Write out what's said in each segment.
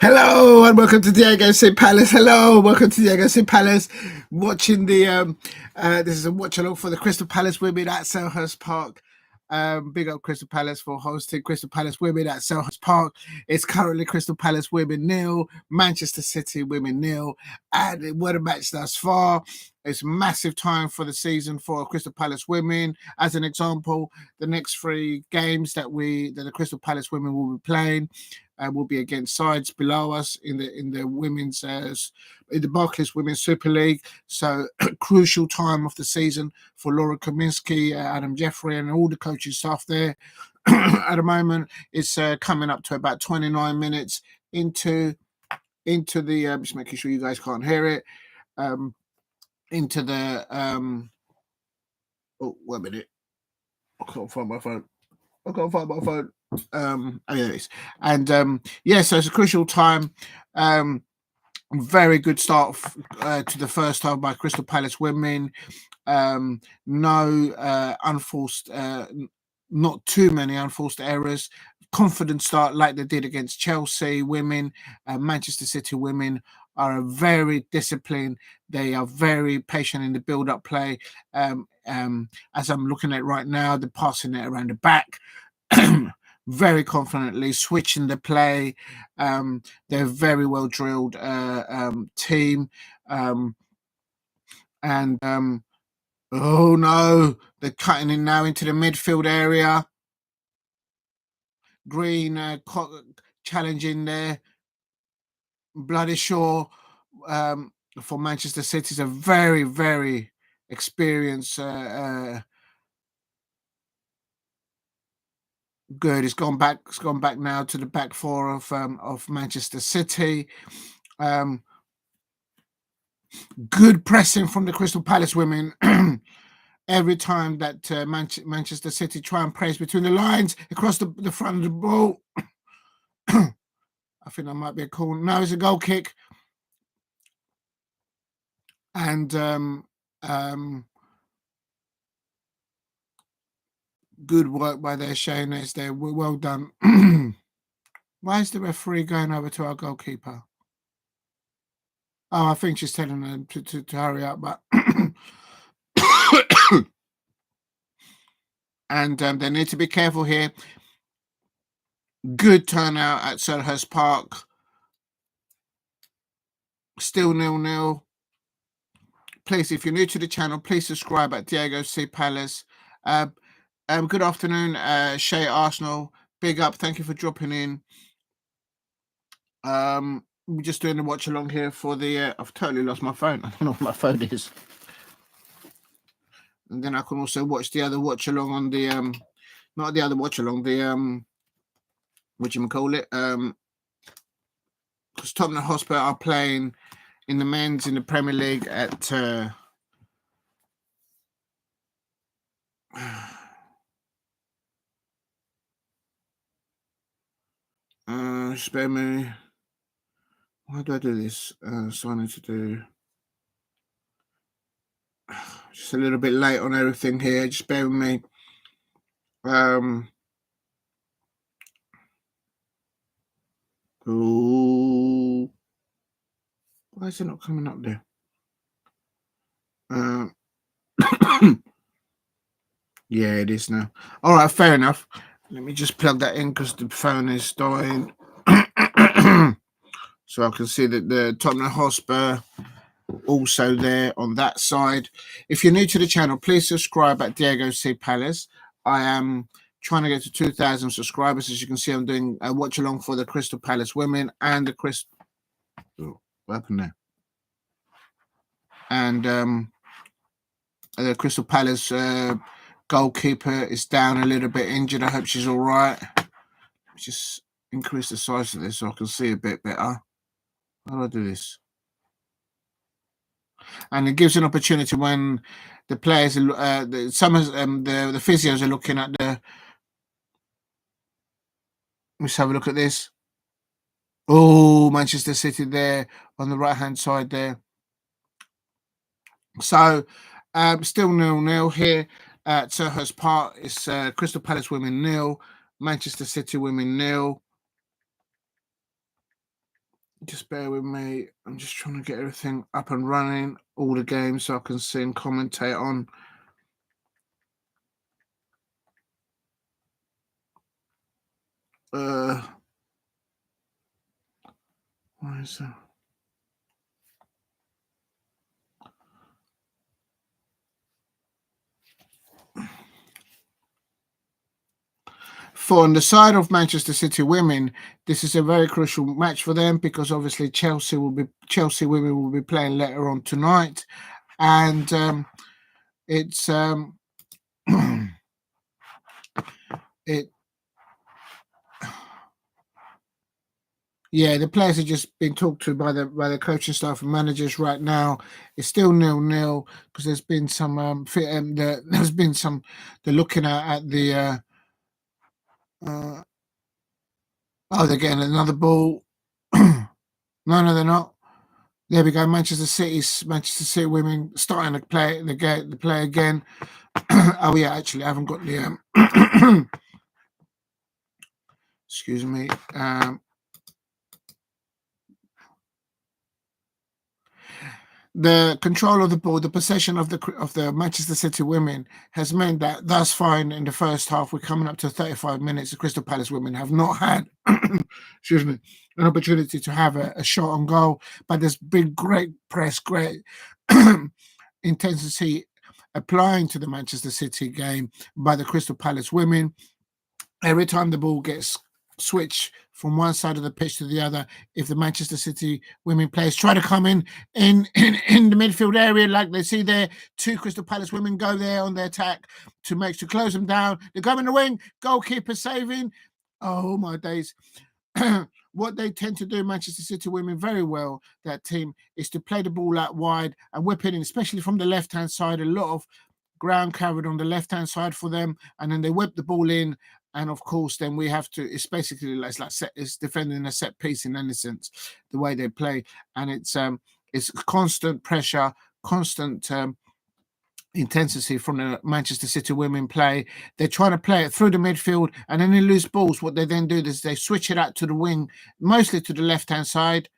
Hello and welcome to Diego St. Palace. Hello, welcome to Diego St. Palace. Watching the this is a watch along for the Crystal Palace women at Selhurst Park. Big up Crystal Palace for hosting Crystal Palace women at Selhurst Park. It's currently Crystal Palace women 0, Manchester City women 0, and what a match thus far. It's massive time for the season for Crystal Palace women. As an example, the next 3 games that the Crystal Palace women will be playing will be against sides below us in the women's in the Barclays Women's Super League. So crucial time of the season for Laura Kaminsky, Adam Jeffrey, and all the coaching staff there. At the moment, it's coming up to about 29 minutes into the just making sure you guys can't hear it. Into the oh, wait a minute, I can't find my phone. Anyways, and yeah, so it's a crucial time. Very good start to the first half by Crystal Palace women. No unforced, not too many unforced errors. Confident start like they did against Chelsea women. Manchester City women are very disciplined. They are very patient in the build-up play. As I'm looking at right now, they're passing it around the back. Very confidently switching the play. They're very well drilled team. And oh no, they're cutting in now into the midfield area. Green challenging there. Bloody Shaw for Manchester City is a very, very experienced good. It's gone back now to the back 4 of Manchester City. Good pressing from the Crystal Palace women. Every time that Manchester City try and press between the lines across the front of the ball. I think that might be a call. No, it's a goal kick. And good work by their Shayness there. Well done. Why is the referee going over to our goalkeeper? Oh, I think she's telling them to hurry up, but and they need to be careful here. Good turnout at Selhurst Park. Still 0-0. Please, if you're new to the channel, please subscribe at Diego C. Palace. Good afternoon, Shay Arsenal. Big up. Thank you for dropping in. We're just doing the watch along here for the. I've totally lost my phone. I don't know what my phone is. And then I can also watch the other watch along on the not the other watch along, the whatchamacallit, because Tottenham Hotspur are playing in the men's in the Premier League at spare me. Why do I do this? So I need to do just a little bit late on everything here. Just bear with me. Ooh. Why is it not coming up there? Yeah, it is now. All right, fair enough. Let me just plug that in because the phone is dying. So I can see that the Tottenham Hotspur also there on that side. If you're new to the channel, please subscribe at Diego C. Palace. I am trying to get to 2,000 subscribers. As you can see, I'm doing a watch along for the Crystal Palace women and the what happened there? And the Crystal Palace goalkeeper is down a little bit injured. I hope she's all right. Just increase the size of this so I can see a bit better. How do I do this? And it gives an opportunity when the players, the physios are looking at the. Let's have a look at this. Oh, Manchester City there on the right-hand side there. So, still 0-0 here at Selhurst Park. It's Crystal Palace women 0, Manchester City women 0. Just bear with me. I'm just trying to get everything up and running, all the games, so I can see and commentate on. Why is that? For on the side of Manchester City women, this is a very crucial match for them because obviously Chelsea women will be playing later on tonight, and it's it. Yeah, the players are just being talked to by the coaching staff and managers right now. It's still 0-0 because there's been some there's been some. They're looking at the. They're getting another ball. No, they're not. There we go. Manchester City women starting to play the play again. Oh yeah, actually, I haven't got the. Excuse me. The control of the ball, the possession of the Manchester City women has meant that thus far in the first half, we're coming up to 35 minutes. The Crystal Palace women have not had, excuse me, an opportunity to have a shot on goal, but there's been great press, great intensity applying to the Manchester City game by the Crystal Palace women. Every time the ball gets switched from one side of the pitch to the other, if the Manchester City women players try to come in the midfield area, like they see there, two Crystal Palace women go there on the attack to close them down. They go in the wing, goalkeeper saving. Oh my days. What they tend to do, Manchester City women, very well, that team, is to play the ball out wide and whip it in, especially from the left-hand side. A lot of ground carried on the left-hand side for them, and then they whip the ball in. And of course, then we have to. It's basically it's defending a set piece in any sense, the way they play, and it's constant pressure, constant intensity from the Manchester City women play. They're trying to play it through the midfield, and then they lose balls. What they then do is they switch it out to the wing, mostly to the left-hand side.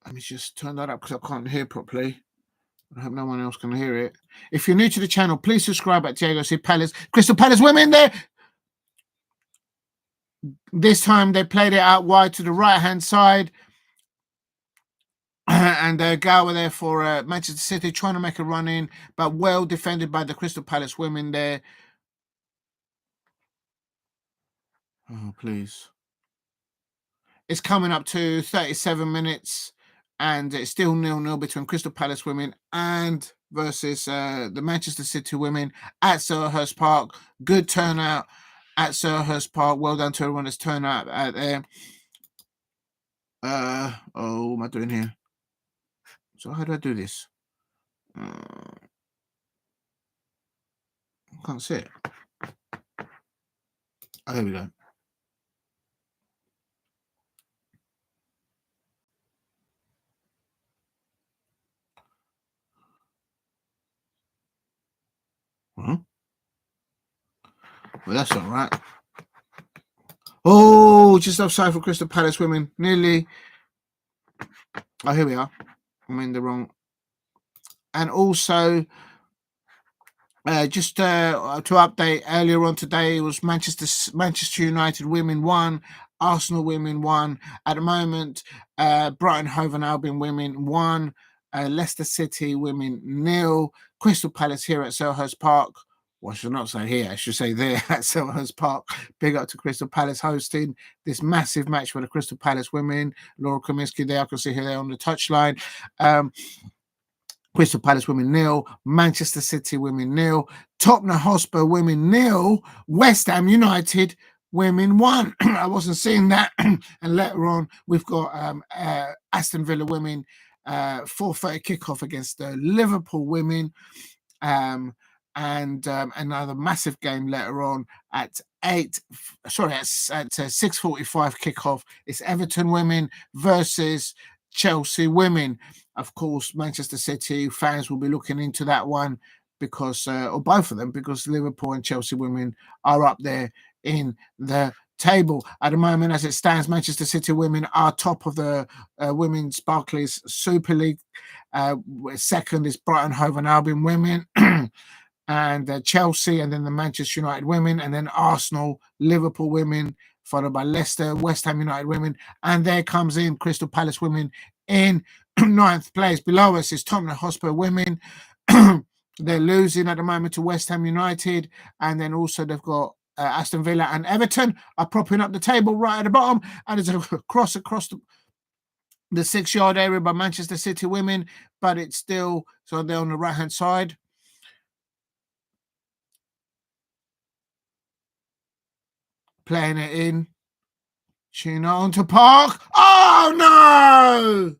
Let me just turn that up because I can't hear properly. I hope no one else can hear it. If you're new to the channel, please subscribe at Diego C. Palace. Crystal Palace women there. This time they played it out wide to the right-hand side. And Gower there for Manchester City trying to make a run in, but well defended by the Crystal Palace women there. Oh, please. It's coming up to 37 minutes, and it's still 0-0 between Crystal Palace women and versus the Manchester City women at Selhurst Park. Good turnout at Selhurst Park. Well done to everyone that's turned out out there. What am I doing here? So how do I do this? I can't see it. Oh, here we go. Well, that's all right. Oh, just offside for Crystal Palace women. Nearly. Oh, here we are. I'm in the wrong. And also, just to update, earlier on today, it was Manchester United women won, Arsenal women won. At the moment, Brighton Hove and Albion women won, Leicester City women 0, Crystal Palace here at Selhurst Park. Well, I should not say here, I should say there at Selhurst Park. Big up to Crystal Palace hosting this massive match for the Crystal Palace women. Laura Kaminsky there, I can see her there on the touchline. Crystal Palace women 0, Manchester City women 0, Tottenham Hotspur women 0, West Ham United women 1. I wasn't seeing that. And later on, we've got Aston Villa women 4:30 kickoff against the Liverpool women. And another massive game later on at 6:45 kickoff. It's Everton women versus Chelsea women. Of course, Manchester City fans will be looking into that one because, or both of them, because Liverpool and Chelsea women are up there in the table at the moment as it stands. Manchester City women are top of the women's Barclays Super League. Second is Brighton Hove and Albion women. And Chelsea, and then the Manchester United women, and then Arsenal, Liverpool women, followed by Leicester, West Ham United women, and there comes in Crystal Palace women in ninth place. Below us is Tottenham Hotspur women. They're losing at the moment to West Ham United, and then also they've got Aston Villa and Everton are propping up the table right at the bottom, and there's a cross across the 6-yard area by Manchester City women, but it's still, so they're on the right hand side. Playing it in. Tuna onto Park. Oh no!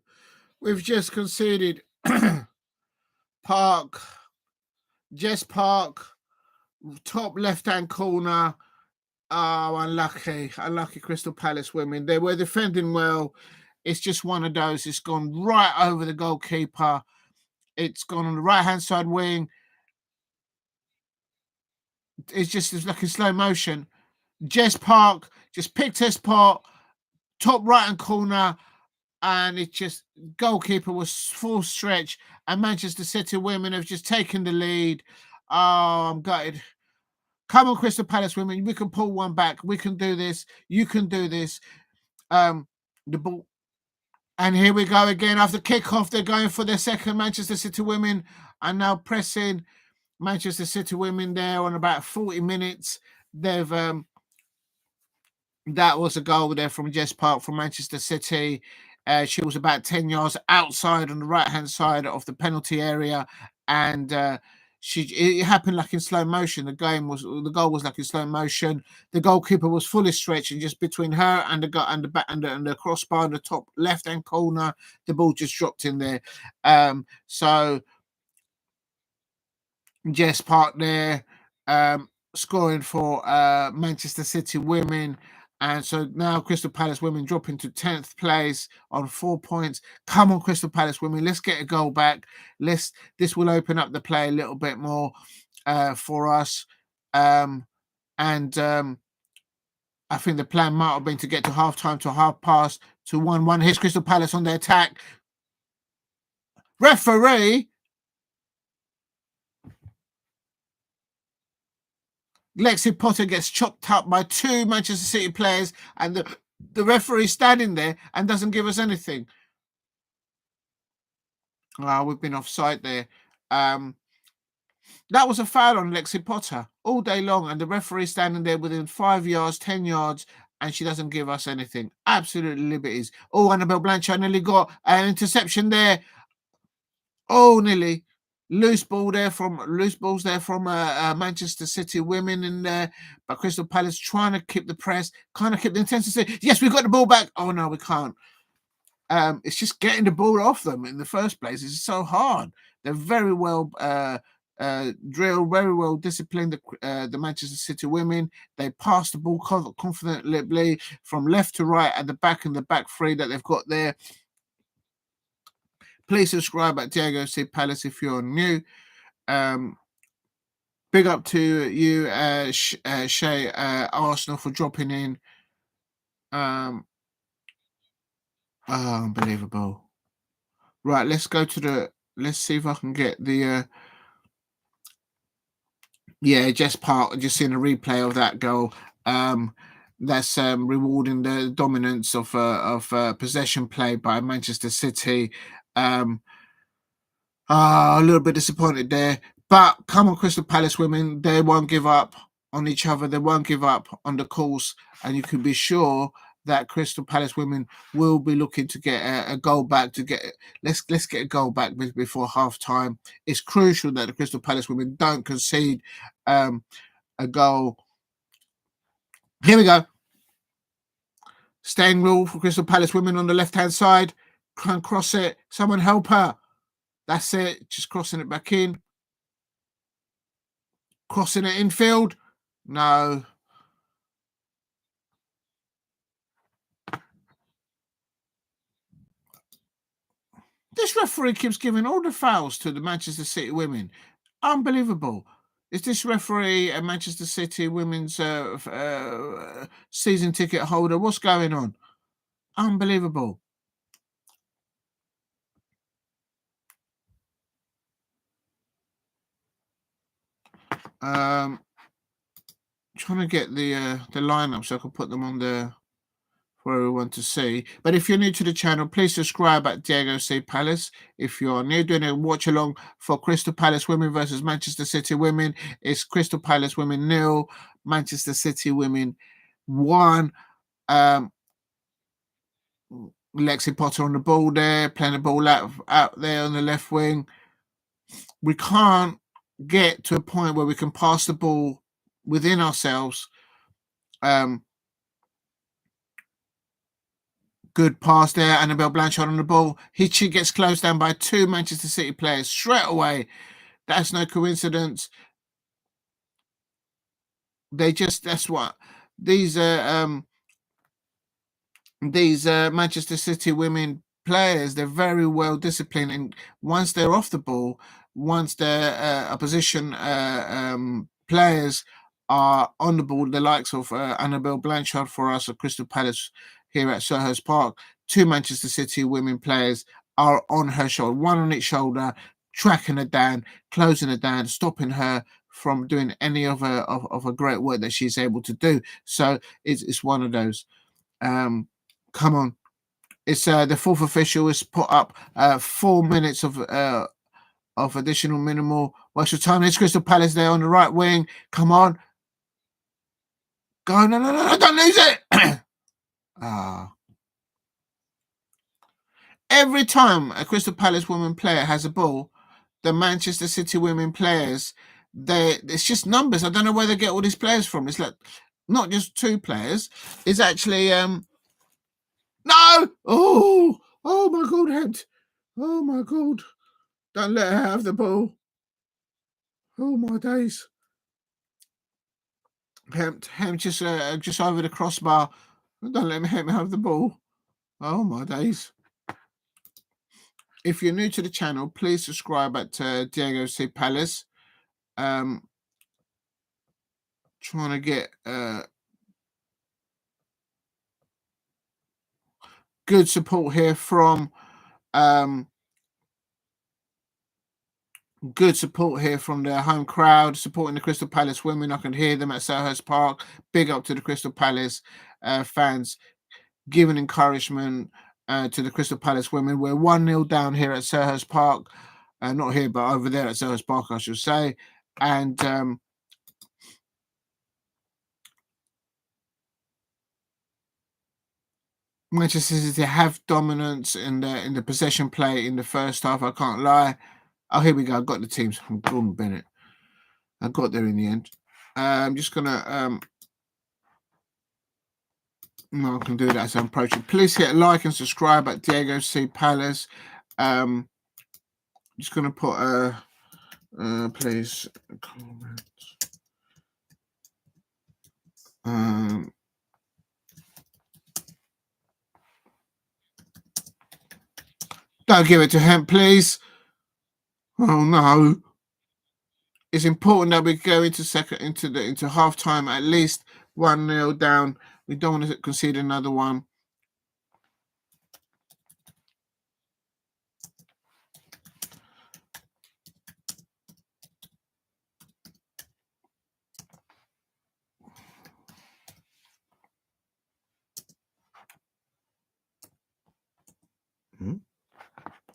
We've just conceded. Park. Jess Park. Top left-hand corner. Oh, unlucky. Unlucky Crystal Palace women. They were defending well. It's just one of those. It's gone right over the goalkeeper. It's gone on the right-hand side wing. It's like in slow motion. Jess Park just picked her spot. Top right-hand corner. And it just, goalkeeper was full stretch, and Manchester City women have just taken the lead. Oh, I'm gutted. Come on, Crystal Palace women, we can pull one back. We can do this. You can do this. The ball, and here we go again. After kickoff, they're going for their second. Manchester City women are now pressing. Manchester City women there on about 40 minutes. They've that was a goal there from Jess Park from Manchester City. She was about 10 yards outside on the right-hand side of the penalty area, and it happened like in slow motion. The goal was like in slow motion. The goalkeeper was fully stretched, and just between her and the crossbar in the top left-hand corner, the ball just dropped in there. So Jess Park there, scoring for Manchester City women. And so now Crystal Palace women drop into 10th place on 4 points. Come on, Crystal Palace women, let's get a goal back. This will open up the play a little bit more for us. I think the plan might have been to get to half-time, to half past, to 1-1. Here's Crystal Palace on the attack. Referee! Lexi Potter gets chopped up by 2 Manchester City players, and the referee standing there and doesn't give us anything. We've been offside there. That was a foul on Lexi Potter all day long, and the referee standing there within 5 yards, 10 yards, and she doesn't give us anything. Absolutely liberties. Oh, Annabelle Blanchard nearly got an interception there. Oh, nearly. Loose balls there from Manchester City women in there, but Crystal Palace trying to keep the press, kind of keep the intensity. Yes, we've got the ball back. Oh no, we can't. It's just getting the ball off them in the first place. It's so hard. They're very well drilled, very well disciplined. The Manchester City women, they pass the ball confidently from left to right at the back, and the back three that they've got there. Please subscribe at Diego C. Palace if you're new. Big up to you, Shay Arsenal, for dropping in. Unbelievable. Right, let's go to let's see if I can get the Jess Park. Just seeing a replay of that goal. That's rewarding the dominance of possession play by Manchester City. A little bit disappointed there, but come on, Crystal Palace women, they won't give up on each other. They won't give up on the course, and you can be sure that Crystal Palace women will be looking to get a goal back. Let's get a goal back before half time. It's crucial that the Crystal Palace women don't concede a goal. Here we go. Staying rule for Crystal Palace women on the left-hand side. Try and cross it. Someone help her. That's it. Just crossing it back in. Crossing it infield. No. This referee keeps giving all the fouls to the Manchester City women. Unbelievable. Is this referee a Manchester City women's season ticket holder? What's going on? Unbelievable. Trying to get the lineup so I can put them on there for everyone to see. But if you're new to the channel, please subscribe at Diego C Palace. If you're new, doing a watch along for Crystal Palace women versus Manchester City women, it's Crystal Palace women 0, Manchester City women 1. Lexi Potter on the ball there, playing the ball out there on the left wing. We can't get to a point where we can pass the ball within ourselves. Good pass there, Annabelle Blanchard on the ball. She gets closed down by 2 Manchester City players straight away. That's no coincidence. That's what these Manchester City women players, they're very well disciplined, and once they're off the ball, once their opposition players are on the ball, the likes of Annabelle Blanchard for us at Crystal Palace here at Selhurst Park, 2 Manchester City women players are on her shoulder, one on each shoulder, tracking her down, closing her down, stopping her from doing any of a great work that she's able to do. So it's one of those. Come on. It's the fourth official has put up 4 minutes of additional minimal extra time. It's Crystal Palace there on the right wing. Come on. Go. No, don't lose it. Every time a Crystal Palace women player has a ball, the Manchester City women players, it's just numbers. I don't know where they get all these players from. It's like not just 2 players. It's actually no! Oh my God, Hempt. Oh my God. Don't let her have the ball. Oh my days. Hempt just over the crossbar. Don't let him have the ball. Oh my days. If you're new to the channel, please subscribe at Diego C Palace. Trying to get good support here from their home crowd, supporting the Crystal Palace women. I can hear them at Selhurst Park. Big up to the Crystal Palace fans, giving encouragement to the Crystal Palace women. We're 1-0 down here at Selhurst Park. Not here, but over there at Selhurst Park, I should say. And Manchester City have dominance in the possession play in the first half. I can't lie. Oh, here we go. I got the teams from Gordon Bennett. I got there in the end. I'm just gonna no, I can do that as I'm approaching. Please hit like and subscribe at Diego C Palace. Just gonna put please comment. Don't give it to him, please. Oh no. It's important that we go into half time at least 1-0 down. We don't want to concede another one.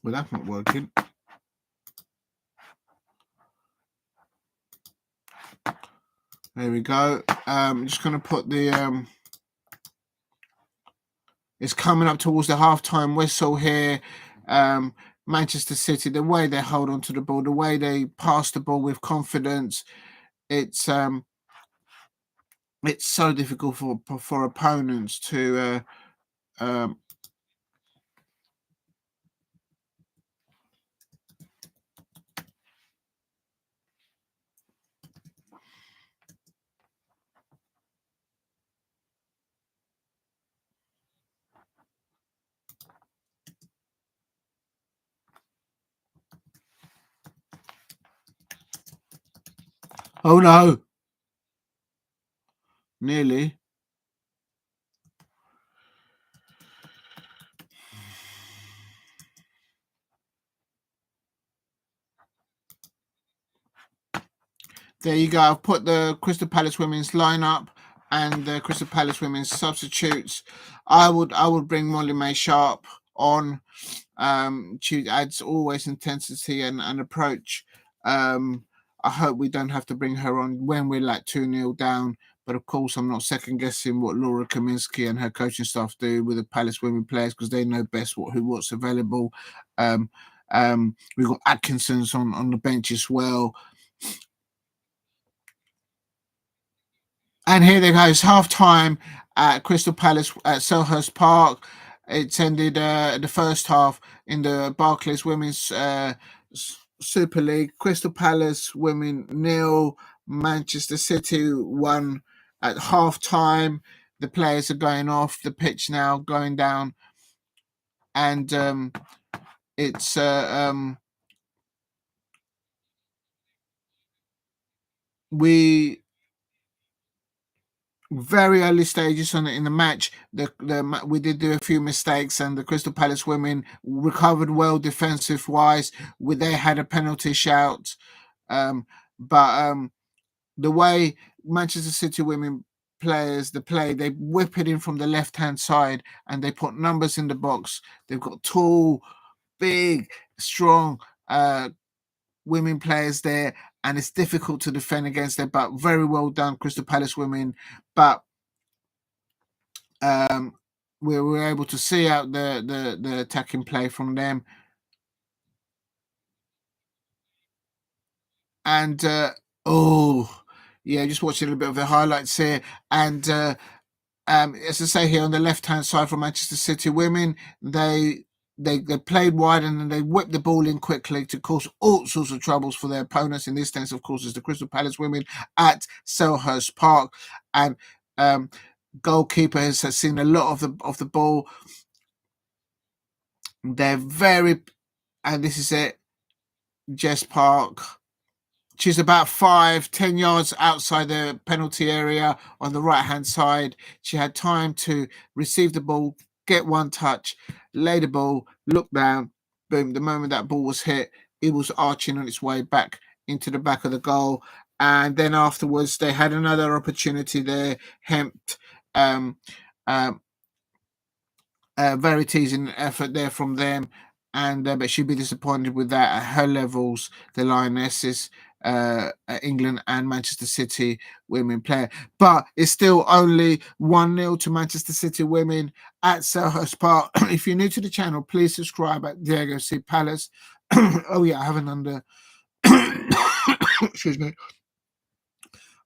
Well, that's not working. There we go. I'm just going to put the it's coming up towards the halftime whistle here. Manchester City, the way they hold on to the ball, the way they pass the ball with confidence, it's so difficult for opponents to Oh no, nearly. There you go. I've put the Crystal Palace women's lineup and the Crystal Palace women's substitutes. I would bring Molly May Sharp on. She adds always intensity and approach. I hope we don't have to bring her on when we're like 2-0 down. But of course, I'm not second guessing what Laura Kaminsky and her coaching staff do with the Palace women players because they know best what's available. Um, we've got Atkinson's on the bench as well. And here they go. It's half time at Crystal Palace at Selhurst Park. It's ended the first half in the Barclays Women's Super League. Crystal Palace women 0, Manchester City 1 at half time. The players are going off the pitch now, going down, and it's we very early stages in the match. We did do a few mistakes, and the Crystal Palace women recovered well defensive wise. They had a penalty shout, but the way Manchester City women players they whip it in from the left hand side and they put numbers in the box. They've got tall, big, strong women players there, and it's difficult to defend against them. But very well done, Crystal Palace women. But we were able to see out the attacking play from them, and oh yeah, just watching a little bit of the highlights here, and as I say here on the left hand side for Manchester City women, they played wide and then they whipped the ball in quickly to cause all sorts of troubles for their opponents. In this sense, of course, is the Crystal Palace women at Selhurst Park, and goalkeeper has seen a lot of the ball. They're very, and this is it, Jess Park. She's about 5-10 yards outside the penalty area on the right hand side. She had time to receive the ball, get one touch, lay the ball, look down, boom. The moment that ball was hit, it was arching on its way back into the back of the goal. And then afterwards, they had another opportunity there. Hempt, um, um, very teasing effort there from them, and but she'd be disappointed with that at her levels. The Lionesses, England and Manchester City women player, but it's still only 1-0 to Manchester City women at Selhurst Park. If you're new to the channel, please subscribe at Diego C Palace. Oh yeah, I haven't under. Excuse me.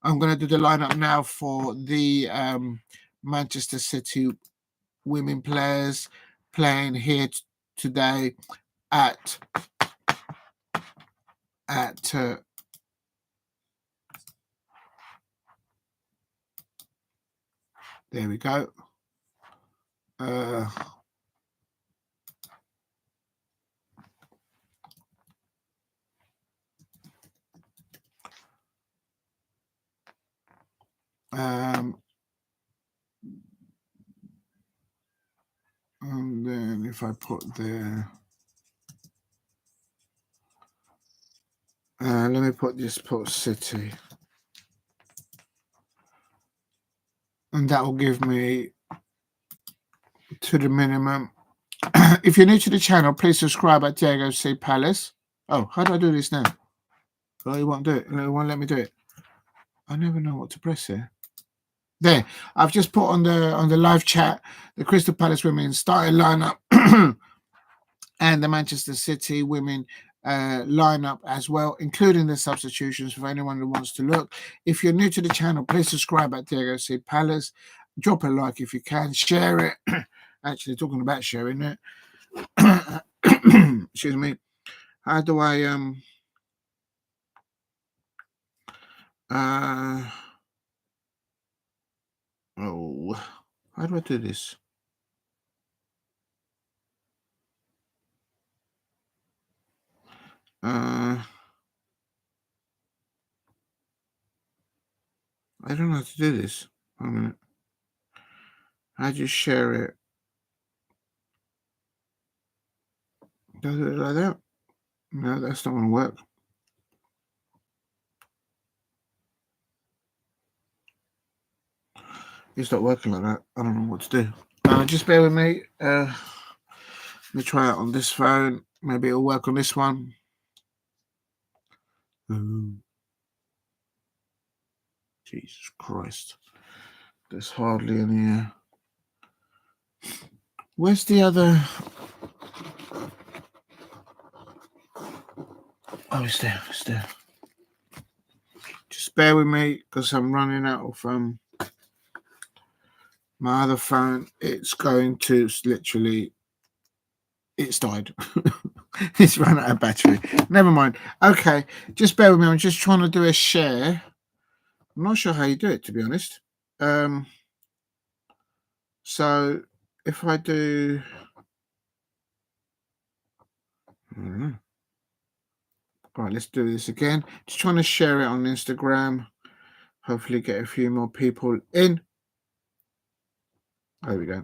I'm going to do the lineup now for the Manchester City women players playing here today at there we go. And then if I put there, let me put City, and that will give me to the minimum. If you're new to the channel, please subscribe at Diego C Palace. Oh, how do I do this now? Oh, you won't do it. It won't let me do it. I never know what to press here. There, I've just put on the live chat the Crystal Palace women starting lineup and the Manchester City women lineup as well, including the substitutions for anyone who wants to look. If you're new to the channel, please subscribe at Diego C Palace. Drop a like if you can. Share it. Actually, talking about sharing it. Excuse me. How do I oh, how do I do this? I don't know how to do this. Wait a minute. How do you share it? Does it like that? No, that's not going to work. It's not working like that. I don't know what to do. Just bear with me. Let me try it on this phone. Maybe it'll work on this one. Jesus Christ. There's hardly any. Where's the other? Oh, it's there. It's there. Just bear with me because I'm running out of my other phone. It's going to literally. It's died. It's run out of battery. Never mind. Okay, just bear with me. I'm just trying to do a share. I'm not sure how you do it, to be honest. So if I do, all right, let's do this again. Just trying to share it on Instagram. Hopefully, get a few more people in. There we go.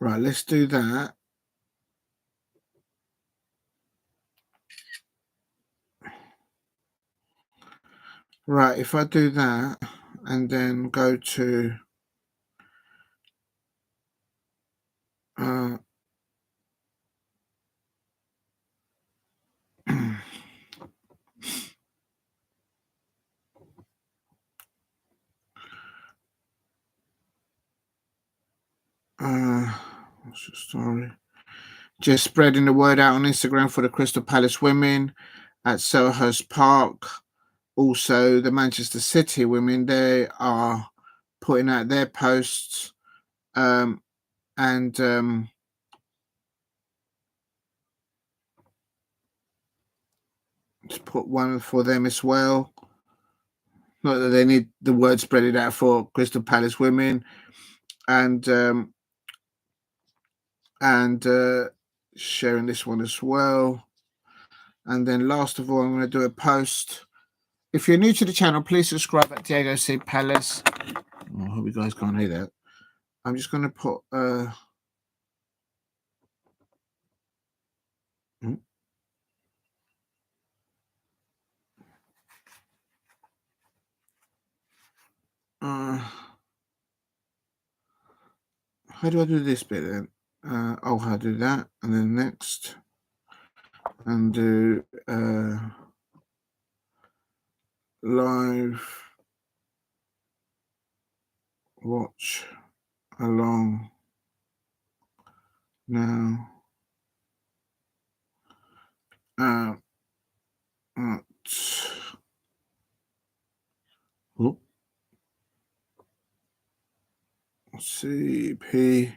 Right, let's do that. Right, if I do that and then go to what's the story? Just spreading the word out on Instagram for the Crystal Palace women at Selhurst Park. Also, the Manchester City women, they are putting out their posts. And just put one for them as well. Not that they need the word spread it out for Crystal Palace women, and sharing this one as well. And then last of all, I'm going to do a post. If you're new to the channel, please subscribe at Diego C. Palace. I hope you guys can't hear that. I'm just going to put how do I do this bit then? How do I do that? And then next. And do live watch along now at CP.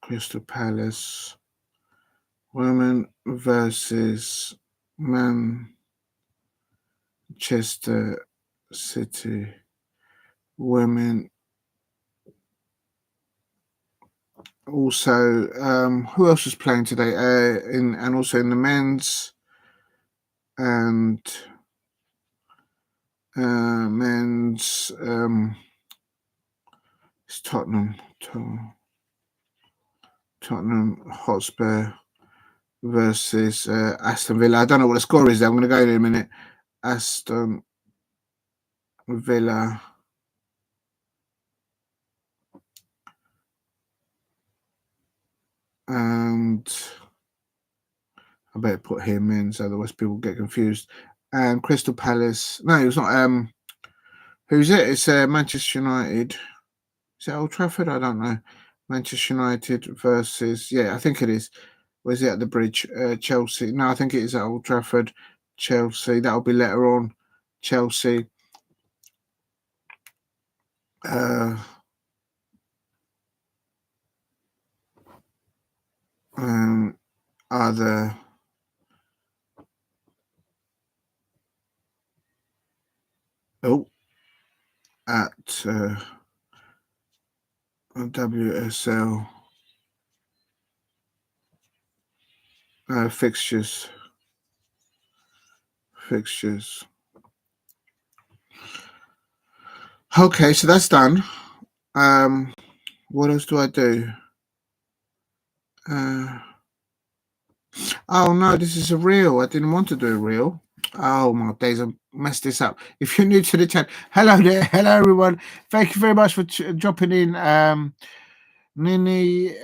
Crystal Palace women versus Manchester City women. Also, who else was playing today? And also in the men's and men's. It's Tottenham Hotspur versus Aston Villa. I don't know what the score is there. I'm going to go in a minute. Aston Villa and I better put here men's, otherwise people get confused. And Crystal Palace. No, it's not. Who's it? It's Manchester United. Is it Old Trafford? I don't know. Manchester United versus, yeah, I think it is. Where's it at the bridge? Chelsea. No, I think it is at Old Trafford. Chelsea. That'll be later on. Chelsea. are the at WSL fixtures. Okay, so that's done. What else do I do? Oh no, this is a reel. I didn't want to do a reel. Oh my days, I messed this up. If you're new to the chat, hello there, hello everyone. Thank you very much for dropping in. Nini,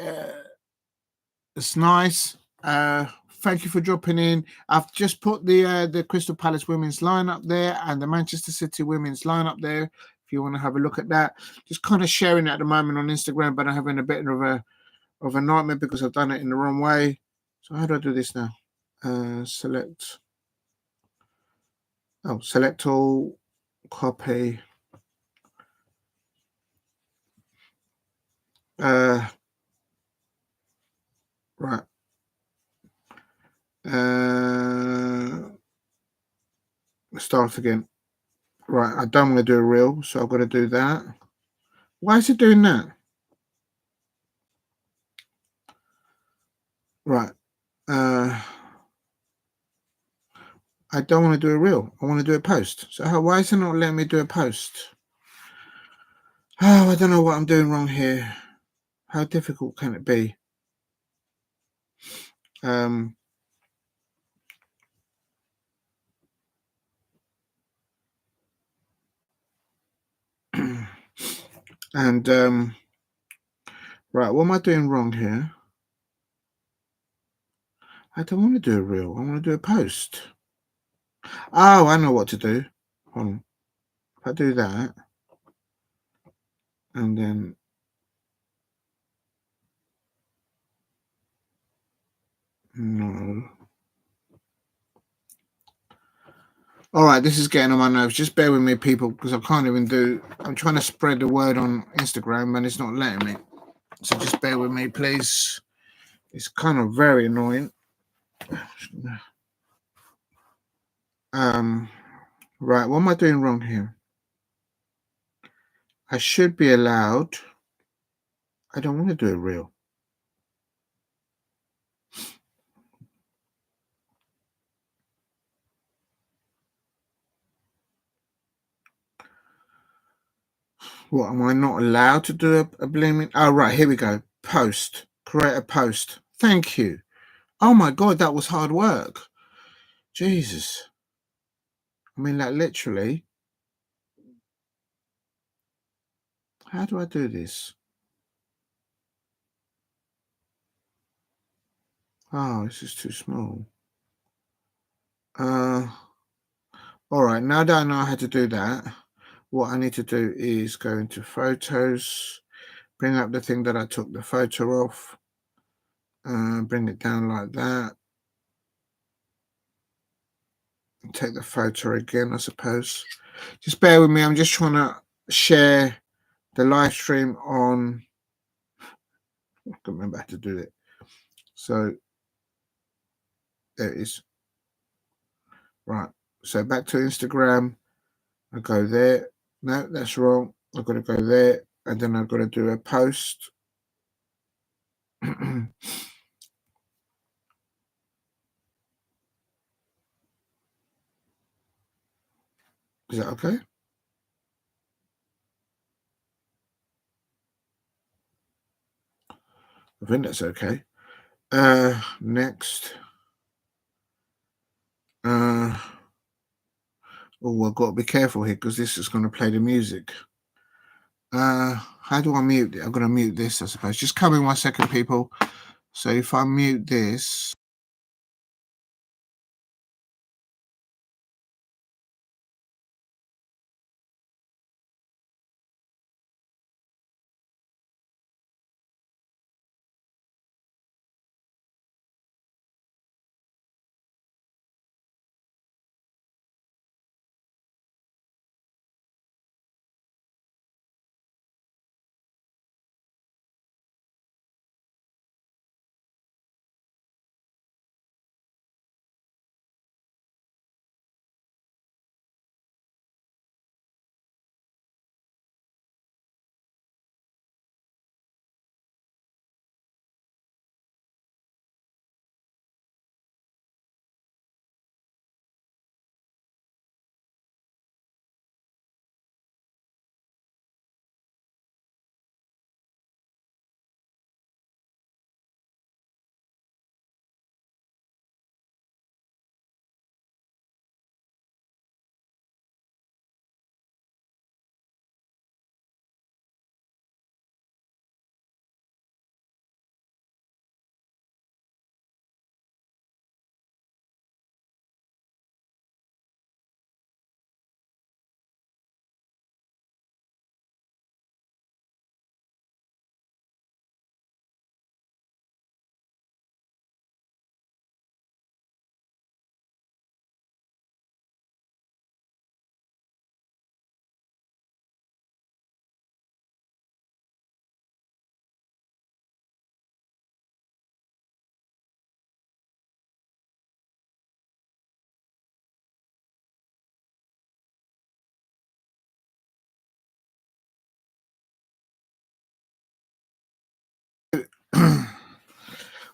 it's nice. Thank you for dropping in. I've just put the Crystal Palace women's line up there and the Manchester City women's line up there. If you want to have a look at that, just kind of sharing it at the moment on Instagram, but I'm having a bit of a nightmare because I've done it in the wrong way. So how do I do this now? Select all, copy. Right. Start again. Right, I don't want to do a reel, so I've got to do that. Why is it doing that? Right. I don't want to do a reel. I want to do a post. So why is it not letting me do a post? Oh, I don't know what I'm doing wrong here. How difficult can it be? And right, what am I doing wrong here? I don't want to do a reel. I want to do a post. Oh, I know what to do. Hold on. If I do that, and then no. All right, this is getting on my nerves. Just bear with me, people, because I can't even do. I'm trying to spread the word on Instagram, and it's not letting me. So just bear with me, please. It's kind of very annoying. Right, what am I doing wrong here? I should be allowed. I don't want to do a reel. What, am I not allowed to do a blooming? Oh, right, here we go. Post. Create a post. Thank you. Oh my God, that was hard work. Jesus. I mean, like literally. How do I do this? Oh, this is too small. All right, now that I know how to do that, what I need to do is go into photos, bring up the thing that I took the photo of, bring it down like that, and take the photo again, I suppose. Just bear with me, I'm just trying to share the live stream on, I can't remember how to do it. So there it is. Right, so back to Instagram, I go there. No, that's wrong. I've got to go there, and then I've got to do a post. Is that okay? I think that's okay. Next. Oh, I've got to be careful here because this is going to play the music. How do I mute it? I'm going to mute this, I suppose. Just come in 1 second, people. So if I mute this.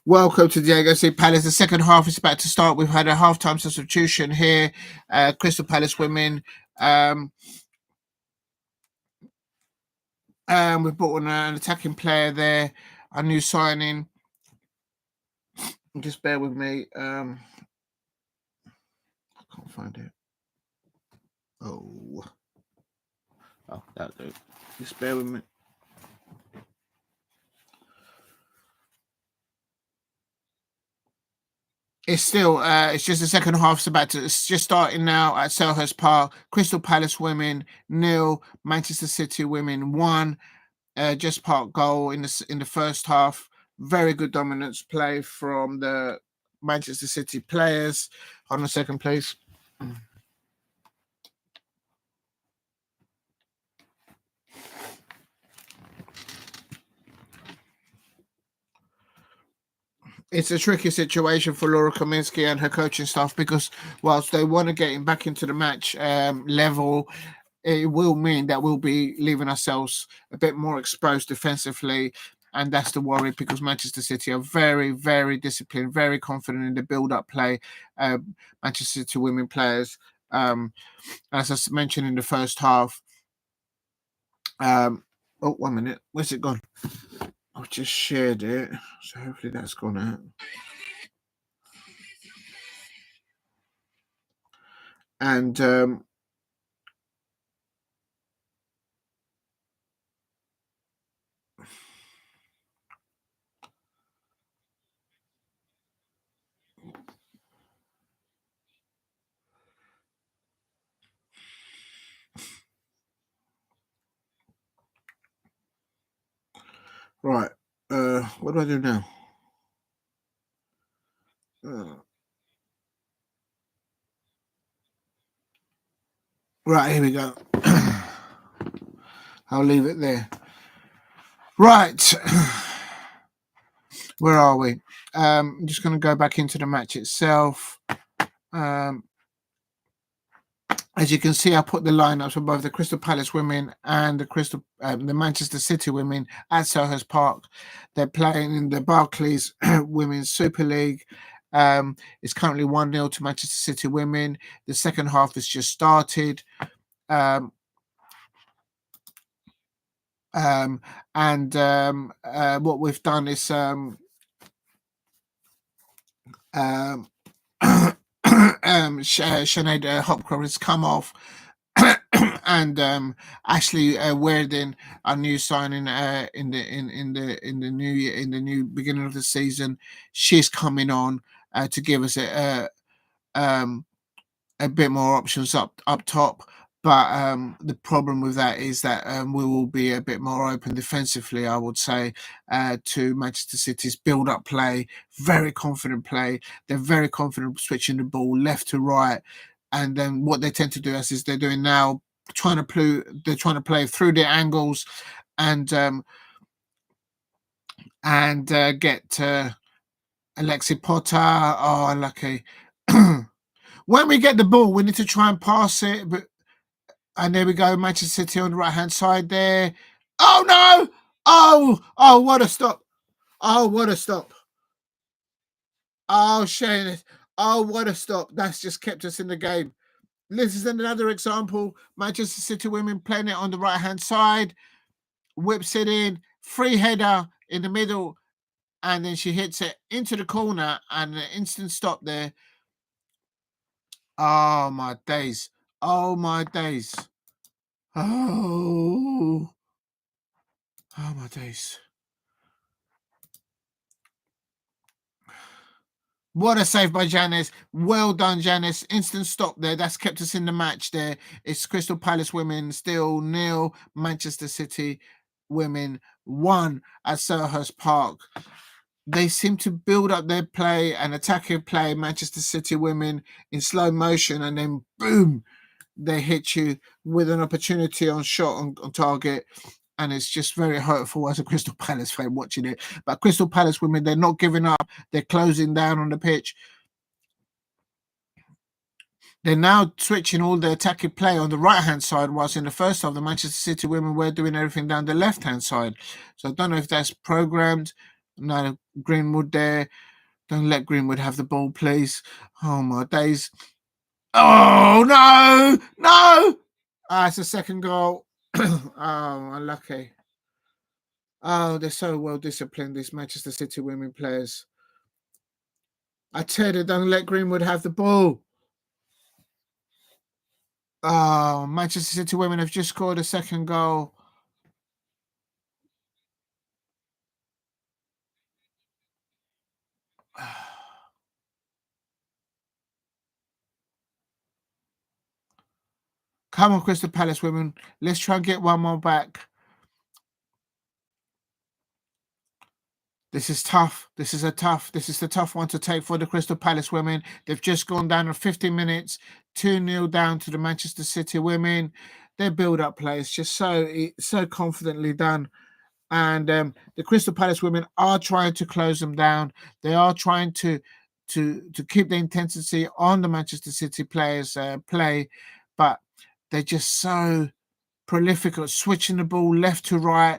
Welcome to Diego C. Palace. The second half is about to start. We've had a half-time substitution here. Crystal Palace women. We've brought on an attacking player there. A new signing. Just bear with me. I can't find it. Oh, that'll do. Just bear with me. It's still, it's just the second half's about to, it's just starting now at Selhurst Park. Crystal Palace women 0, Manchester City women 1. Just Park goal in the first half. Very good dominance play from the Manchester City players. On the second place. It's a tricky situation for Laura Kaminsky and her coaching staff because whilst they want to get him back into the match level, it will mean that we'll be leaving ourselves a bit more exposed defensively. And that's the worry because Manchester City are very, very disciplined, very confident in the build-up play. Manchester City women players, as I mentioned in the first half. Oh, 1 minute. Where's it gone? I've just shared it. So hopefully that's gone out. And right. What do I do now? Right, here we go. I'll leave it there. Right. Where are we? I'm just going to go back into the match itself. As you can see, I put the lineups for both the Crystal Palace women and the Manchester City women at Selhurst Park. They're playing in the Barclays Women's Super League. It's currently 1-0 to Manchester City women. The second half has just started. What we've done is Sinead Hopcroft has come off, and Ashley Weirden, our new signing in the new beginning of the season, she's coming on to give us a bit more options up top. But the problem with that is that we will be a bit more open defensively, I would say, to Manchester City's build-up play, very confident play. They're very confident switching the ball left to right. And then what they tend to do is they're doing now, trying to play through the angles and get Alexi Potter. Oh, unlucky. When we get the ball, we need to try and pass it, and there we go, Manchester City on the right-hand side there. Oh, no! Oh, what a stop. Oh, what a stop. Oh, Shane. Oh, what a stop. That's just kept us in the game. This is another example. Manchester City women playing it on the right-hand side. Whips it in. Free header in the middle. And then she hits it into the corner and an instant stop there. Oh, my days. Oh, my days. Oh my days. What a save by Janice. Well done, Janice. Instant stop there. That's kept us in the match there. It's Crystal Palace women still 0. Manchester City women 1 at Selhurst Park. They seem to build up their play and attacking play, Manchester City women, in slow motion, and then boom, they hit you with an opportunity on shot on target. And it's just very hurtful as a Crystal Palace fan watching it. But Crystal Palace women, they're not giving up. They're closing down on the pitch. They're now switching all the attacking play on the right-hand side, whilst in the first half, the Manchester City women were doing everything down the left-hand side. So I don't know if that's programmed. No, Greenwood there. Don't let Greenwood have the ball, please. Oh, my days. Oh, no! No! It's a second goal. Oh, unlucky. Oh, they're so well disciplined, these Manchester City women players. I tell you, don't let Greenwood have the ball. Oh, Manchester City women have just scored a second goal. Come on, Crystal Palace women. Let's try and get one more back. This is tough. This is the tough one to take for the Crystal Palace women. They've just gone down in 50 minutes, 2-0 down to the Manchester City women. Their build-up play is just so confidently done. And the Crystal Palace women are trying to close them down. They are trying to keep the intensity on the Manchester City players' play, but they're just so prolific at switching the ball left to right,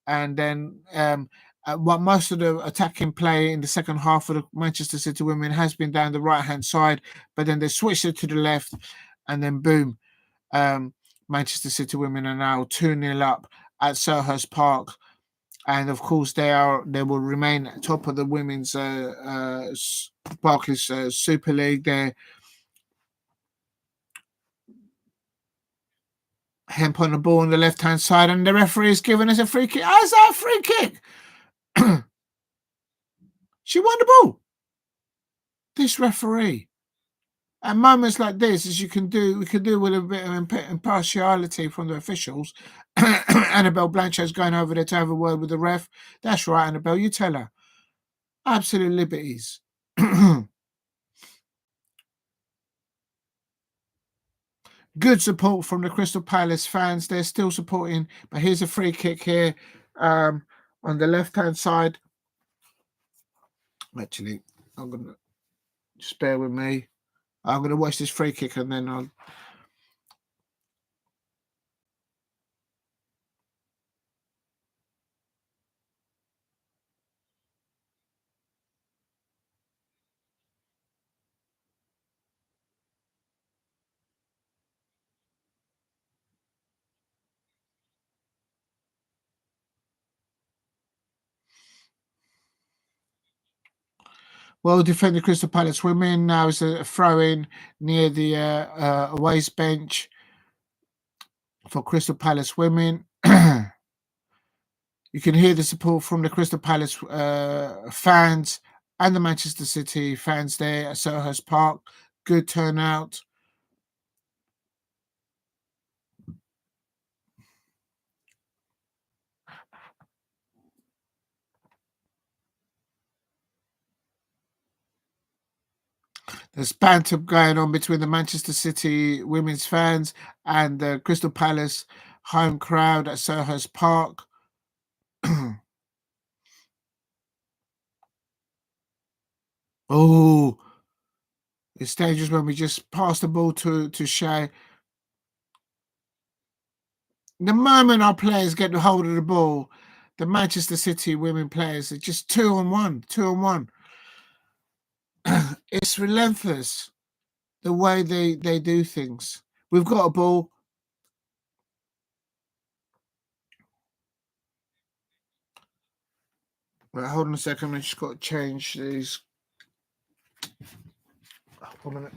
and then what most of the attacking play in the second half of the Manchester City women has been down the right-hand side, but then they switched it to the left, and then boom, Manchester City women are now 2-0 up at Selhurst Park. And of course, they will remain top of the women's Barclays Super League. They're Hemp on the ball on the left-hand side, and the referee is giving us a free kick. How's that a free kick? She won the ball. This referee. At moments like this, as we can do with a bit of impartiality from the officials. Annabelle Blanchard's going over there to have a word with the ref. That's right, Annabelle, you tell her. Absolute liberties. Good support from the Crystal Palace fans. They're still supporting, but here's a free kick here on the left-hand side. Actually, I'm going to just bear with me. I'm going to watch this free kick and then I'll... Well defended Crystal Palace women. Now is a throw-in near the away bench for Crystal Palace women. You can hear the support from the Crystal Palace fans and the Manchester City fans there at Selhurst Park. Good turnout. There's banter going on between the Manchester City women's fans and the Crystal Palace home crowd at Selhurst Park. Oh, it's dangerous when we just pass the ball to Shay. The moment our players get the hold of the ball, the Manchester City women players are just 2-on-1. It's relentless the way they do things. We've got a ball. Right, hold on a second. I just got to change these. 1 minute.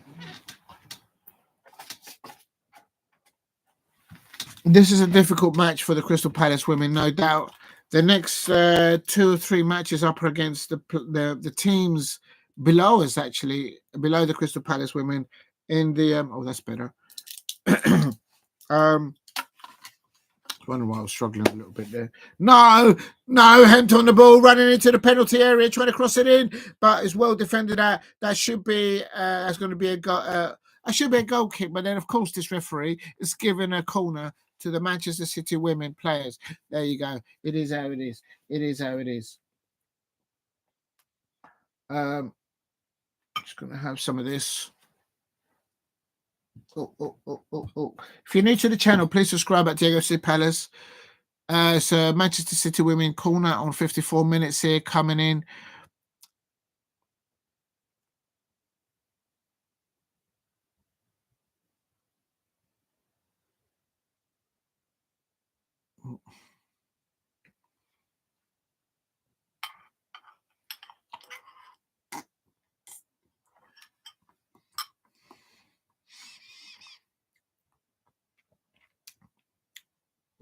This is a difficult match for the Crystal Palace women, no doubt. The next 2 or 3 matches up against the teams below us, actually, below the Crystal Palace women in the oh, that's better. I wonder why I was struggling a little bit there. No, Hent on the ball, running into the penalty area, trying to cross it in, but it's well defended. That should be that's going to be a goal. That should be a goal kick, but then of course this referee is giving a corner to the Manchester City women players. There you go. It is how it is. It is how it is. Just going to have some of this. Oh. If you're new to the channel, please subscribe at Diego C. Palace. So Manchester City women corner on 54 minutes here coming in.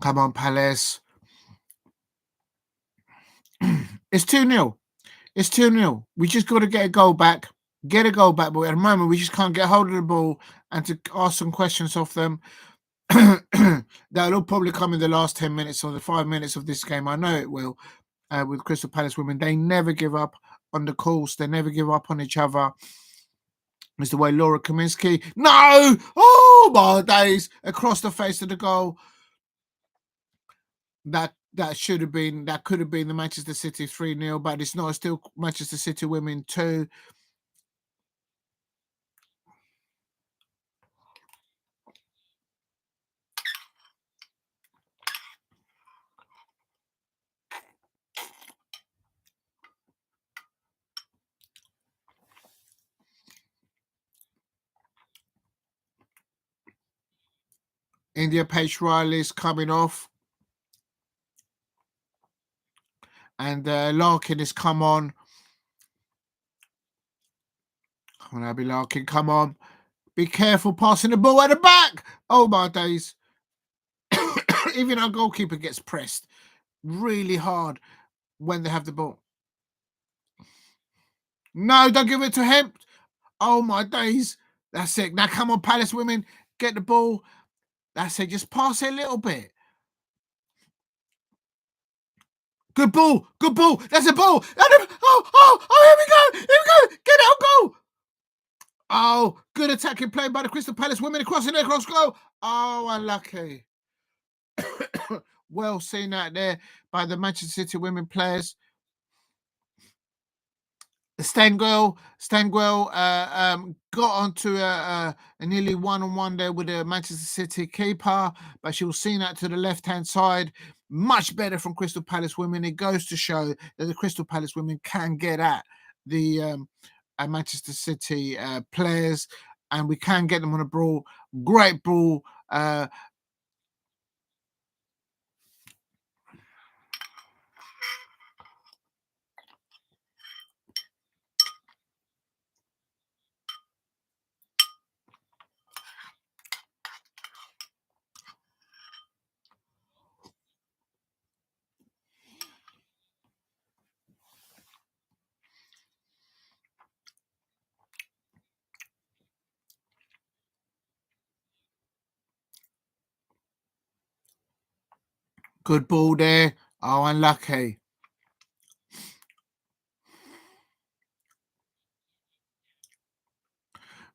Come on, Palace. It's 2-0. It's 2-0. We just got to get a goal back. Get a goal back, but at the moment we just can't get hold of the ball and to ask some questions of them. That'll probably come in the last 10 minutes or the 5 minutes of this game. I know it will. With Crystal Palace women, they never give up on the course. They never give up on each other. It's the way Laura Kaminsky. No! Oh my days! Across the face of the goal. That should have been, that could have been the Manchester City 3-0, but it's not. It's still Manchester City women 2. India Paige Riley's coming off. And Larkin has come on. Come on, Abby Larkin, come on. Be careful passing the ball at the back. Oh my days. Even our goalkeeper gets pressed really hard when they have the ball. No, don't give it to him. Oh my days. That's it. Now come on, Palace women. Get the ball. That's it. Just pass it a little bit. Good ball. Good ball. That's a ball. Here we go. Here we go. Get out, goal. Oh, good attacking play by the Crystal Palace women crossing their cross goal. Oh, unlucky. Well seen out there by the Manchester City women players. Stangwell got onto a nearly one-on-one there with the Manchester City keeper, but she was seen out to the left-hand side. Much better from Crystal Palace women. It goes to show that the Crystal Palace women can get at the Manchester City players, and we can get them on a brawl. Great brawl. Good ball there. Oh, unlucky.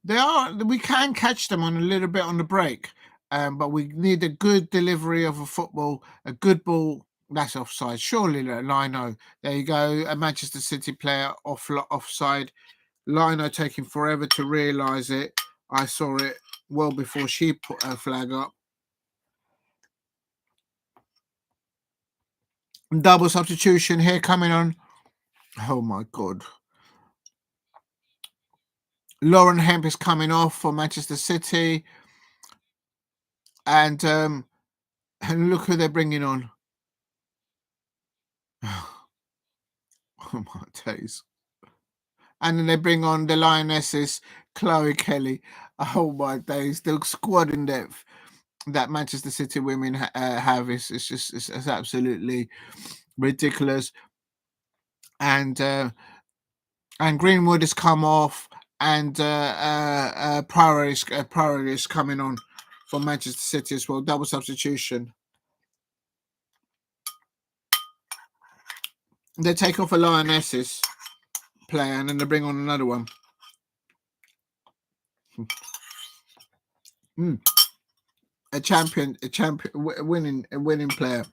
We can catch them on a little bit on the break, but we need a good delivery of a football, a good ball. That's offside. Surely, Lino. There you go. A Manchester City player offside. Lino taking forever to realise it. I saw it well before she put her flag up. Double substitution here coming on. Oh my God. Lauren Hemp is coming off for Manchester City. And look who they're bringing on. Oh my days. And then they bring on the Lionesses, Chloe Kelly. Oh my days. The squad in depth that Manchester City women have is it's absolutely ridiculous. And Greenwood has come off, and Pryor is coming on for Manchester City as well. Double substitution. They take off a Lionesses player, and then they bring on another one. A champion, a winning player.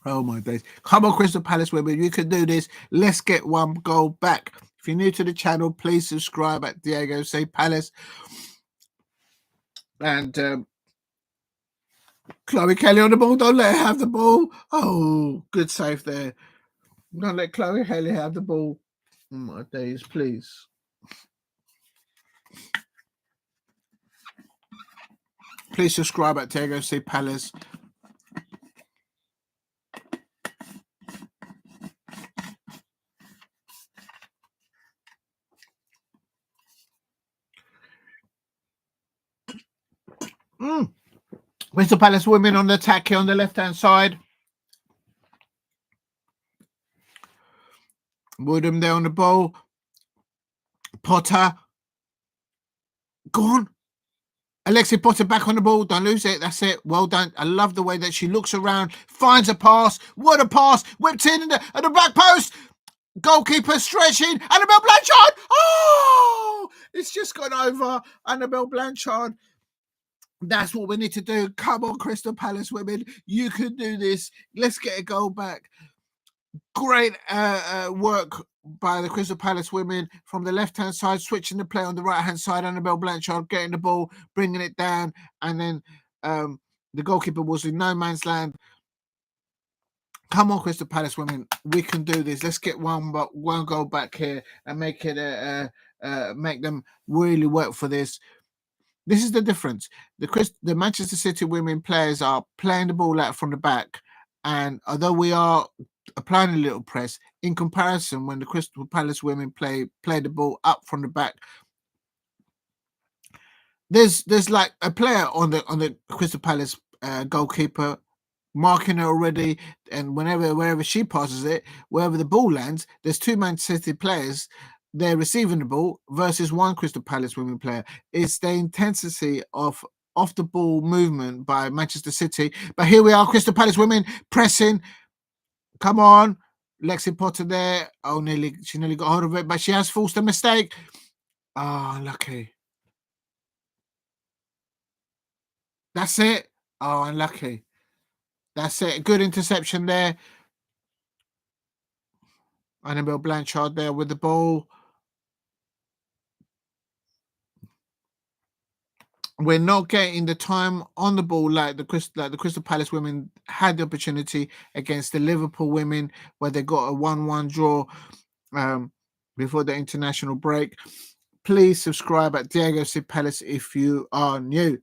Oh my days. Come on, Crystal Palace women, you can do this. Let's get one goal back. If you're new to the channel, please subscribe at Diego Say Palace. And Chloe Kelly on the ball. Don't let her have the ball. Oh, good save there. Don't let Chloe Kelly have the ball. Oh my days, please. Please subscribe at Diego C. Palace. Crystal Palace women on the attack here on the left-hand side. Woodham there on the ball. Potter. Go on. Alexia Potter back on the ball. Don't lose it. That's it. Well done. I love the way that she looks around, finds a pass. What a pass. Whipped in at the back post. Goalkeeper stretching. Annabelle Blanchard. Oh, it's just gone over. Annabelle Blanchard. That's what we need to do. Come on, Crystal Palace women. You can do this. Let's get a goal back. Great work by the Crystal Palace women from the left-hand side, switching the play on the right-hand side. Annabelle Blanchard getting the ball, bringing it down, and then the goalkeeper was in no man's land. Come on, Crystal Palace women, we can do this. Let's get one goal back here and make it make them really work for this. This is the difference. The Manchester City women players are playing the ball out from the back, and although we are applying a little press, in comparison, when the Crystal Palace women play the ball up from the back, there's like a player on the Crystal Palace goalkeeper marking her already, and wherever she passes it, wherever the ball lands, there's two Manchester City players. They're receiving the ball versus one Crystal Palace women player. It's the intensity of off the ball movement by Manchester City. But here we are, Crystal Palace women pressing. Come on, Lexi Potter there. Oh, she nearly got hold of it, but she has forced a mistake. Oh, unlucky. That's it. Oh, unlucky. That's it. Good interception there. Annabelle Blanchard there with the ball. We're not getting the time on the ball like the Crystal Palace women had the opportunity against the Liverpool women, where they got a 1-1 draw before the international break. Please subscribe at Diego C. Palace if you are new.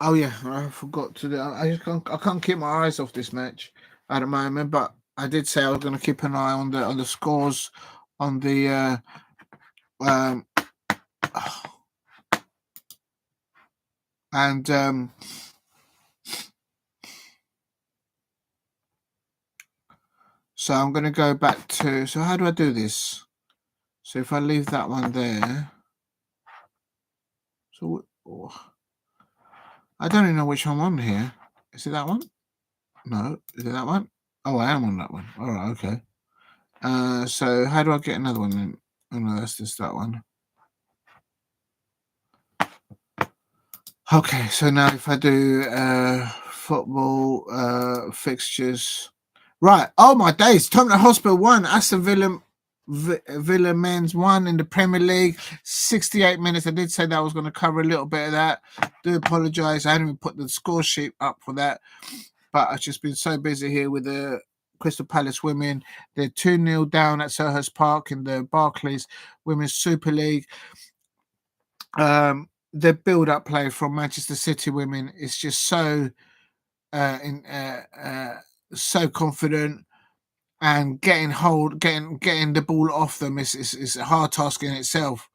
Oh yeah, I forgot to do. I can't keep my eyes off this match at the moment, but I did say I was going to keep an eye on the scores on the so I'm going to go back to. So how do I do this? So if I leave that one there, so I don't even know which one I'm on here. Is it that one? No, is it that one? Oh, I am on that one. All right, okay. So how do I get another one then? Oh no, that's just that one. Okay, so now if I do football fixtures, right? Oh my days! Tottenham Hotspur 1, Aston Villa men's 1 in the Premier League. 68 minutes. I did say that I was going to cover a little bit of that. Do apologise. I hadn't even put the score sheet up for that, but I've just been so busy here with the Crystal Palace women. They're 2-0 down at Selhurst Park in the Barclays Women's Super League. The build-up play from Manchester City women is just so so confident, and getting the ball off them is a hard task in itself.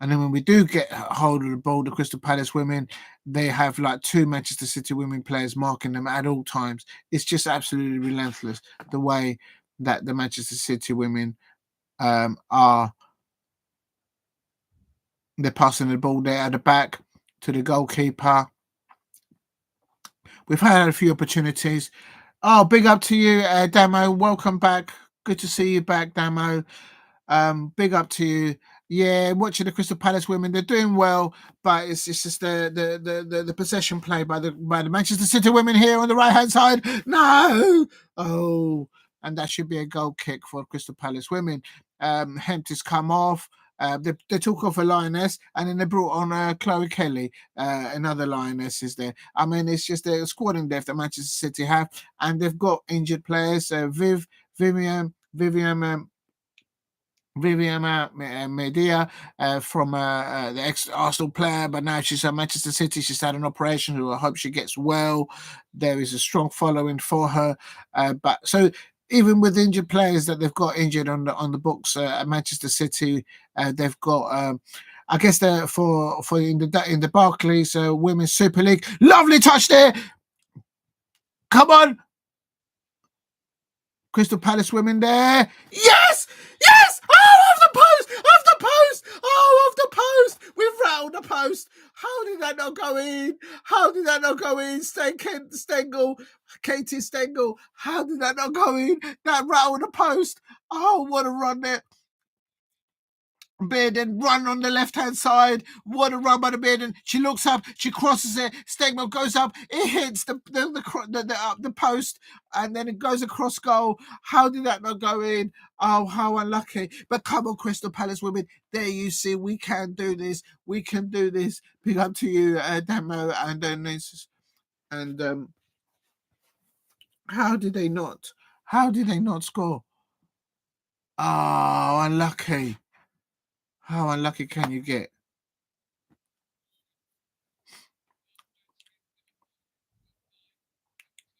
And then when we do get hold of the ball, the Crystal Palace women, they have like two Manchester City women players marking them at all times. It's just absolutely relentless the way that the Manchester City women are. They're passing the ball there at the back to the goalkeeper. We've had a few opportunities. Oh, big up to you, Damo. Welcome back. Good to see you back, Damo. Big up to you. Yeah, watching the Crystal Palace women, they're doing well, but it's just the possession play by the Manchester City women here on the right hand side. No, oh, and that should be a goal kick for Crystal Palace women. Hempty's come off. They took off a lioness, and then they brought on Chloe Kelly, another lioness is there. I mean, it's just a squad depth that Manchester City have, and they've got injured players. Vivian Medea from the ex-Arsenal player, but now she's at Manchester City. She's had an operation, who I hope she gets well. There is a strong following for her. But so even with injured players that they've got injured on the books at Manchester City, they've got. I guess for in the Barclays Women's Super League, lovely touch there. Come on, Crystal Palace women there. Yes! Yes! Oh, off the post! Off the post! Oh, off the post! We've rattled the post. How did that not go in? How did that not go in? Katie Stengel. How did that not go in? That rattled the post. Oh, what a run there. Bearden run on the left-hand side. What a run by the Bearden. She looks up. She crosses it. Stegman goes up. It hits the post, and then it goes across goal. How did that not go in? Oh, how unlucky. But come on, Crystal Palace women. There you see, we can do this. We can do this. Big up to you, Damo. And how did they not? How did they not score? Oh, unlucky. How unlucky can you get?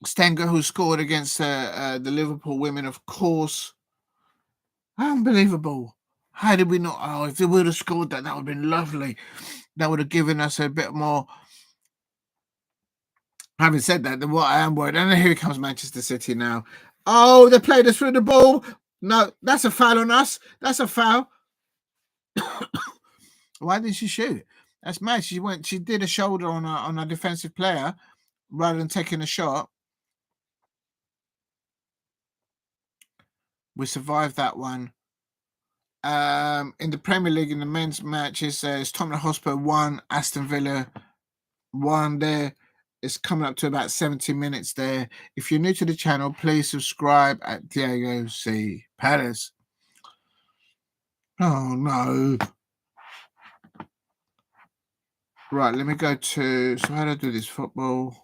Stenger, who scored against the Liverpool women, of course. Unbelievable. How did we not? Oh, if they would have scored that, that would have been lovely. That would have given us a bit more. Having said that, what I am worried, and here comes Manchester City now. Oh, they played us through the ball. No, that's a foul on us. That's a foul. Why did she shoot? That's mad. She did a shoulder on a defensive player rather than taking a shot. We survived that one. In the Premier League, in the men's matches, it's Tottenham Hotspur 1, Aston Villa 1 there. It's coming up to about 70 minutes there. If you're new to the channel, please subscribe at Diego C. Palace. Oh, no. Right, let me go to... So how do I do this? Football.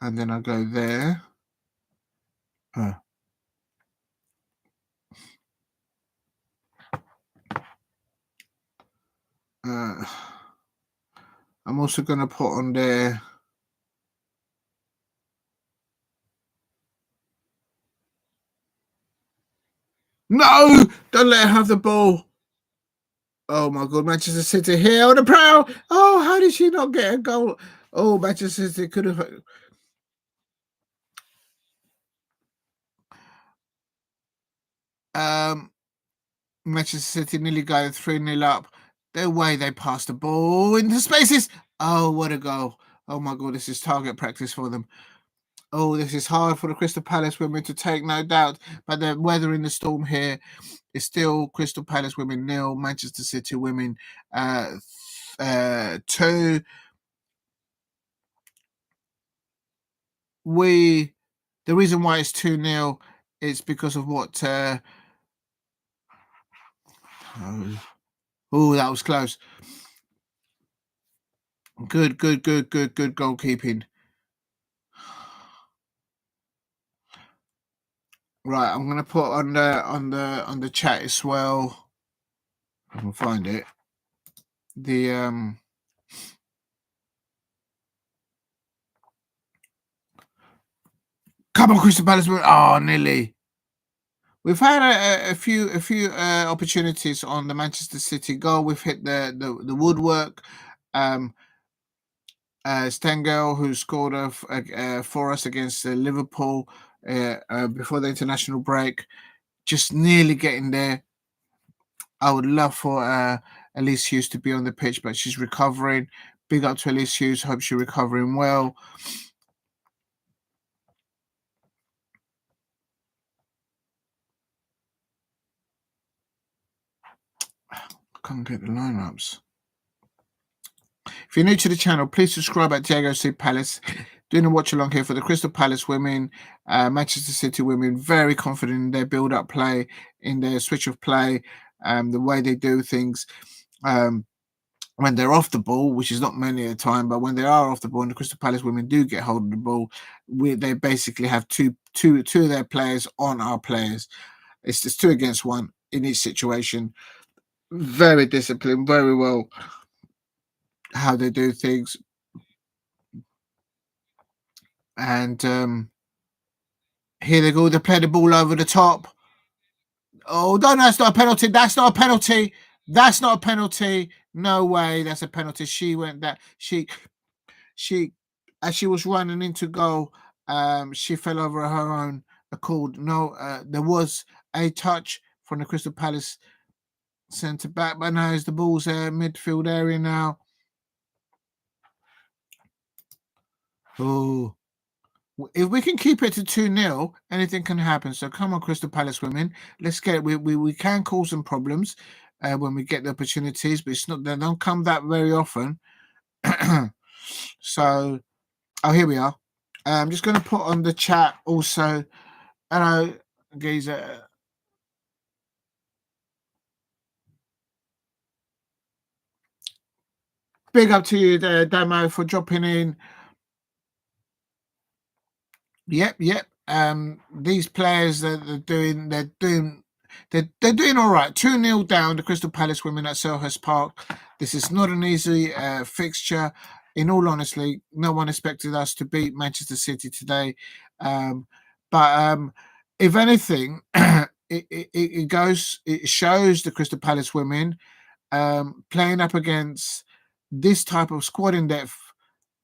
And then I go there. I'm also going to put on there... No! Don't let her have the ball. Oh my God, Manchester City here on the prowl. Oh, how did she not get a goal? Oh, Manchester City could have. Manchester City nearly got 3-0 up. The way they passed the ball into spaces. Oh, what a goal. Oh my God, this is target practice for them. Oh, this is hard for the Crystal Palace women to take, no doubt. But the weather in the storm here is still Crystal Palace women 0, Manchester City women 2. The reason why it's 2-0 is because of what oh, that was close. Good goalkeeping. Right, I'm gonna put on the chat as well. I can find it. The come on, Crystal Palace. Oh, nearly. We've had a few opportunities on the Manchester City goal. We've hit the woodwork. Stengel, who scored for us against Liverpool before the international break, just nearly getting there. I would love for Elise Hughes to be on the pitch, but she's recovering. Big up to Elise Hughes. Hope she's recovering well. I can't get the lineups. If you're new to the channel, please subscribe at Diego C. Palace. doing a watch along here for the Crystal Palace women, Manchester City women, very confident in their build-up play, in their switch of play, the way they do things. When they're off the ball, which is not many at a time, but when they are off the ball and the Crystal Palace women do get hold of the ball, they basically have two of their players on our players. It's just 2 against 1 in each situation. Very disciplined, very well how they do things. And here they go. They play the ball over the top. Oh, no, that's not a penalty. That's not a penalty. That's not a penalty. No way. That's a penalty. She went that. She, as she was running into goal, she fell over her own accord. No, there was a touch from the Crystal Palace centre back, but now the ball's midfield area now. Oh, if we can keep it to 2-0, anything can happen. So come on, Crystal Palace women, let's get it. We can cause some problems when we get the opportunities, but it's not, they don't come that very often. So, here we are. I'm just going to put on the chat also. Hello, Geezer. Big up to you there, Damo, for dropping in. Yep. These players they're doing all right. 2-0 down. The Crystal Palace women at Selhurst Park. This is not an easy fixture. In all honesty, no one expected us to beat Manchester City today. But if anything, it shows the Crystal Palace women playing up against this type of squad in depth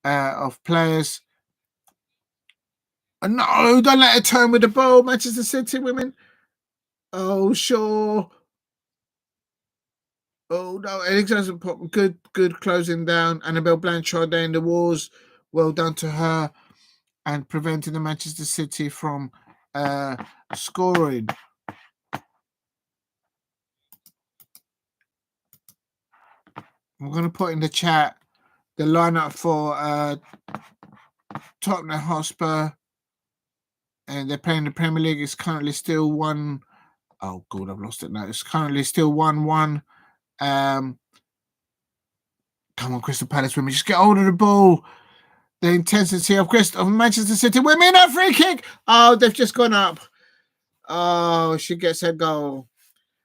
of players. No, don't let her turn with the ball, Manchester City women. Oh, sure. Oh, no, Alexander Pop, good closing down. Annabelle Blanchard there in the walls. Well done to her. And preventing the Manchester City from scoring. I'm going to put in the chat the lineup for Tottenham Hotspur. And they're playing the Premier League. It's currently still 1. Oh, God, I've lost it now. It's currently still 1-1. Come on, Crystal Palace women, just get hold of the ball. The intensity of Manchester City women, a free kick. Oh, they've just gone up. Oh, she gets her goal.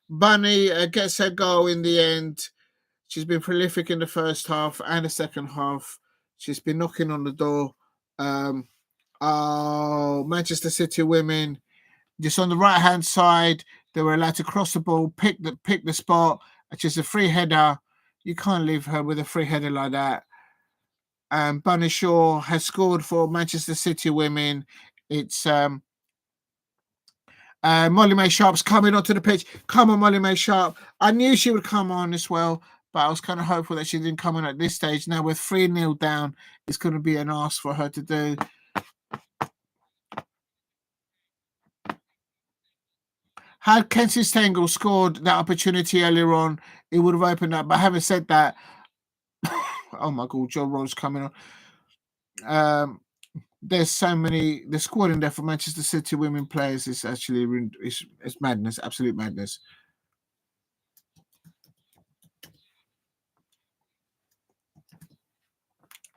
Bunny gets her goal in the end. She's been prolific in the first half and the second half. She's been knocking on the door. Manchester City women, just on the right hand side, they were allowed to cross the ball, pick the spot. It's just a free header. You can't leave her with a free header like that. Bunny Shaw has scored for Manchester City women. It's Molly May Sharp's coming onto the pitch. Come on, Molly May Sharp. I knew she would come on as well, but I was kind of hopeful that she didn't come on at this stage. Now we're 3-0 down. It's going to be an ask for her to do. Had Kenzie Stengel scored that opportunity earlier on, it would have opened up. But having said that, oh my God, Joe Rose coming on. There's so many. The squad in there for Manchester City women players is actually it's madness, absolute madness.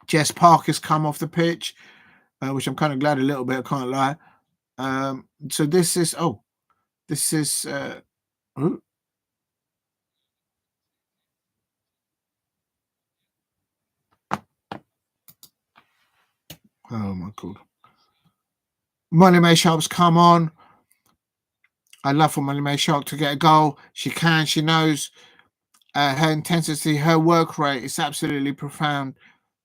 Jess Park has come off the pitch, which I'm kind of glad a little bit. I can't lie. So this is oh my God. Molly May Sharp's come on. I love for Molly May Sharp to get a goal. She can. She knows her intensity, her work rate is absolutely profound.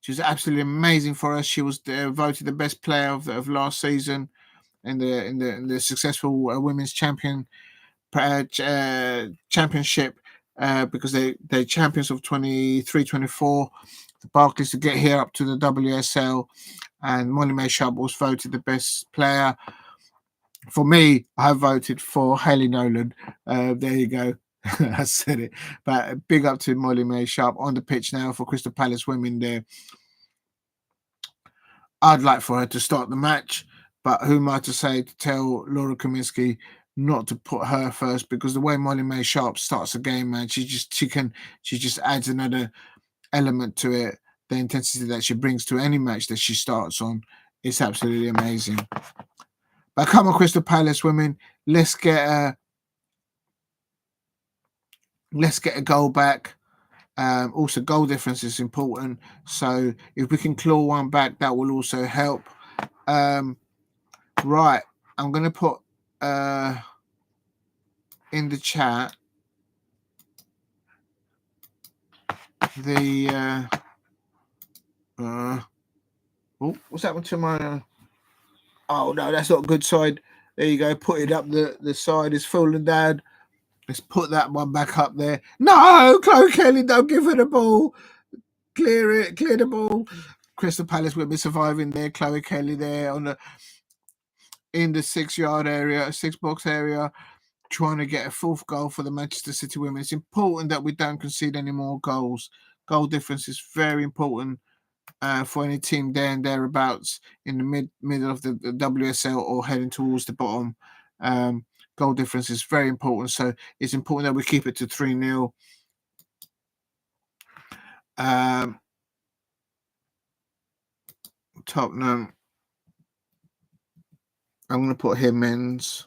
She's absolutely amazing for us. She was voted the best player of last season in the successful women's championship because they champions of 23-24. The Barclays to get here up to the WSL, and Molly May Sharp was voted the best player. For me, I voted for Hayley Nolan. There you go. I said it. But big up to Molly May Sharp on the pitch now for Crystal Palace women there. I'd like for her to start the match, but who am I to say to tell Laura Kaminsky not to put her first? Because the way Molly May Sharp starts a game, man, she just adds another element to it. The intensity that she brings to any match that she starts on, it's absolutely amazing. But come on, Crystal Palace women, let's get a goal back. Also, goal difference is important. So if we can claw one back, that will also help. Right, I'm going to put in the chat the what's happened to my oh no, that's not a good side. There you go, put it up. The side is falling down. Let's put that one back up there. No, Chloe Kelly, don't give her the ball. Clear the ball. Crystal Palace will be surviving there. Chloe Kelly there in the 6-yard area, 6-box area, trying to get a fourth goal for the Manchester City women. It's important that we don't concede any more goals. Goal difference is very important for any team there and thereabouts in the middle of the WSL or heading towards the bottom. Goal difference is very important, so it's important that we keep it to 3-0. Tottenham. I'm going to put here men's.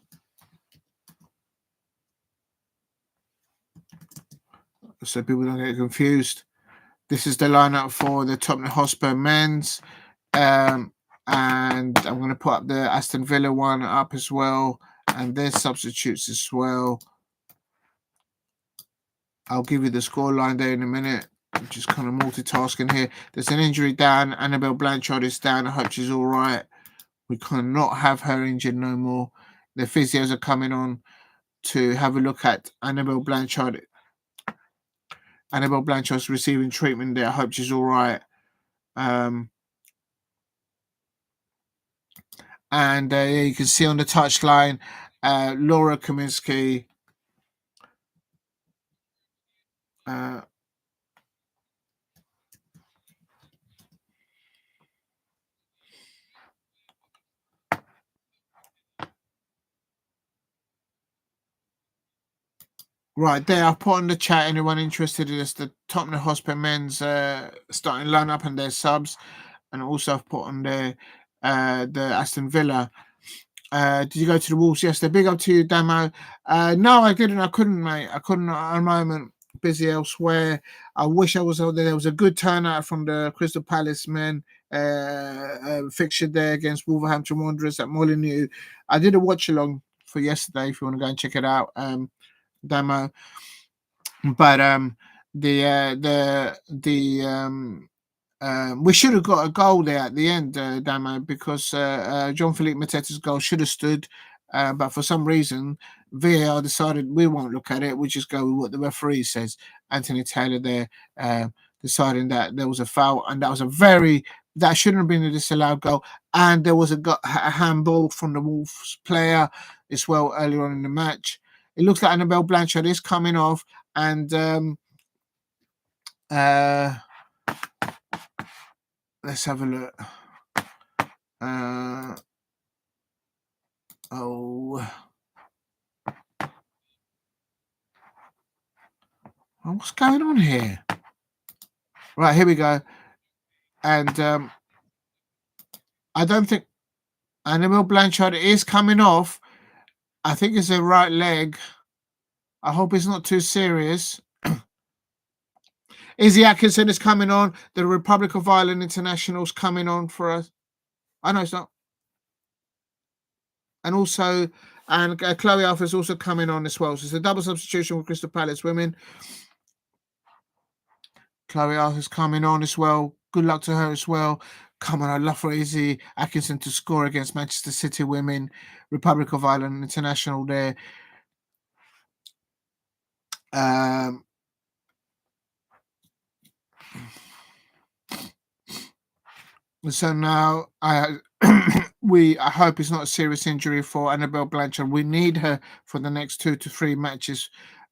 So people don't get confused. This is the lineup for the Tottenham Hotspur men's. And I'm going to put up the Aston Villa one up as well. And their substitutes as well. I'll give you the scoreline there in a minute. I'm just kind of multitasking here. There's an injury down. Annabelle Blanchard is down. I hope she's all right. We cannot have her injured no more. The physios are coming on to have a look at Annabelle Blanchard. Annabelle Blanchard's receiving treatment there. I hope she's all right. And you can see on the touchline, Laura Kaminsky. Right there, I've put on the chat. Anyone interested in this? The Tottenham Hotspur men's starting lineup and their subs, and also I've put on there the Aston Villa. Did you go to the Wolves yesterday? Big up to you, Damo. No, I didn't. I couldn't, mate. I couldn't at the moment. Busy elsewhere. I wish I was out there. There was a good turnout from the Crystal Palace men fixture there against Wolverhampton Wanderers at Molineux. I did a watch along for yesterday. If you want to go and check it out, Damo. But we should have got a goal there at the end, Damo, because Jean-Philippe Mateta's goal should have stood, but for some reason VAR decided we won't look at it. We just go with what the referee says. Anthony Taylor there deciding that there was a foul, and that shouldn't have been a disallowed goal. And there was a handball from the Wolves player as well earlier on in the match. It looks like Annabelle Blanchard is coming off, and let's have a look. What's going on here? Right, here we go. And I don't think Annabelle Blanchard is coming off. I think it's a right leg. I hope it's not too serious. Izzy Atkinson is coming on. The Republic of Ireland International's coming on for us. I know it's not. And also, Chloe Arthur's also coming on as well. So it's a double substitution with Crystal Palace women. Chloe Arthur's coming on as well. Good luck to her as well. Come on, I'd love for Izzy Atkinson to score against Manchester City women. Republic of Ireland International there. So now I hope it's not a serious injury for Annabelle Blanchard. We need her for the next 2 to 3 matches.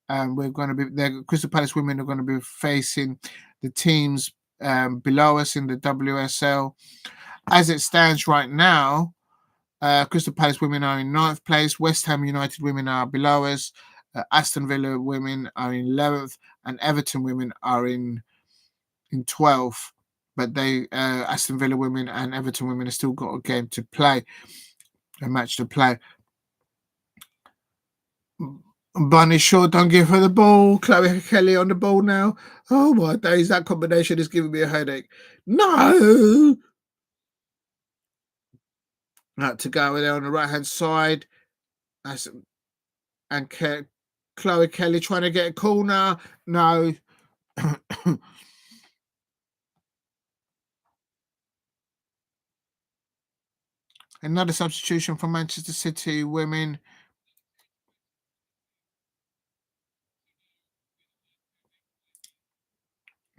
We're going to be the Crystal Palace women are going to be facing the teams below us in the WSL. as it stands right now, Crystal Palace women are in 9th place. West Ham United women are below us. Aston Villa women are in 11th, and Everton women are in 12th. But Aston Villa women and Everton women have still got a game to play, a match to play. Bunny Shaw, don't give her the ball. Chloe Kelly on the ball now. Oh my days, that combination is giving me a headache. No! To go there on the right hand side. And Chloe Kelly trying to get a corner. No. Another substitution from Manchester City women.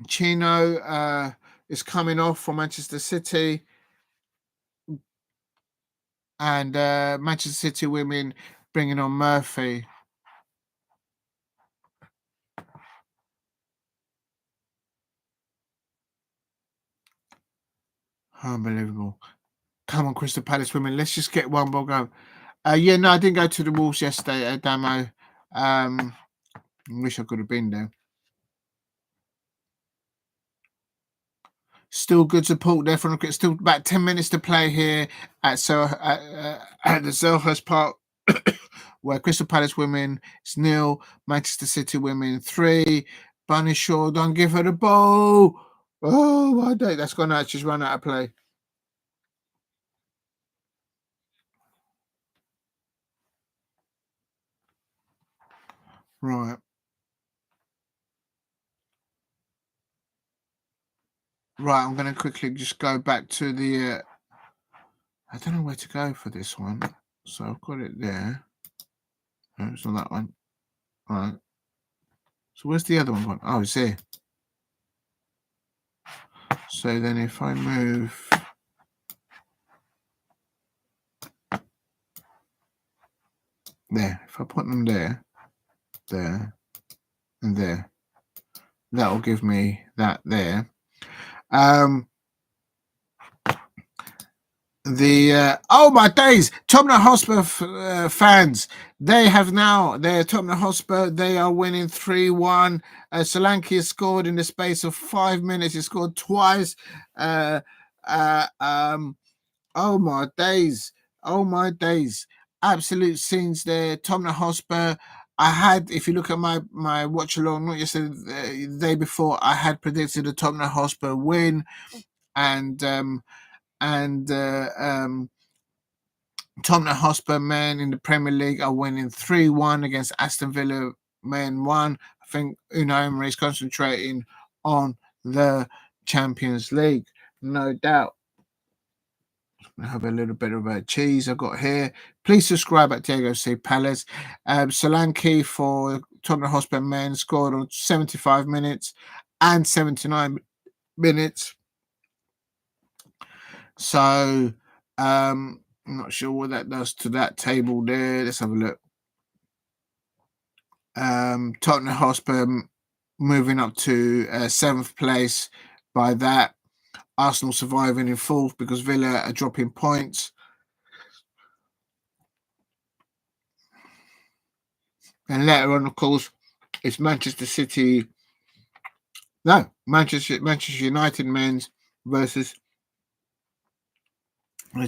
Chino is coming off for Manchester City. And Manchester City women bringing on Murphy. Unbelievable. Come on, Crystal Palace women. Let's just get one more go. Yeah, no, I didn't go to the Wolves yesterday, Damo. Wish I could have been there. Still good support there from the still about 10 minutes to play here at the Selhurst Park, where Crystal Palace women it's 0, Manchester City women 3. Bunny Shaw, don't give her the ball. Oh my day, that's gonna just run out of play. Right. Right, I'm going to quickly just go back to the... I don't know where to go for this one. So I've got it there. No, it's not that one. All right. So where's the other one gone? Oh, it's here. So then if I move... There. If I put them there, and there, that will give me that there. Oh my days, Tottenham Hotspur fans, they have now their Tottenham Hotspur, they are winning 3-1. Solanke has scored in the space of 5 minutes. He scored twice. Oh my days, absolute scenes there. Tottenham Hotspur, I had, if you look at my watch along, not yesterday, the day before, I had predicted a Tottenham Hotspur win, and Tottenham Hotspur men in the Premier League are winning 3-1 against Aston Villa men 1. I think Unai Emery is concentrating on the Champions League, no doubt. I have a little bit of a cheese I've got here. Please subscribe at Diego C. Palace. Solanke for Tottenham Hotspur men scored on 75 minutes and 79 minutes. So, I'm not sure what that does to that table there. Let's have a look. Tottenham Hotspur moving up to 7th place by that. Arsenal surviving in 4th because Villa are dropping points. And later on, of course, it's Manchester United men's versus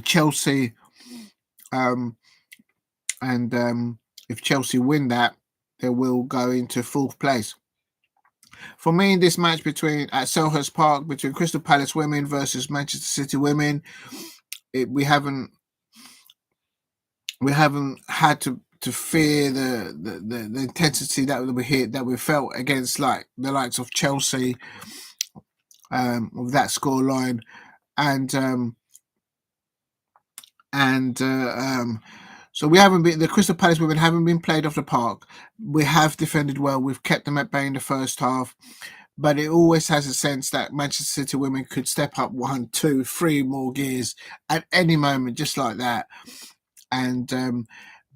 Chelsea. If Chelsea win that, they will go into 4th place. For me, in this match at Selhurst Park between Crystal Palace women versus Manchester City women, we haven't had to fear the intensity that we felt against like the likes of Chelsea with that scoreline, so we haven't been, the Crystal Palace women haven't been played off the park. We have defended well. We've kept them at bay in the first half, but it always has a sense that Manchester City women could step up 1, 2, 3 more gears at any moment, just like that. And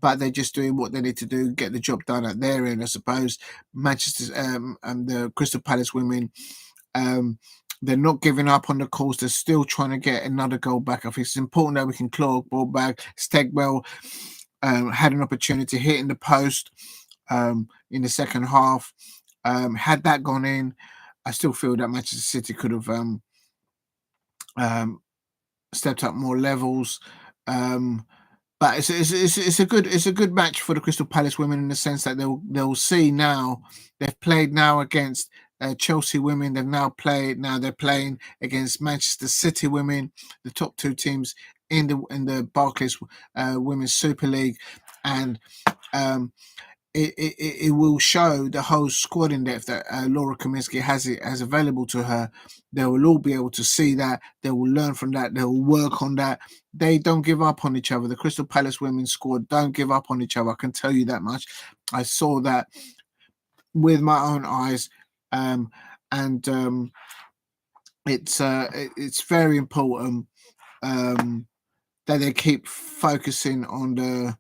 but they're just doing what they need to do, get the job done at their end, I suppose. The Crystal Palace women They're not giving up on the cause. They're still trying to get another goal back. I think it's important that we can claw a ball back. Stegwell had an opportunity hitting the post in the second half. Had that gone in, I still feel that Manchester City could have stepped up more levels. But it's a good match for the Crystal Palace women in the sense that they'll see now they've played now against Chelsea women. They're playing against Manchester City women, the top two teams in the Barclays Women's Super League, and it will show the whole squad in depth that Laura Kaminsky has available to her. They will all be able to see that. They will learn from that. They will work on that. They don't give up on each other. The Crystal Palace women's squad don't give up on each other. I can tell you that much. I saw that with my own eyes, and it's very important that they keep focusing on the.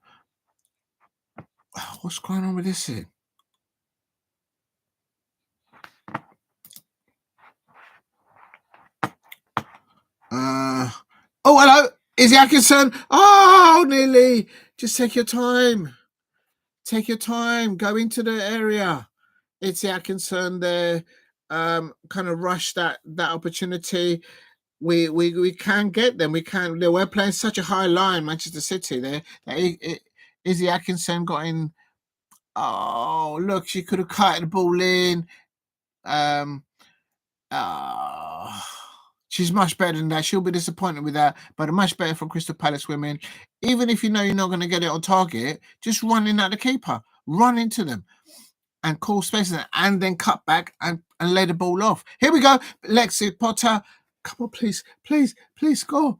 What's going on with this here? Oh, hello. Izzy Atkinson. Oh, nearly. Just take your time. Take your time. Go into the area. Izzy Atkinson there. Kind of rush that opportunity. We can get them. We can. They were playing such a high line, Manchester City. There. Izzy Atkinson got in. Oh, look, she could have cut the ball in. She's much better than that. She'll be disappointed with that, but much better from Crystal Palace women. Even if you know you're not going to get it on target, just run in at the keeper, run into them, and call spaces, and then cut back and lay the ball off. Here we go, Lexi Potter. Come on, please, please, please score.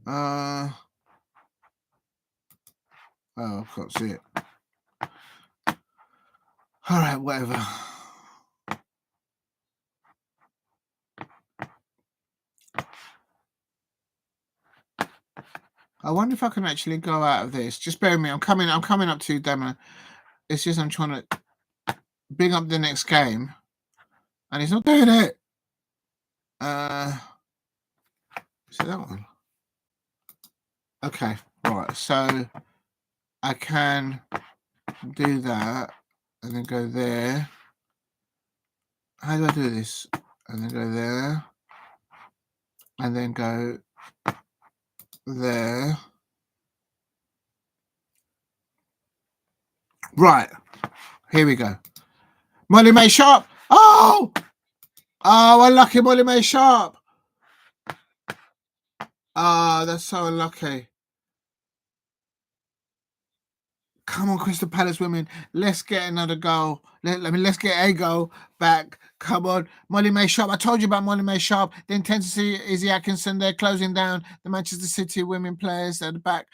Oh, I can't see it. All right, whatever. I wonder if I can actually go out of this. Just bear with me. I'm coming up to you, Demo. It's just I'm trying to bring up the next game, and he's not doing it. Is it that one? Okay, right. So I can do that and then go there. How do I do this? And then go there, and then go there. Right. Here we go. Molly May Sharp. Oh, unlucky Molly May Sharp. That's so unlucky. Come on, Crystal Palace women. Let's get another goal. Let's get a goal back. Come on. Molly May Sharp. I told you about Molly May Sharp. The intensity, Izzy Atkinson. They're closing down the Manchester City women players at the back.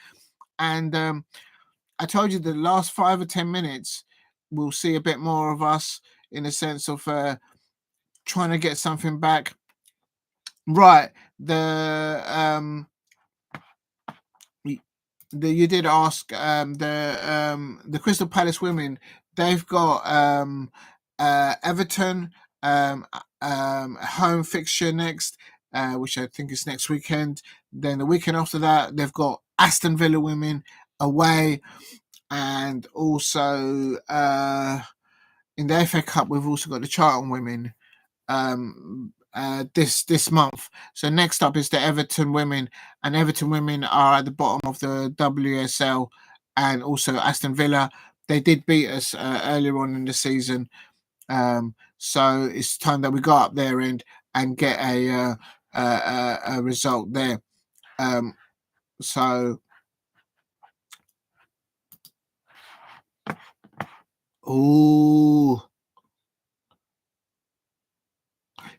And I told you the last 5 or 10 minutes, we'll see a bit more of us in a sense of trying to get something back. Right. You did ask the Crystal Palace women. They've got Everton home fixture next, which I think is next weekend. Then the weekend after that, they've got Aston Villa women away, and also in the FA Cup we've also got the Charlton women this month. So next up is the Everton women, and Everton women are at the bottom of the WSL, and also Aston Villa. They did beat us earlier on in the season, so it's time that we go up there and get a result there. So,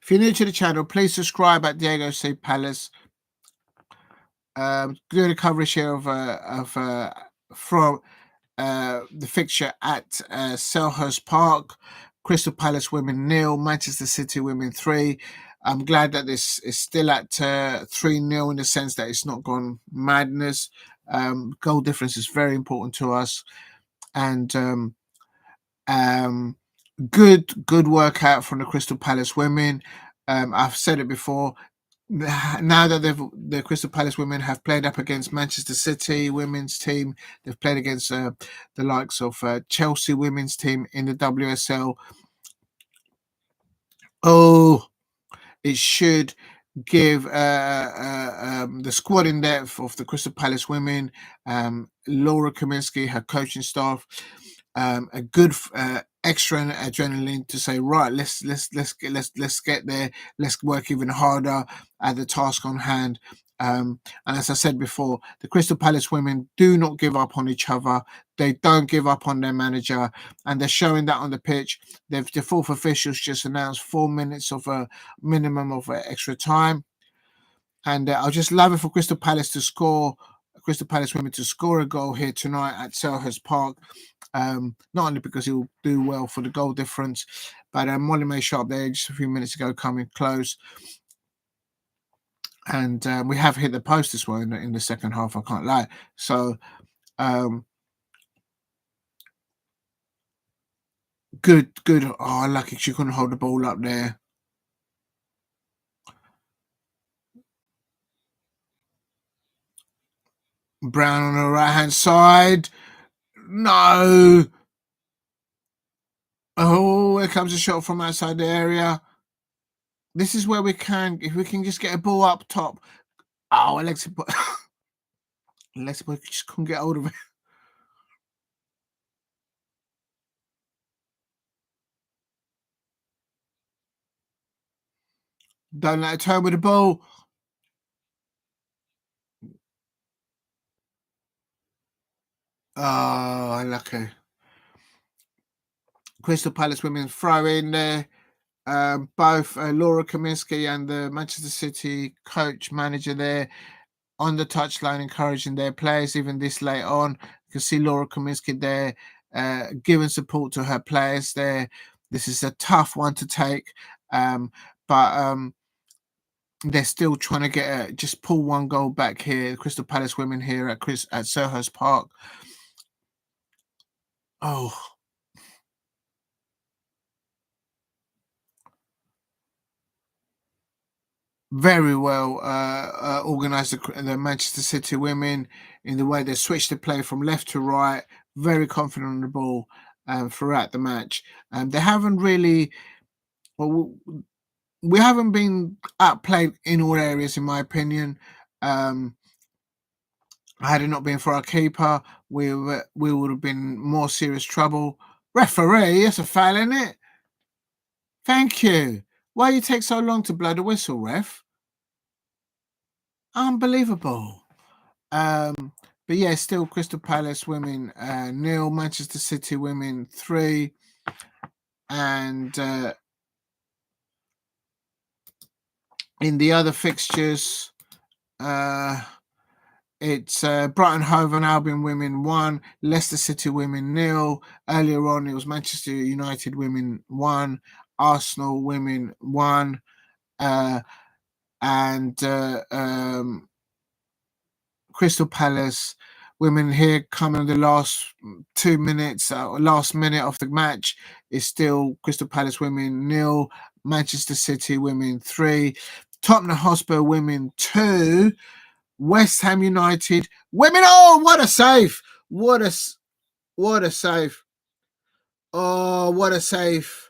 if you're new to the channel, please subscribe at Diego C. Palace. Doing a coverage here from the fixture at Selhurst Park. Crystal Palace women 0, Manchester City women 3. I'm glad that this is still at 3-0 in the sense that it's not gone madness. Goal difference is very important to us, and good workout from the Crystal Palace women. I've said it before. Now that the Crystal Palace women have played up against Manchester City women's team, they've played against the likes of Chelsea women's team in the WSL. Oh, it should give the squad in depth of the Crystal Palace women, Laura Kaminsky, her coaching staff, a good extra adrenaline to say, right, let's get there, let's work even harder at the task on hand. And as I said before, the Crystal Palace women do not give up on each other. They don't give up on their manager, and they're showing that on the pitch. The fourth officials just announced 4 minutes of a minimum of extra time, and I'll just love it for Crystal Palace women to score a goal here tonight at Selhurst Park. Not only because he'll do well for the goal difference, but Molly May Sharp there just a few minutes ago coming close. And we have hit the post as well in the second half, I can't lie. So good. Oh, lucky she couldn't hold the ball up there. Brown on the right-hand side. No. Oh, here comes a shot from outside the area. This is where if we can just get a ball up top. Oh, Alexa just couldn't get hold of it. Don't let her turn with the ball. Oh, unlucky. Crystal Palace women throw in there. Both Laura Kaminsky and the Manchester City coach manager there on the touchline encouraging their players even this late on. You can see Laura Kaminsky there giving support to her players there. This is a tough one to take, but they're still trying to get just pull one goal back here. Crystal Palace women here at Selhurst Park. Oh, very well organised, the Manchester City women, in the way they switched the play from left to right, very confident on the ball throughout the match. They haven't really, well, we haven't been outplayed in all areas, in my opinion. Had it not been for our keeper, we would have been more serious trouble. Referee, that's a foul, isn't it? Thank you. Why you take so long to blow the whistle, ref? Unbelievable. But yeah, still Crystal Palace women 0, Manchester City women 3, and in the other fixtures, it's Brighton Hove and Albion women 1, Leicester City women 0. Earlier on, it was Manchester United women 1, Arsenal women 1, and Crystal Palace women here coming the last 2 minutes, last minute of the match is still Crystal Palace women 0, Manchester City women 3, Tottenham Hotspur women 2, West Ham United women. Oh, what a save! What a save! Oh, what a save!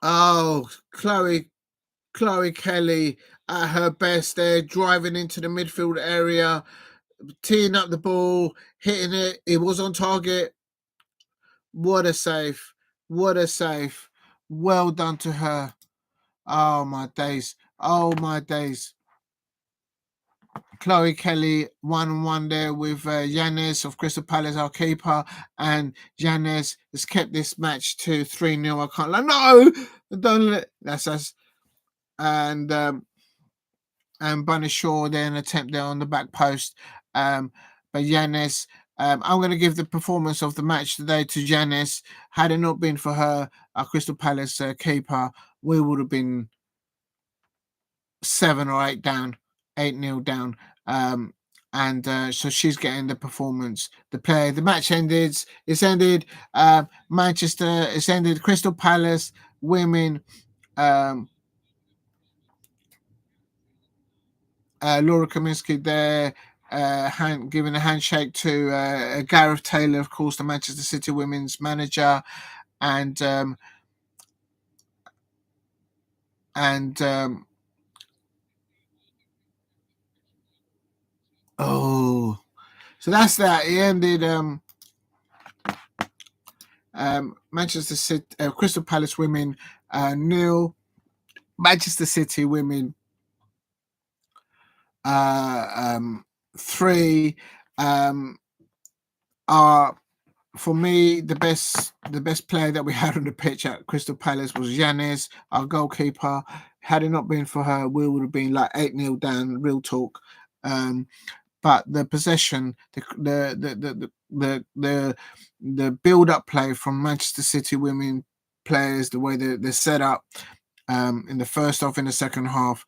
Oh, Chloe Kelly at her best there, driving into the midfield area, teeing up the ball, hitting it. It was on target. What a save. What a save. Well done to her. Oh, my days. Oh, my days. Chloe Kelly 1-1 there with Yanez of Crystal Palace, our keeper. And Yanez has kept this match to 3-0. I can't like, no! Don't let that's us. And Bunny Shaw there an attempt there on the back post. But Yanez I'm going to give the performance of the match today to Janice. Had it not been for her, our Crystal Palace keeper, we would have been 7 or 8 down, 8-0 down. And so she's getting the performance. The match ended. It's ended. Manchester. It's ended. Crystal Palace women. Laura Kaminsky there, giving a handshake to Gareth Taylor, of course, the Manchester City women's manager, and oh, so that's that. He ended Manchester City, Crystal Palace women 0, Manchester City women 3. Are for me the best player that we had on the pitch at Crystal Palace was Yanis, our goalkeeper. Had it not been for her, we would have been like 8-0 down. Real talk. But the possession, the build-up play from Manchester City women players, the way they're set up in the first half, in the second half,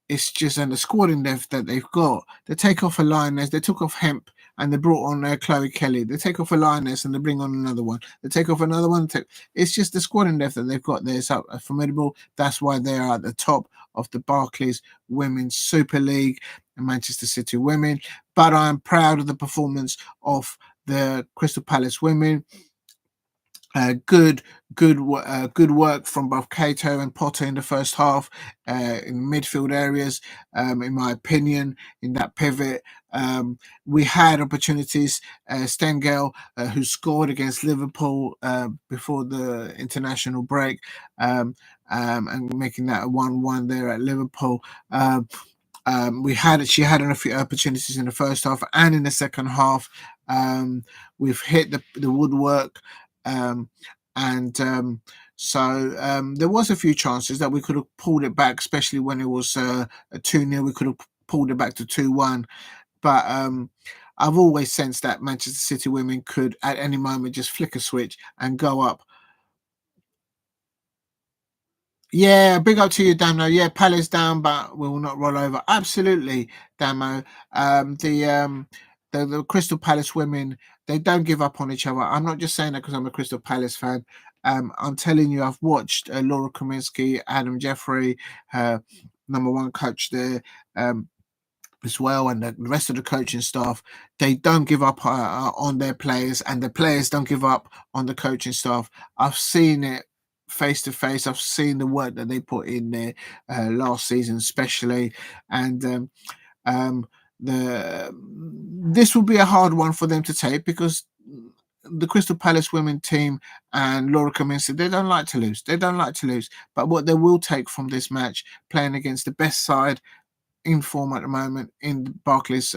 it's just, and the squad depth that they've got. They take off a lioness, they took off Hemp, and they brought on Chloe Kelly. They take off a lioness and they bring on another one. They take off another one. It's just the squad depth that they've got there is formidable. That's why they are at the top of the Barclays Women's Super League and Manchester City women. But I'm proud of the performance of the Crystal Palace women. Good work from both Cato and Potter in the first half, in midfield areas. In my opinion, in that pivot, we had opportunities. Stengel, who scored against Liverpool before the international break, and making that a 1-1 there at Liverpool. She had a few opportunities in the first half and in the second half. We've hit the woodwork. So there was a few chances that we could have pulled it back, especially when it was a 2-0. We could have pulled it back to 2-1. But I've always sensed that Manchester City women could at any moment just flick a switch and go up. Yeah, big up to you, Damo. Yeah, Palace down, but we will not roll over. Absolutely, Damo. The Crystal Palace women, they don't give up on each other. I'm not just saying that because I'm a Crystal Palace fan. I'm telling you, I've watched Laura Kaminsky, Adam Jeffrey, number one coach there, as well, and the rest of the coaching staff. They don't give up on their players, and the players don't give up on the coaching staff. I've seen it face to face. I've seen the work that they put in there last season, especially, and this will be a hard one for them to take because the Crystal Palace women team and Laura Kaminsky, they don't like to lose. They don't like to lose. But what they will take from this match, playing against the best side in form at the moment in the Barclays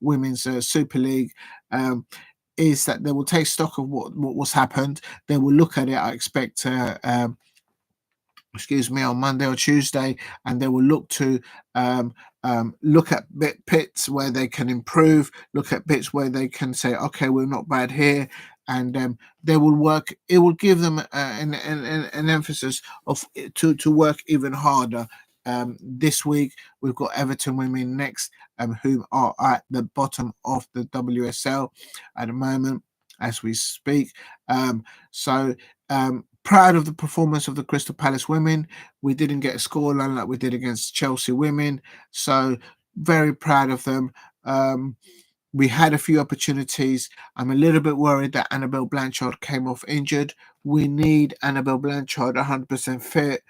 Women's Super League, is that they will take stock of what's happened. They will look at it, I expect, on Monday or Tuesday, and they will look to look at bits where they can improve, look at bits where they can say, okay, we're not bad here, and they will work. It will give them an emphasis of to work even harder. This week we've got Everton women next, who are at the bottom of the WSL at the moment as we speak. Proud of the performance of the Crystal Palace women. We didn't get a scoreline like we did against Chelsea women, so very proud of them. We had a few opportunities. I'm a little bit worried that Annabelle Blanchard came off injured. We need Annabelle Blanchard 100% fit.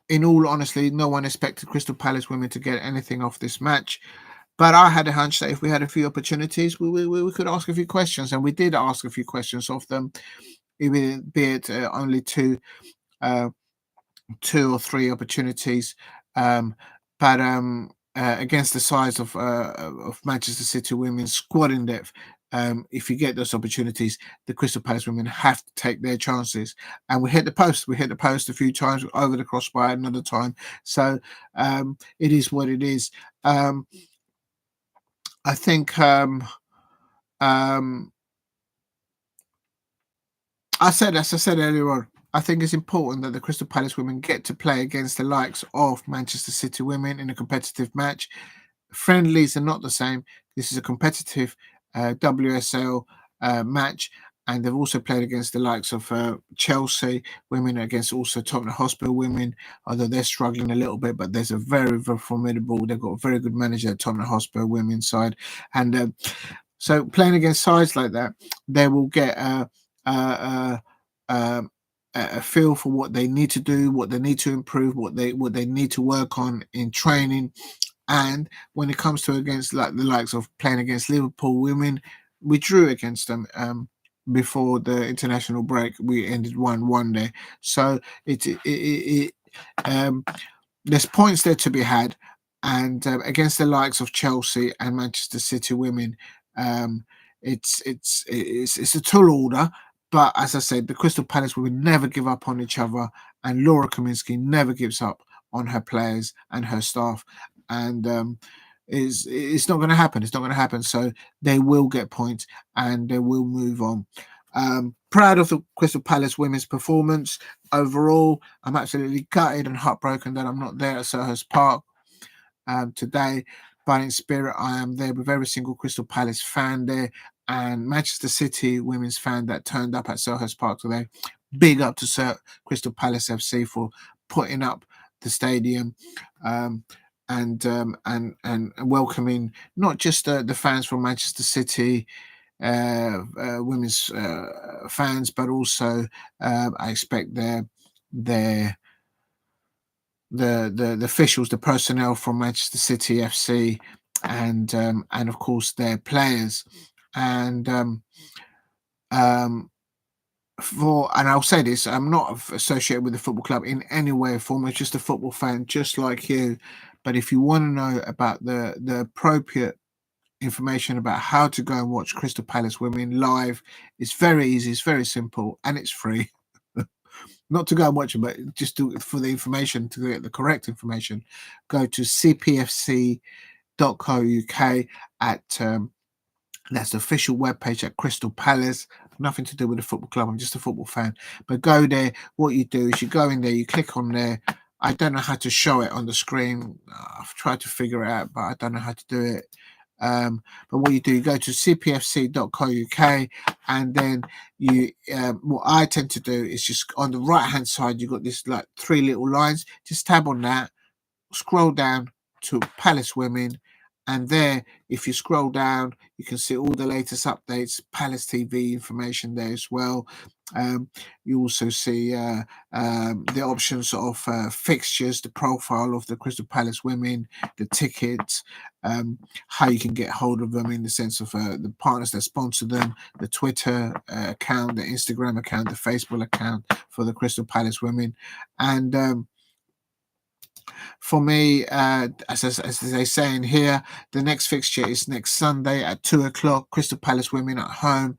In all honesty, no one expected Crystal Palace women to get anything off this match. But I had a hunch that if we had a few opportunities, we could ask a few questions, and we did ask a few questions of them, be it only two or three opportunities. But against the size of Manchester City women's squad in depth, if you get those opportunities, the Crystal Palace women have to take their chances. And we hit the post. We hit the post a few times, over the crossbar another time. So it is what it is. I think um, as I said earlier on, I think it's important that the Crystal Palace women get to play against the likes of Manchester City women in a competitive match. Friendlies are not the same. This is a competitive WSL match, and they've also played against the likes of Chelsea women, against also Tottenham Hotspur women, although they're struggling a little bit. But there's a very, very formidable. They've got a very good manager at Tottenham Hotspur women's side, and so playing against sides like that, they will get uh, um, a feel for what they need to do, what they need to improve, what they need to work on in training. And when it comes to against like the likes of playing against Liverpool women, we drew against them before the international break. We ended 1-1 there, so um, there's points there to be had, and against the likes of Chelsea and Manchester City women, um, it's a tall order. But as I said, the Crystal Palace will never give up on each other, and Laura Kaminsky never gives up on her players and her staff, and it's not going to happen. It's not going to happen. So they will get points and they will move on. Proud of the Crystal Palace women's performance overall. I'm absolutely gutted and heartbroken that I'm not there at Selhurst Park today, but in spirit, I am there with every single Crystal Palace fan there and Manchester City women's fan that turned up at Selhurst Park today. Big up to Crystal Palace FC for putting up the stadium. And welcoming not just the fans from Manchester City women's fans, but also I expect their the officials, the personnel from Manchester City FC, and of course their players, and and I'll say this: I'm not associated with the football club in any way or form. I'm just a football fan, just like you. But if you want to know about the appropriate information about how to go and watch Crystal Palace women live, it's very easy, it's very simple, and it's free. Not to go and watch them, but just for the information, to get the correct information, go to cpfc.co.uk at that's the official webpage at Crystal Palace. Nothing to do with the football club. I'm just a football fan. But go there. What you do is you go in there, you click on there. I don't know how to show it on the screen. I've tried to figure it out, but I don't know how to do it. But what you do, you go to cpfc.co.uk, and then you what I tend to do is just on the right hand side, you've got this like three little lines. Just tab on that, scroll down to Palace Women, and there, if you scroll down, you can see all the latest updates, Palace TV information there as well. You also see the options of fixtures, the profile of the Crystal Palace women, the tickets, how you can get hold of them in the sense of the partners that sponsor them, the Twitter account, the Instagram account, the Facebook account for the Crystal Palace women. And for me, as they say in here, the next fixture is next Sunday at 2 o'clock. Crystal Palace women at home.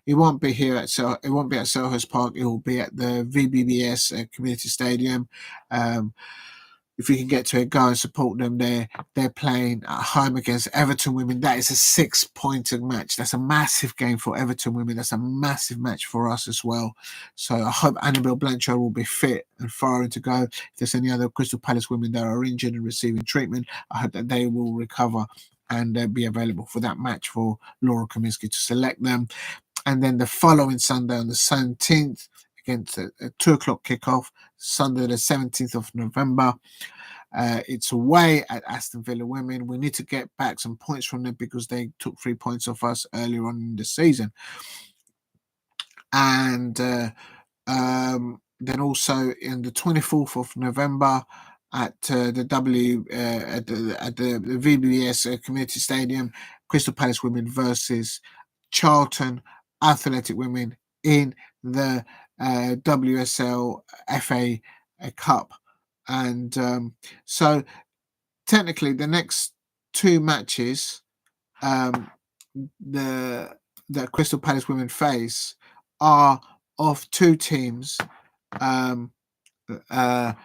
It won't be here it won't be at Selhurst Park. It will be at the VBBS Community Stadium. If you can get to it, go and support them there. They're playing at home against Everton women. That is a 6-pointer match. That's a massive game for Everton women. That's a massive match for us as well. So I hope Annabelle Blanchard will be fit and firing to go. If there's any other Crystal Palace women that are injured and receiving treatment, I hope that they will recover and be available for that match for Laura Kaminsky to select them. And then the following Sunday on the 17th, against a 2 o'clock kickoff, Sunday the 17th of November. It's away at Aston Villa women. We need to get back some points from them because they took 3 points off us earlier on in the season. And then also in the 24th of November at the VBS Community Stadium, Crystal Palace women versus Charlton Athletic women in the WSL FA Cup. And so technically the next two matches the Crystal Palace women face are of two teams that are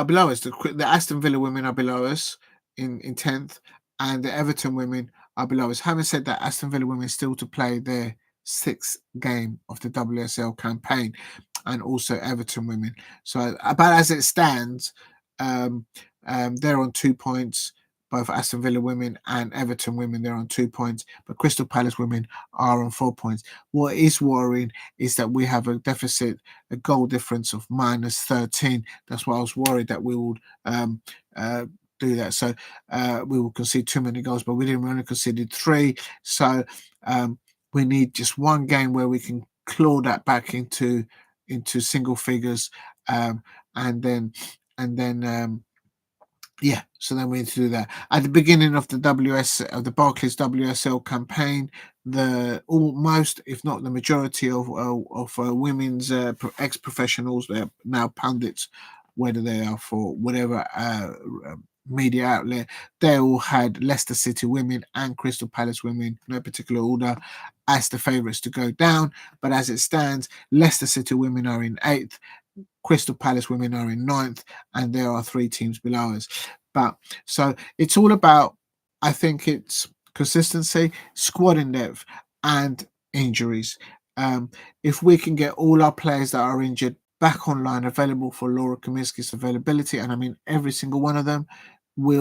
below us. The Aston Villa women are below us, in 10th, and the Everton women are below us. Having said that, Aston Villa women still to play their 6th game of the WSL campaign, and also Everton women. So about as it stands, they're on 2 points. Both Aston Villa women and Everton women, they're on 2 points, but Crystal Palace women are on 4 points. What is worrying is that we have a deficit, a goal difference of -13. That's why I was worried that we would do that. So we will concede too many goals, but we didn't. We only conceded 3. So we need just one game where we can claw that back into single figures, and then yeah, so then we need to do that. At the beginning of the Barclays WSL campaign, the almost, if not the majority of women's ex-professionals, they're now pundits, whether they are for whatever media outlet, they all had Leicester City women and Crystal Palace women, no particular order, as the favourites to go down. But as it stands, Leicester City women are in 8th, Crystal Palace women are in 9th, and there are 3 teams below us. But so it's all about, I think it's consistency, squad in depth, and injuries. If we can get all our players that are injured back online, available for Laura Kaminski's availability, and I mean every single one of them, we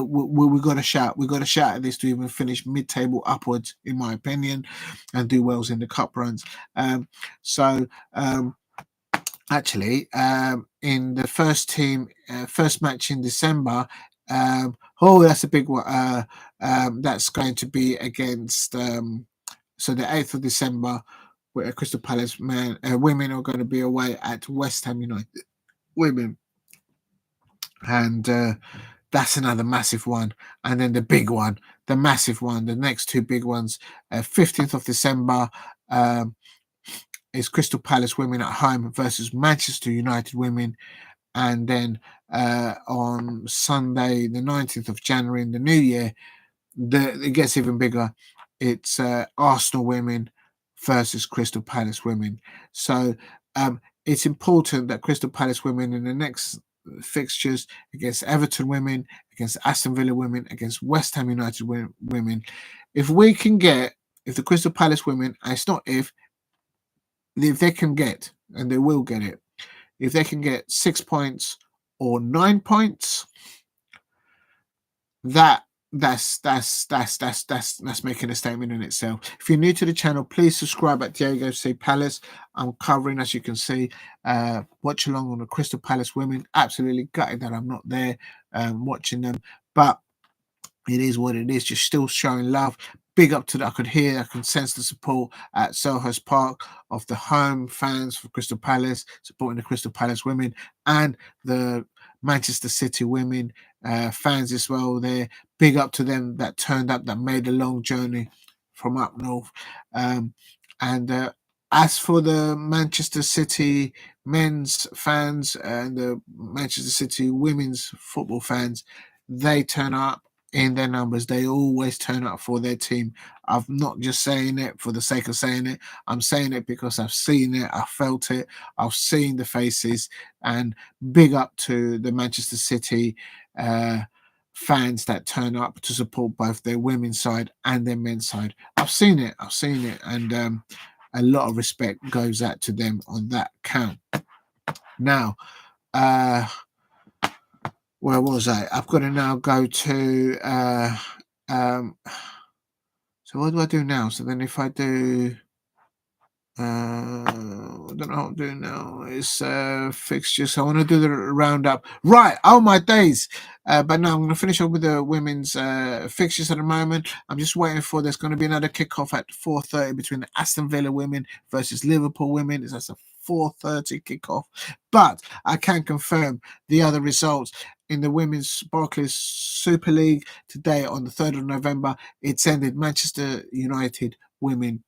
got to shout. We got to shout at this to even finish mid-table upwards, in my opinion, and do wells in the cup runs. Actually, in the first match in December, that's a big one. That's going to be against so the 8th of December, where Crystal Palace women are going to be away at West Ham United women, and that's another massive one. And then the big one, the massive one, the next 2 big ones, 15th of December. Is Crystal Palace women at home versus Manchester United women. And then on Sunday, the 19th of January in the new year, it gets even bigger. It's Arsenal women versus Crystal Palace women. So it's important that Crystal Palace women in the next fixtures against Everton women, against Aston Villa women, against West Ham United women, if the Crystal Palace women, and it's not if they can get, and they will get it, if they can get 6 points or 9 points, that's making a statement in itself. If you're new to the channel, please subscribe at Diego C. Palace. I'm covering, as you can see, Watch Along on the Crystal Palace women. Absolutely gutted that I'm not there watching them, but it is what it is. Just still showing love. Big up to that. I can sense the support at Selhurst Park of the home fans for Crystal Palace, supporting the Crystal Palace women and the Manchester City women fans as well there. Big up to them that turned up, that made a long journey from up north. And as for the Manchester City men's fans and the Manchester City women's football fans, they turn up in their numbers. They always turn up for their team. I'm not just saying it for the sake of saying it. I'm saying it because I've seen it, I felt it, I've seen the faces. And big up to the Manchester City fans that turn up to support both their women's side and their men's side. I've seen it, and a lot of respect goes out to them on that count. Now, where was I? I've got to now go to so what do I do now? So then if I do I don't know what I'm doing now. It's fixtures. I want to do the roundup. Right. Oh my days. But no, I'm going to finish up with the women's fixtures at the moment. I'm just waiting for there's going to be another kickoff at 4:30 between the Aston Villa women versus Liverpool women. That's a 4:30 kickoff. But I can confirm the other results in the women's Barclays Super League today on the 3rd of November. It's ended Manchester United women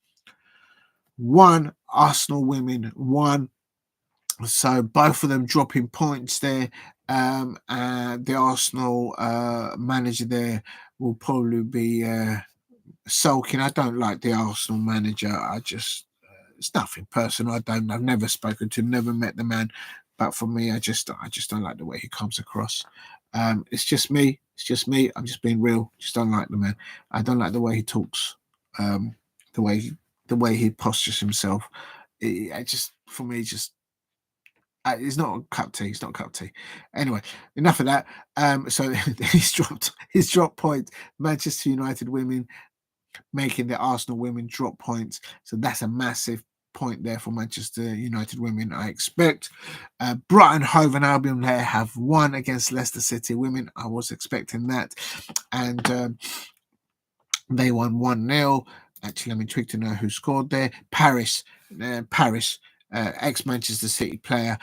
1, Arsenal women 1. So both of them dropping points there. And the Arsenal manager there will probably be sulking. I don't like the Arsenal manager. I just it's nothing personal. I've never spoken to him, never met the man. But for me, I just don't like the way he comes across. It's just me. It's just me. I'm just being real. Just don't like the man. I don't like the way he talks. The way he postures himself. I just, for me, just it's not a cup of tea. It's not a cup of tea. Anyway, enough of that. So he's dropped points. Manchester United women making the Arsenal women drop points. So that's a massive point there for Manchester United women. I expect Brighton Hove and Albion there have won against Leicester City women. I was expecting that, and they won 1-0. Actually, I'm intrigued to know who scored there. Paris, ex-Manchester City player,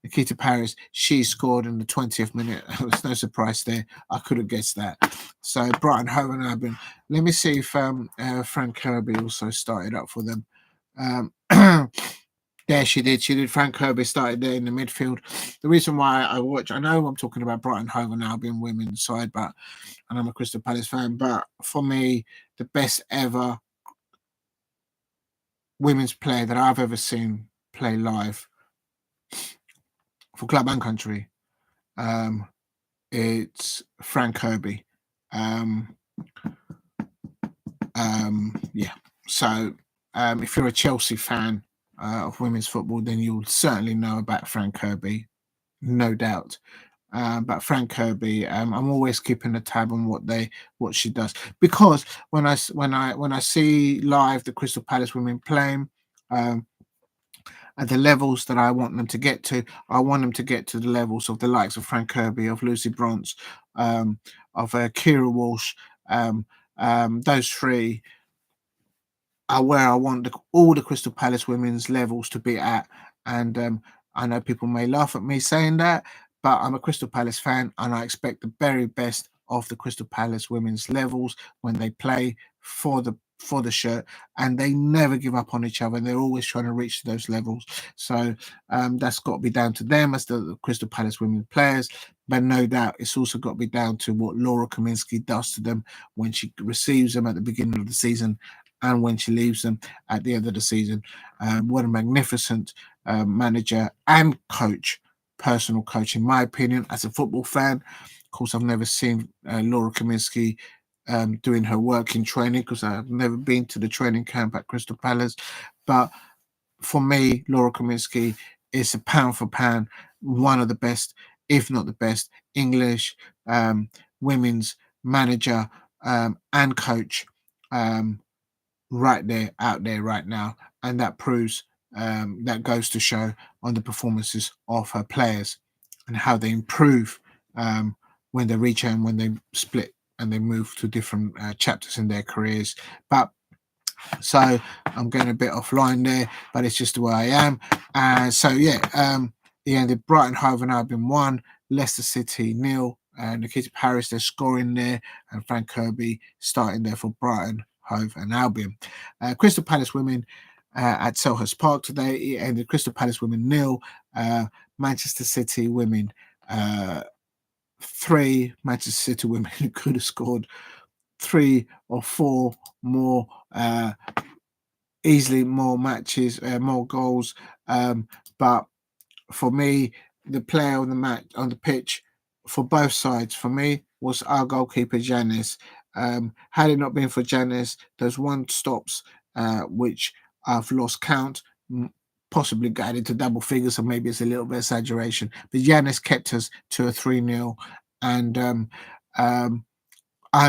Nikita Paris. She scored in the 20th minute. There's no surprise there. I could have guessed that. So Brighton, Hove and Albion. Let me see if Frank Kirby also started up for them. There she did. She did. Frank Kirby started there in the midfield. The reason why I know I'm talking about Brighton, Hove and Albion women's side, and I'm a Crystal Palace fan, but for me, the best ever women's player that I've ever seen play live for club and country, it's Frank Kirby. Yeah. So if you're a Chelsea fan of women's football, then you'll certainly know about Frank Kirby, no doubt. But Frank Kirby, I'm always keeping a tab on what she does, because when I see live the Crystal Palace women playing at the levels that I want them to get to, I want them to get to the levels of the likes of Frank Kirby, of Lucy Bronze, of Kira Walsh. Those three are where I want all the Crystal Palace women's levels to be at. And I know people may laugh at me saying that, but I'm a Crystal Palace fan, and I expect the very best of the Crystal Palace women's levels when they play for the shirt, and they never give up on each other. They're always trying to reach those levels. So that's got to be down to them as the Crystal Palace women players. But no doubt, it's also got to be down to what Laura Kaminsky does to them when she receives them at the beginning of the season and when she leaves them at the end of the season. What a magnificent manager and coach, personal coach, in my opinion, as a football fan. Of course, I've never seen Laura Kaminsky doing her work in training, because I've never been to the training camp at Crystal Palace. But for me, Laura Kaminsky is a pound for pound one of the best, if not the best, English women's manager and coach right there, out there right now. And that proves, that goes to show on the performances of her players and how they improve when they reach and when they split and they move to different chapters in their careers. But so I'm getting a bit offline there, but it's just the way I am. So yeah, he ended Brighton, Hove and Albion 1, Leicester City 0. Nikita Paris, they're scoring there, and Frank Kirby starting there for Brighton, Hove and Albion. Crystal Palace women at Selhurst Park today, it ended Crystal Palace women 0, Manchester City women 3. Manchester City women could have scored 3 or 4 more, easily more matches, more goals. But for me, the player on the match, on the pitch, for both sides, for me, was our goalkeeper Janice. Had it not been for Janice, those one stops, which I've lost count, possibly got into double figures, or maybe it's a little bit exaggeration. But Janice kept us to a 3-0, and I'm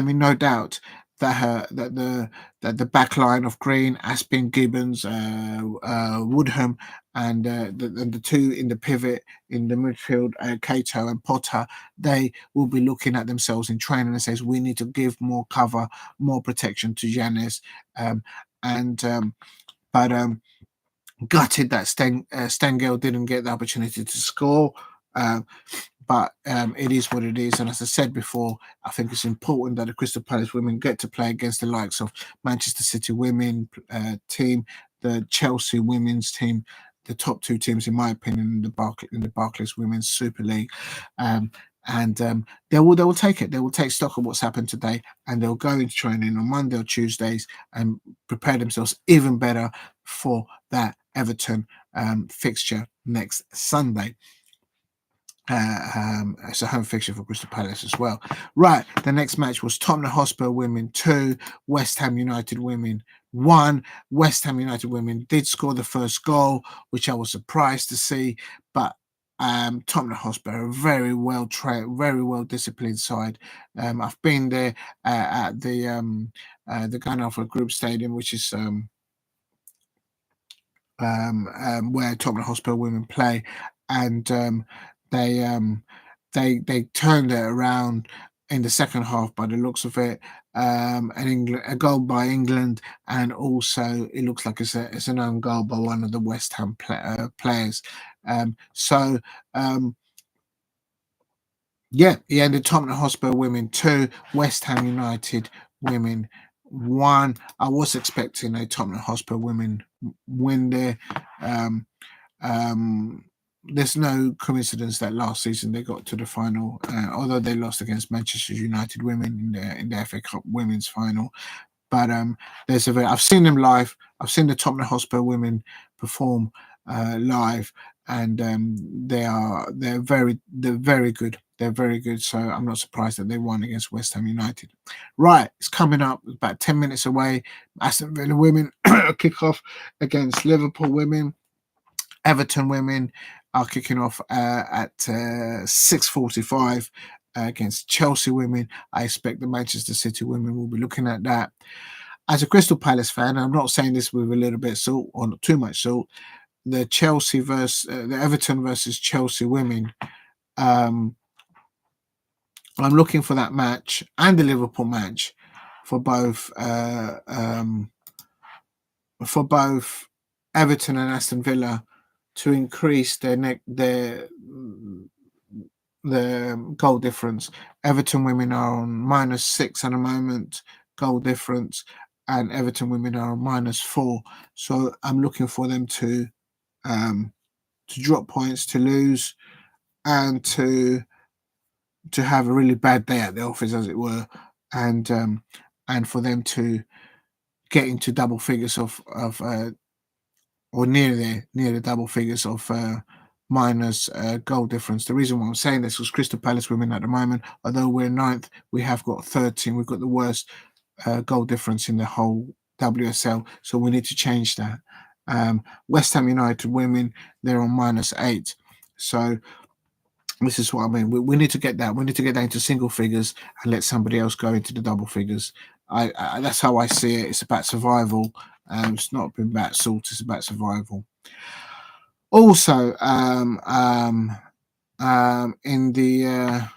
in no doubt that the back line of Green, Aspin, Gibbons, Woodham, and the two in the pivot in the midfield, Cato and Potter, they will be looking at themselves in training and says we need to give more cover, more protection to Yanis, but gutted that Stengel didn't get the opportunity to score. But it is what it is. And as I said before, I think it's important that the Crystal Palace women get to play against the likes of Manchester City women team, the Chelsea women's team, the top two teams, in my opinion, in the Barclays Women's Super League. And they will take it. They will take stock of what's happened today, and they'll go into training on Monday or Tuesdays and prepare themselves even better for that Everton fixture next Sunday. It's a home fixture for Crystal Palace as well. Right, the next match was Tottenham Hotspur Women 2, West Ham United Women 1. West Ham United Women did score the first goal, which I was surprised to see, but Tottenham Hotspur, a very well trained, very well disciplined side. I've been there at the Gunner Group Stadium, which is where Tottenham Hotspur women play, and they they turned it around in the second half by the looks of it. A goal by England, and also it looks like it's an own goal by one of the West Ham players. So yeah, he ended Tottenham Hotspur women 2, West Ham United women 1. I was expecting a Tottenham Hotspur women win there. Um, there's no coincidence that last season they got to the final, although they lost against Manchester United women in the FA Cup women's final. But I've seen them live. I've seen the Tottenham Hotspur women perform live, and they're very good. They're very good. So I'm not surprised that they won against West Ham United. Right, it's coming up about 10 minutes away. Aston Villa women kick off against Liverpool women. Everton women are kicking off at 6:45 against Chelsea women. I expect the Manchester City women will be looking at that. As a Crystal Palace fan, I'm not saying this with a little bit of salt or not too much salt. The Everton versus Chelsea women. I'm looking for that match and the Liverpool match for both Everton and Aston Villa to increase their goal difference. Everton women are on -6 at the moment goal difference, and Everton women are on -4. So I'm looking for them to drop points, to lose, and to have a really bad day at the office, as it were, and for them to get into double figures of or near the double figures of minus goal difference. The reason why I'm saying this was Crystal Palace women at the moment, although we're ninth, we have got 13. We've got the worst goal difference in the whole WSL, so we need to change that. West Ham United women, they're on -8. So this is what I mean. We need to get that. We need to get that into single figures and let somebody else go into the double figures. That's how I see it. It's about survival. It's not about salt. It's about survival. Also, in the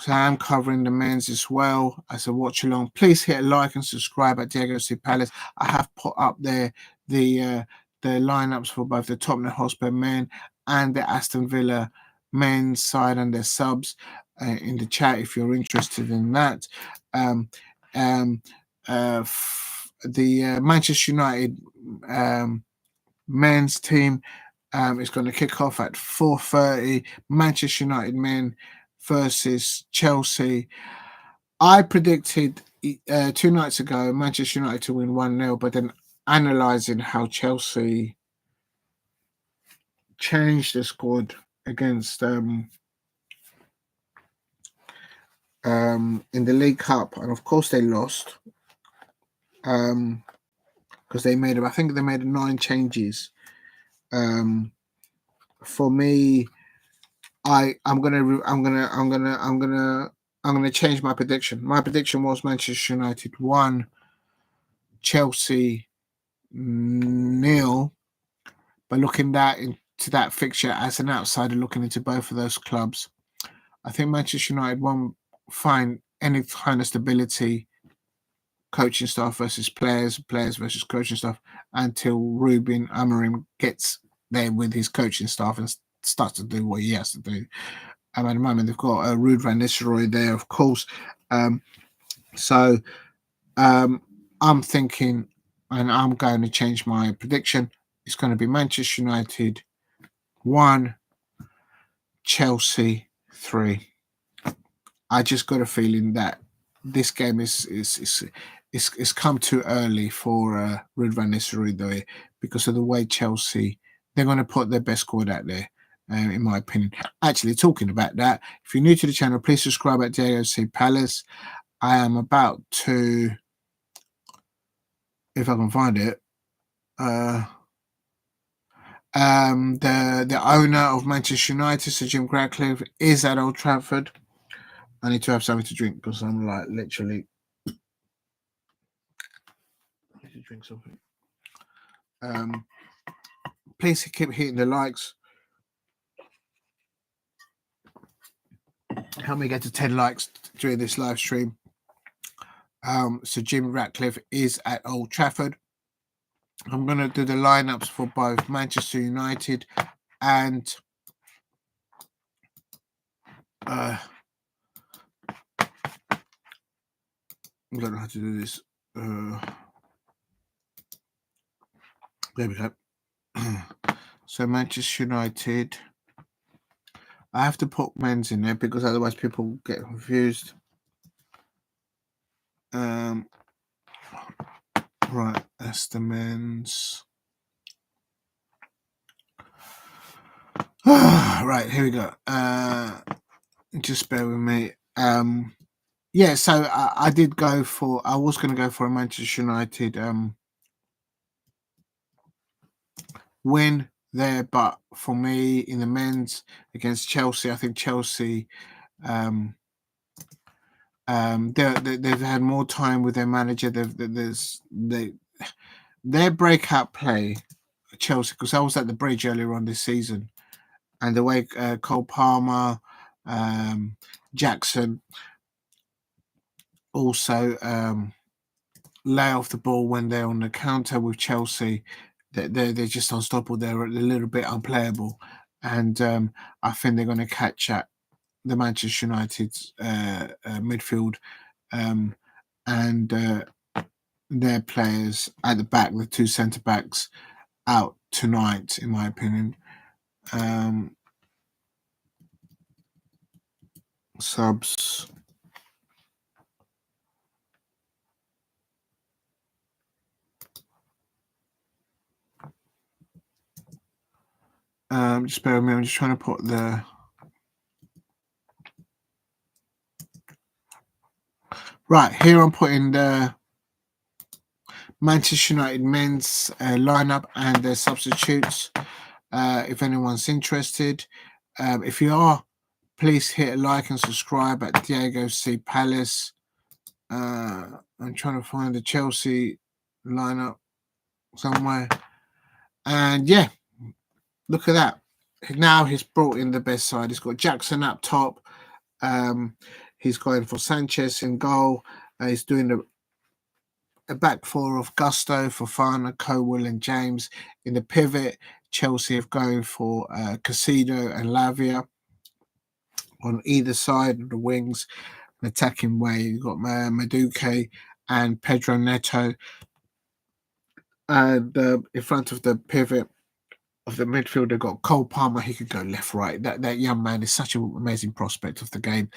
because I am covering the men's as well as a watch along. Please hit a like and subscribe at Diego C Palace. I have put up there the lineups for both the Tottenham Hotspur men and the Aston Villa men's side and their subs in the chat if you're interested in that. The Manchester United men's team is going to kick off at 4:30. Manchester United men versus Chelsea. I predicted 2 nights ago Manchester United to win 1-0, but then analysing how Chelsea changed the squad against in the League Cup, and of course they lost because they made, I think they made 9 changes. For me, I'm gonna change my prediction. My prediction was Manchester United 1, Chelsea 0. But looking into that fixture as an outsider, looking into both of those clubs, I think Manchester United won't find any kind of stability, coaching staff versus players versus coaching staff, until Ruben Amorim gets there with his coaching staff and starts to do what he has to do. At the moment, they've got Ruud van Nistelrooy there, of course. So I'm thinking, and I'm going to change my prediction. It's going to be Manchester United 1, Chelsea 3. I just got a feeling that this game is come too early for Ruud van Nistelrooy, though, because of the way Chelsea, they're going to put their best squad out there. in my opinion. Actually, talking about that, if you're new to the channel, please subscribe at Diego C. Palace. I am about to, if I can find it, the owner of Manchester United, Sir Jim Ratcliffe, is at Old Trafford. I need to have something to drink because I'm like literally. I need to drink something. Please keep hitting the likes. Help me get to 10 likes during this live stream. So Jim Ratcliffe is at Old Trafford. I'm going to do the lineups for both Manchester United and I don't know how to do this. There we go. So Manchester United. I have to put men's in there because otherwise people get confused. Right, that's the men's. Right, here we go. Just bear with me. Yeah, so I did go for. I was going to go for a Manchester United win there, but for me in the men's against Chelsea, I think Chelsea. They've had more time with their manager. Their breakout play, Chelsea, because I was at the bridge earlier on this season, and the way Cole Palmer, Jackson also lay off the ball when they're on the counter with Chelsea, they're just unstoppable. They're a little bit unplayable, and I think they're going to catch at the Manchester United midfield and their players at the back, the two centre backs, out tonight, in my opinion. Subs. Just bear with me. I'm just trying to put the. Right, here I'm putting the Manchester United men's lineup and their substitutes. If anyone's interested, if you are, please hit a like and subscribe at Diego C. Palace. I'm trying to find the Chelsea lineup somewhere. And yeah, look at that. Now he's brought in the best side. He's got Jackson up top. He's going for Sanchez in goal. He's doing a back four of Gusto, Fofana, Cowell and James. In the pivot, Chelsea have going for Casido and Lavia. On either side of the wings, an attacking way, you've got Madueke and Pedro Neto. And in front of the pivot of the midfield, they've got Cole Palmer. He could go left, right. That young man is such an amazing prospect of the game.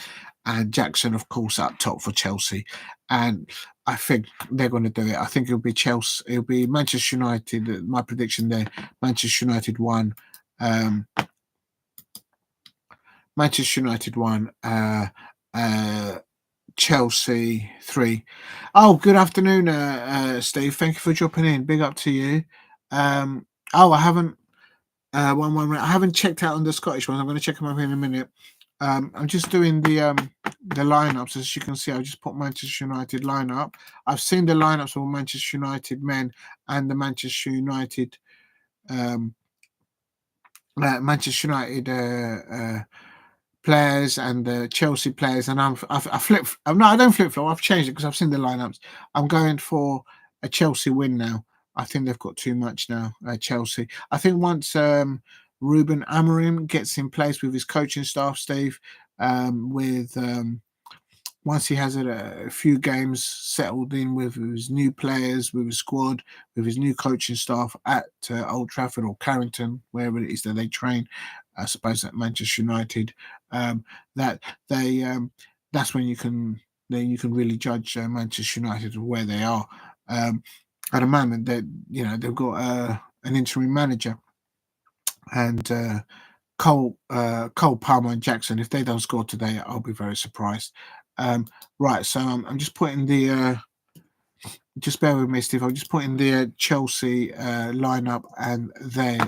And Jackson, of course, up top for Chelsea. And I think they're going to do it. I think it'll be Chelsea. It'll be Manchester United. My prediction there, Manchester United 1. Manchester United 1. Chelsea 3. Oh, good afternoon, Steve. Thank you for dropping in. Big up to you. I haven't. One moment. I haven't checked out on the Scottish ones. I'm going to check them up in a minute. I'm just doing the lineups. As you can see, I just put Manchester United lineup. I've seen the lineups for Manchester United men and the Manchester United players and the Chelsea players, and I flip. No, I don't flip flop. I've changed it because I've seen the lineups. I'm going for a Chelsea win now. I think they've got too much now. Chelsea. I think once Ruben Amorim gets in place with his coaching staff, Steve, once he has a few games settled in with his new players, with his squad, with his new coaching staff at Old Trafford or Carrington, wherever it is that they train, I suppose at Manchester United, that they that's when you can really judge Manchester United where they are. At the moment, they've got an interim manager, and Cole Palmer and Jackson. If they don't score today, I'll be very surprised. Right, so I'm just putting the just bear with me, Steve. I'm just putting the Chelsea lineup and they.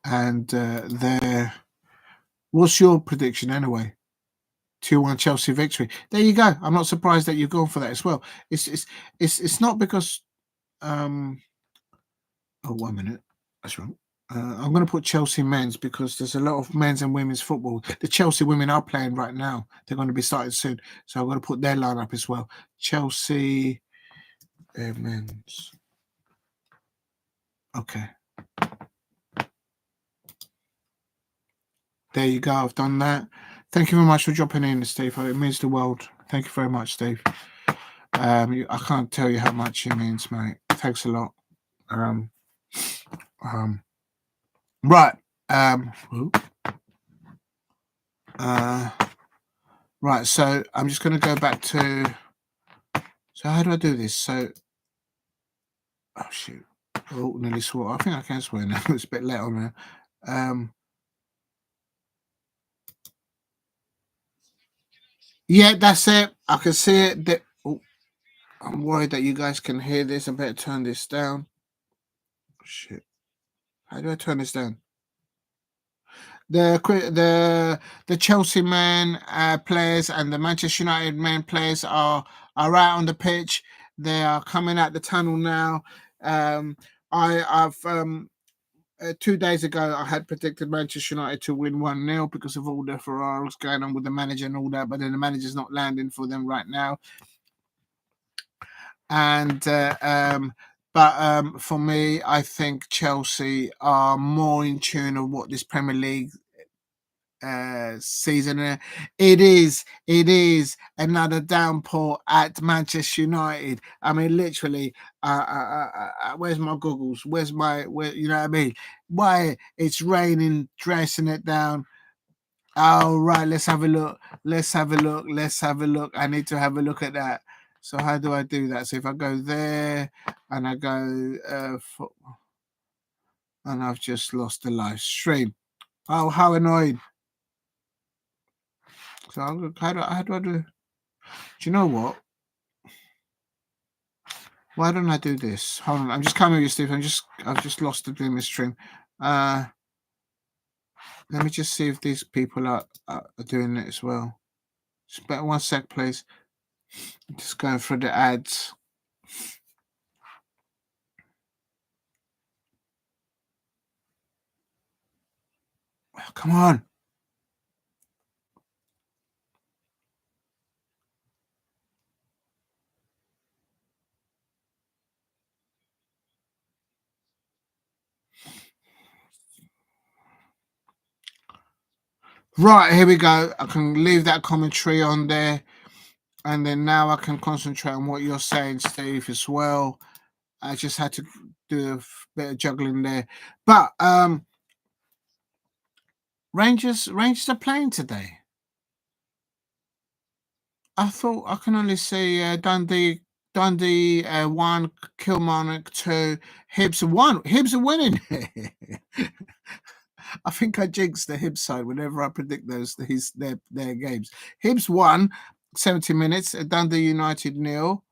And there. What's your prediction anyway? 2-1 Chelsea victory. There you go. I'm not surprised that you've gone for that as well. It's not because. Oh, 1 minute. That's wrong. I'm going to put Chelsea men's because there's a lot of men's and women's football. The Chelsea women are playing right now. They're going to be starting soon. So I'm going to put their lineup as well. Chelsea men's. Okay. There you go. I've done that. Thank you very much for dropping in, Steve. It means the world. Thank you very much, Steve. I can't tell you how much it means, mate. Thanks a lot. Right. Right. So I'm just going to go back to. So how do I do this? So. Oh shoot! Oh, nearly swore. I think I can swear now. It's a bit late on there. Yeah, that's it. I can see it. I'm worried that you guys can hear this. I better turn this down. Oh, shit. How do I turn this down? The Chelsea men players and the Manchester United men players are out on the pitch. They are coming out the tunnel now. I've 2 days ago I had predicted Manchester United to win 1-0 because of all the Ferraris going on with the manager and all that, but then the manager's not landing for them right now. And for me, I think Chelsea are more in tune of what this Premier League season. It is another downpour at Manchester United. I mean, literally, where's my goggles? Where you know what I mean? Why it's raining, dressing it down. All right, let's have a look. I need to have a look at that. So how do I do that? So if I go there and I go and I've just lost the live stream. Oh, how annoying. So how do I do? Do you know what? Why don't I do this? Hold on, I'm just coming with you, Steve. I've just lost the blooming stream. Let me just see if these people are doing it as well. Just better 1 sec, please. I'm just going through the ads. Oh, come on. Right, here we go. I can leave that commentary on there. And then now I can concentrate on what you're saying, Steve, as well. I just had to do a bit of juggling there. But Rangers are playing today. I thought I can only see Dundee 1, Kilmarnock 2, Hibs 1. Hibs are winning. I think I jinxed the Hibs side whenever I predict their games. Hibs 1, 70 minutes. Dundee United 0.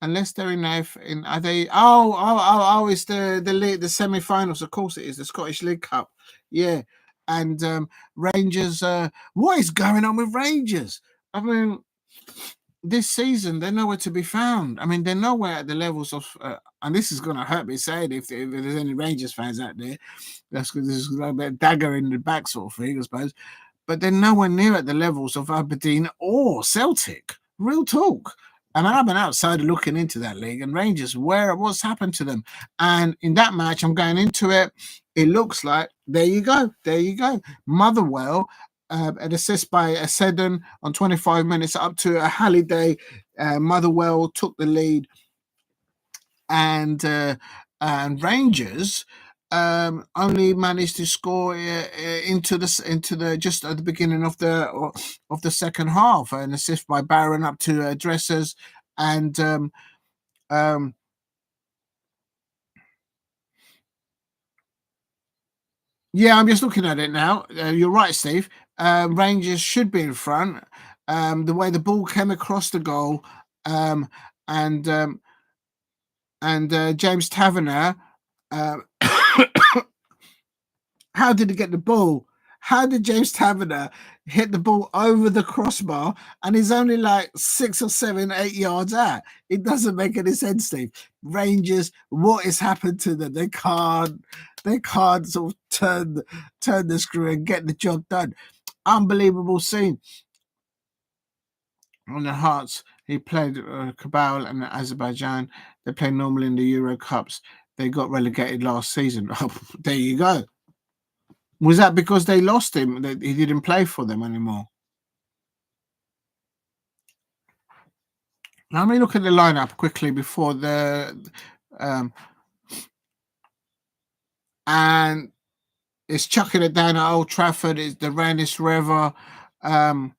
Unless they're in are they? It's the league, the semi-finals. Of course, it is the Scottish League Cup. Yeah, and Rangers. What is going on with Rangers? I mean, this season they're nowhere to be found. I mean, they're nowhere at the levels of. And this is going to hurt me saying if there's any Rangers fans out there, that's because this is a bit of dagger in the back sort of thing, I suppose. But they're nowhere near at the levels of Aberdeen or Celtic. Real talk. And I've been outside looking into that league and Rangers, what's happened to them? And in that match, I'm going into it. It looks like there you go. Motherwell, an assist by Seddon on 25 minutes up to a Halliday. Motherwell took the lead, and Rangers only managed to score into the just at the beginning of the second half. An assist by Barron up to Dressers, and Yeah, I'm just looking at it now. You're right, Steve. Rangers should be in front. The way the ball came across the goal, um, and James Taverner. Um, how did he get the ball? How did James Taverner hit the ball over the crossbar and he's only like 6 or 7, 8 yards out? It doesn't make any sense, Steve. Rangers, what has happened to them? They can't sort of turn the screw and get the job done. Unbelievable scene. On the Hearts, he played Kabul and Azerbaijan. They play normally in the Euro Cups. They got relegated last season. Oh, there you go. Was that because they lost him? That he didn't play for them anymore? Now, let me look at the lineup quickly before um, and it's chucking it down at Old Trafford. It's the rainiest river. Um,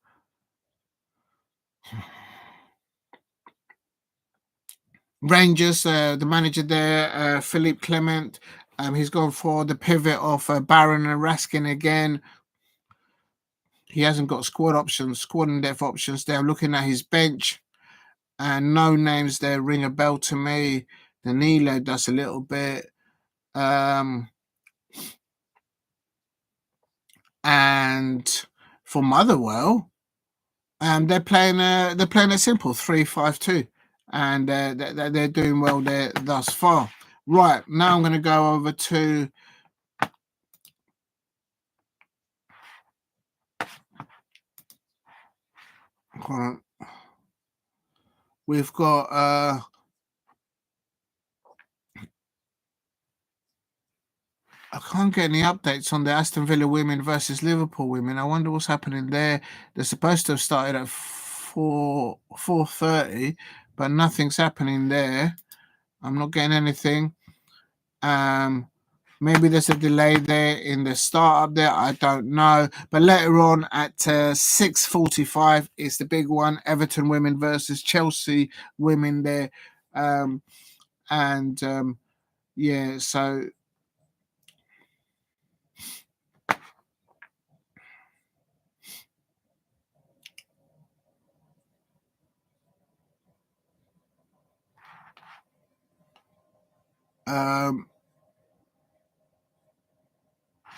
Rangers, the manager there, Philippe Clement. He's gone for the pivot of Barron and Raskin again. He hasn't got squad and depth options there. I'm looking at his bench, and no names there ring a bell to me. Danilo does a little bit. And for Motherwell, they're playing a simple 3-5-2, and they're doing well there thus far. Right, now I'm going to go over to we've got I can't get any updates on the Aston Villa women versus Liverpool women. I wonder what's happening there. They're supposed to have started at 4:30, but nothing's happening there. I'm not getting anything. Maybe there's a delay there in the startup there. I don't know. But later on at 6:45 is the big one. Everton women versus Chelsea women there. Yeah, so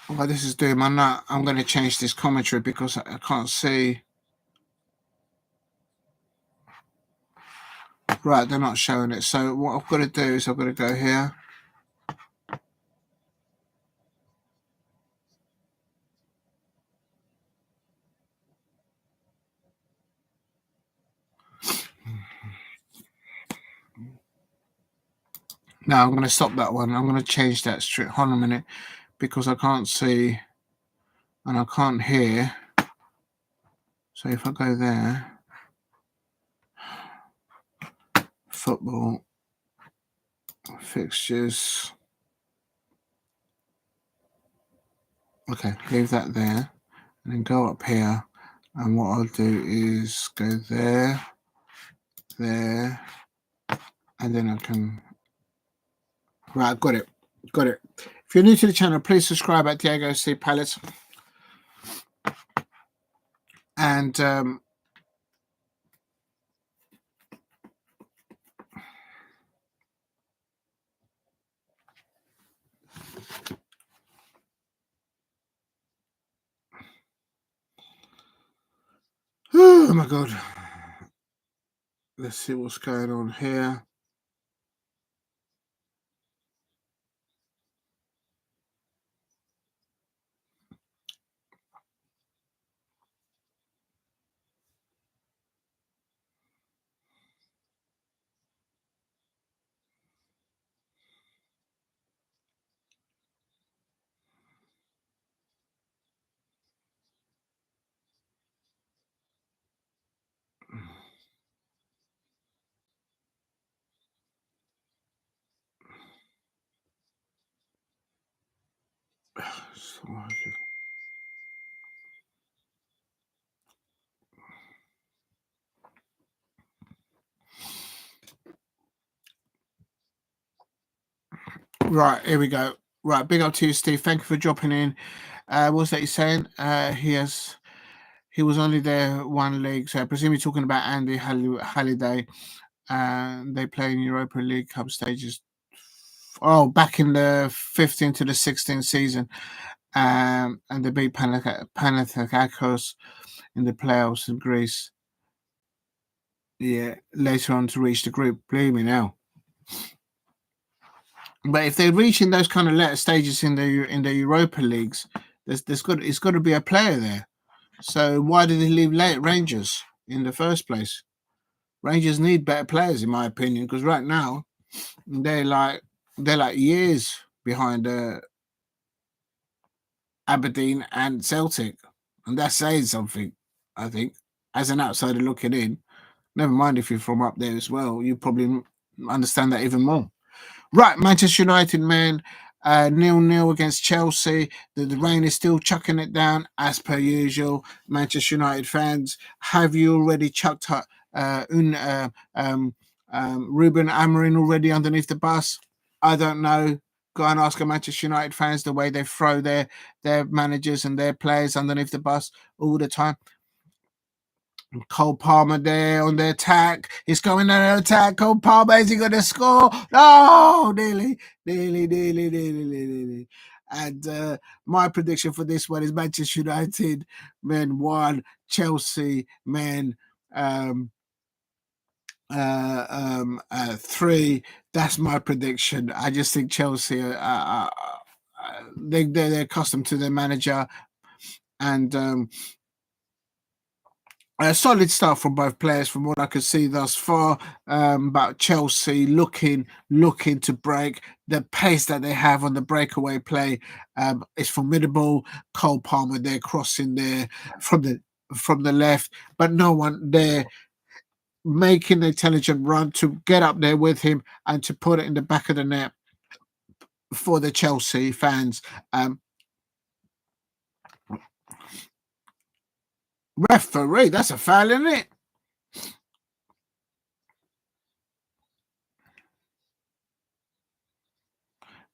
what this is doing, I'm going to change this commentary because I can't see. Right, they're not showing it. So what I've got to do is I've got to go here. Now I'm going to stop that one. I'm going to change that straight. Hold on a minute, because I can't see and I can't hear. So if I go there, football fixtures. Okay, leave that there and then go up here. And what I'll do is go there, and then I can. Right, got it. If you're new to the channel, please subscribe at Diego C. Palace. And oh my god, let's see what's going on here. Right, here we go. Right, big up to you, Steve. Thank you for dropping in. What's that he's saying? He was only there one league, so I presume you're talking about Andy Halliday. They play in Europa League Cup stages. Oh, back in the 15 to the 16 season, and they beat Panathinaikos in the playoffs in Greece. Yeah, later on to reach the group. Believe me now. But if they're reaching those kind of later stages in the Europa leagues, it's got to be a player there. So why did they leave late Rangers in the first place? Rangers need better players, in my opinion, because right now they're like years behind Aberdeen and Celtic, and that's saying something. I think, as an outsider looking in, never mind if you're from up there as well, you probably understand that even more. Right, Manchester United, man, 0-0 against Chelsea. The rain is still chucking it down as per usual. Manchester United fans, have you already chucked Ruben Amorim already underneath the bus? I don't know. Go and ask a Manchester United fans the way they throw their managers and their players underneath the bus all the time. Cole Palmer there on the attack. He's going on an attack. Cole Palmer, is he going to score? No, nearly. And my prediction for this one is Manchester United, men 1, Chelsea, men 3. That's my prediction. I just think Chelsea, they're accustomed to their manager, and a solid start from both players, from what I could see thus far. But Chelsea looking to break. The pace that they have on the breakaway play is formidable. Cole Palmer there crossing there from the left, but no one there making an intelligent run to get up there with him and to put it in the back of the net for the Chelsea fans. Referee, that's a foul, isn't it?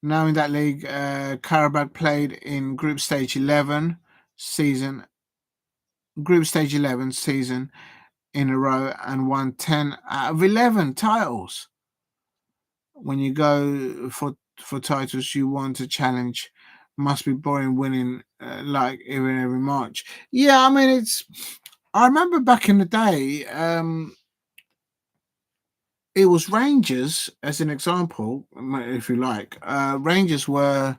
Now in that league, Karabakh played in Group Stage 11 season in a row and won 10 out of 11 titles. When you go for titles, you want to challenge. Must be boring winning like every March. Yeah, I mean I remember back in the day, it was Rangers as an example, if you like. Rangers were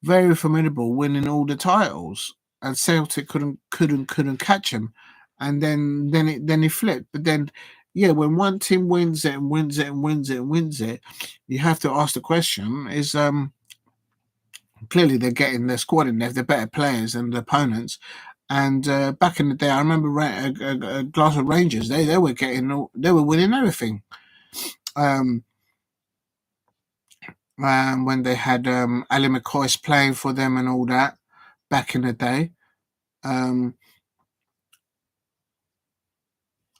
very formidable, winning all the titles, and Celtic couldn't catch him, and then he flipped. But then, yeah, when one team wins it and wins it and wins it and wins it, you have to ask the question: is clearly they're getting their squad in there, they're better players than the opponents. And back in the day, I remember Glasgow Rangers. They were winning everything. When they had Ali McCoy's playing for them and all that back in the day.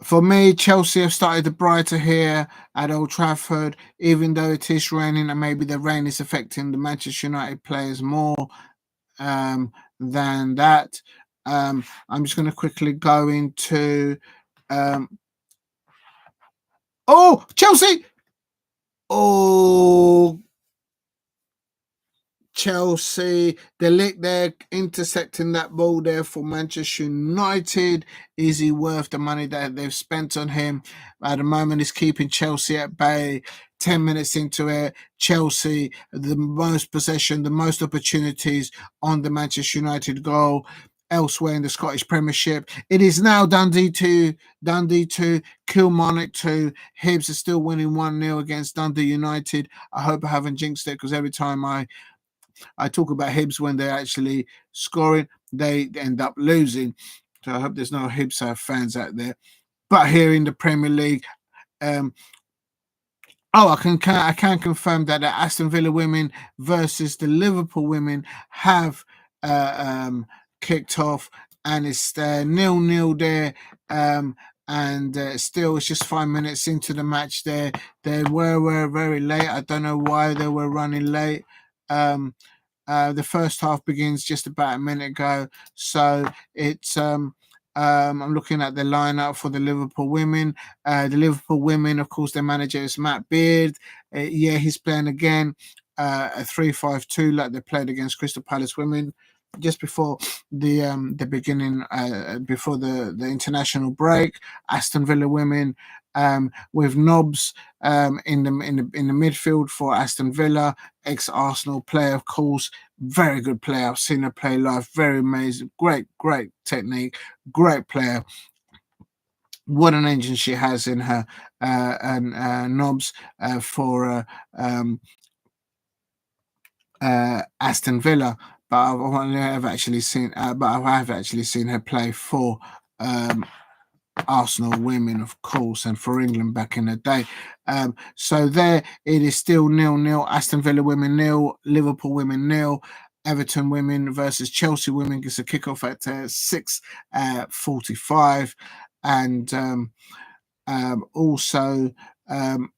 For me, Chelsea have started the brighter here at Old Trafford, even though it is raining and maybe the rain is affecting the Manchester United players more than that. I'm just going to quickly go into Chelsea! Chelsea, they're intercepting that ball there for Manchester United. Is he worth the money that they've spent on him? At the moment, he's keeping Chelsea at bay. 10 minutes into it, Chelsea, the most possession, the most opportunities on the Manchester United goal. Elsewhere in the Scottish Premiership, it is now Dundee 2, Kilmarnock 2. Hibs are still winning 1-0 against Dundee United. I hope I haven't jinxed it, because every time I talk about Hibs when they're actually scoring, they end up losing. So I hope there's no Hibs fans out there. But here in the Premier League, I can confirm that the Aston Villa women versus the Liverpool women have kicked off, and it's 0-0 there. and still it's just 5 minutes into the match. They were very late. I don't know why they were running late. The first half begins just about a minute ago, so it's I'm looking at the lineup for the Liverpool women. The Liverpool women, of course, their manager is Matt Beard. Yeah, he's playing again a 3-5-2 like they played against Crystal Palace women just before the beginning, before the international break. Aston Villa women with Nobbs in the midfield for Aston Villa, ex-Arsenal player, of course, very good player. I've seen her play live, very amazing, great technique, great player. What an engine she has in her, and Nobbs for Aston Villa. But I've only ever actually seen, but I have actually seen her play for um, Arsenal women, of course, and for England back in the day. So there it is, still 0-0. Aston Villa women 0, Liverpool women 0. Everton women versus Chelsea women gets a kickoff at 6:45, and also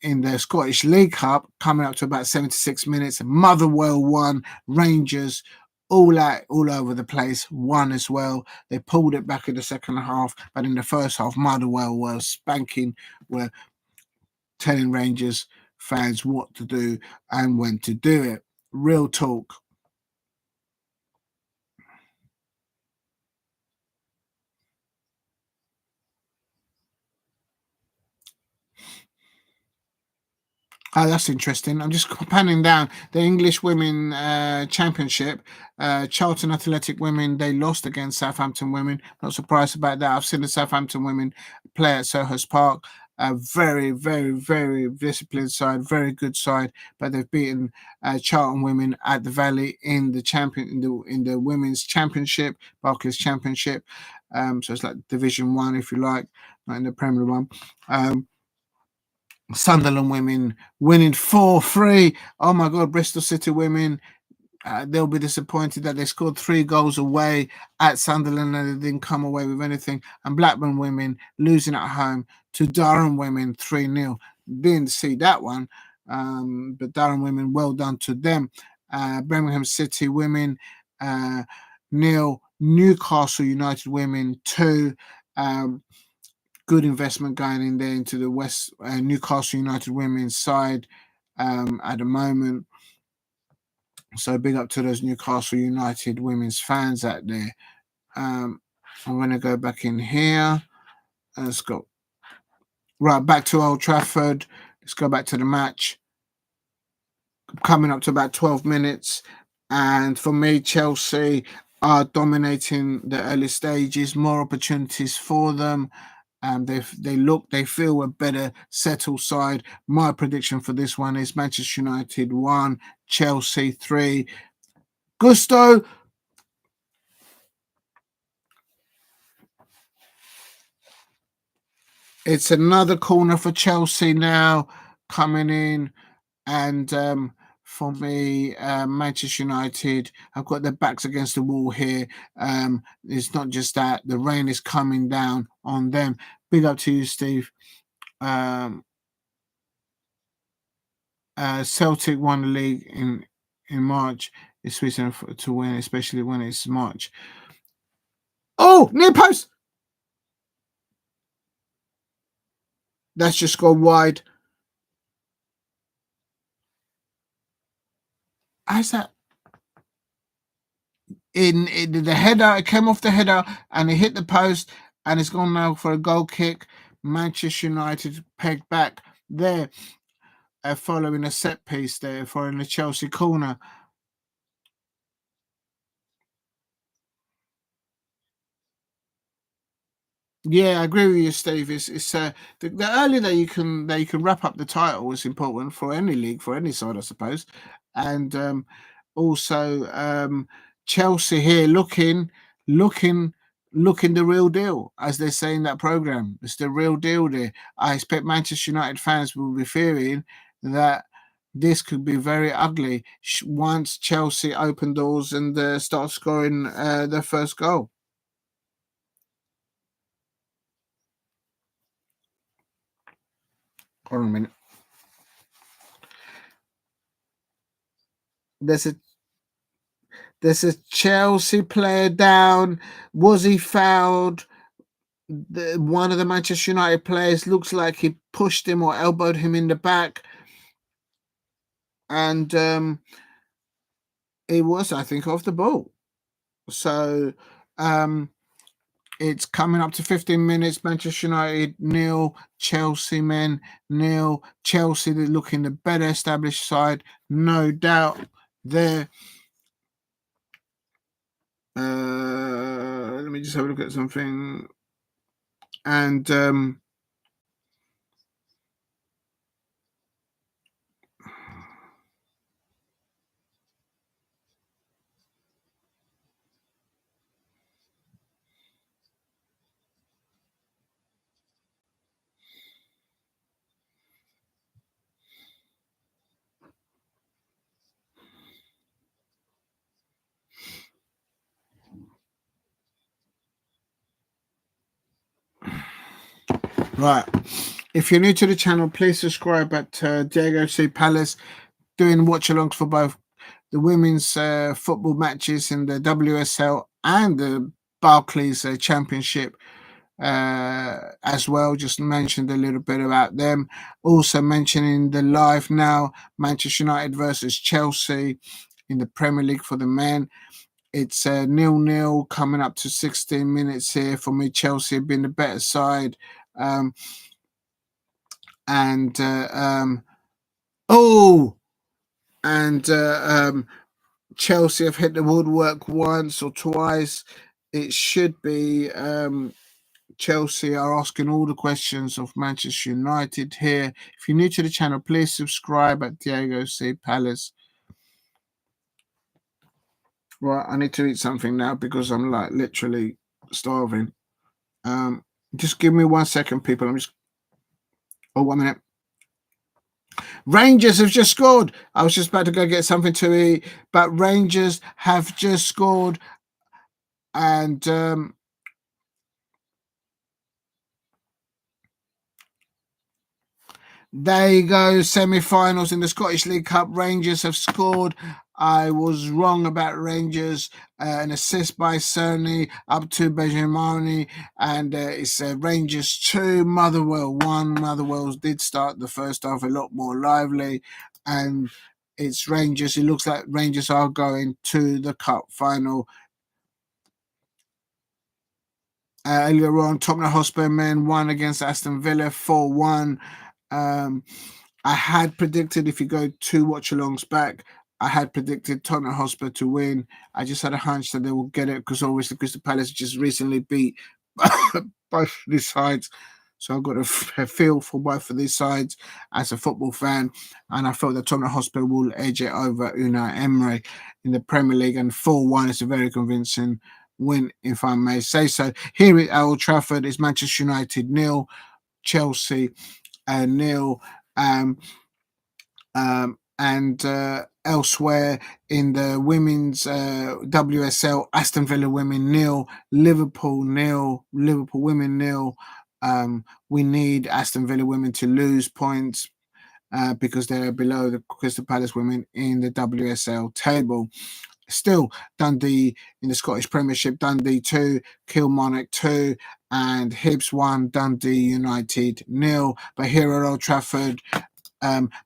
in the Scottish League Cup, coming up to about 76 minutes, Motherwell won, Rangers all over the place, won as well. They pulled it back in the second half, but in the first half, Motherwell were telling Rangers fans what to do and when to do it. Real talk. Oh, that's interesting. I'm just panning down the English Women Championship. Charlton Athletic Women, they lost against Southampton Women. Not surprised about that. I've seen the Southampton Women play at Selhurst Park. A very disciplined side, very good side. But they've beaten Charlton Women at the Valley in the Women's Championship, Barclays Championship. So it's like Division 1, if you like, not in the Premier one. Sunderland women winning 4-3. Oh my God, Bristol City women, they'll be disappointed that they scored 3 goals away at Sunderland and they didn't come away with anything. And Blackburn women losing at home to Durham women 3-0. Didn't see that one, but Durham women, well done to them. Birmingham City women 0, Newcastle United women 2. Good investment going in there into the West Newcastle United women's side at the moment. So big up to those Newcastle United women's fans out there. I'm going to go back in here. Let's go right back to Old Trafford. Let's go back to the match. Coming up to about 12 minutes. And for me, Chelsea are dominating the early stages. More opportunities for them. They feel a better settled side. My prediction for this one is Manchester United 1, Chelsea 3. Gusto. It's another corner for Chelsea now coming in, and for me, Manchester United, I've got their backs against the wall here. It's not just that the rain is coming down on them. Big up to you, Steve. Celtic won the league in March. It's reason to win, especially when it's March. Oh, near post. That's just gone wide. How's that? In the header, it came off the header and it hit the post, and it's gone now for a goal kick. Manchester United pegged back there, following a set piece there for in the Chelsea corner. Yeah, I agree with you, Steve. It's the earlier that you can wrap up the title is important for any league, for any side, I suppose. And also Chelsea here looking, looking the real deal, as they say in that program. It's the real deal there. I expect Manchester United fans will be fearing that this could be very ugly once Chelsea open doors and start scoring their first goal. Hold on a minute. There's a Chelsea player down. Was he fouled? One of the Manchester United players looks like he pushed him or elbowed him in the back, and he was, I think, off the ball. So it's coming up to 15 minutes. Manchester United 0, Chelsea men 0. Chelsea, they're looking the better established side, no doubt. There. Let me just have a look at something. And right, if you're new to the channel, please subscribe at Diego C. Palace, doing watch alongs for both the women's football matches in the WSL and the Barclays Championship as well. Just mentioned a little bit about them. Also mentioning the live now, Manchester United versus Chelsea in the Premier League for the men. It's 0-0 coming up to 16 minutes here. For me, Chelsea have been the better side. Chelsea have hit the woodwork once or twice. It should be Chelsea are asking all the questions of Manchester United here. If you're new to the channel, please subscribe at Diego C. Palace. Right, I need to eat something now because I'm like literally starving. Just give me 1 second, people. Oh, 1 minute. Rangers have just scored. I was just about to go get something to eat, but Rangers have just scored, and there you go, semi-finals in the Scottish League Cup. Rangers have scored. I was wrong about Rangers. An assist by Cerny up to Benjamini, and it's Rangers 2, Motherwell 1. Motherwell did start the first half a lot more lively, and it's Rangers. It looks like Rangers are going to the cup final. Earlier on, Tottenham Hotspur men won against Aston Villa 4-1. I had predicted, if you go 2 watch-alongs back, I had predicted Tottenham Hotspur to win. I just had a hunch that they will get it because obviously Crystal Palace just recently beat both these sides. So I've got a feel for both of these sides as a football fan. And I felt that Tottenham Hotspur will edge it over Unai Emery in the Premier League. And 4-1 is a very convincing win, if I may say so. Here at Old Trafford is Manchester United 0, Chelsea 0. And elsewhere in the women's WSL, Aston Villa women 0, Liverpool 0, Liverpool women 0. We need Aston Villa women to lose points because they're below the Crystal Palace women in the WSL table. Still, Dundee in the Scottish Premiership, Dundee 2, Kilmarnock 2, and Hibs 1, Dundee United 0. But here at Old Trafford,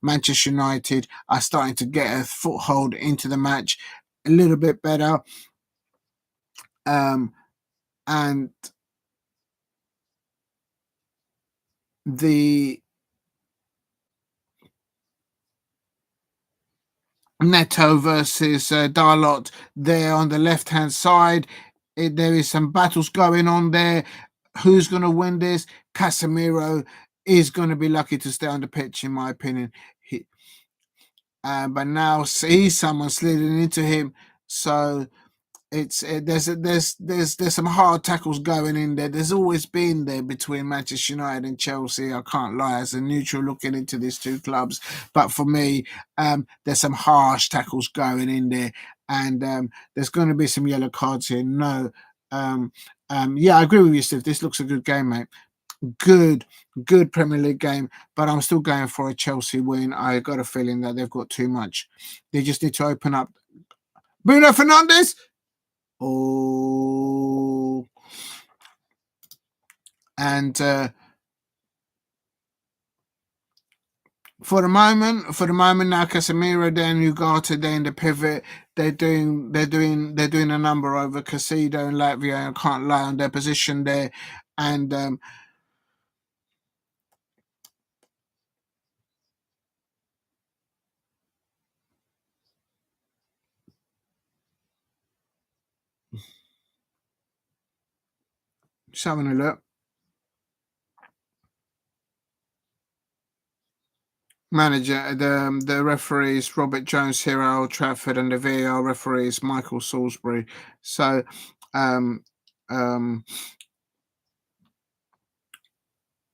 Manchester United are starting to get a foothold into the match a little bit better. And the Neto versus Darlot there on the left-hand side. There is some battles going on there. Who's going to win this? Casemiro is going to be lucky to stay on the pitch, in my opinion. But now he's someone sliding into him. So it's there's some hard tackles going in there. There's always been there between Manchester United and Chelsea. I can't lie, as a neutral looking into these two clubs, but for me, there's some harsh tackles going in there, and there's going to be some yellow cards here. No, yeah, I agree with you, Steve. This looks a good game, mate. good Premier League game, but I'm still going for a Chelsea win. I got a feeling that they've got too much. They just need to open up. Bruno Fernandes. Oh, and for the moment now, Casemiro, then Ugarte, then the pivot. They're doing a number over Casido and Latvia. I can't lie on their position there, and just having a look. Manager, the referees Robert Jones here at Old Trafford, and the VAR referees Michael Salisbury. So, um, um,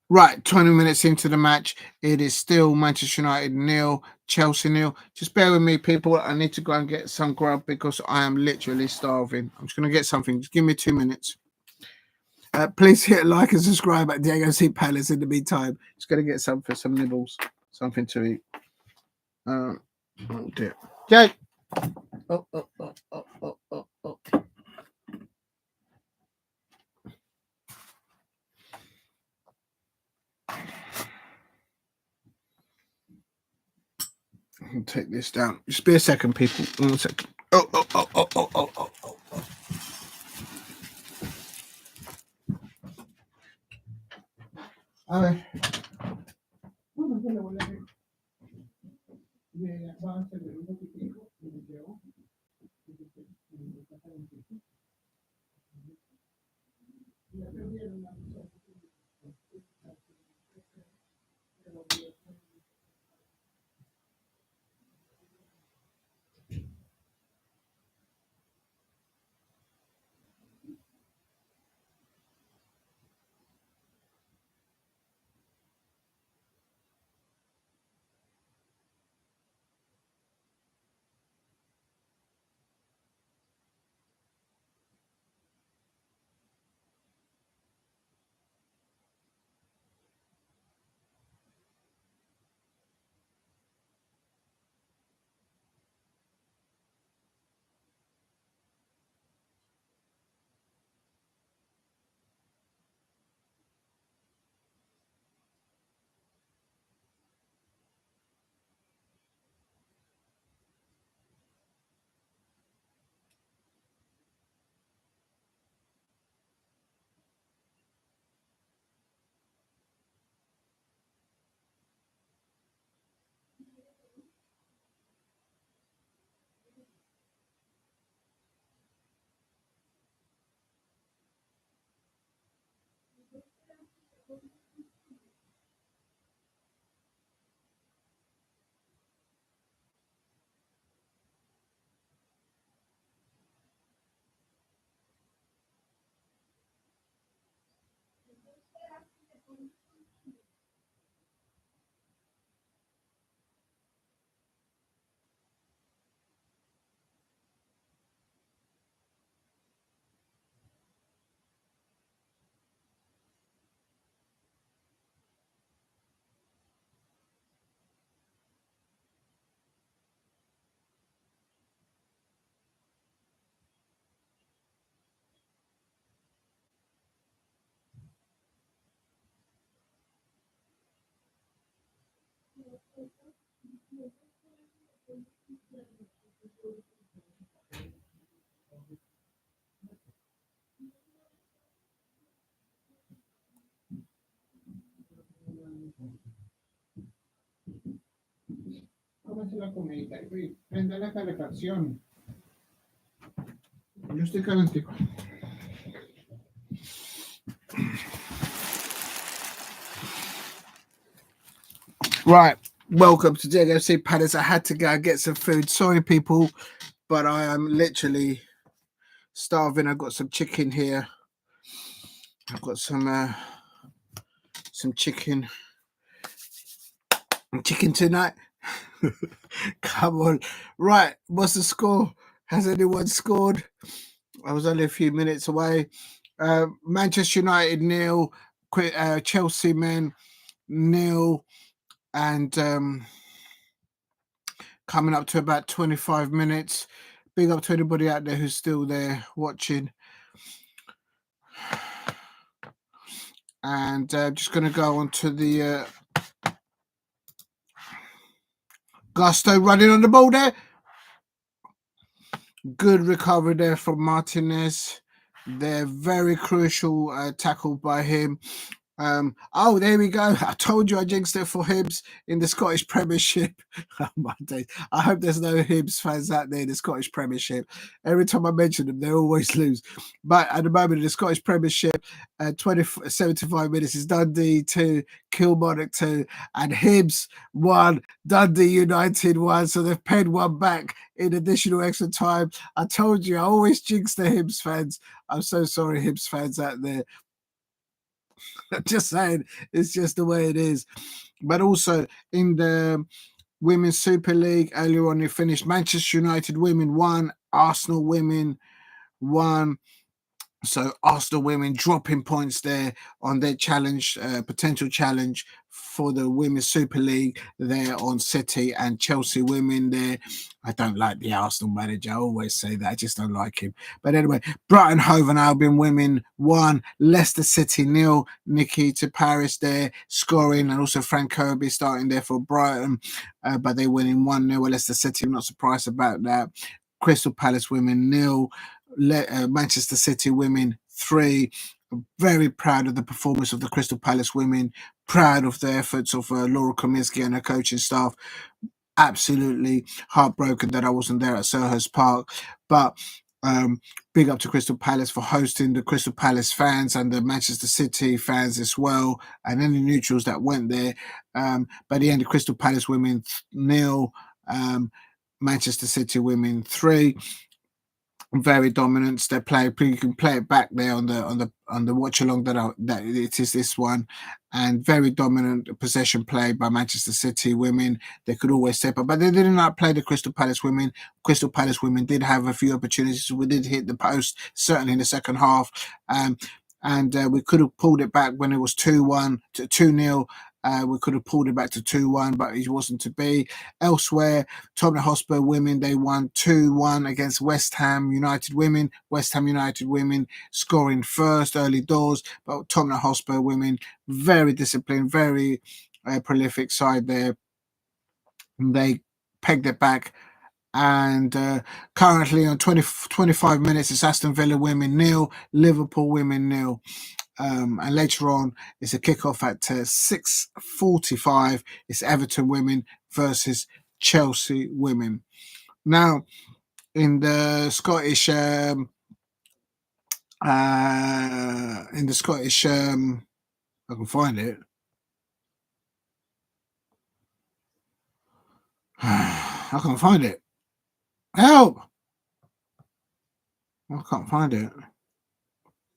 right, 20 minutes into the match, it is still Manchester United 0, Chelsea 0. Just bear with me, people. I need to go and get some grub because I am literally starving. I'm just going to get something. Just give me 2 minutes. Please hit like and subscribe at Diego C. Palace in the meantime. Just going to get some nibbles, something to eat. Oh dear. Jake. Oh. I'll take this down. Just be a second, people. 1 second. Oh. A ver. Cómese la comida y prenda la calefacción. Yo estoy calentico. Right, welcome to Diego C. Palace. I had to go and get some food. Sorry, people, but I am literally starving. I've got some chicken here. I've got some chicken. Chicken tonight. Come on. Right, what's the score? Has anyone scored? I was only a few minutes away. Manchester United 0, Chelsea men 0, and coming up to about 25 minutes. Big up to anybody out there who's still there watching. And just going to go on to the Gusto running on the ball there. Good recovery there from Martinez. They're very crucial tackle by him. Oh, there we go. I told you I jinxed it for Hibs in the Scottish Premiership. Oh my days. I hope there's no Hibs fans out there in the Scottish Premiership. Every time I mention them, they always lose. But at the moment, in the Scottish Premiership, 75 minutes is Dundee 2, Kilmarnock 2, and Hibs 1, Dundee United 1. So they've paid one back in additional extra time. I told you, I always jinx the Hibs fans. I'm so sorry, Hibs fans out there. Just saying, it's just the way it is. But also in the Women's Super League, earlier on, it finished Manchester United women 1, Arsenal women 1. So Arsenal women dropping points there on their challenge, potential challenge for the Women's Super League there on City, and Chelsea women there. I don't like the Arsenal manager. I always say that. I just don't like him. But anyway, Brighton Hove and Albion women 1, Leicester City 0. Nikita Paris there scoring, and also Frank Kirby starting there for Brighton. But they winning 1-0. Leicester City, I'm not surprised about that. Crystal Palace women 0. Manchester City women 3. Very proud of the performance of the Crystal Palace women. Proud of the efforts of Laura Kominski and her coaching staff. Absolutely heartbroken that I wasn't there at Selhurst Park, but big up to Crystal Palace for hosting the Crystal Palace fans and the Manchester City fans as well, and any neutrals that went there. By the end, the Crystal Palace women 0, Manchester City women 3. Very dominant. They play. You can play it back there on the watch along that it is this one, and very dominant possession play by Manchester City women. They could always step up, but they did not play the Crystal Palace women. Crystal Palace women did have a few opportunities. We did hit the post certainly in the second half, and we could have pulled it back when it was 2-1 to 2-0. We could have pulled it back to 2-1, but it wasn't to be. Elsewhere, Tottenham Hotspur women, they won 2-1 against West Ham United women. West Ham United women scoring first early doors, but Tottenham Hotspur women, very disciplined, very prolific side there. They pegged it back. And currently on 25 minutes, it's Aston Villa women 0, Liverpool women 0. And later on, it's a kickoff at 6:45. It's Everton women versus Chelsea women. Now, in the Scottish, I can find it. I can't find it. Help! I can't find it.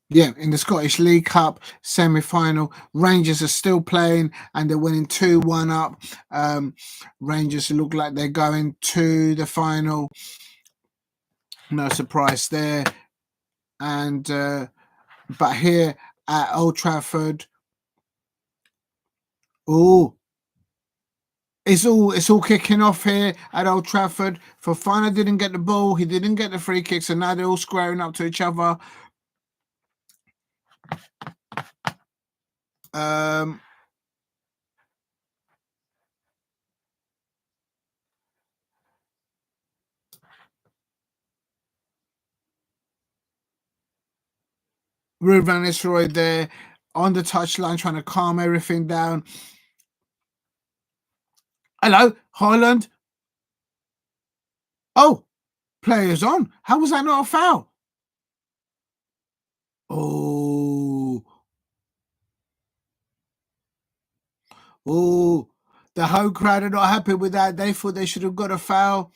Yeah, in the Scottish League Cup semi-final, Rangers are still playing and they're winning 2-1 up. Rangers look like they're going to the final. No surprise there. And but here at Old Trafford, it's all kicking off here at Old Trafford. Fofana didn't get the ball, he didn't get the free kick, so now they're all squaring up to each other. Ruud van Nistelrooy there on the touchline trying to calm everything down. Hello, Haaland. Oh, players on. How was that not a foul? Oh, the home crowd are not happy with that. They thought they should have got a foul.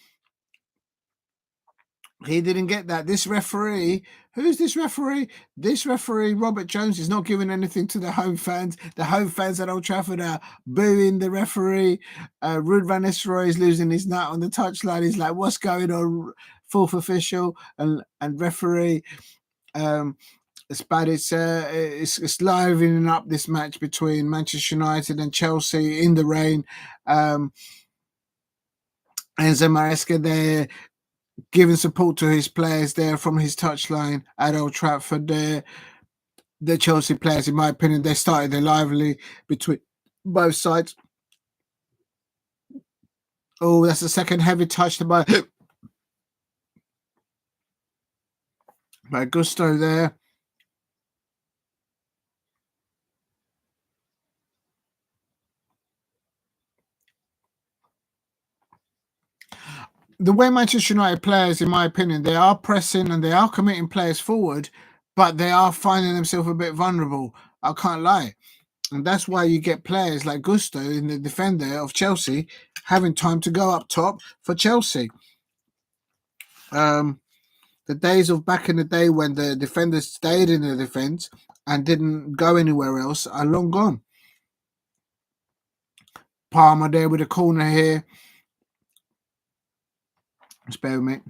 He didn't get that. This referee, who's this referee? This referee, Robert Jones, is not giving anything to the home fans. The home fans at Old Trafford are booing the referee. Ruud van Nistelrooy is losing his nut on the touchline. He's like, what's going on? Fourth official and referee. It's bad. It's livening up this match between Manchester United and Chelsea in the rain. Enzo Maresca there giving support to his players there from his touchline at Old Trafford. The Chelsea players, in my opinion, they started their lively between both sides. Oh, that's the second heavy touch by Gusto there. The way Manchester United players, in my opinion, they are pressing and they are committing players forward, but they are finding themselves a bit vulnerable. I can't lie. And that's why you get players like Gusto in the defender of Chelsea having time to go up top for Chelsea. The days of back in the day when the defenders stayed in the defence and didn't go anywhere else are long gone. Palmer there with a corner here. Just bear with me.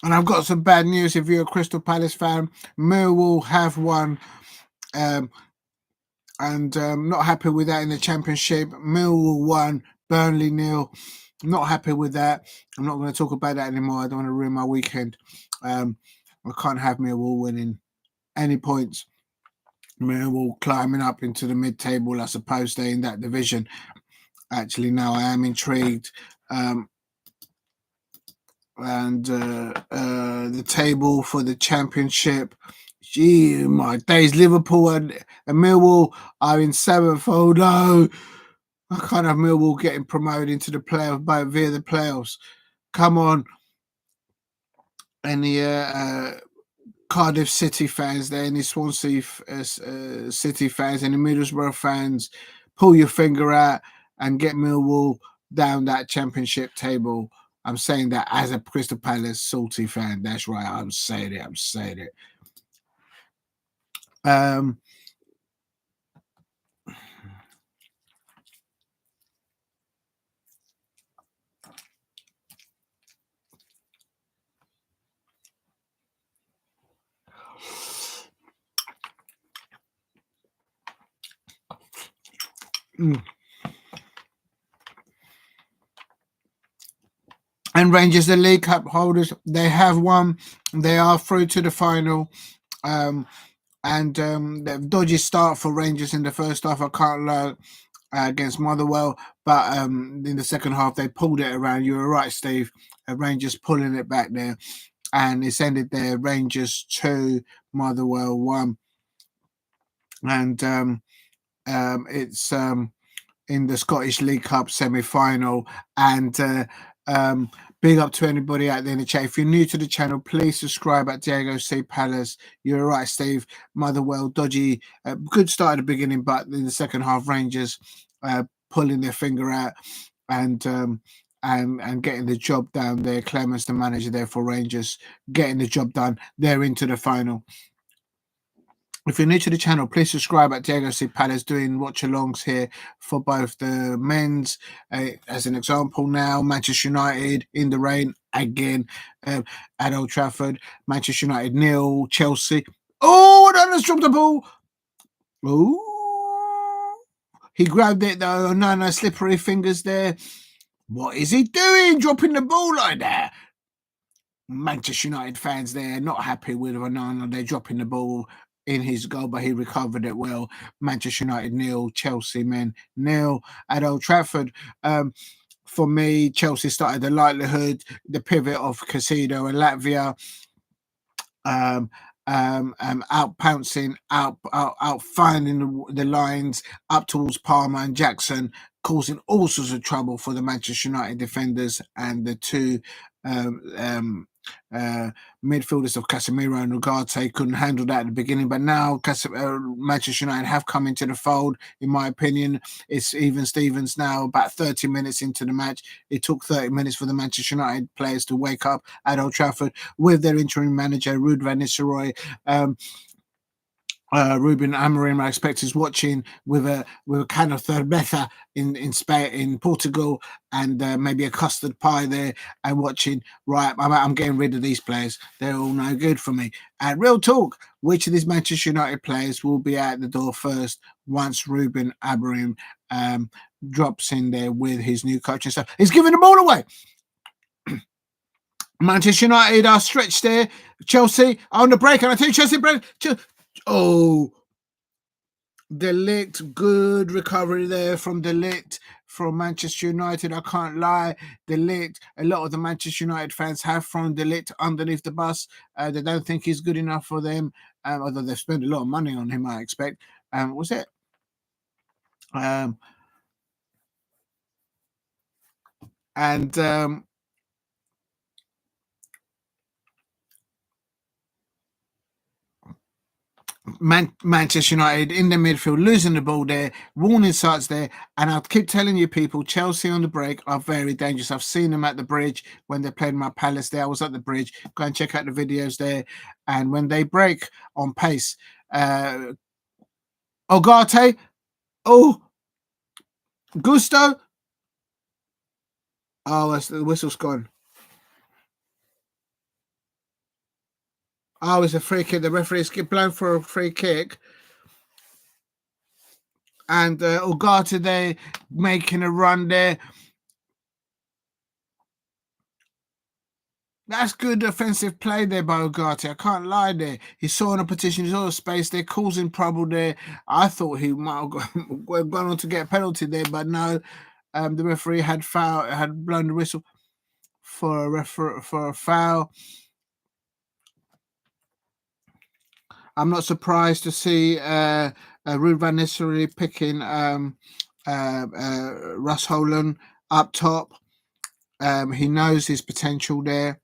And I've got some bad news if you're a Crystal Palace fan. Millwall have won, and not happy with that in the Championship. Millwall won, Burnley 0. Not happy with that. I'm not going to talk about that anymore. I don't want to ruin my weekend. I can't have Millwall winning any points. Millwall climbing up into the mid-table, I suppose they're in that division. Actually, now I am intrigued. And the table for the Championship. Gee, my days! Liverpool and Millwall are in 7th. Oh no, I can't have Millwall getting promoted into the playoff via the playoffs. Come on, any Cardiff City fans there, any Swansea City fans, any Middlesbrough fans, pull your finger out and get Millwall down that Championship table. I'm saying that as a Crystal Palace salty fan. That's right. I'm saying it. And Rangers, the League Cup holders, they have won. They are through to the final. And the dodgy start for Rangers in the first half. I can't lie. Against Motherwell, but in the second half they pulled it around. You were right, Steve. Rangers pulling it back there, and it's ended there. Rangers 2, Motherwell 1, and it's in the Scottish League Cup semi-final. And big up to anybody out there in the chat. If you're new to the channel, please subscribe at Diego C. Palace. You're right, Steve. Motherwell, dodgy. Good start at the beginning, but in the second half, Rangers pulling their finger out and getting the job done there. Clemens, the manager there for Rangers, getting the job done. They're into the final. If you're new to the channel, please subscribe at Diego C. Palace, doing watch alongs here for both the men's, as an example now, Manchester United in the rain again at Old Trafford, Manchester United 0, Chelsea. Oh, and almost dropped the ball. Oh, he grabbed it though. No, slippery fingers there. What is he doing? Dropping the ball like that? Manchester United fans there not happy with Onana. They're dropping the ball in his goal, but he recovered it well. Manchester United 0, Chelsea men 0 at Old Trafford. For me, Chelsea started the likelihood, the pivot of Casido and Latvia. Out pouncing, out finding the lines up towards Palmer and Jackson, causing all sorts of trouble for the Manchester United defenders and the two midfielders of Casemiro and Ugarte couldn't handle that at the beginning, but now Manchester United have come into the fold. In my opinion, it's even Stevens now, about 30 minutes into the match. It took 30 minutes for the Manchester United players to wake up at Old Trafford with their interim manager, Ruud van Nistelrooy. Ruben Amorim, I expect, is watching with a kind of cerveza in Spain, in Portugal, and maybe a custard pie there, and watching. Right, I'm getting rid of these players. They're all no good for me. And real talk, which of these Manchester United players will be out the door first once Ruben Amorim drops in there with his new coaching staff? He's giving the ball away. Manchester United are stretched there. Chelsea on the break, and I tell you, Chelsea break. Oh, De Ligt, good recovery there from De Ligt from Manchester United. I can't lie. De Ligt, a lot of the Manchester United fans have thrown De Ligt underneath the bus. They don't think he's good enough for them, although they've spent a lot of money on him, I expect. Was it? Manchester United in the midfield, losing the ball there, warning sights there, and I'll keep telling you people, Chelsea on the break are very dangerous. I've seen them at the bridge when they played my Palace there. I was at the bridge. Go and check out the videos there. And when they break on pace, Ugarte, Gusto, the whistle's gone. It's a free kick. The referee's blown for a free kick. And Ugarte there making a run there. That's good offensive play there by Ugarte. I can't lie there. He saw an opposition, he saw a space there, causing trouble there. I thought he might have gone on to get a penalty there, but no. The referee had blown the whistle for a foul. I'm not surprised to see Ruud van Nistelrooy picking Russ Holland up top. He knows his potential there.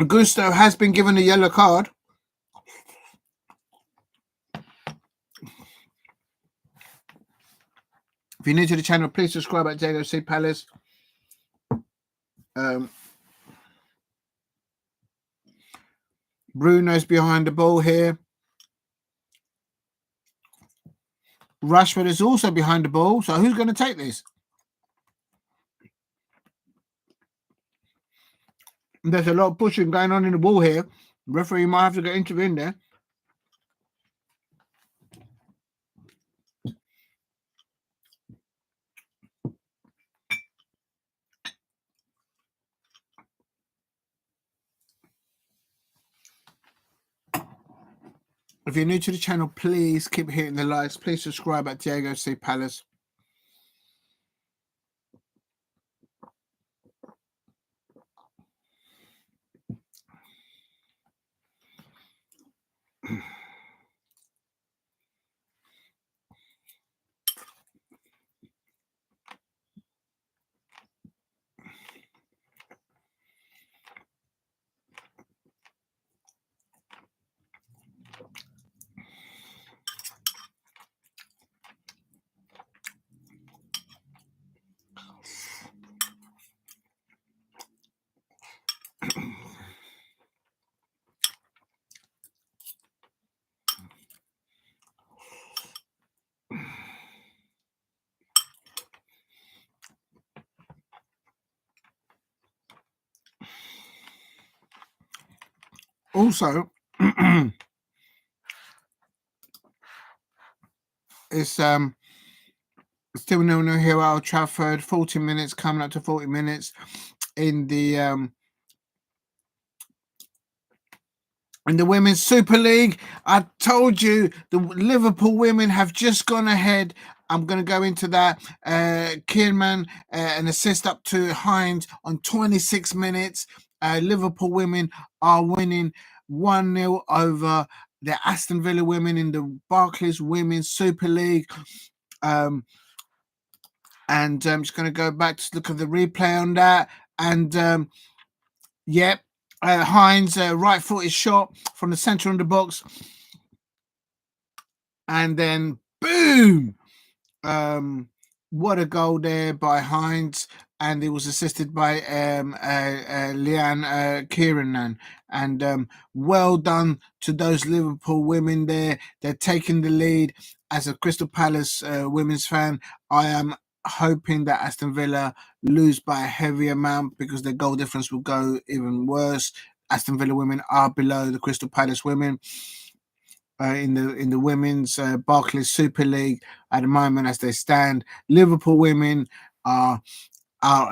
Gusto has been given a yellow card. If you're new to the channel, please subscribe at JWC Palace. Bruno's behind the ball here. Rashford is also behind the ball. So who's going to take this? There's a lot of pushing going on in the ball here. The referee might have to get intervened there. If you're new to the channel, please keep hitting the likes. Please subscribe at Diego C. Palace. Also, it's still 0-0 here at Old Trafford. 40 minutes, coming up to 40 minutes in the In the Women's Super League, I told you the Liverpool women have just gone ahead. I'm going to go into that. Kierman, an assist up to Hines on 26 minutes. Liverpool women are winning 1-0 over the Aston Villa women in the Barclays Women's Super League. And I'm just going to go back to look at the replay on that. And yep. Hines, right-footed shot from the centre of the box. And then, boom! What a goal there by Hines. And it was assisted by Leanne Kieran. And well done to those Liverpool women there. They're taking the lead. As a Crystal Palace women's fan, I am hoping that Aston Villa lose by a heavy amount because their goal difference will go even worse. Aston Villa women are below the Crystal Palace women in the women's Barclays Super League at the moment as they stand. Liverpool women are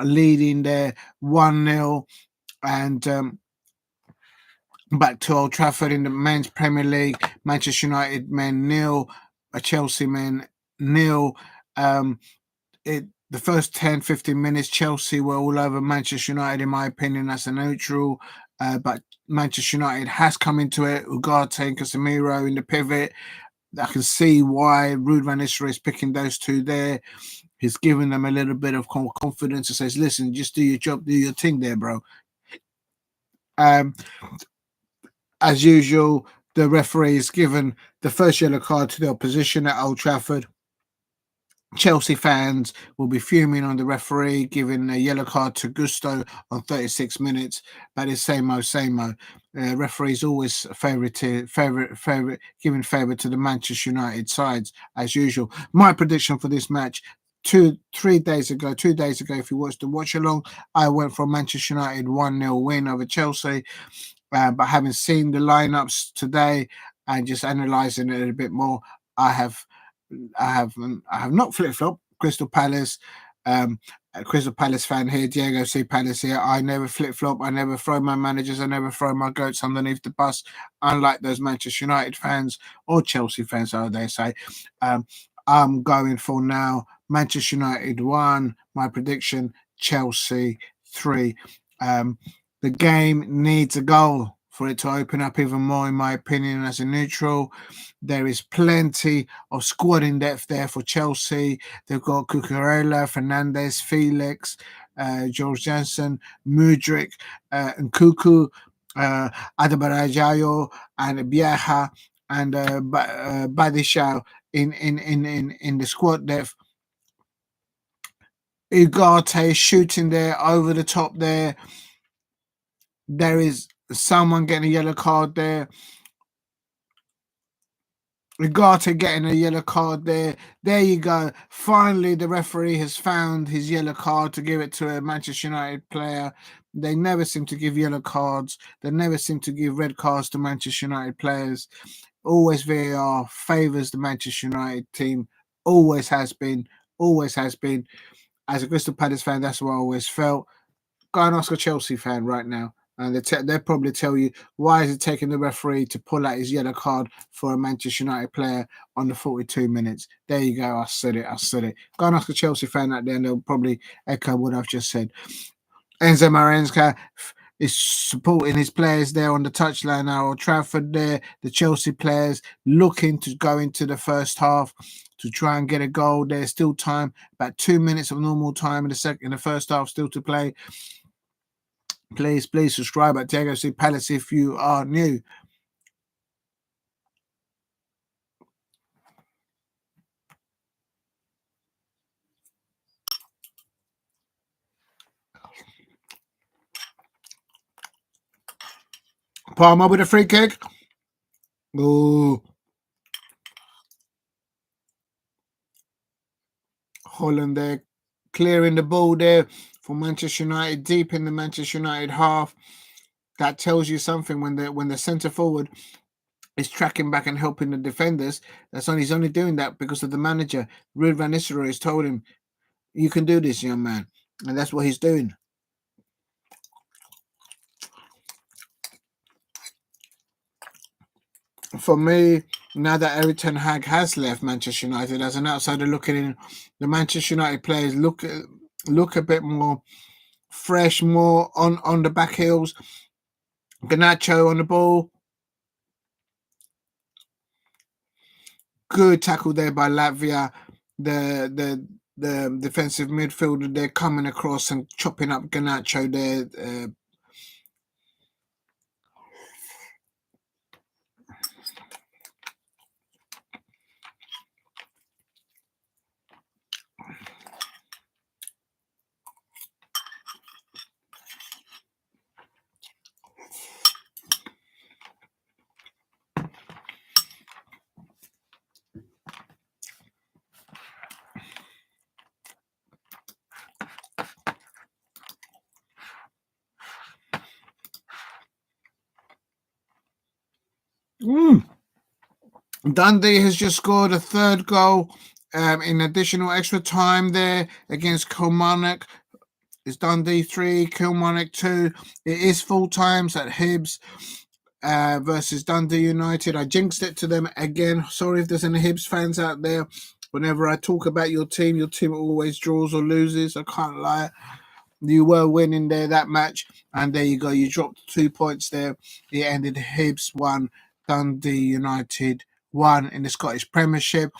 leading there 1-0, and back to Old Trafford in the men's Premier League. Manchester United men 0, Chelsea men 0. The first 10-15 minutes, Chelsea were all over Manchester United, in my opinion, as a neutral. But Manchester United has come into it. Ugarte and Casemiro in the pivot. I can see why Ruud van Nistelrooy is picking those two there. He's giving them a little bit of confidence and says, listen, just do your job, do your thing there, bro. As usual, the referee is given the first yellow card to the opposition at Old Trafford. Chelsea fans will be fuming on the referee, giving a yellow card to Gusto on 36 minutes. But it's same-o. Referees always giving favour to the Manchester United sides, as usual. My prediction for this match, 2 days ago, if you watched the Whatch Along, I went for Manchester United 1-0 win over Chelsea. But having seen the lineups today and just analysing it a bit more, I have not flip-flop. Crystal Palace, a Crystal Palace fan here, Diego C. Palace here. I never flip-flop. I never throw my managers. I never throw my goats underneath the bus, unlike those Manchester United fans or Chelsea fans, so they say. I'm going for now Manchester United 1. My prediction, Chelsea 3. The game needs a goal for it to open up even more, in my opinion, as a neutral. There is plenty of squad depth there for Chelsea. They've got Cucurella, Fernandes, Felix, George Jensen, Mudryk, and Kuku, Adebayo, and Bieja, and Badishao in the squad depth. Ugarte shooting there over the top there. There is someone getting a yellow card there. Ugarte getting a yellow card there. There you go. Finally, the referee has found his yellow card to give it to a Manchester United player. They never seem to give yellow cards. They never seem to give red cards to Manchester United players. Always VAR favours the Manchester United team. Always has been. Always has been. As a Crystal Palace fan, that's what I always felt. Go and ask a Chelsea fan right now. And they'll probably tell you, why is it taking the referee to pull out his yellow card for a Manchester United player on the 42 minutes? There you go. I said it. Go and ask a Chelsea fan out there and they'll probably echo what I've just said. Enzo Maresca is supporting his players there on the touchline now. Old Trafford there. The Chelsea players looking to go into the first half to try and get a goal. There's still time. About 2 minutes of normal time in the first half still to play. Please subscribe at Diego C. Palace if you are new. Palmer with a free kick. Ooh. Holland there clearing the ball there for Manchester United, deep in the Manchester United half. That tells you something when the centre forward is tracking back and helping the defenders. He's only doing that because of the manager. Ruud van Nistelrooy has told him, you can do this, young man. And that's what he's doing. for me, now that Erik ten Hag has left Manchester United, as an outsider looking in, the Manchester United players look a bit more fresh, more on the back heels. Garnacho on the ball, good tackle there by Latvia. The defensive midfielder, they're coming across and chopping up Garnacho there. Dundee has just scored a third goal in additional extra time there against Kilmarnock. It's Dundee 3, Kilmarnock 2. It is full times at Hibs versus Dundee United. I jinxed it to them again. Sorry if there's any Hibs fans out there. Whenever I talk about your team always draws or loses. I can't lie. You were winning there that match, and there you go. You dropped 2 points there. It ended Hibs 1, Dundee United 1 in the Scottish Premiership.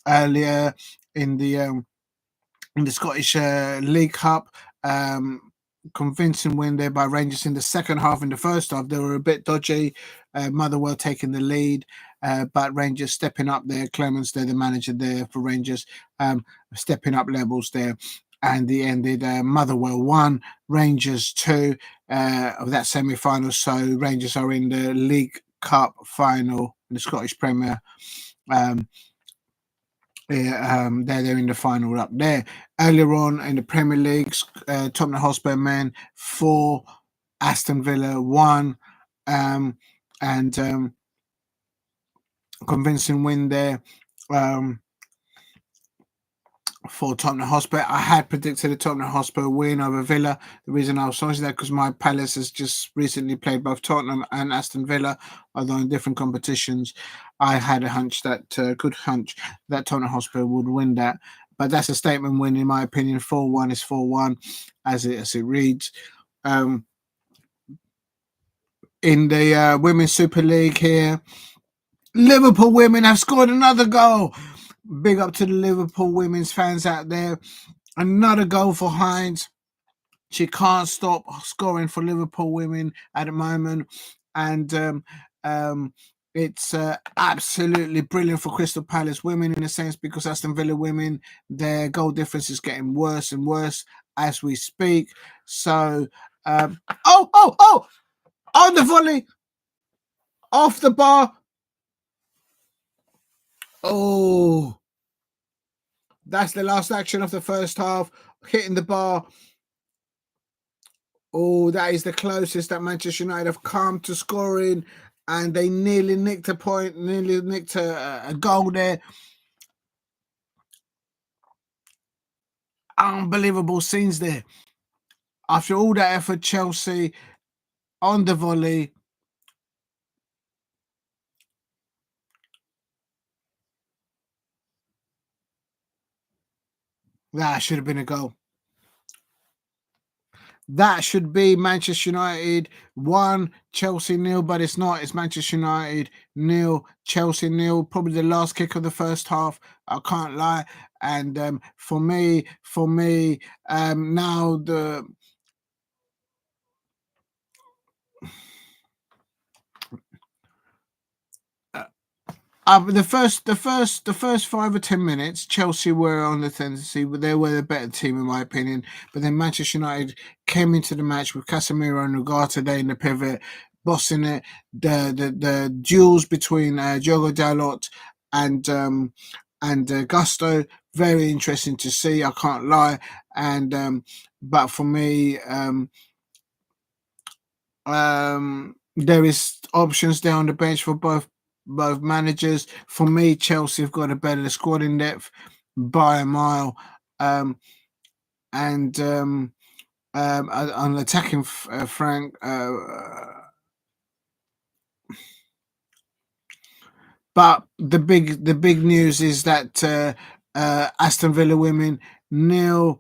Earlier in the Scottish League Cup, convincing win there by Rangers in the second half. In the first half, they were a bit dodgy. Motherwell taking the lead, but Rangers stepping up there. Clemens there, the manager there for Rangers, stepping up levels there. And the ended Motherwell 1, Rangers 2 of that semi-final. So Rangers are in the League Cup final in the Scottish Premier. They're in the final up there. Earlier on in the Premier League, Tottenham Hotspur men 4, Aston Villa 1, and convincing win there for Tottenham Hotspur. I had predicted a Tottenham Hotspur win over Villa. The reason I was saying that because my Palace has just recently played both Tottenham and Aston Villa, although in different competitions. I had a hunch good hunch that Tottenham Hotspur would win that. But that's a statement win, in my opinion. 4-1 is 4-1, as it reads. In the Women's Super League here, Liverpool women have scored another goal. Big up to the Liverpool women's fans out there. Another goal for Hines. She can't stop scoring for Liverpool women at the moment. And it's absolutely brilliant for Crystal Palace women in a sense, because Aston Villa women, their goal difference is getting worse and worse as we speak. So, on the volley, off the bar. Oh, that's the last action of the first half, hitting the bar. Oh, that is the closest that Manchester United have come to scoring, and they nearly nicked a point, nearly nicked a goal there. Unbelievable scenes there. After all that effort, Chelsea on the volley. That should have been a goal. That should be Manchester United 1, Chelsea 0, but it's not. It's Manchester United 0, Chelsea 0. Probably the last kick of the first half. I can't lie. And for me, now the first 5 or 10 minutes, Chelsea were on the tendency, but they were the better team in my opinion. But then Manchester United came into the match with Casemiro and Ugarte there in the pivot, bossing it. The duels between Diogo Dalot and Gusto, very interesting to see. I can't lie. And but for me, there is options there on the bench for both managers. For me, Chelsea have got a better squad in depth by a mile, and on attacking Frank. But the big news is that Aston Villa women 0,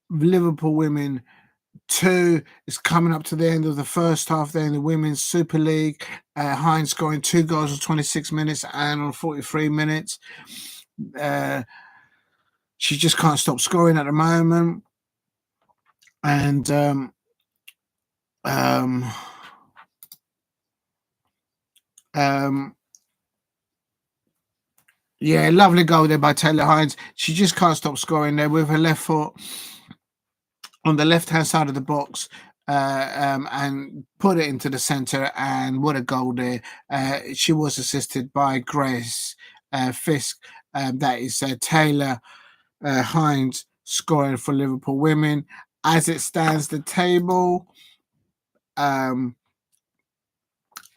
Liverpool women 2. It's coming up to the end of the first half there in the Women's Super League. Hines scoring 2 goals in 26 minutes and on 43 minutes. She just can't stop scoring at the moment. And yeah, lovely goal there by Taylor Hines. She just can't stop scoring there with her left foot on the left-hand side of the box, and put it into the centre, and what a goal there. She was assisted by Grace Fisk. That is Taylor Hines scoring for Liverpool women. As it stands, the table, Aston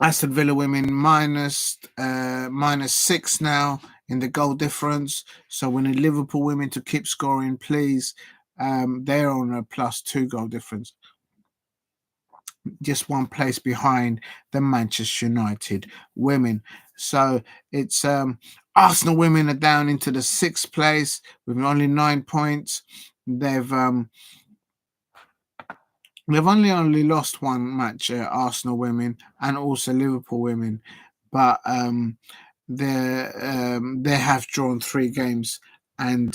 Villa women -6 now in the goal difference. So we need Liverpool women to keep scoring, please. They're on a +2 goal difference, just one place behind the Manchester United women. So it's Arsenal women are down into the 6th place with only 9 points. They've only lost one match, Arsenal women and also Liverpool women, but they have drawn 3 games, and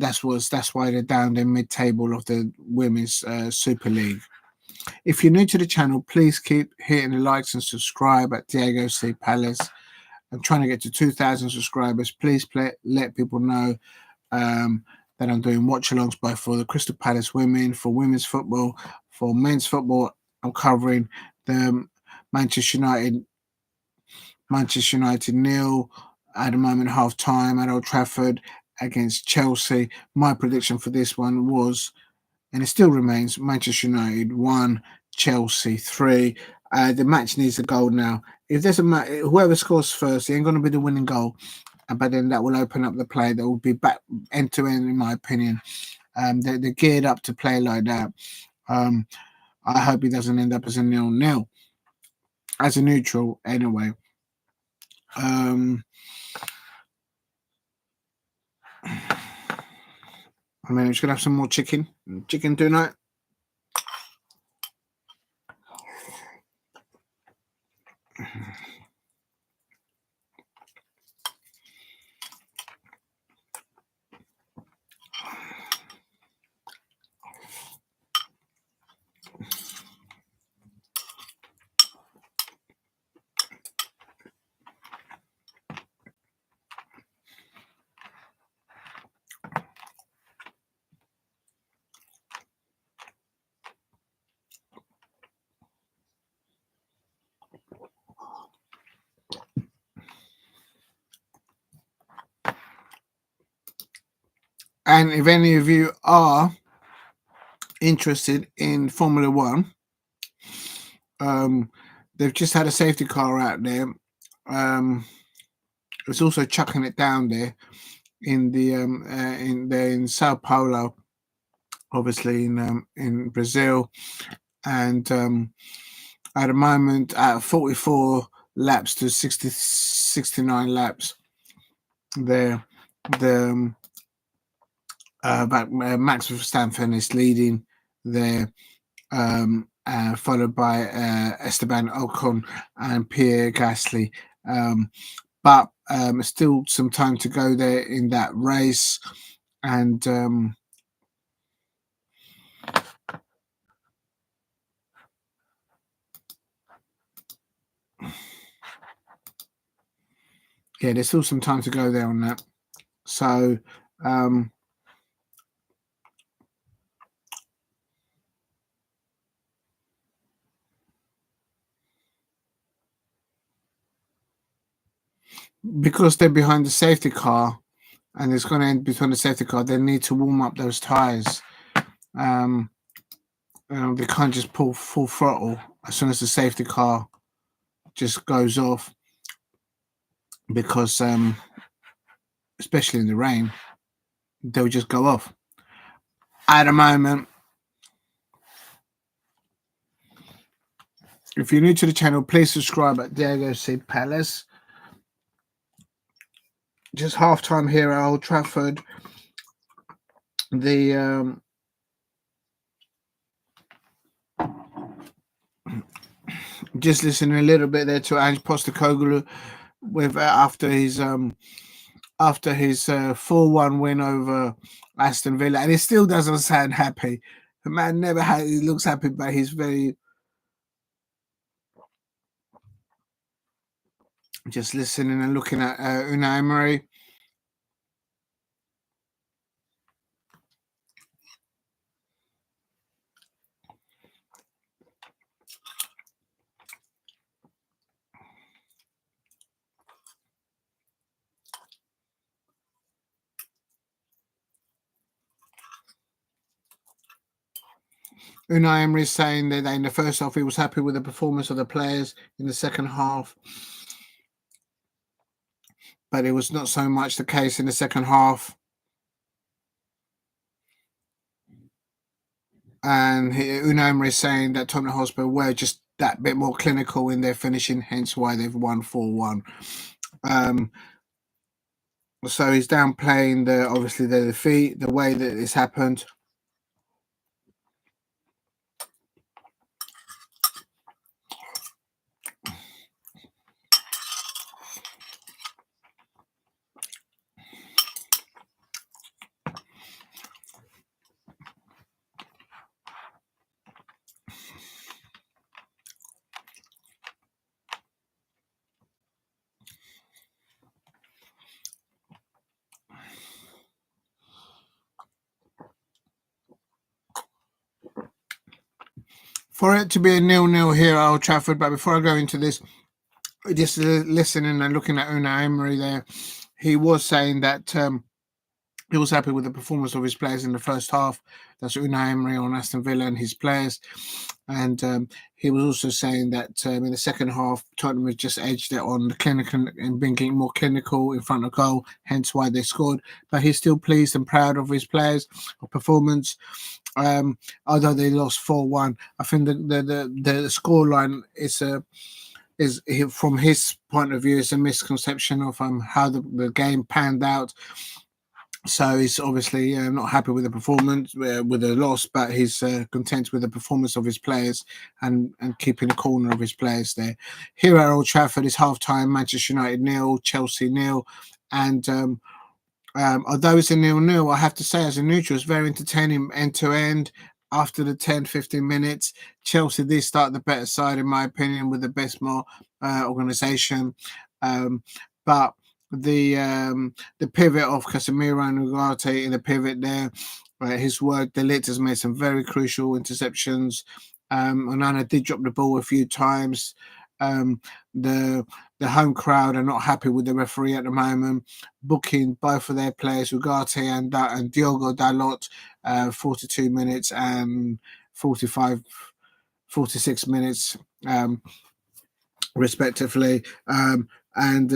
that's why they're down the mid-table of the Women's Super League. If you're new to the channel, please keep hitting the likes and subscribe at Diego C. Palace. I'm trying to get to 2,000 subscribers. Please let people know that I'm doing watch-alongs both for the Crystal Palace women, for women's football, for men's football. I'm covering the Manchester United 0 at the moment, half-time at Old Trafford against Chelsea. My prediction for this one was, and it still remains, Manchester United 1, Chelsea 3. The match needs a goal now. If there's whoever scores first, it ain't going to be the winning goal, but then that will open up the play. That will be back end to end, in my opinion. They're geared up to play like that. I hope it doesn't end up as a 0-0, as a neutral anyway. I'm just gonna have some more chicken tonight. And if any of you are interested in Formula One, they've just had a safety car out there. It's also chucking it down there in the in Sao Paulo, obviously in Brazil, and at the moment at 44 laps to 69 laps, there the Max Verstappen is leading there, followed by Esteban Ocon and Pierre Gasly. But still some time to go there in that race, and yeah, there's still some time to go there on that. So because they're behind the safety car, and it's going to end between the safety car, they need to warm up those tires. They can't just pull full throttle as soon as the safety car just goes off, because especially in the rain, they'll just go off. At the moment, If you're new to the channel, please subscribe at Diego C. Palace. Just half time here at Old Trafford. The just listening a little bit there to Ange Postecoglou with after his 4-1 win over Aston Villa, and he still doesn't sound happy. The man never he looks happy, but he's very just listening and looking at Unai Emery. Unai Emery is saying that in the first half he was happy with the performance of the players. In the second half, but it was not so much the case in the second half. And Unai Emery is saying that Tottenham Hotspur were just that bit more clinical in their finishing, hence why they've won 4-1. So he's downplaying obviously the defeat, the way that this happened. For it to be a 0-0 here at Old Trafford, but before I go into this, just listening and looking at Unai Emery there, he was saying that he was happy with the performance of his players in the first half. That's Unai Emery on Aston Villa and his players. And he was also saying that in the second half, Tottenham had just edged it on the clinical and been getting more clinical in front of goal, hence why they scored. But he's still pleased and proud of his players' performance. Although they lost 4-1, I think the scoreline is from his point of view is a misconception of how the game panned out. So he's obviously not happy with the performance, with the loss, but he's content with the performance of his players and keeping the corner of his players there. Here at Old Trafford is half-time, Manchester United 0, Chelsea 0, and although it's a 0-0, I have to say as a neutral, it's very entertaining end-to-end. After the 10-15 minutes, Chelsea did start the better side, in my opinion, with the best more organisation. But the pivot of Casemiro and Ugarte in the pivot there, his work, De Ligt has made some very crucial interceptions. Onana did drop the ball a few times. The home crowd are not happy with the referee at the moment, booking both of their players, Ugarte and Diogo Dalot, 42 minutes and 46 minutes, respectively.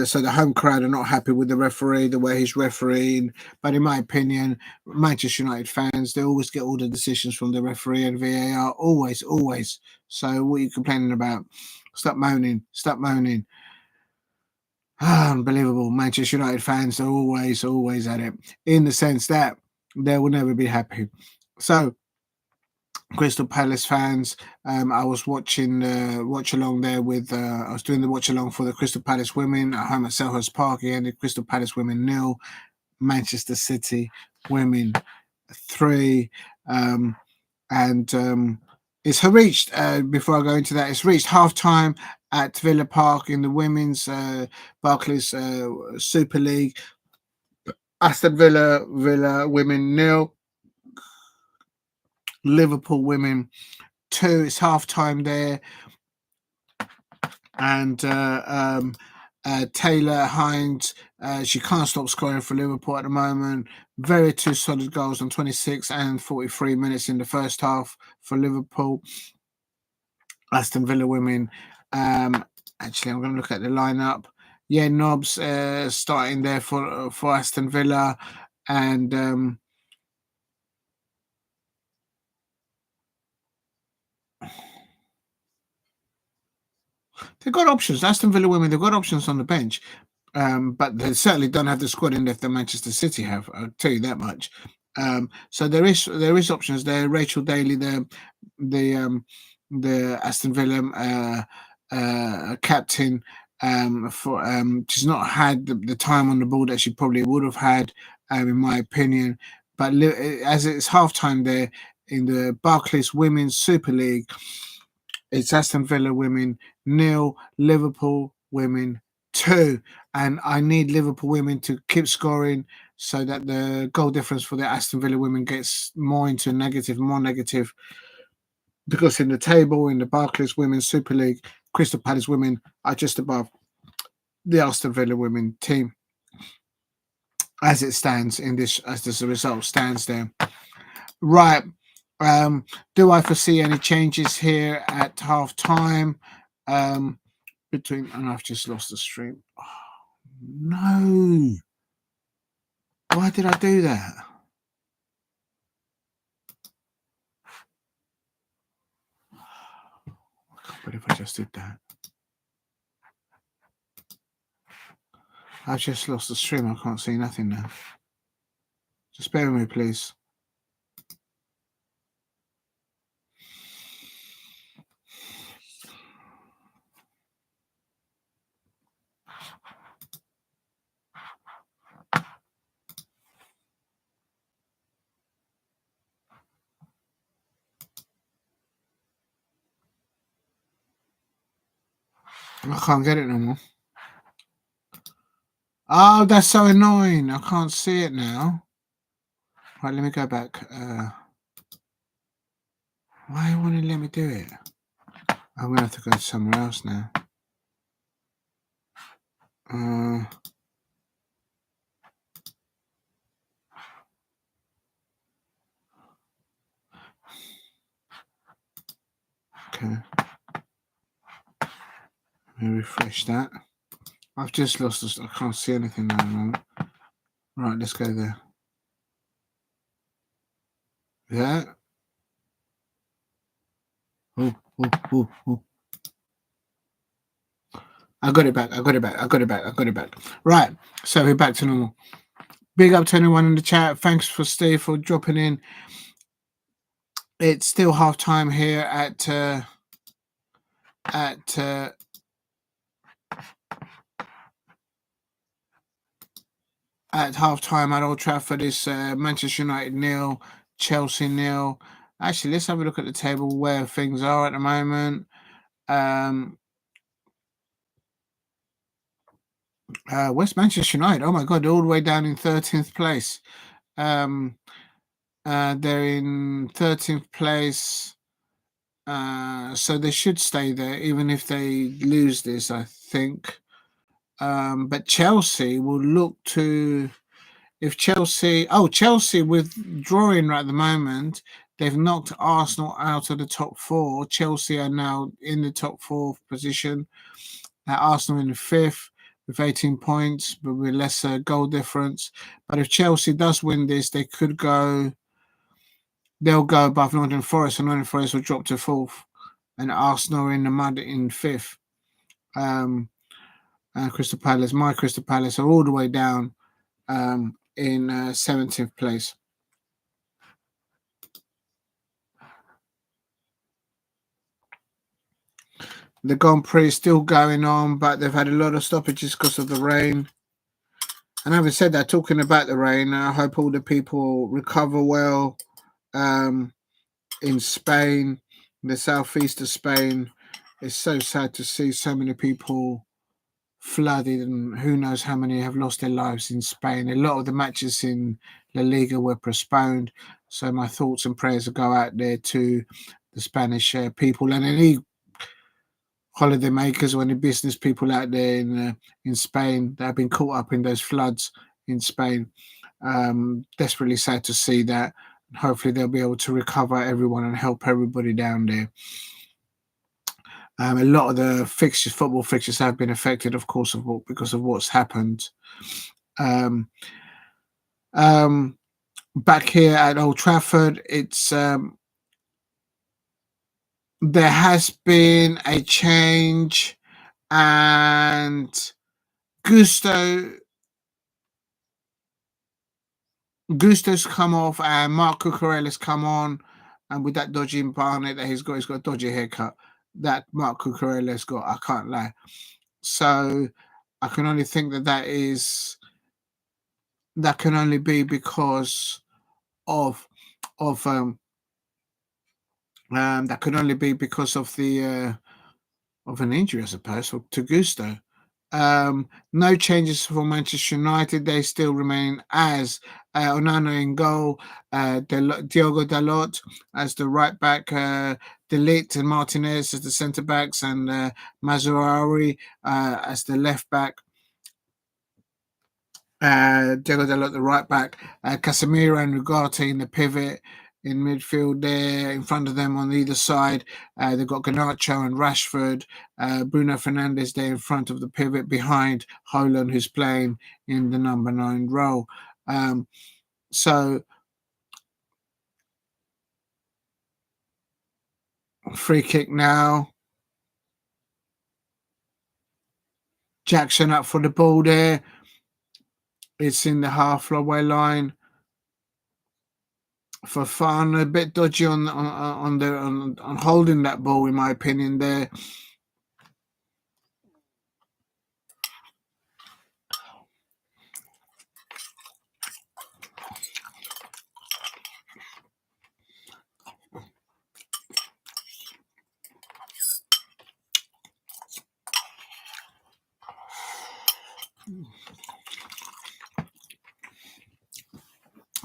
So the home crowd are not happy with the referee, the way he's refereeing. But in my opinion, Manchester United fans, they always get all the decisions from the referee and VAR, always. So what are you complaining about? Stop moaning. Unbelievable. Manchester United fans are always at it, in the sense that they will never be happy. So Crystal Palace fans, I was watching Watch Along there with, I was doing the Watch Along for the Crystal Palace women at home at Selhurst Park. Again, the Crystal Palace women 0, Manchester City women 3. It's reached, before I go into that, it's reached half-time at Villa Park in the women's Barclays Super League. Aston Villa women 0, Liverpool women 2. It's half-time there. And Taylor Hines, she can't stop scoring for Liverpool at the moment. Very two solid goals on 26 and 43 minutes in the first half for Liverpool. Aston Villa women, actually I'm going to look at the lineup. Yeah, Nobbs starting there for Aston Villa, and They've got options. Aston Villa women, they've got options on the bench. But they certainly don't have the squad in depth that Manchester City have. I'll tell you that much. So there is options there. Rachel Daly, the Aston Villa captain, for she's not had the time on the ball that she probably would have had, in my opinion. But as it's halftime there in the Barclays Women's Super League, it's Aston Villa women 0, Liverpool women 2. And I need Liverpool women to keep scoring so that the goal difference for the Aston Villa women gets more into more negative. Because in the table, in the Barclays Women's Super League, Crystal Palace women are just above the Aston Villa women team as it stands as the result stands there. Right. Do I foresee any changes here at half time? And I've just lost the stream. Oh, no. Why did I do that? I can't believe I just did that. I've just lost the stream. I can't see nothing now. Just bear with me, please. I can't get it no more. Oh, that's so annoying. I can't see it now. Right, let me go back. Why won't it let me do it? I'm going to have to go somewhere else now. Okay. Let me refresh that. I've just lost this. I can't see anything now at the moment. Right, let's go there. Yeah. Oh. I got it back. Right. So we're back to normal. Big up to anyone in the chat. Thanks for Steve for dropping in. It's still half time here at half time at Old Trafford. Is Manchester United 0, Chelsea 0. Actually, let's have a look at the table where things are at the moment. West Manchester United. Oh my God, they're all the way down in 13th place. They're in 13th place. So they should stay there, even if they lose this, I think. But Chelsea will look to, if Chelsea withdrawing at the moment, they've knocked Arsenal out of the top 4. Chelsea are now in the top 4 position. Arsenal in the 5th with 18 points, but with lesser goal difference. But if Chelsea does win this, they'll go above Nottingham Forest, and Nottingham Forest will drop to 4th. And Arsenal in the mud in 5th. And Crystal Palace, my Crystal Palace, are all the way down in 17th place. The Grand Prix is still going on, but they've had a lot of stoppages because of the rain. And having said that, talking about the rain, I hope all the people recover well in Spain, the southeast of Spain. It's so sad to see so many people flooded, and who knows how many have lost their lives in Spain. A lot of the matches in La Liga were postponed, so my thoughts and prayers go out there to the Spanish people and any holiday makers or any business people out there in Spain that have been caught up in those floods in Spain. Desperately sad to see that. Hopefully they'll be able to recover everyone and help everybody down there. A lot of the football fixtures have been affected, of course, because of what's happened. Back here at Old Trafford, it's there has been a change and Gusto's come off, and Mark Cucurella's come on, and with that dodgy Barnet that he's got a dodgy haircut that Mark Cucurella's got. I can't lie. So I can only think that can only be because of that could only be because of the of an injury, I suppose, to Gusto. No changes for Manchester United. They still remain as Onana in goal, Diogo Dalot as the right back, Delete and Martinez as the centre backs, and Mazraoui as the left back. Diogo Dalot the right back, Casemiro and Ugarte in the pivot. In midfield there, in front of them on either side, they've got Garnacho and Rashford, Bruno Fernandes there in front of the pivot behind Haaland, who's playing in the number 9 role. So free kick now. Jackson up for the ball there. It's in the halfway line. For fun, a bit dodgy on holding that ball, in my opinion. There,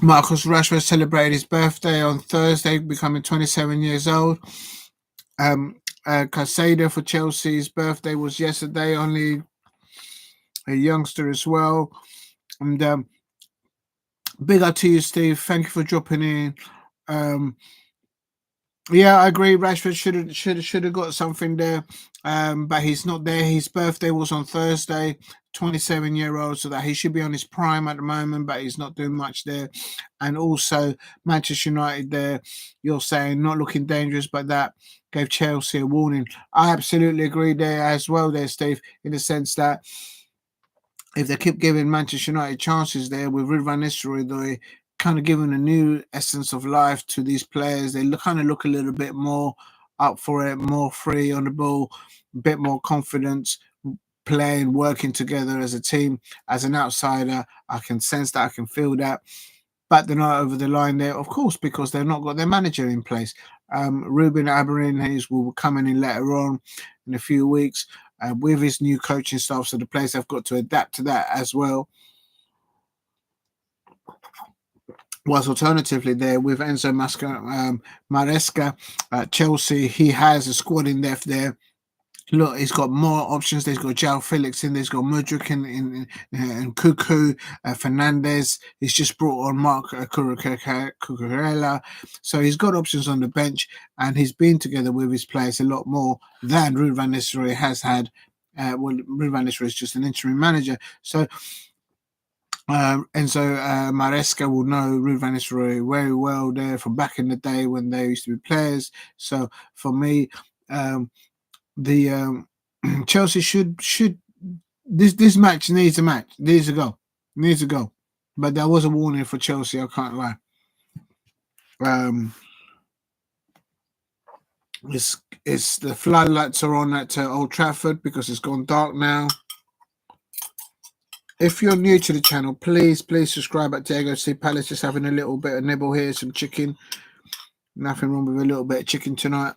Marcus Rashford celebrated his birthday on Thursday, becoming 27 years old. Casado for Chelsea's birthday was yesterday, only a youngster as well. And big up to you, Steve. Thank you for dropping in. Yeah, I agree. Rashford should have got something there, but he's not there. His birthday was on Thursday. 27-year-old, so that he should be on his prime at the moment, but he's not doing much there. And also Manchester United there, you're saying not looking dangerous, but that gave Chelsea a warning. I absolutely agree there as well there, Steve, in the sense that if they keep giving Manchester United chances there with Ruud van Nistelrooy, they're kind of giving a new essence of life to these players. They kind of look a little bit more up for it, more free on the ball, a bit more confidence, playing, working together as a team. As an outsider, I can sense that, I can feel that. But they're not over the line there, of course, because they've not got their manager in place. Ruben Amorim will come in later on in a few weeks with his new coaching staff, so the players have got to adapt to that as well. Whilst alternatively there with Enzo Maresca at Chelsea, he has a squad in depth there. Look, he's got more options. There's got João Felix in there. He's got Mudryk and Cuckoo, Fernandez. He's just brought on Mark Cucurella. So he's got options on the bench, and he's been together with his players a lot more than Ruud van Nistelrooy has had. Ruud van Nistelrooy is just an interim manager. So Enzo Maresca will know Ruud van Nistelrooy very well there from back in the day when they used to be players. So for me, the Chelsea should this match needs to go, but there was a warning for Chelsea. I can't lie. It's the floodlights are on at Old Trafford because it's gone dark now. If you're new to the channel, please subscribe at Diego C Palace. Just having a little bit of nibble here, some chicken. Nothing wrong with a little bit of chicken tonight.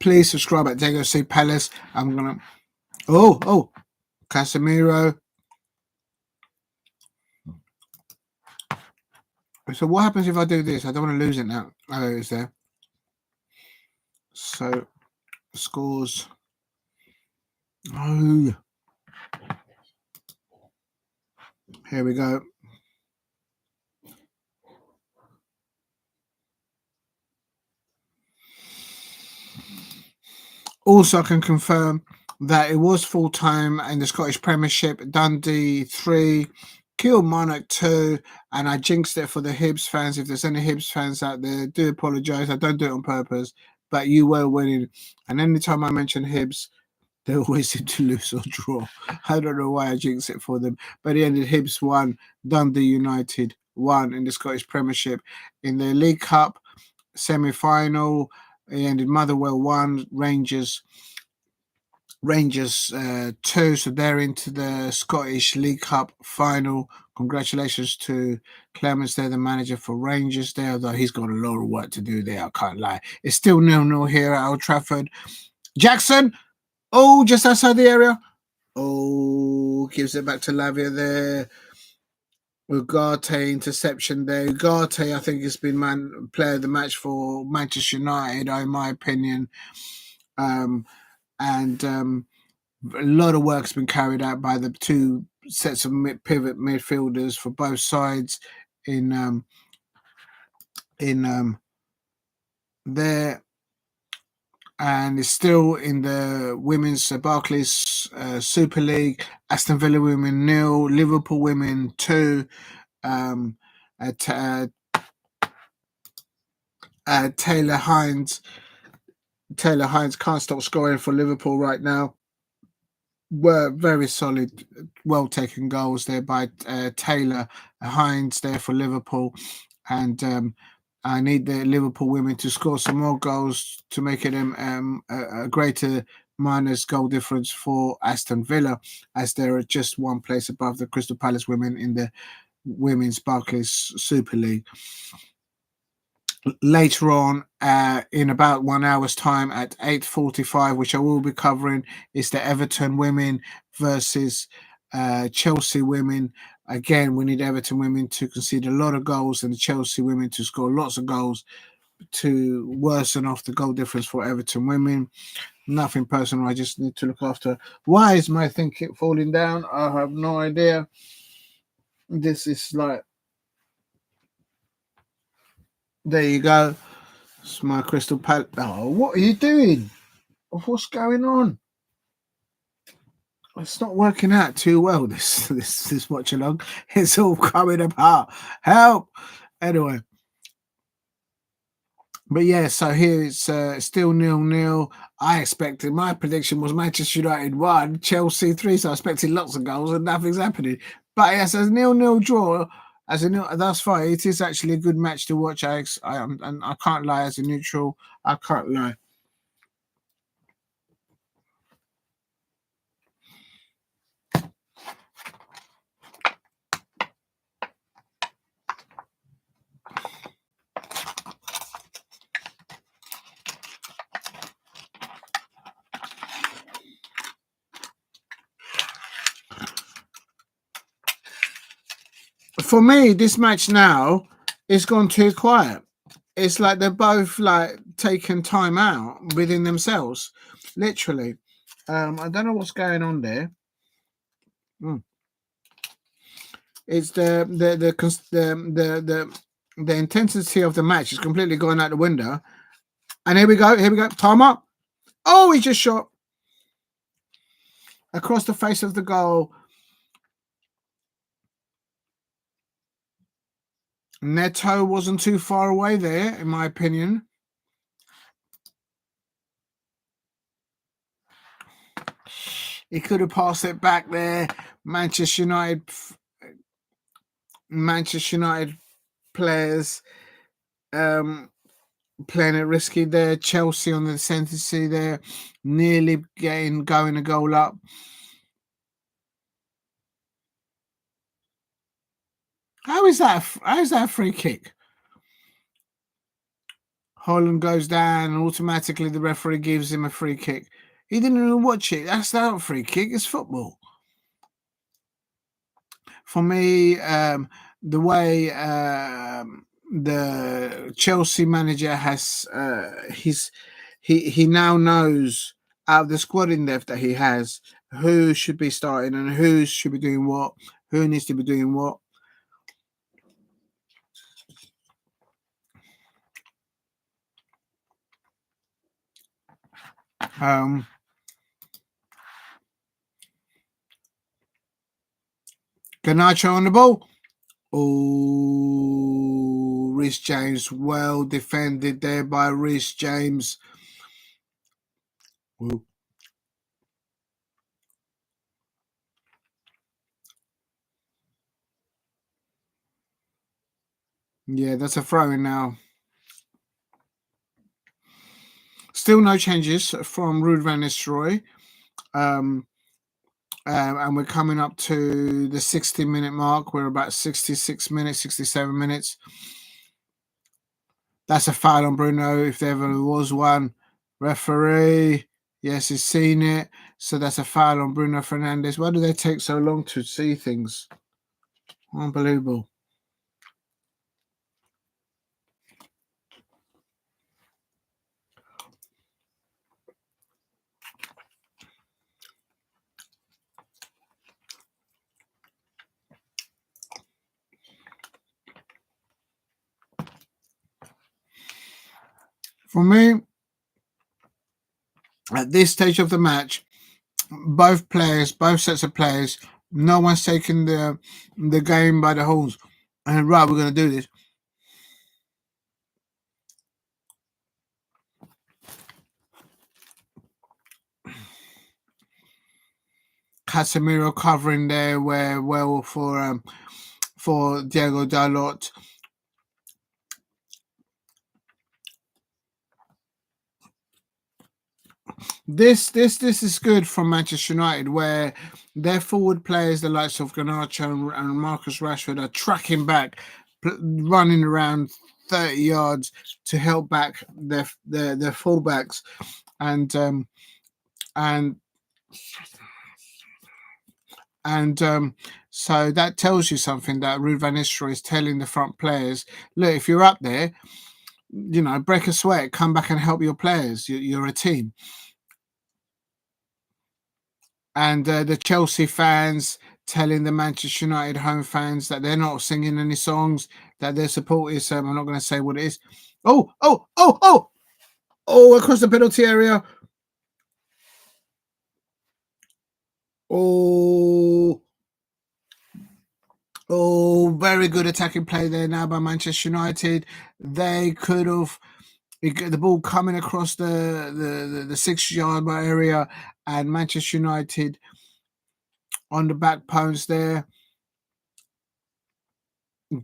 Please subscribe at Diego C Palace. I'm gonna. Oh, Casemiro. So what happens if I do this? I don't want to lose it now. Oh, it's there. So scores. Oh, here we go. Also, I can confirm that it was full time in the Scottish Premiership. Dundee 3, Kilmarnock 2, and I jinxed it for the Hibs fans. If there's any Hibs fans out there, do apologise. I don't do it on purpose, but you were winning. And anytime I mention Hibs, they always seem to lose or draw. I don't know why I jinx it for them. But it ended Hibs 1, Dundee United 1 in the Scottish Premiership. In the League Cup semi-final, it ended Motherwell 1, Rangers 2, so they're into the Scottish League Cup final. Congratulations to Clemens, they're the manager for Rangers there, although he's got a lot of work to do there, I can't lie. It's still 0-0 here at Old Trafford. Jackson, just outside the area. Gives it back to Lavia there. Ugarte interception there. Ugarte, I think, has been player of the match for Manchester United, in my opinion. A lot of work's been carried out by the two sets of pivot midfielders for both sides in there, and it's still in the women's Barclays Super League. Aston Villa women 0, Liverpool women 2. Taylor Hines can't stop scoring for Liverpool right now. Were very solid, well taken goals there by Taylor Hines there for Liverpool, and I need the Liverpool women to score some more goals to make it a greater minus goal difference for Aston Villa, as they're just one place above the Crystal Palace women in the Women's Barclays Super League. Later on, in about 1 hour's time at 8:45, which I will be covering, is the Everton women versus Chelsea women. Again, we need Everton women to concede a lot of goals and the Chelsea women to score lots of goals to worsen off the goal difference for Everton women. Nothing personal, I just need to look after. Why is my thing keep falling down? I have no idea. This is like, there you go. It's my Crystal Palace. Oh, what are you doing? What's going on? It's not working out too well. This watch along. It's all coming apart. Help. Anyway, but yeah. So here it's still 0-0. I expected, my prediction was Manchester United 1, Chelsea 3. So I expected lots of goals and nothing's happening. But yes, as a 0-0 draw. That's fine. It is actually a good match to watch. And I can't lie, as a neutral, I can't lie. For me, this match now is gone too quiet. It's like they're both like taking time out within themselves, literally. I don't know what's going on there. It's the intensity of the match is completely gone out the window. And here we go. Palmer. Oh, he just shot across the face of the goal. Neto wasn't too far away there, in my opinion. He could have passed it back there. Manchester United players playing it risky there. Chelsea on the ascendancy there, nearly going a goal up. How is that a free kick? Holland goes down and automatically the referee gives him a free kick. He didn't even watch it. That's not a free kick. It's football. For me, the way the Chelsea manager has, he now knows out of the squad in depth that he has who should be starting and who should be doing what, who needs to be doing what. Garnacho on the ball. Oh, Reece James, well defended there by Reece James. Ooh. Yeah, that's a throw-in now. Still no changes from Ruud van Nistelrooy. And we're coming up to the 60-minute mark. We're about 66 minutes, 67 minutes. That's a foul on Bruno, if there ever was one. Referee, yes, he's seen it. So that's a foul on Bruno Fernandes. Why do they take so long to see things? Unbelievable. For me, at this stage of the match, both sets of players, no one's taking the game by the horns. And right, we're going to do this. Casemiro covering there well for Diego Dalot. This is good from Manchester United, where their forward players, the likes of Garnacho and Marcus Rashford, are tracking back, running around 30 yards to help back their fullbacks, and so that tells you something, that Ruud van Nistelrooy is telling the front players, look, if you're up there, break a sweat, come back and help your players. You're a team. And the Chelsea fans telling the Manchester United home fans that they're not singing any songs, that their support is, I'm not going to say what it is. Oh, across the penalty area. Oh, very good attacking play there now by Manchester United. They could have the ball coming across the 6-yard area, and Manchester United on the back post there.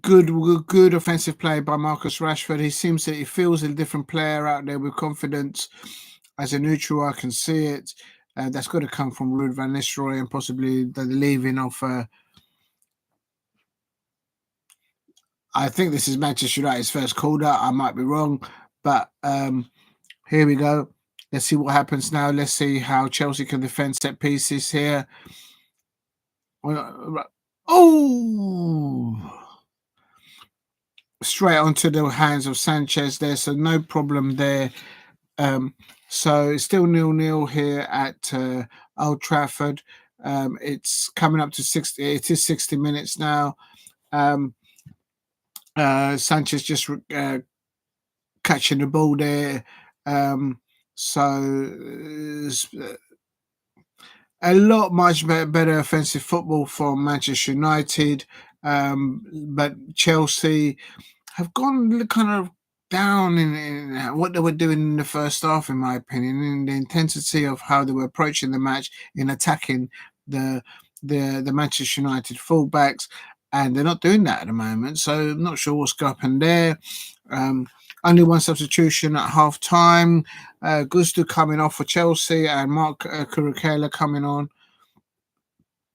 Good offensive play by Marcus Rashford. He feels a different player out there with confidence. As a neutral, I can see it. That's got to come from Ruud van Nistelrooy and possibly the leaving of. I think this is Manchester United's first corner. I might be wrong, but here we go. Let's see what happens now. Let's see how Chelsea can defend set pieces here. Oh! Straight onto the hands of Sanchez there, so no problem there. So it's still 0-0 here at Old Trafford. It's coming up to 60. It is 60 minutes now. Sanchez just catching the ball there. So a lot much better offensive football from Manchester United, but Chelsea have gone kind of down in what they were doing in the first half, in my opinion, in the intensity of how they were approaching the match in attacking the Manchester United fullbacks, and they're not doing that at the moment. So I'm not sure what's going to happen there. Only one substitution at half time. Gusto coming off for Chelsea and Mark Kurukela coming on.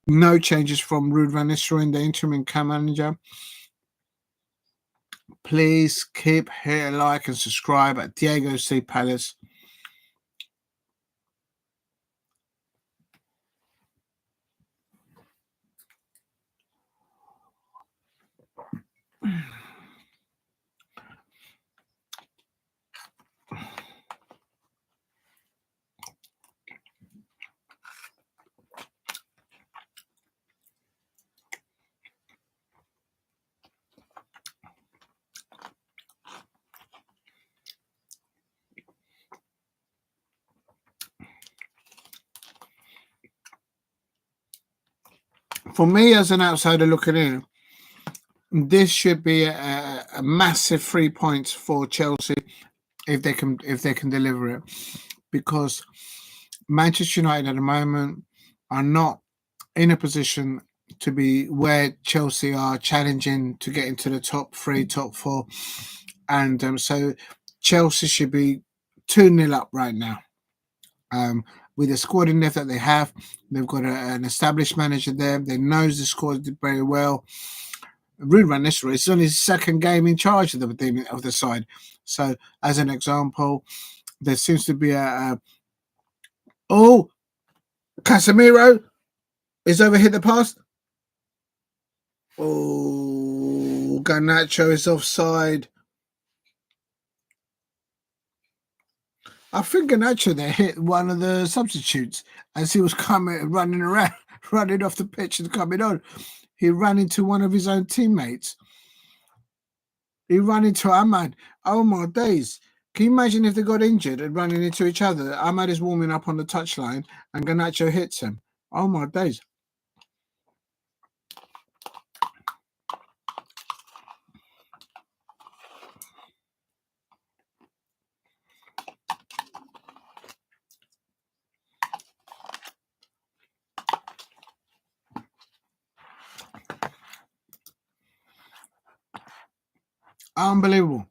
No changes from Ruud van Nistelrooy, the interim cam manager. Please keep hitting like and subscribe at Diego C. Palace. For me, as an outsider looking in, this should be a massive 3 points for Chelsea if they can deliver it, because Manchester United at the moment are not in a position to be where Chelsea are, challenging to get into the top 3, top 4, and so Chelsea should be 2-0 up right now. With the squad in depth that they have, they've got an established manager there. They knows the squad very well. Ruud van Nistelrooy is on his second game in charge of the side. So, as an example, there seems to be Casemiro is overhit the pass. Oh, Garnacho is offside. I think Garnacho there hit one of the substitutes as he was running around, running off the pitch and coming on. He ran into one of his own teammates. He ran into Ahmad. Oh my days. Can you imagine if they got injured and running into each other? Ahmad is warming up on the touchline and Garnacho hits him. Oh my days. Unbelievable.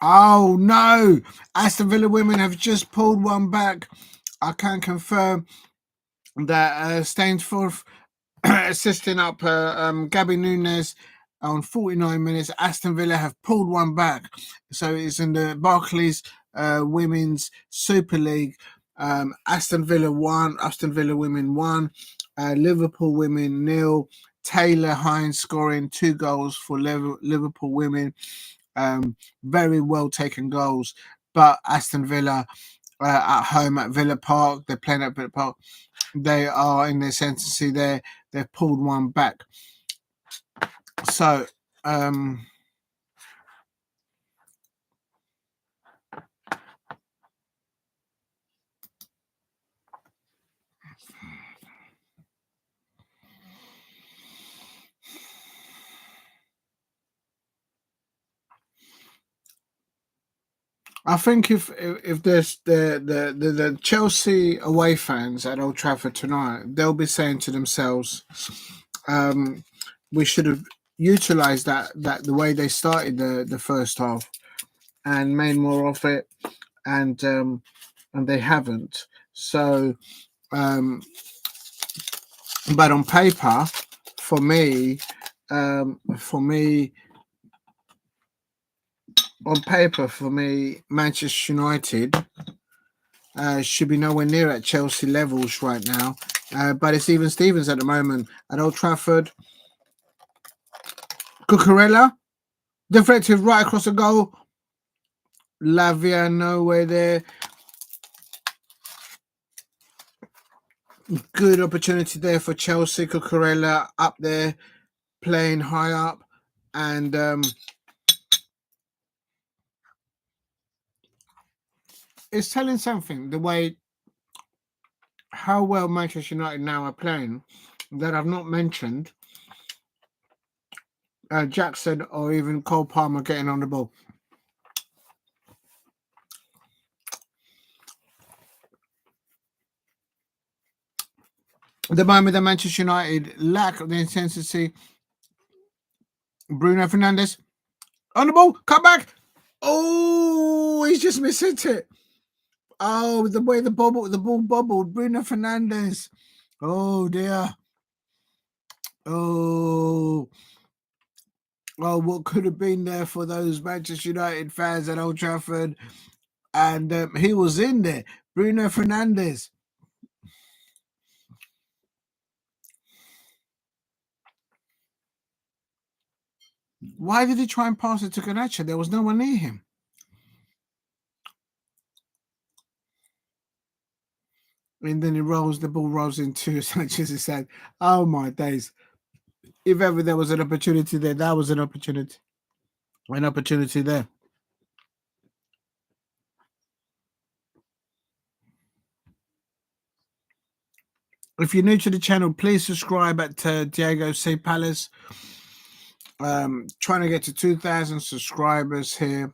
Oh no! Aston Villa women have just pulled one back. I can confirm that Stainsforth assisting up Gabby Nunes on 49 minutes. Aston Villa have pulled one back. So it's in the Barclays Women's Super League. Aston Villa won. Aston Villa women won. Liverpool women 0. Taylor Hines scoring 2 goals for Liverpool women. Very well taken goals. But Aston Villa at home at Villa Park, they're playing at Villa Park. They are in their ascendancy there. They've pulled one back. So, I think if there's the Chelsea away fans at Old Trafford tonight, they'll be saying to themselves, we should have utilised that the way they started the first half and made more of it, and they haven't. So, but on paper, for me, Manchester United should be nowhere near at Chelsea levels right now. But it's even Stevens at the moment at Old Trafford. Cucurella deflected right across the goal. Lavia nowhere there. Good opportunity there for Chelsea. Cucurella up there, playing high up, and it's telling something the way how well Manchester United now are playing that I've not mentioned Jackson or even Cole Palmer getting on the ball. At the moment, the Manchester United lack of the intensity. Bruno Fernandes on the ball, come back. Oh, he's just missed it. Oh, the way the ball bobbled. Bruno Fernandes. Oh dear. Oh, what could have been there for those Manchester United fans at Old Trafford? And he was in there. Bruno Fernandes. Why did he try and pass it to Garnacho? There was no one near him. And then the ball rolls into Sanchez's head. Oh my days. If ever there was an opportunity there, that was an opportunity. An opportunity there. If you're new to the channel, please subscribe at Diego C. Palace. Trying to get to 2,000 subscribers here.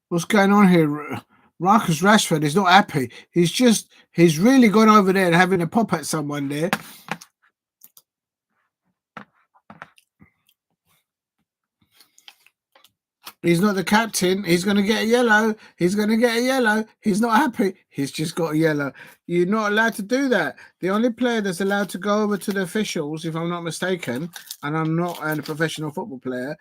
What's going on here? Marcus Rashford is not happy. He's really gone over there and having a pop at someone there. He's not the captain. He's going to get a yellow. He's going to get a yellow. He's not happy. He's just got a yellow. You're not allowed to do that. The only player that's allowed to go over to the officials, if I'm not mistaken, and I'm not a professional football player,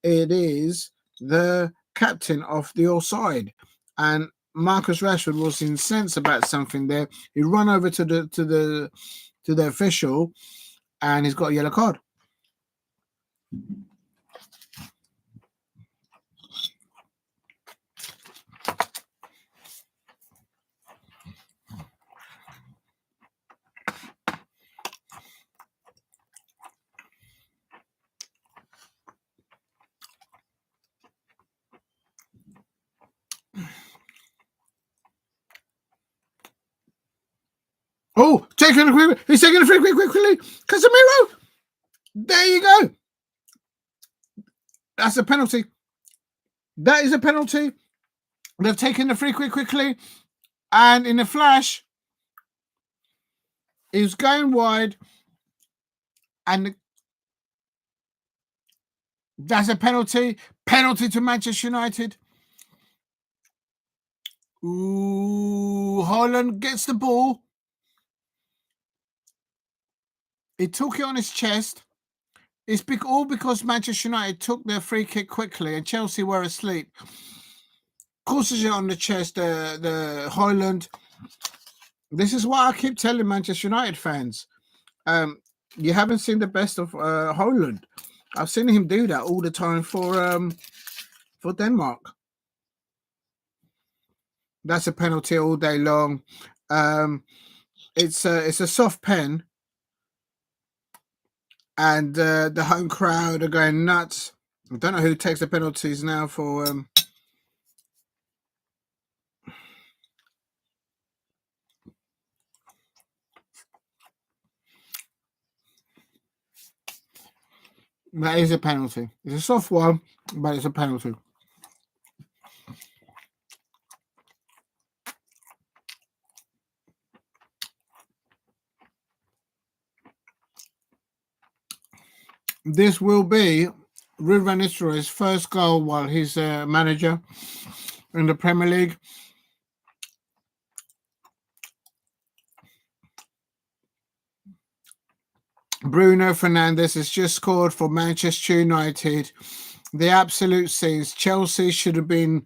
it is the captain of the offside. And Marcus Rashford was incensed about something there. He run over to the official, and he's got a yellow card. Oh, taking a quick. He's taking a free quickly. Casemiro. There you go. That's a penalty. That is a penalty. They've taken the free quickly, and in a flash, he was going wide, and that's a penalty. Penalty to Manchester United. Ooh, Haaland gets the ball. He took it on his chest. It's all because Manchester United took their free kick quickly and Chelsea were asleep. Crosses it on the chest, the Haaland. This is what I keep telling Manchester United fans. You haven't seen the best of Haaland. I've seen him do that all the time for Denmark. That's a penalty all day long. It's a soft pen. And the home crowd are going nuts. I don't know who takes the penalties now for. That is a penalty. It's a soft one, but it's a penalty. This will be Ruud van Nistelrooy's first goal while he's manager in the Premier League. Bruno Fernandes has just scored for Manchester United. The absolute scenes. Chelsea should have been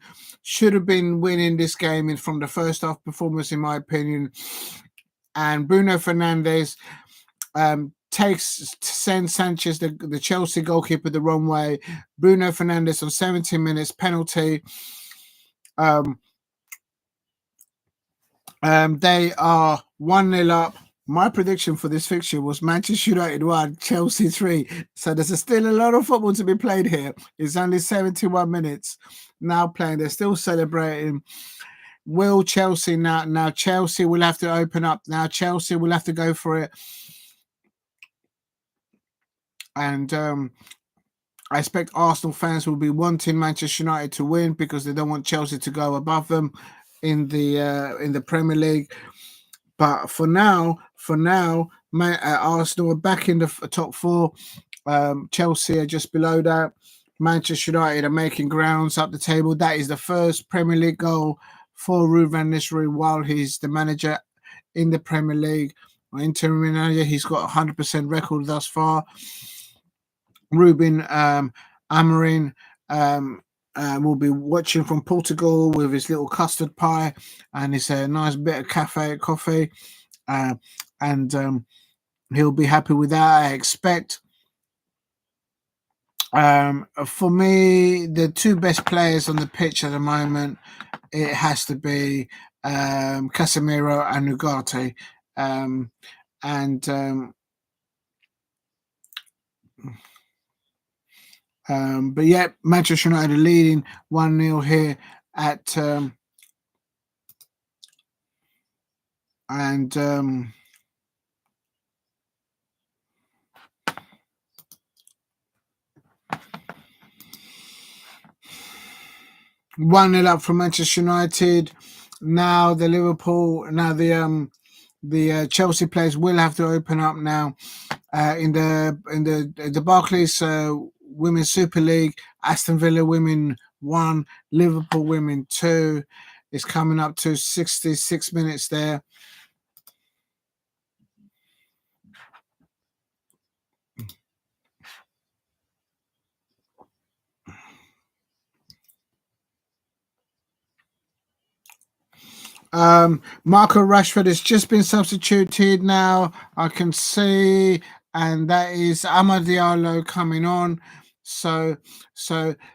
winning this game from the first half performance, in my opinion. And Bruno Fernandes sends Sanchez, the Chelsea goalkeeper, the wrong way. Bruno Fernandes on 17 minutes penalty. They are 1-0 up. My prediction for this fixture was Manchester United 1, Chelsea 3. So there's still a lot of football to be played here. It's only 71 minutes now playing. They're still celebrating. Will Chelsea now Chelsea will have to open up. Now Chelsea will have to go for it. And I expect Arsenal fans will be wanting Manchester United to win because they don't want Chelsea to go above them in the Premier League. But for now, Arsenal are back in the top four. Chelsea are just below that. Manchester United are making grounds up the table. That is the first Premier League goal for Ruud van Nistelrooy while he's the manager in the Premier League. interim manager. He's got 100% record thus far. Ruben Amorim will be watching from Portugal with his little custard pie and his nice bit of coffee, and he'll be happy with that, I expect. For me, the two best players on the pitch at the moment, it has to be Casemiro and Ugarte. But yeah, Manchester United are leading 1-0 here at and 1-0 up from Manchester United. Now the Chelsea players will have to open up now in the Barclays Women's Super League. Aston Villa women 1, Liverpool women 2. It's coming up to 66 minutes there. Marco Rashford has just been substituted now, I can see, and that is Amad Diallo coming on. So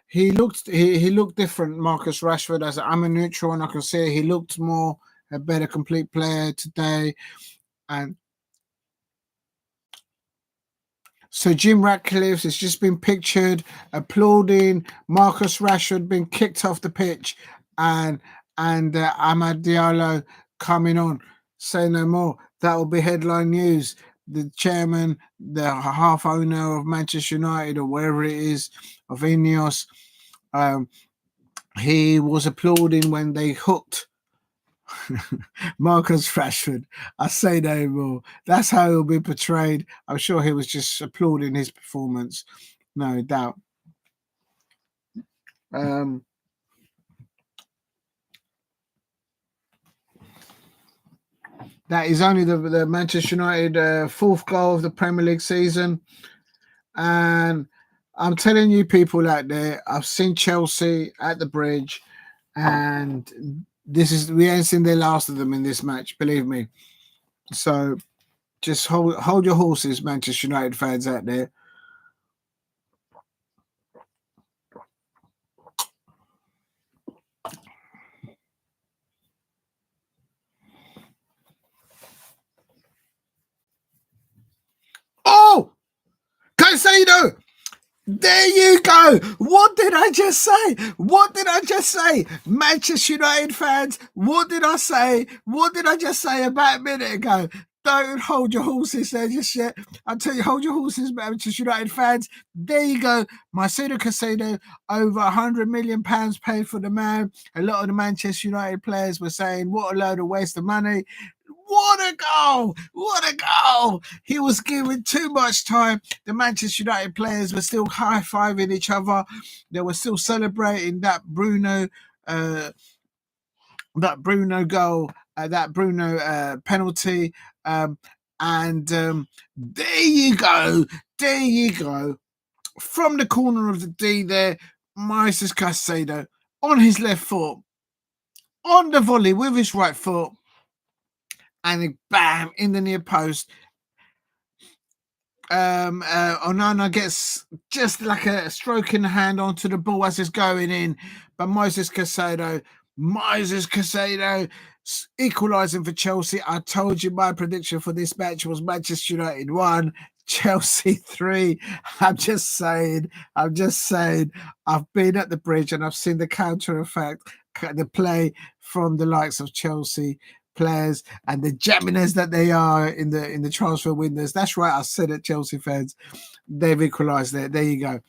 he looked different, Marcus Rashford, as I'm a neutral, and I can see he looked more a better complete player today. And so Jim Ratcliffe has just been pictured applauding Marcus Rashford being kicked off the pitch, and Amad Diallo coming on. Say no more. That will be headline news. The chairman, the half owner of Manchester United or wherever it is, of Ineos, he was applauding when they hooked Marcus Rashford. I say no more. That's how he'll be portrayed. I'm sure he was just applauding his performance, no doubt. That is only the Manchester United fourth goal of the Premier League season. And I'm telling you, people out there, I've seen Chelsea at the Bridge, and we ain't seen the last of them in this match, believe me. So just hold your horses, Manchester United fans out there. Oh, Caicedo! There you go. What did I just say? What did I just say? Manchester United fans, what did I say? What did I just say about a minute ago? Don't hold your horses there just yet. I'll tell you, hold your horses, Manchester United fans. There you go. Marcelo Caicedo, over £100 million paid for the man. A lot of the Manchester United players were saying, what a load of waste of money. What a goal! What a goal! He was given too much time. The Manchester United players were still high-fiving each other. They were still celebrating that Bruno goal, that Bruno penalty. And there you go. There you go. From the corner of the D there, Moises Caicedo on his left foot, on the volley with his right foot, and bam, in the near post. Onana gets just like a stroke in the hand onto the ball as it's going in, but Moises Caicedo equalising for Chelsea. I told you my prediction for this match was Manchester United 1, Chelsea 3. I'm just saying. I've been at the Bridge and I've seen the counter effect, the play from the likes of Chelsea players and the jamminers that they are in the transfer windows. That's right, I said it, Chelsea fans. They've equalised there. There you go.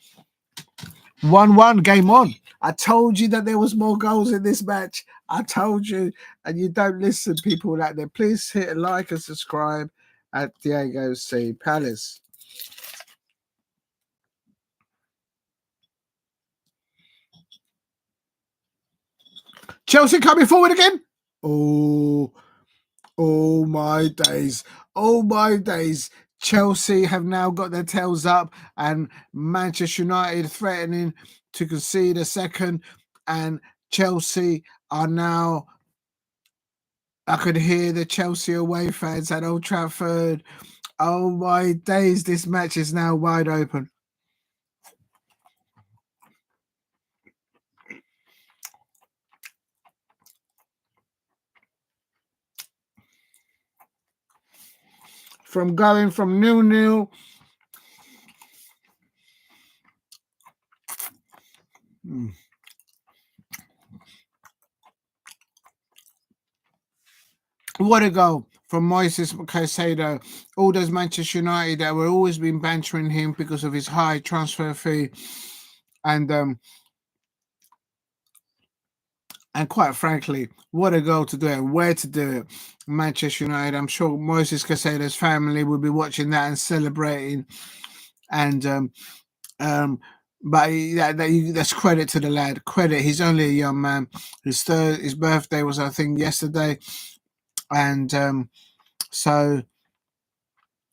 1-1, game on. I told you that there was more goals in this match. I told you, and you don't listen, people out there. Please hit a like and subscribe at Diego C. Palace. Chelsea coming forward again. Oh, Oh my days. Oh my days. Chelsea have now got their tails up, and Manchester United threatening to concede a second. And Chelsea are now, I could hear the Chelsea away fans at Old Trafford. Oh my days. This match is now wide open. From going from 0-0. What a goal from Moises Caicedo. All those Manchester United that were always been bantering him because of his high transfer fee, and quite frankly, what a goal to do it, where to do it. Manchester United. I'm sure Moises Caicedo's family will be watching that and celebrating, and but that's credit to the lad. Credit. He's only a young man. His birthday was, I think, yesterday, and so.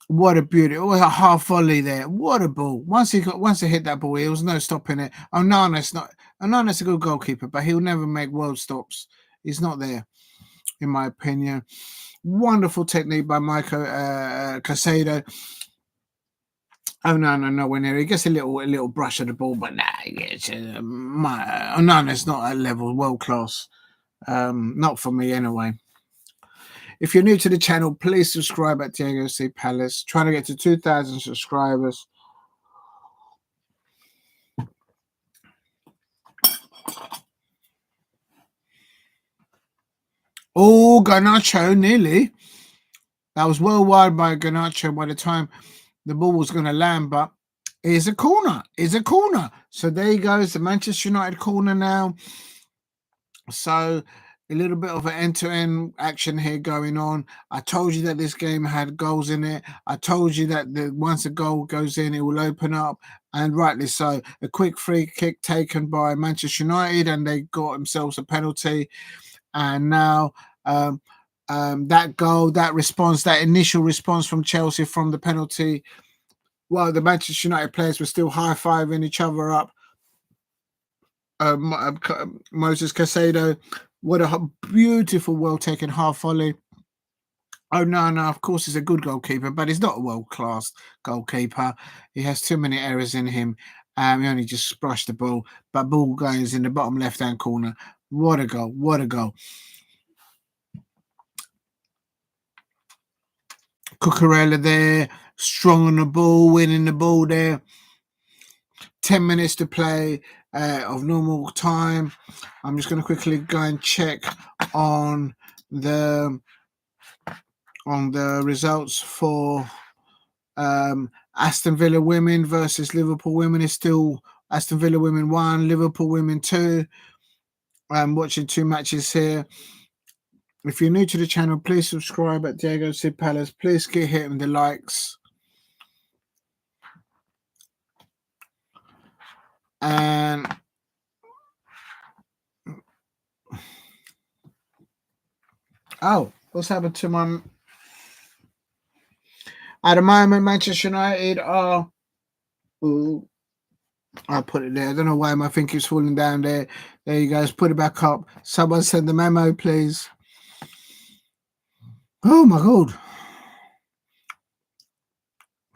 What a beauty! It was a half volley there. What a ball! Once he hit that ball, there was no stopping it. Onana's a good goalkeeper, but he'll never make world stops. He's not there, in my opinion. Wonderful technique by Michael Casado. Oh no, nowhere near. He gets a little brush of the ball, but nah, Onana's not a level world class. Not for me anyway. If you're new to the channel, please subscribe at Diego C. Palace. Trying to get to 2,000 subscribers. Oh, Garnacho, nearly. That was well wide by Garnacho by the time the ball was going to land, but it's a corner. It's a corner. So there you go. It's the Manchester United corner now. So a little bit of an end-to-end action here going on. I told you that this game had goals in it. I told you that once a goal goes in, it will open up, and rightly so. A quick free kick taken by Manchester United, and they got themselves a penalty. And now that goal, that response, that initial response from Chelsea from the penalty, while the Manchester United players were still high-fiving each other up. Moses Caicedo, what a beautiful, well-taken half volley. Oh, no, of course he's a good goalkeeper, but he's not a world-class goalkeeper. He has too many errors in him. He only just brushed the ball, but ball goes in the bottom left-hand corner. What a goal, what a goal. Cucurella there, strong on the ball, winning the ball there. 10 minutes to play of normal time. I'm just going to quickly go and check on the results for Aston Villa women versus Liverpool women. Is still Aston Villa women 1, Liverpool women 2. I'm watching 2 matches here. If you're new to the channel, please subscribe at Diego C. Palace. Please get hitting the likes. And what's happened to my... At the moment, Manchester United are... Ooh, I'll put it there. I don't know why my thing keeps falling down there. There you guys. Put it back up. Someone send the memo, please. Oh, my God.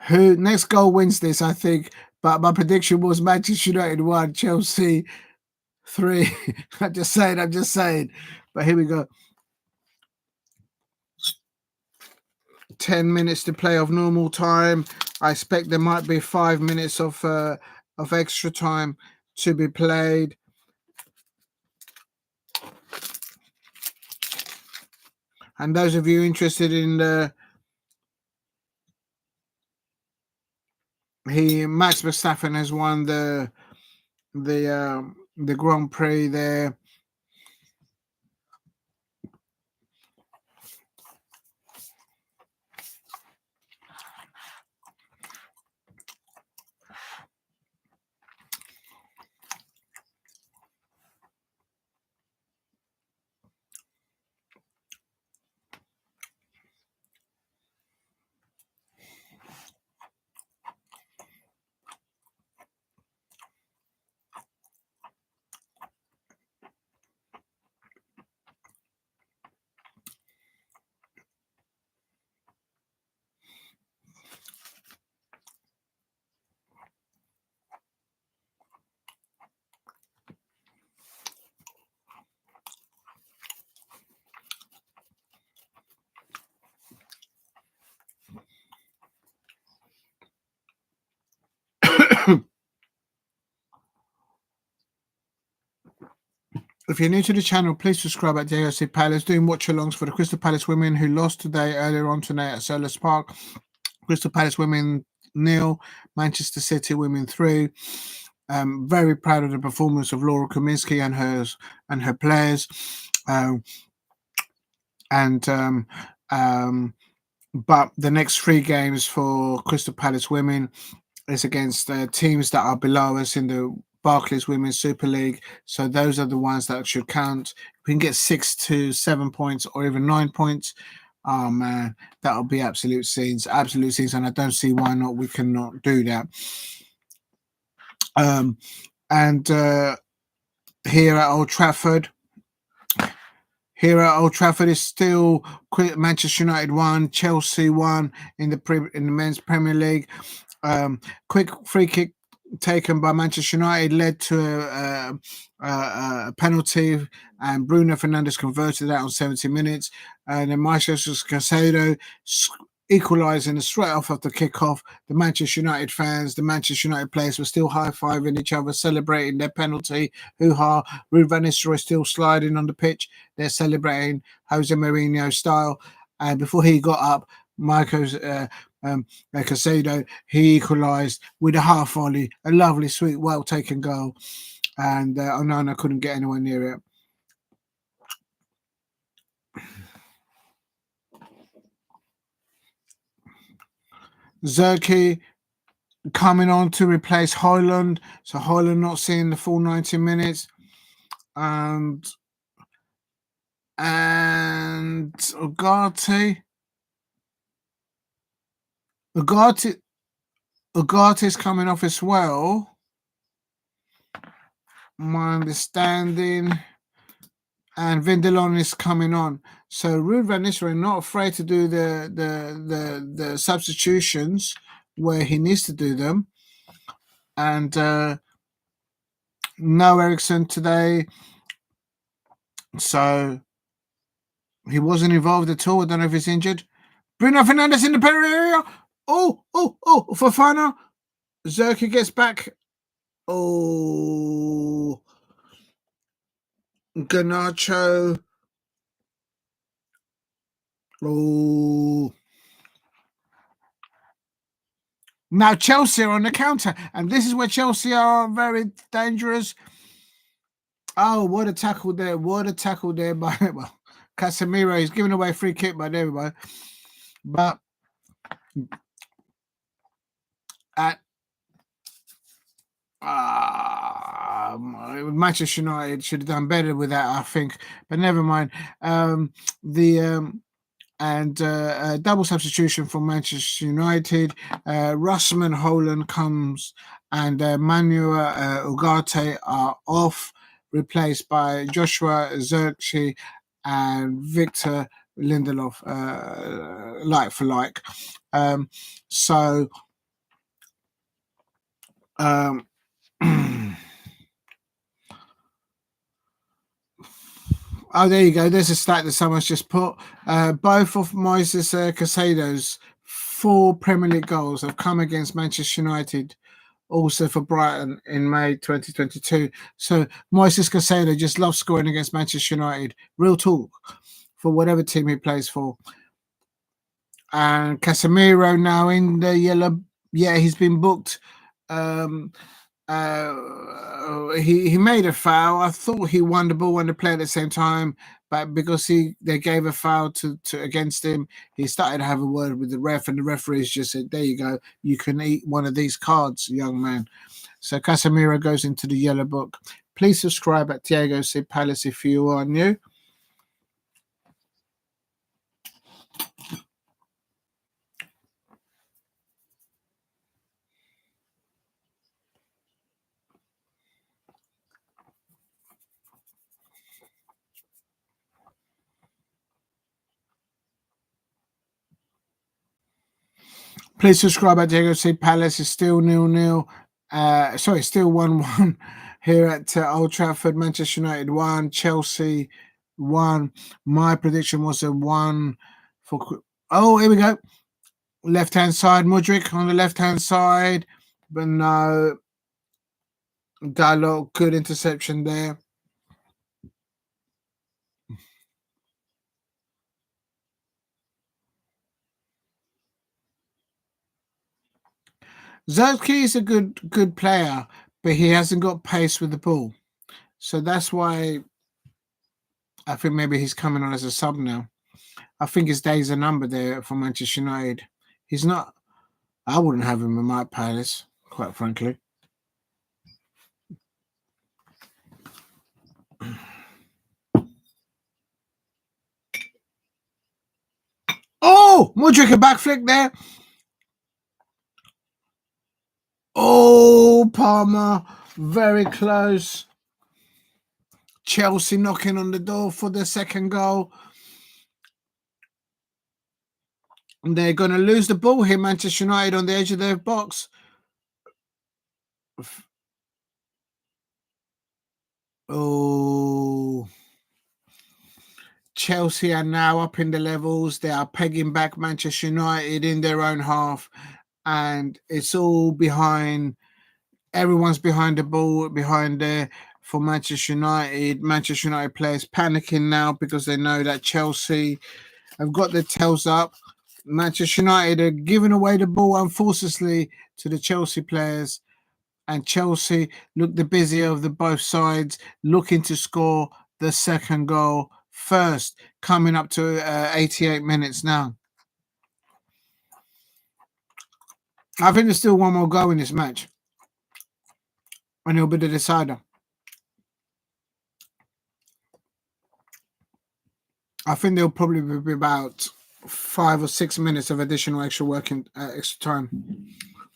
Who next goal wins this, I think. But my prediction was Manchester United 1, Chelsea 3. I'm just saying. But here we go. 10 minutes to play of normal time. I expect there might be 5 minutes of extra time to be played. And those of you interested in Max Verstappen has won the Grand Prix there. If you're new to the channel, please subscribe at WSL Palace. Doing watch-alongs for the Crystal Palace women who lost today earlier on tonight at Selhurst Park. Crystal Palace women 0, Manchester City women 3. Very proud of the performance of Laura Kaminski and her players. But the next 3 games for Crystal Palace women is against teams that are below us in the Barclays Women's Super League. So those are the ones that should count. If we can get 6 to 7 points or even 9 points, oh man, that'll be absolute scenes, and I don't see why not we cannot do that. And here at Old Trafford, is still Manchester United 1, Chelsea 1 in the men's Premier League. Quick free kick taken by Manchester United led to a penalty, and Bruno Fernandes converted that on 70 minutes. And then Manchester Casado equalising straight off of the kickoff. The Manchester United fans, the Manchester United players were still high-fiving each other, celebrating their penalty. Hoo-ha. Ruud van Nistelrooy still sliding on the pitch. They're celebrating Jose Mourinho style. And before he got up, Casado, he equalised with a half volley, a lovely, sweet, well-taken goal. And Onana couldn't get anywhere near it. Zerke coming on to replace Højlund. So Højlund not seeing the full 90 minutes. And Ugarte's coming off as well, my understanding. And Vindelon is coming on. So Ruud van Nistelrooy not afraid to do the substitutions where he needs to do them. And no Eriksson today. So he wasn't involved at all. I don't know if he's injured. Bruno Fernandes in the penalty area. Oh, Fofana. Zerke gets back. Oh, Garnacho. Oh. Now Chelsea are on the counter, and this is where Chelsea are very dangerous. Oh, what a tackle there. By Casemiro. He's giving away a free kick, but there we go. But at Manchester United should have done better with that, I think. But never mind. Double substitution for Manchester United. Russman Højlund comes, and Manuel Ugarte are off, replaced by Joshua Zirkzee and Victor Lindelof, like for like. Oh, there you go. There's a stat that someone's just put. Both of Moises Casado's 4 Premier League goals have come against Manchester United, also for Brighton in May 2022. So Moises Caicedo just loves scoring against Manchester United. Real talk, for whatever team he plays for. And Casemiro now in the yellow. Yeah, he's been booked. He made a foul. I thought he won the ball when they played at the same time, but because they gave a foul to against him, he started to have a word with the ref, and the referees just said, "There you go, you can eat one of these cards, young man." So Casemiro goes into the yellow book. Please subscribe at WSL Palace if you are new. Please subscribe at WSL Palace. Is still 0-0. Still 1-1 here at Old Trafford. Manchester United 1, Chelsea 1. My prediction was a 1 for. Oh, here we go. Left-hand side, Mudryk on the left-hand side, but no. Dalot, good interception there. Zerkey is a good player, but he hasn't got pace with the ball. So that's why I think maybe he's coming on as a sub now. I think his days are numbered there for Manchester United. He's not. I wouldn't have him in my Palace, quite frankly. Oh, Mudryk a back flick there. Oh, Palmer, very close. Chelsea knocking on the door for the second goal. And they're going to lose the ball here, Manchester United, on the edge of their box. Oh, Chelsea are now up in the levels. They are pegging back Manchester United in their own half. And it's all behind. Everyone's behind the ball, behind there for Manchester United. Manchester United players panicking now because they know that Chelsea have got their tails up. Manchester United are giving away the ball unfortunately to the Chelsea players, and Chelsea look the busier of the both sides, looking to score the second goal first, coming up to 88 minutes now. I think there's still one more goal in this match, and it'll be the decider. I think there'll probably be about 5 or 6 minutes of additional extra working extra time.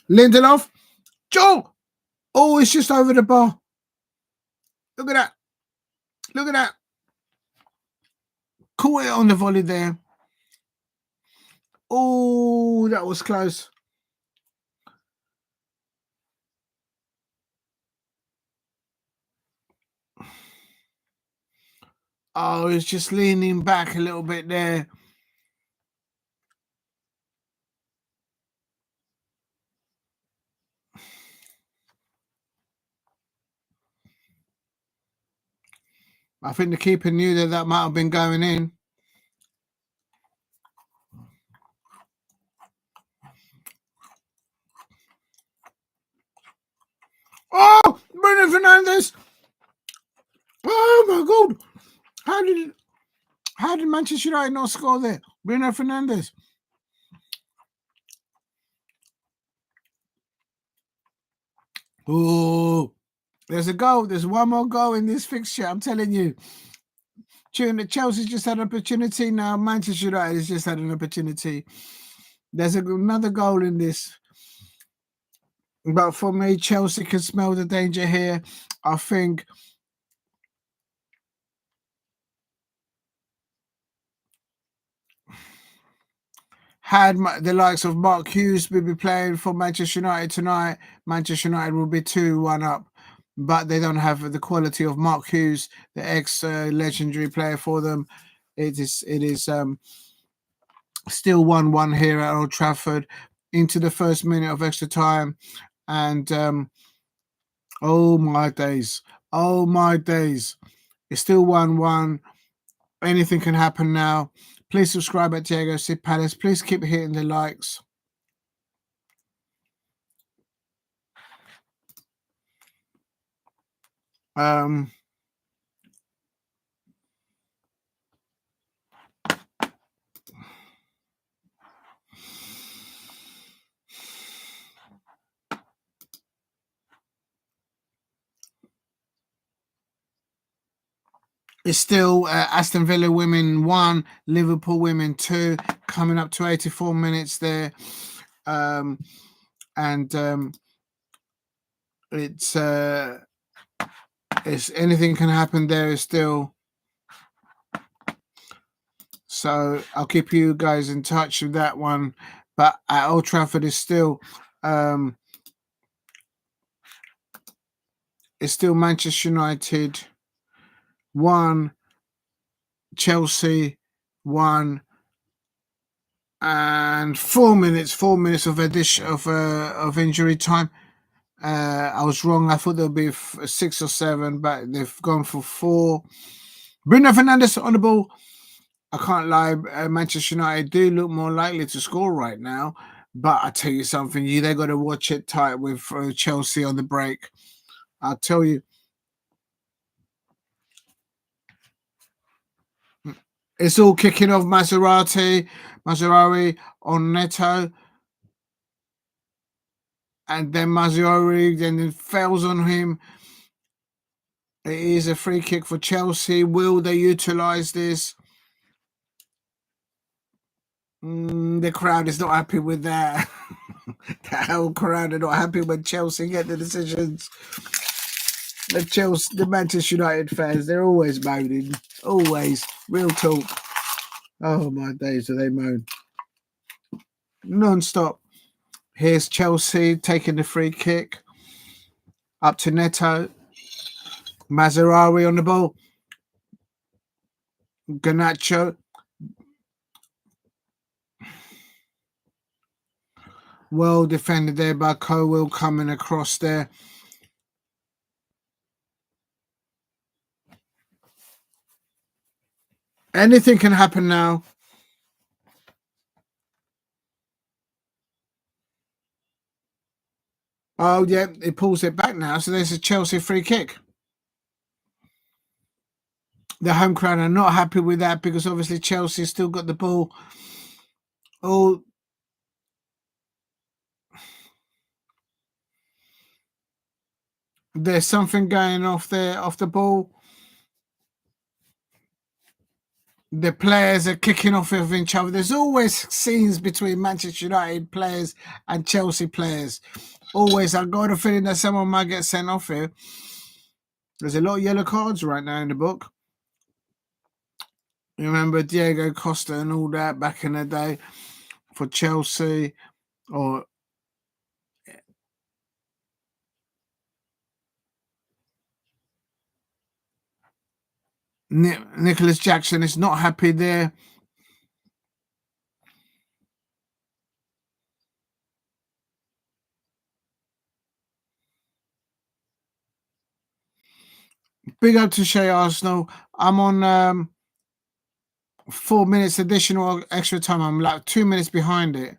Lindelof, Joe. Oh, it's just over the bar. Look at that. Look at that. Caught it on the volley there. Oh, that was close. Oh, it's just leaning back a little bit there. I think the keeper knew that might have been going in. Oh, Bruno Fernandes! Oh my God! How did Manchester United not score there? Bruno Fernandes. Oh, there's a goal. There's one more goal in this fixture. I'm telling you. Chelsea just had an opportunity now. Manchester United has just had an opportunity. There's another goal in this. But for me, Chelsea can smell the danger here. I think had the likes of Mark Hughes be playing for Manchester United tonight, Manchester United will be 2-1 up. But they don't have the quality of Mark Hughes, the ex-legendary player for them. It is still 1-1 here at Old Trafford into the first minute of extra time. And oh my days. It's still 1-1. Anything can happen now. Please subscribe at Diego C Palace. Please keep hitting the likes. It's still Aston Villa women 1, Liverpool women 2, coming up to 84 minutes there. It's anything can happen there is still. So I'll keep you guys in touch with that one. But at Old Trafford is still it's still Manchester United 1, Chelsea 1, and 4 minutes of addition of injury time. I was wrong. I thought there'll be 6 or 7, but they've gone for 4. Bruno Fernandes on the ball. I can't lie. Manchester United do look more likely to score right now, But I tell you something, they got to watch it tight with Chelsea on the break. I'll tell you, it's all kicking off. Maserati on Neto, and then Maserati then it fails on him. It is a free kick for Chelsea. Will they utilise this? The crowd is not happy with that. The whole crowd are not happy when Chelsea get the decisions. The Manchester United fans, they're always moaning. Always. Real talk. Oh my days, do they moan. Non-stop. Here's Chelsea taking the free kick. Up to Neto. Maserati on the ball. Garnacho. Well defended there by Cowell coming across there. Anything can happen now. Oh, yeah, it pulls it back now. So there's a Chelsea free kick. The home crowd are not happy with that because obviously Chelsea still got the ball. Oh, there's something going off there, off the ball. The players are kicking off of each other. There's always scenes between Manchester United players and Chelsea players. Always. I've got a feeling that someone might get sent off here. There's a lot of yellow cards right now in the book. You remember Diego Costa and all that back in the day for Chelsea, or Nicholas Jackson is not happy there. Big up to Shea Arsenal. I'm on 4 minutes additional extra time. I'm like 2 minutes behind it.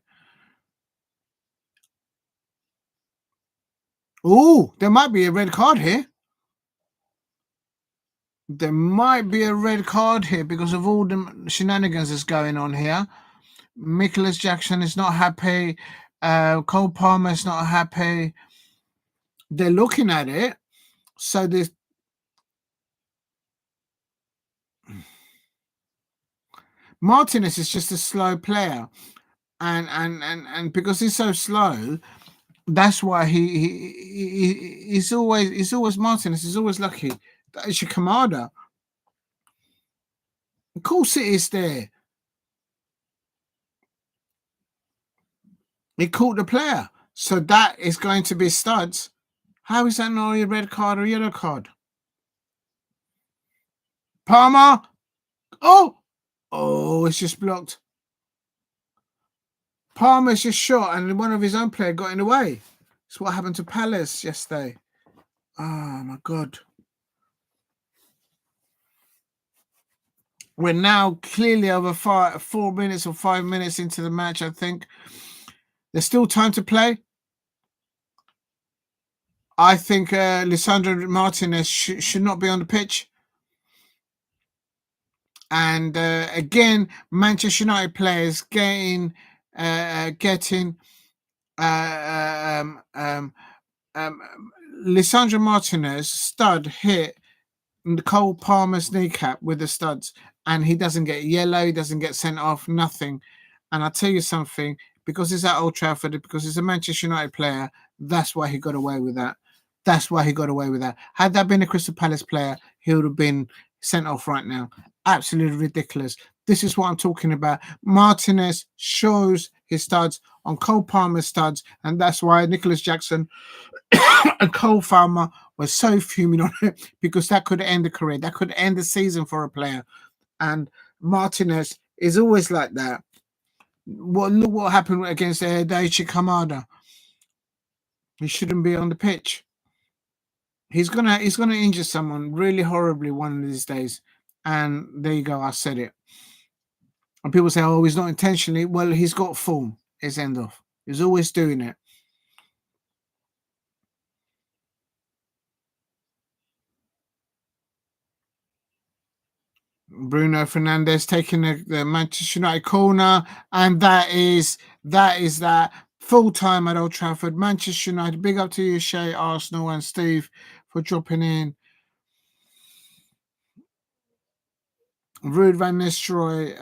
Oh, there might be a red card here. There might be a red card here because of all the shenanigans that's going on here. Nicholas Jackson is not happy. Cole Palmer is not happy. They're looking at it. So this Martinez is just a slow player. And because he's so slow, that's why he's always Martinez. He's always lucky. That is your Kamada. Of course it is there. He caught the player. So that is going to be studs. How is that not a red card or yellow card? Palmer. Oh, it's just blocked. Palmer's just shot and one of his own player got in the way. It's what happened to Palace yesterday. Oh my God. We're now clearly over 4 minutes or 5 minutes into the match, I think. There's still time to play. I think Lisandro Martinez should not be on the pitch. And again, Manchester United players getting Lisandro Martinez stud hit Cole Palmer's kneecap with the studs, and he doesn't get yellow, he doesn't get sent off, nothing. And I'll tell you something, because he's at Old Trafford, because he's a Manchester United player, that's why he got away with that. That's why he got away with that. Had that been a Crystal Palace player, he would have been sent off right now. Absolutely ridiculous. This is what I'm talking about. Martinez shows his studs on Cole Palmer's studs, and that's why Nicholas Jackson and Cole Palmer was so fuming on it, because that could end the career. That could end the season for a player. And Martinez is always like that. Look what happened against Daichi Kamada. He shouldn't be on the pitch. He's gonna injure someone really horribly one of these days. And there you go, I said it. And people say, oh, he's not intentionally. Well, he's got form. It's end off. He's always doing it. Bruno Fernandes taking the Manchester United corner, and that is that full time at Old Trafford. Manchester United. Big up to you, Shay, Arsenal, and Steve for dropping in. Ruud van Nistelrooy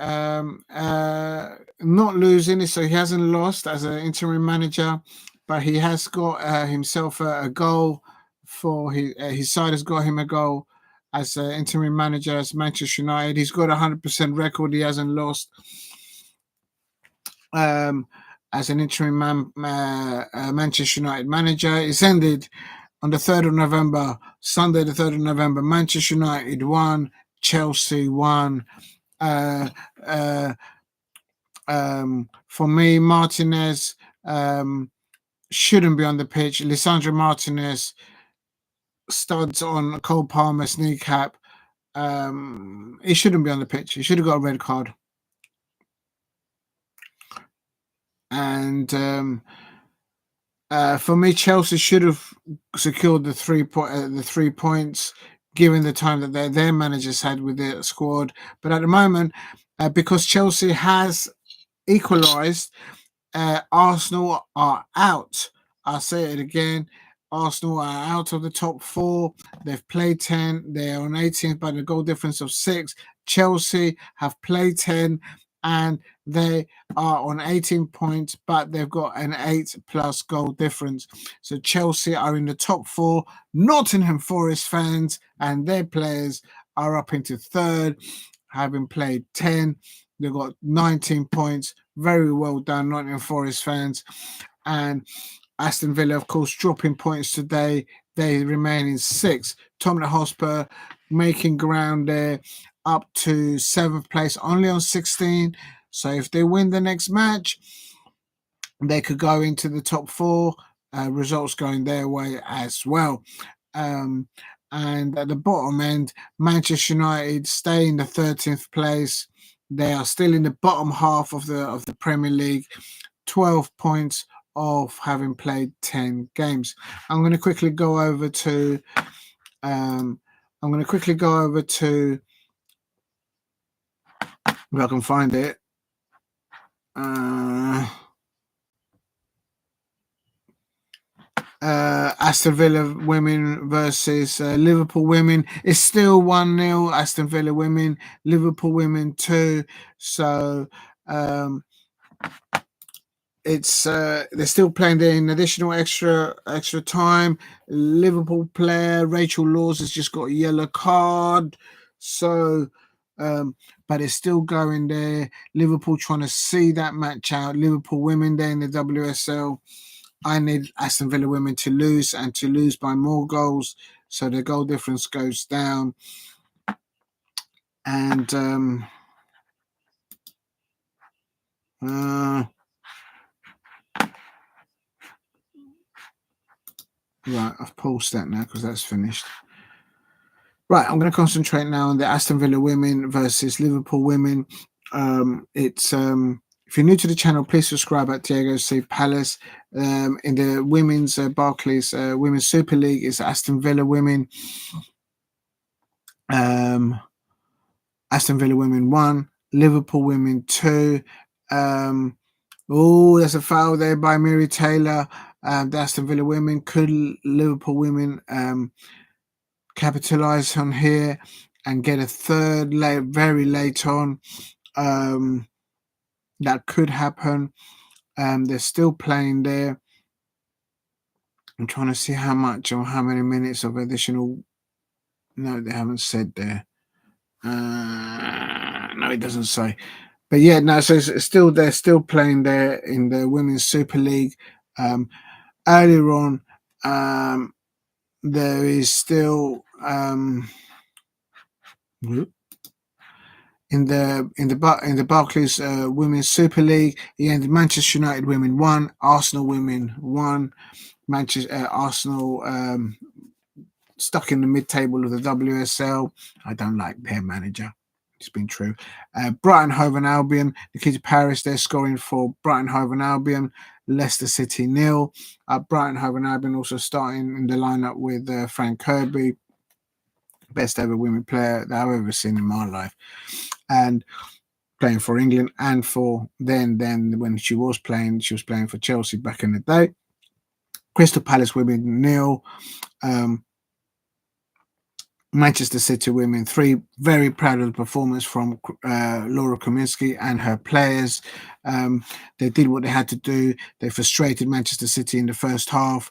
not losing, so he hasn't lost as an interim manager, but he has got himself a goal for his side has got him a goal as an interim manager as Manchester United. He's got a 100% record. He hasn't lost as an interim Manchester United manager. It's ended on the 3rd of November, Sunday the 3rd of November. Manchester United won, Chelsea won. For me, Martinez shouldn't be on the pitch. Lisandro Martinez studs on Cole Palmer's kneecap. He shouldn't be on the pitch. He should have got a red card. And for me, Chelsea should have secured the 3 points, given the time that their managers had with their squad. But at the moment, because Chelsea has equalised, Arsenal are out. I'll say it again. Arsenal are out of the top 4. They've played 10. They're on 18th by the goal difference of 6. Chelsea have played 10 and they are on 18 points, but they've got an 8+ goal difference. So Chelsea are in the top 4. Nottingham Forest fans and their players are up into 3rd, having played 10. They've got 19 points. Very well done, Nottingham Forest fans. And Aston Villa, of course, dropping points today. They remain in 6th. Tottenham Hotspur making ground there, up to 7th place, only on 16. So if they win the next match, they could go into the top 4. Results going their way as well. And at the bottom end, Manchester United stay in the 13th place. They are still in the bottom half of the Premier League, 12 points of having played 10 games. I'm going to quickly go over to if I can find it. Aston Villa women versus Liverpool women. It's still 1-0 Aston Villa women, Liverpool women 2. So it's they're still playing there in additional extra time. Liverpool player Rachel Laws has just got a yellow card. So but it's still going there. Liverpool trying to see that match out. Liverpool women there in the WSL. I need Aston Villa women to lose and to lose by more goals, so the goal difference goes down. And right, I've paused that now because that's finished. Right, I'm going to concentrate now on the Aston Villa women versus Liverpool women. It's if you're new to the channel, please subscribe at Diego C. Palace. In the women's Barclays Women's Super League, it's Aston Villa women. Aston Villa women 1, Liverpool women 2. There's a foul there by Mary Taylor. The Aston Villa women. Could Liverpool women capitalize on here and get a third very late on? That could happen. They're still playing there. I'm trying to see how much or how many minutes of additional. No, they haven't said there. No, it doesn't say. But yeah, no. So it's still they're still playing there in the Women's Super League. Earlier on, there is still in the Barclays Women's Super League. He ended Manchester United women 1, Arsenal women 1. Arsenal stuck in the mid-table of the WSL. I don't like their manager. It's been true. Brighton Hove and Albion, the kids of Paris, they're scoring for Brighton Hove and Albion. Leicester City 0. Brighton Hove and Albion also starting in the lineup with Frank Kirby, best ever women player that I've ever seen in my life, and playing for England, and for then when she was playing for Chelsea back in the day. Crystal Palace women 0. Manchester City women 3. Very proud of the performance from Laura Kaminsky and her players. They did what they had to do. They frustrated Manchester City in the first half.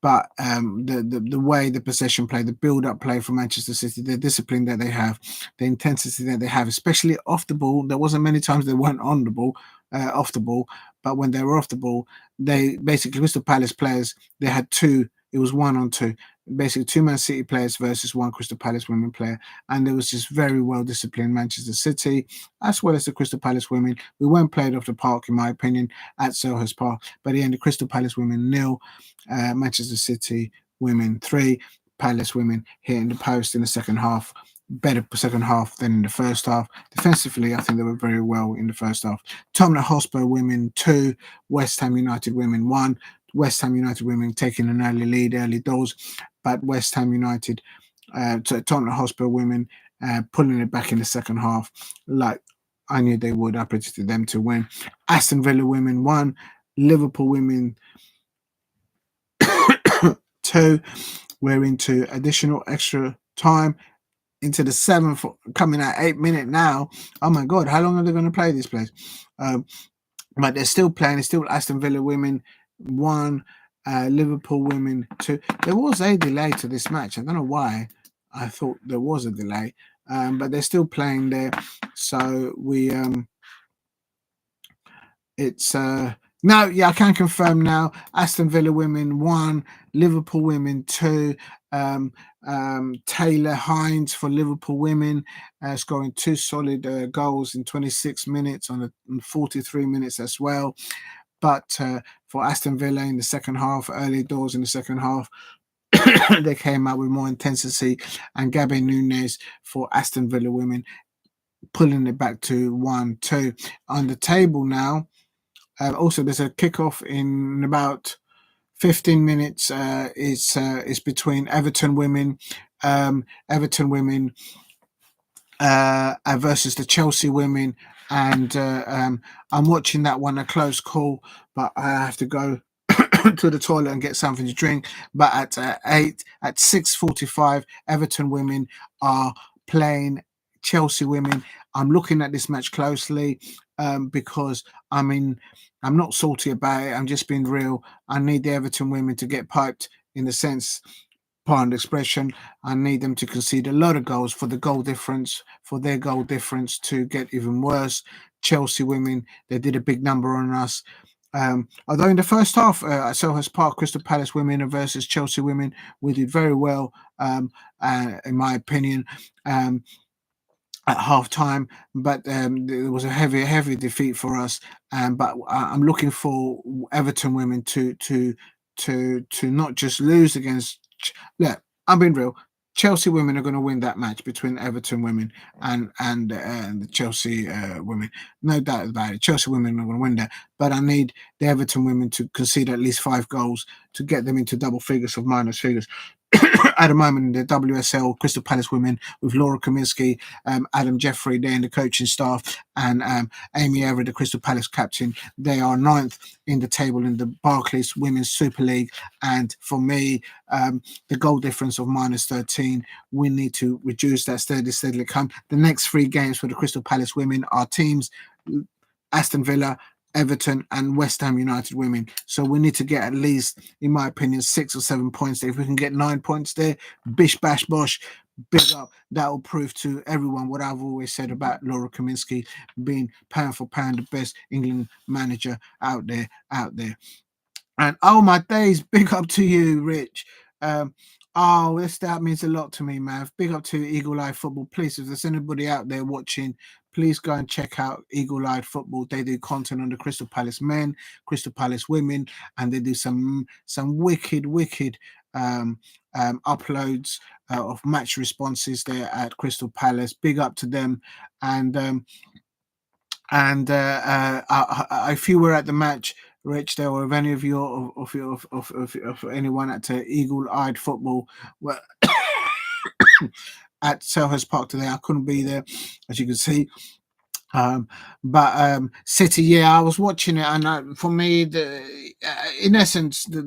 But the way the possession play, the build-up play for Manchester City, the discipline that they have, the intensity that they have, especially off the ball. There wasn't many times they weren't on the ball, off the ball, but when they were off the ball, they basically, Crystal Palace players, they had two. It was 1-on-2. Basically, 2 Man City players versus 1 Crystal Palace women player, and there was just very well disciplined Manchester City as well as the Crystal Palace women. We weren't played off the park, in my opinion, at Selhurst Park, but in the Crystal Palace women 0, Manchester City women 3, Palace women hitting the post in the second half. Better second half than in the first half. Defensively, I think they were very well in the first half. Tottenham Hotspur women 2, West Ham United women 1. West Ham United women taking an early lead, early doors, but West Ham United, Tottenham Hotspur women pulling it back in the second half, like I knew they would. I predicted them to win. Aston Villa women 1, Liverpool women 2. We're into additional extra time, into the 7th, coming at 8 minute now. Oh my God, how long are they going to play this place? But they're still playing. It's still Aston Villa women 1, Liverpool women 2. There was a delay to this match. I don't know why I thought there was a delay, but they're still playing there. So it's now, yeah, I can confirm now. Aston Villa women 1, Liverpool women 2. Taylor Hines for Liverpool women, scoring 2 solid goals in 26 minutes on 43 minutes as well. But for Aston Villa in the second half, early doors in the second half, they came out with more intensity, and Gabby Nunes for Aston Villa women pulling it back to 1-2 on the table now. Also, there's a kickoff in about 15 minutes. It's between Everton women versus the Chelsea women, and I'm watching that one, a close call, but I have to go to the toilet and get something to drink. But at 6:45, Everton women are playing Chelsea women. I'm looking at this match closely because I'm not salty about it. I'm just being real. I need the Everton women to get piped, in the sense, pardon the expression. I need them to concede a lot of goals for their goal difference to get even worse. Chelsea women, they did a big number on us. Although in the first half at Selhurst Park, Crystal Palace women versus Chelsea women, we did very well, in my opinion, at half time, but it was a heavy defeat for us. But I'm looking for Everton women to not just lose against. Look, I'm being real. Chelsea women are going to win that match between Everton women and the Chelsea women. No doubt about it. Chelsea women are going to win that. But I need the Everton women to concede at least 5 goals to get them into double figures of minus figures. At the moment, in the WSL, Crystal Palace women with Laura Kaminsky, Adam Jeffrey, they're in the coaching staff, and Amy Everett, the Crystal Palace captain, they are 9th in the table in the Barclays Women's Super League. And for me, the goal difference of minus 13, we need to reduce that steadily. Come the next 3 games for the Crystal Palace women are teams Aston Villa, Everton, and West Ham United women. So we need to get at least, in my opinion, 6 or 7 points there. If we can get 9 points there, bish bash bosh, big up. That will prove to everyone what I've always said about Laura Kaminsky being pound for pound the best England manager out there. And oh my days, big up to you, Rich. That means a lot to me, man. Big up to Eagle Eye Football. Please, if there's anybody out there watching, please go and check out Eagle Eye Football. They do content on the Crystal Palace men, Crystal Palace women, and they do some wicked uploads of match responses there at Crystal Palace. Big up to them. And if you were at the match, Rich, there were, if any of you of anyone at Eagle Eyed Football were at Selhurst Park today, I couldn't be there, as you can see. But City, yeah, I was watching it, and for me, in essence, the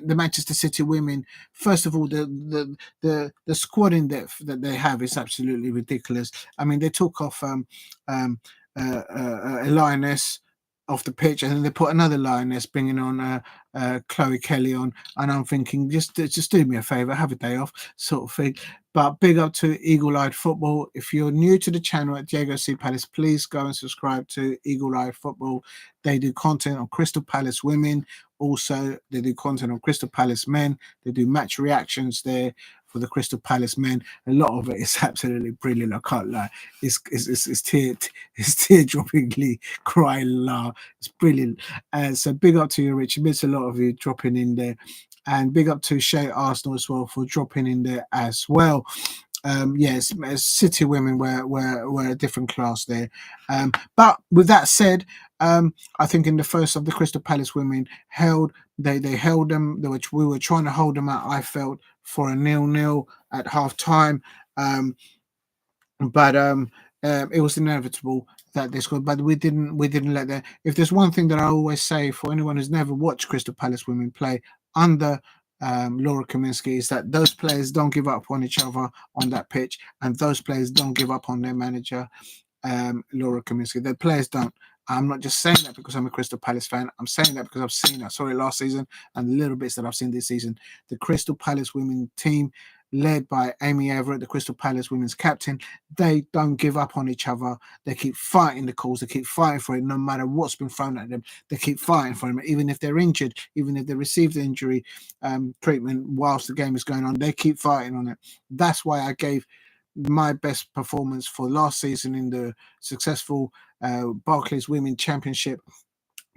Manchester City women. First of all, the squad in depth that they have is absolutely ridiculous. I mean, they took off a lioness off the pitch, and then they put another lioness, bringing on Chloe Kelly on, and I'm thinking, just do me a favour, have a day off, sort of thing. But big up to Eagle Eyed Football. If you're new to the channel at Diego C Palace, please go and subscribe to Eagle Eyed Football. They do content on Crystal Palace women. Also, they do content on Crystal Palace men. They do match reactions there for the Crystal Palace men. A lot of it is absolutely brilliant. I can't lie. It's tear-droppingly crying laugh. It's brilliant. So big up to you, Rich. It means a lot of you dropping in there. And big up to Shay Arsenal as well for dropping in there as well. Yes, City women were a different class there. But with that said, I think in the first of the Crystal Palace women they held them, which we were trying to hold them out, I felt, for a 0-0 at half time. But it was inevitable that they scored, but we didn't let that. If there's one thing that I always say for anyone who's never watched Crystal Palace women play under Laura Kaminsky, is that those players don't give up on each other on that pitch, and those players don't give up on their manager, Laura Kaminsky. The players don't. I'm not just saying that because I'm a Crystal Palace fan. I'm saying that because I've seen, I saw it last season, and the little bits that I've seen this season. The Crystal Palace women team, led by Amy Everett, the Crystal Palace women's captain, they don't give up on each other. They keep fighting the cause. They keep fighting for it, no matter what's been thrown at them. They keep fighting for it, even if they're injured, even if they receive the injury treatment whilst the game is going on. They keep fighting on it. That's why I gave my best performance for last season in the successful Barclays Women Championship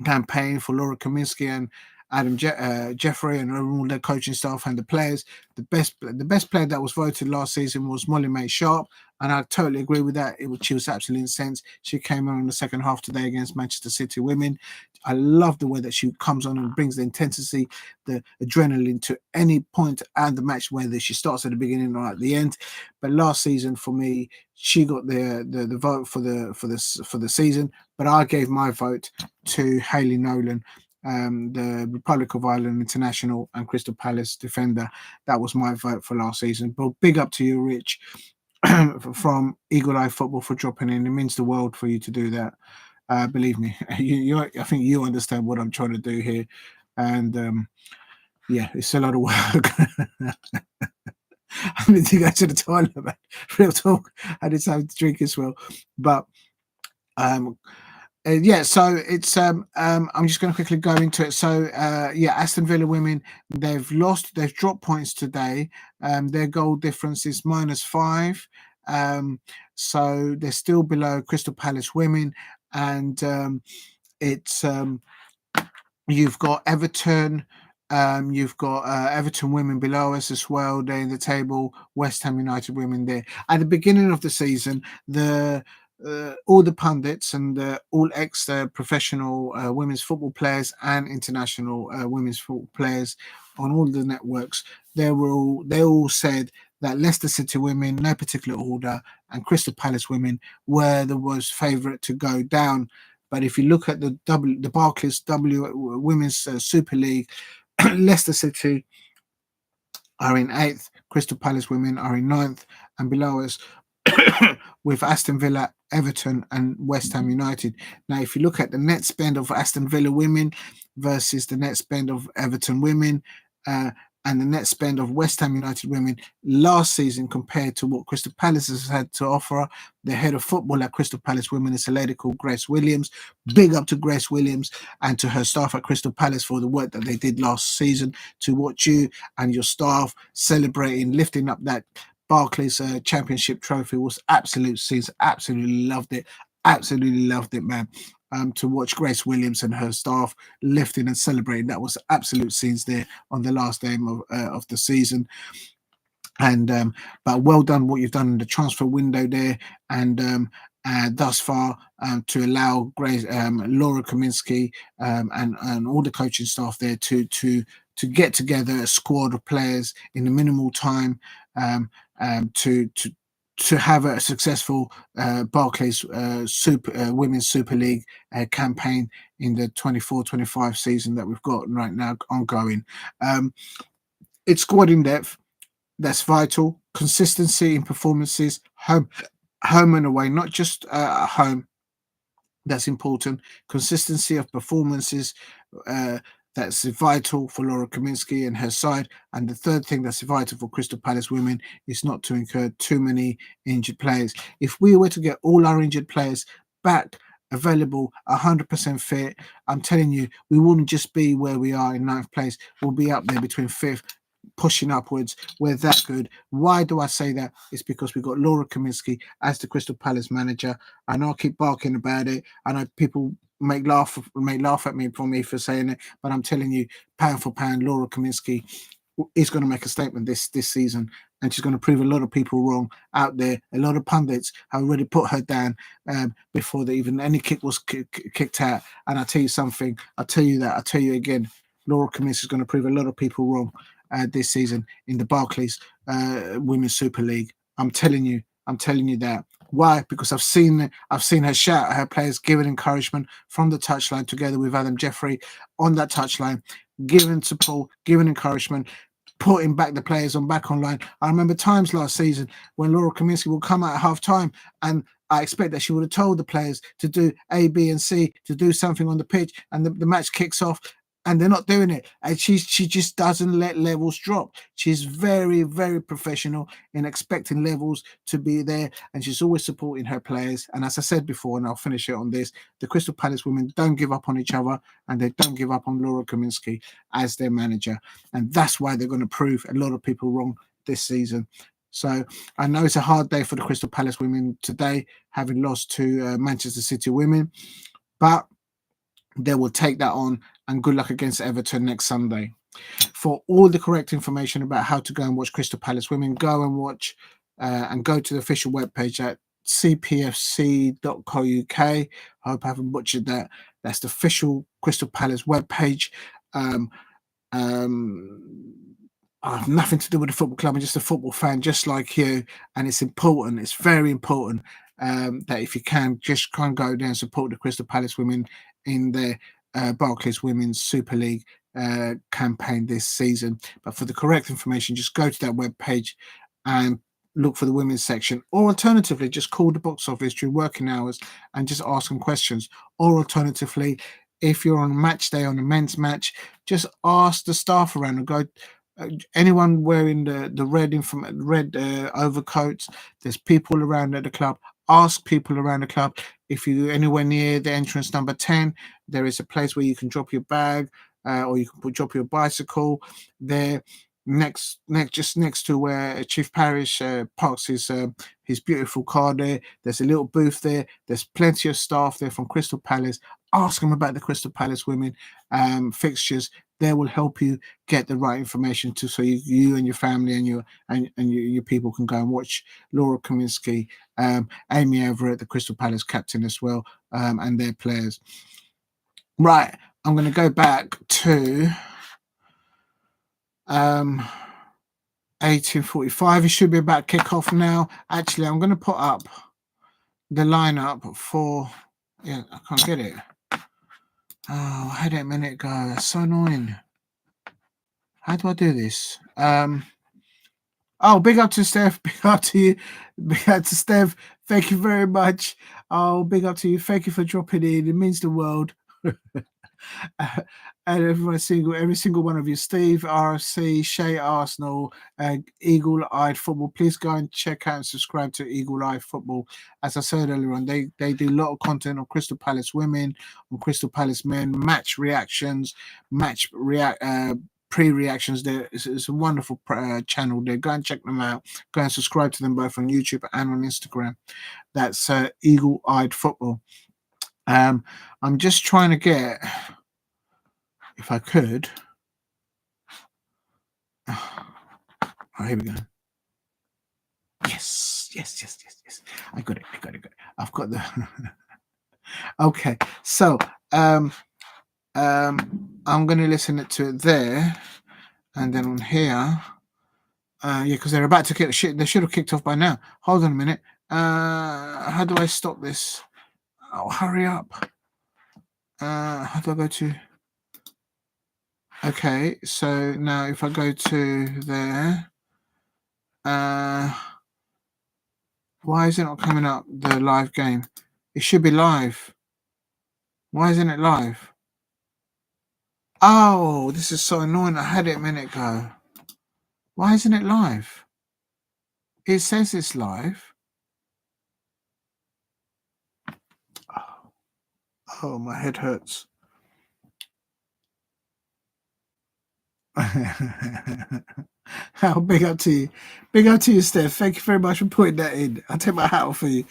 campaign for Laura Kaminsky and Adam Jeffrey and all their coaching staff and the players. The best player that was voted last season was Molly May Sharp, and I totally agree with that. She was absolutely incensed. She came on in the second half today against Manchester City women. I love the way that she comes on and brings the intensity, the adrenaline to any point and the match, whether she starts at the beginning or at the end. But last season, for me, she got the vote for the season, but I gave my vote to Hayley Nolan, the Republic of Ireland international and Crystal Palace defender. That was my vote for last season. But big up to you, Rich, from Eagle Eye Football, for dropping in. It means the world for you to do that. Believe me, I think you understand what I'm trying to do here, and yeah, it's a lot of work. I need to go to the toilet, man. Real talk. I need something to drink as well, but yeah, so it's I'm just going to quickly go into it. So yeah, Aston Villa women, they've dropped points today. Their goal difference is -5, so they're still below Crystal Palace women, and it's you've got Everton. You've got Everton women below us as well. They're in the table. West Ham United women there. At the beginning of the season, all the pundits and all professional women's football players and international women's football players on all the networks, they all said that Leicester City women, no particular order, and Crystal Palace women were the worst favourite to go down. But if you look at the Barclays Women's Super League, Leicester City are in 8th, Crystal Palace women are in 9th, and below us with Aston Villa, Everton, and West Ham United. Now, if you look at the net spend of Aston Villa women versus the net spend of Everton women, and the net spend of West Ham United women last season compared to what Crystal Palace has had to offer, the head of football at Crystal Palace women is a lady called Grace Williams. Big up to Grace Williams and to her staff at Crystal Palace for the work that they did last season, to watch you and your staff celebrating, lifting up that Barclays Championship trophy was absolute scenes. Absolutely loved it, man. to watch Grace Williams and her staff lifting and celebrating. That was absolute scenes there on the last game of the season. And but well done what you've done in the transfer window there, and thus far to allow Grace, Laura Kaminsky, and all the coaching staff there to get together a squad of players in a minimal time, to have a successful Barclays Women's Super League campaign in the 24-25 season that we've got right now ongoing. It's squad in depth. That's vital. Consistency in performances, home and away, not just at home. That's important. Consistency of performances. That's vital for Laura Kaminsky and her side. And the third thing that's vital for Crystal Palace women is not to incur too many injured players. If we were to get all our injured players back available, 100% fit, I'm telling you, we wouldn't just be where we are in 9th place. We'll be up there between 5th, pushing upwards. We're that good. Why do I say that? It's because we've got Laura Kaminsky as the Crystal Palace manager. I know I keep barking about it. I know people may laugh at me for saying it, but I'm telling you, pound for pound, Laura Kaminsky is going to make a statement this season, and she's going to prove a lot of people wrong out there. A lot of pundits have already put her down before even any kick was kicked out. And I'll tell you something. I'll tell you again. Laura Kaminsky is going to prove a lot of people wrong this season in the Barclays Women's Super League. I'm telling you that. Why? Because I've seen her shout at her players, giving encouragement from the touchline together with Adam Jeffrey on that touchline, giving support, giving encouragement, putting back the players back online. I remember times last season when Laura Kaminsky would come out at half time, and I expect that she would have told the players to do A, B, and C, to do something on the pitch, and the match kicks off. And they're not doing it. And she just doesn't let levels drop. She's very, very professional in expecting levels to be there. And she's always supporting her players. And as I said before, and I'll finish it on this, the Crystal Palace women don't give up on each other, and they don't give up on Laura Kaminsky as their manager. And that's why they're going to prove a lot of people wrong this season. So I know it's a hard day for the Crystal Palace women today, having lost to Manchester City women. But they will take that on, and good luck against Everton next Sunday. For all the correct information about how to go and watch Crystal Palace women, go and watch and go to the official webpage at cpfc.co.uk. I hope I haven't butchered that. That's the official Crystal Palace webpage. I have nothing to do with the football club. I'm just a football fan, just like you. And it's important. It's very important that if you can, just kind of go there and support the Crystal Palace women in their Barclays Women's Super League campaign this season. But for the correct information, just go to that webpage and look for the women's section. Or alternatively, just call the box office during working hours and just ask them questions. Or alternatively, if you're on match day on a men's match, just ask the staff around and go. Anyone wearing the red overcoats, there's people around at the club. Ask people around the club. If you're anywhere near the entrance number 10, there is a place where you can drop your bag, or you can drop your bicycle there. Just next to where Chief Parish parks his beautiful car there. There's a little booth there. There's plenty of staff there from Crystal Palace. Ask them about the Crystal Palace women fixtures. They will help you get the right information so you and your family and your people can go and watch Laura Kaminsky, Amy Everett, the Crystal Palace captain as well, and their players. Right, I'm going to go back to 18:45. It should be about kickoff now. Actually, I'm going to put up the lineup for. Yeah, I can't get it. Oh, I had it a minute ago. That's so annoying. How do I do this? Oh, big up to Steph. Big up to you. Big up to Steph. Thank you very much. Oh, big up to you. Thank you for dropping in. It means the world. And every single one of you, Steve, RFC, Shay Arsenal, Eagle Eyed Football. Please go and check out and subscribe to Eagle Eyed Football. As I said earlier on, they do a lot of content on Crystal Palace women, on Crystal Palace men, match reactions, pre-reactions. There it's a wonderful channel there. Go and check them out. Go and subscribe to them both on YouTube and on Instagram. That's Eagle Eyed Football. I'm just trying to get, if I could. Oh, here we go. Yes. I got it. I've got the. Okay, so I'm going to listen to it there, and then on here. Yeah, because they're about to kick shit. They should have kicked off by now. Hold on a minute. How do I stop this? Oh, hurry up. How do I go to? Okay, so now if I go to there, why is it not coming up? The live game. It should be live. Why isn't it live? Oh, this is so annoying. I had it a minute ago. Why isn't it live? It says it's live. Oh, my head hurts. How big up to you. Big up to you, Steph. Thank you very much for putting that in. I'll take my hat off for you.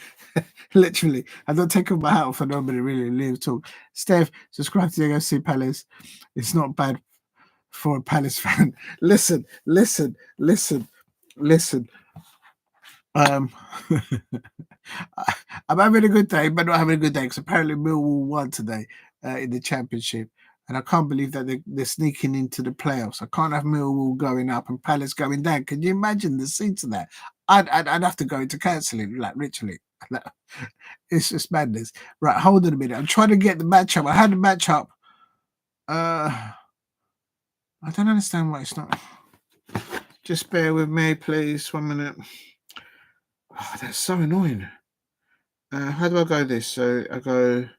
Literally. I don't take off my hat off for nobody really live talk. Steph, subscribe to the FC Palace. It's not bad for a Palace fan. Listen. I'm having a good day, but not having a good day because apparently Millwall won today in the Championship. And I can't believe that they're sneaking into the playoffs. I can't have Millwall going up and Palace going down. Can you imagine the scenes of that? I'd have to go into counselling, like literally. It's just madness. Right, hold on a minute. I'm trying to get the matchup. I had the matchup. I don't understand why it's not. Just bear with me, please. 1 minute. Oh, that's so annoying. How do I go this? So I go.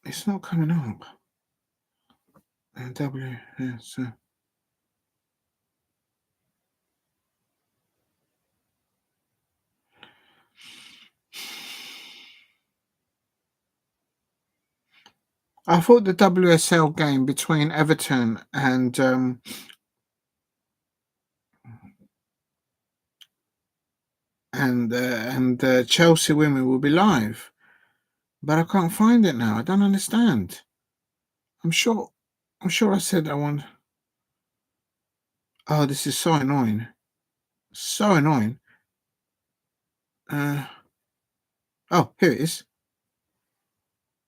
It's not coming up. WSL. I thought the WSL game between Everton and Chelsea women will be live, but I can't find it now. I don't understand. I'm sure I said I want. Oh, this is so annoying. So annoying. Oh, here it is.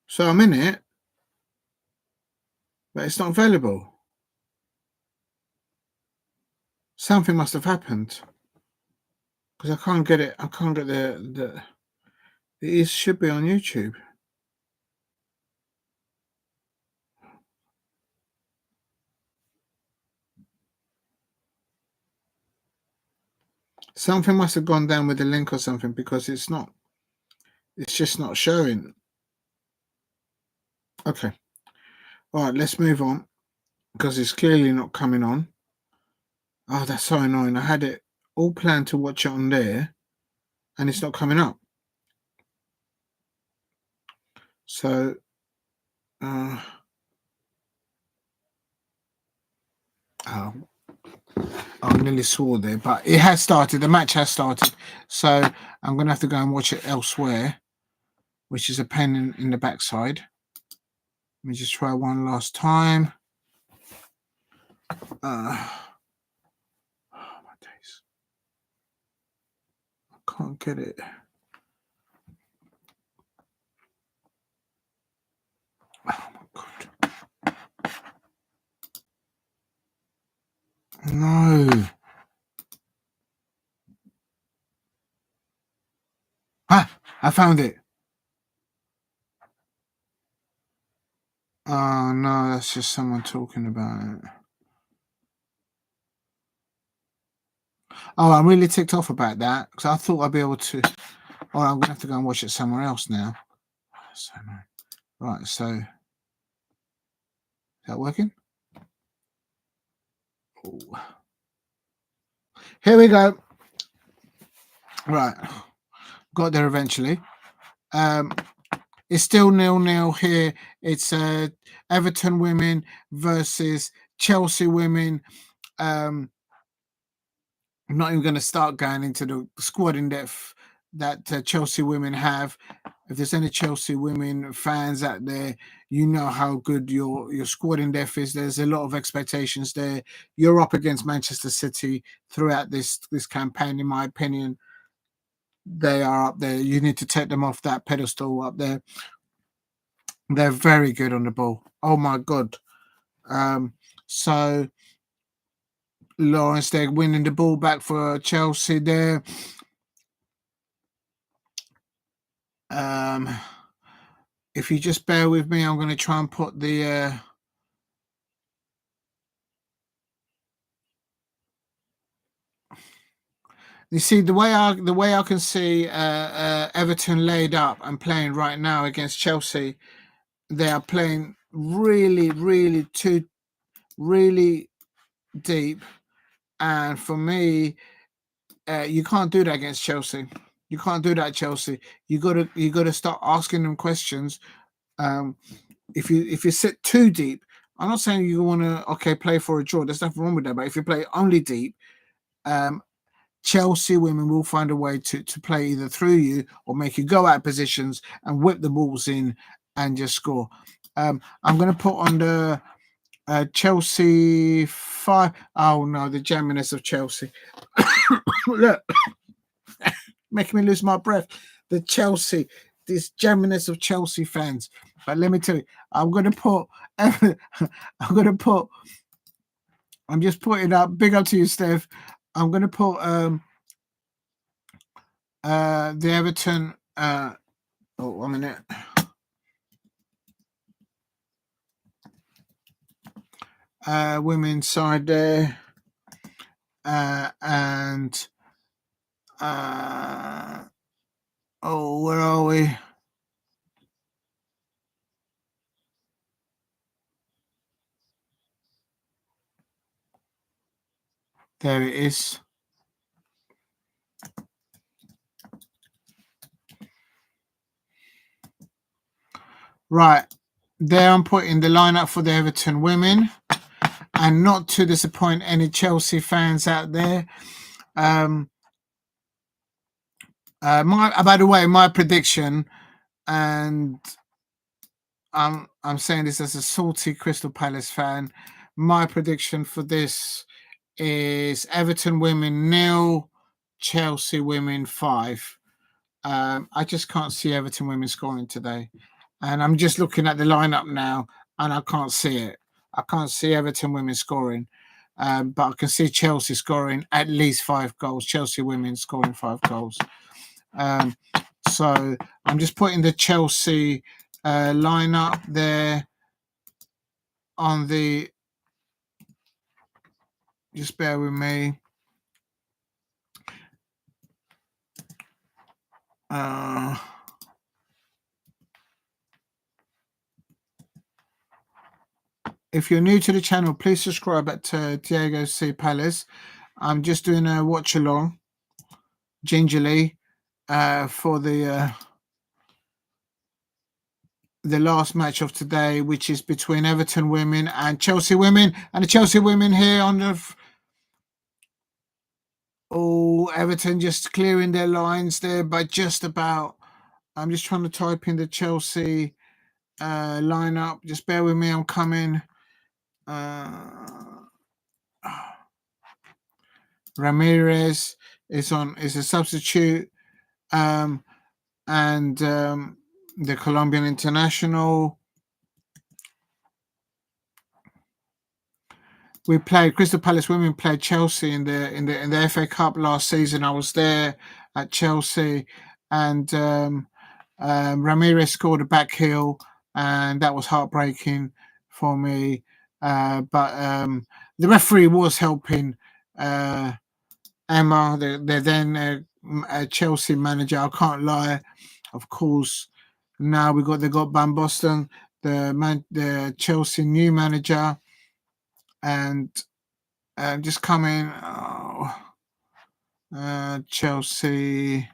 So I'm in it, but it's not available. Something must have happened because I can't get it. I can't get the. It should be on YouTube. Something must have gone down with the link or something because it's not. It's just not showing. Okay. All right, let's move on because it's clearly not coming on. Oh, that's so annoying. I had it all planned to watch it on there and it's not coming up. So, I nearly swore there, but it has started. The match has started. So I'm going to have to go and watch it elsewhere, which is a pain in the backside. Let me just try one last time. Oh, my days. I can't get it. Oh, my God. No. Ah, I found it. Oh, no, that's just someone talking about it. Oh, I'm really ticked off about that because I thought I'd be able to. Oh, I'm going to have to go and watch it somewhere else now. So, right, so is that working? Ooh. Here we go. Right, got there eventually. It's still 0-0 here. It's Everton women versus Chelsea women. I'm not even going to start going into the squad in depth that Chelsea women have. If there's any Chelsea women fans out there, you know how good your squad in depth is. There's a lot of expectations there. You're up against Manchester City throughout this campaign, in my opinion. They are up there. You need to take them off that pedestal up there. They're very good on the ball. Oh my god. So Lawrence, they're winning the ball back for Chelsea there. If you just bear with me, I'm going to try and put the you see the way I can see Everton laid up and playing right now against Chelsea. They are playing really, really really deep, and for me, you can't do that against Chelsea. You can't do that, Chelsea. You gotta start asking them questions. If you sit too deep, I'm not saying you want to play for a draw. There's nothing wrong with that. But if you play only deep, Chelsea women will find a way to play either through you or make you go out of positions and whip the balls in and just score. I'm going to put on the Chelsea 5. Oh no, the jamminess of Chelsea. Look, making me lose my breath. The Chelsea, this jamminess of Chelsea fans. But let me tell you, I'm going to put. I'm just putting up. Big up to you, Steph. I'm going to put the Everton. 1 minute. Women's side there, and where are we? There it is. Right. There I'm putting the lineup for the Everton women. And not to disappoint any Chelsea fans out there. By the way, my prediction, and I'm saying this as a salty Crystal Palace fan, my prediction for this is Everton women 0, Chelsea women 5. I just can't see Everton women scoring today. And I'm just looking at the lineup now, and I can't see it. I can't see Everton women scoring. But I can see Chelsea scoring at least 5 goals. Chelsea women scoring 5 goals. So I'm just putting the Chelsea lineup there on the. Just bear with me. If you're new to the channel, please subscribe at Diego C. Palace. I'm just doing a watch along gingerly for the last match of today, which is between Everton women and Chelsea women. And the Chelsea women here on the Everton just clearing their lines there, but just about. I'm just trying to type in the Chelsea lineup. Just bear with me, I'm coming. Ramirez is a substitute, and the Colombian international. We played Crystal Palace women played Chelsea in the FA Cup last season. I was there at Chelsea, and Ramirez scored a back heel, and that was heartbreaking for me. But the referee was helping Emma, the then Chelsea manager. I can't lie. Of course, now they got Van Boston, the Chelsea new manager, and just coming. Chelsea.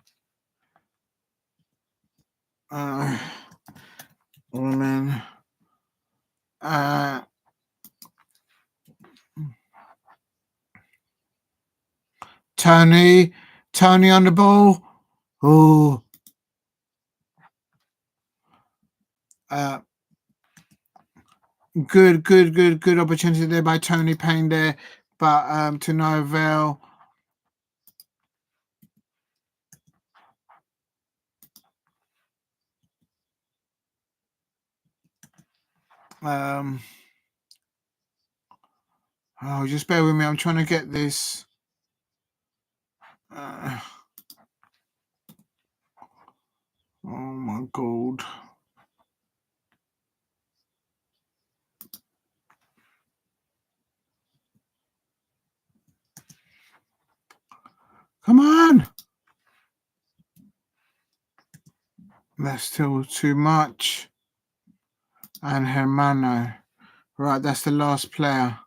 Women. Tony on the ball. Oh, good opportunity there by Tony Payne there, but to no avail. Just bear with me. I'm trying to get this. Oh my God. Come on. That's still too much. And Hermano. Right, that's the last player.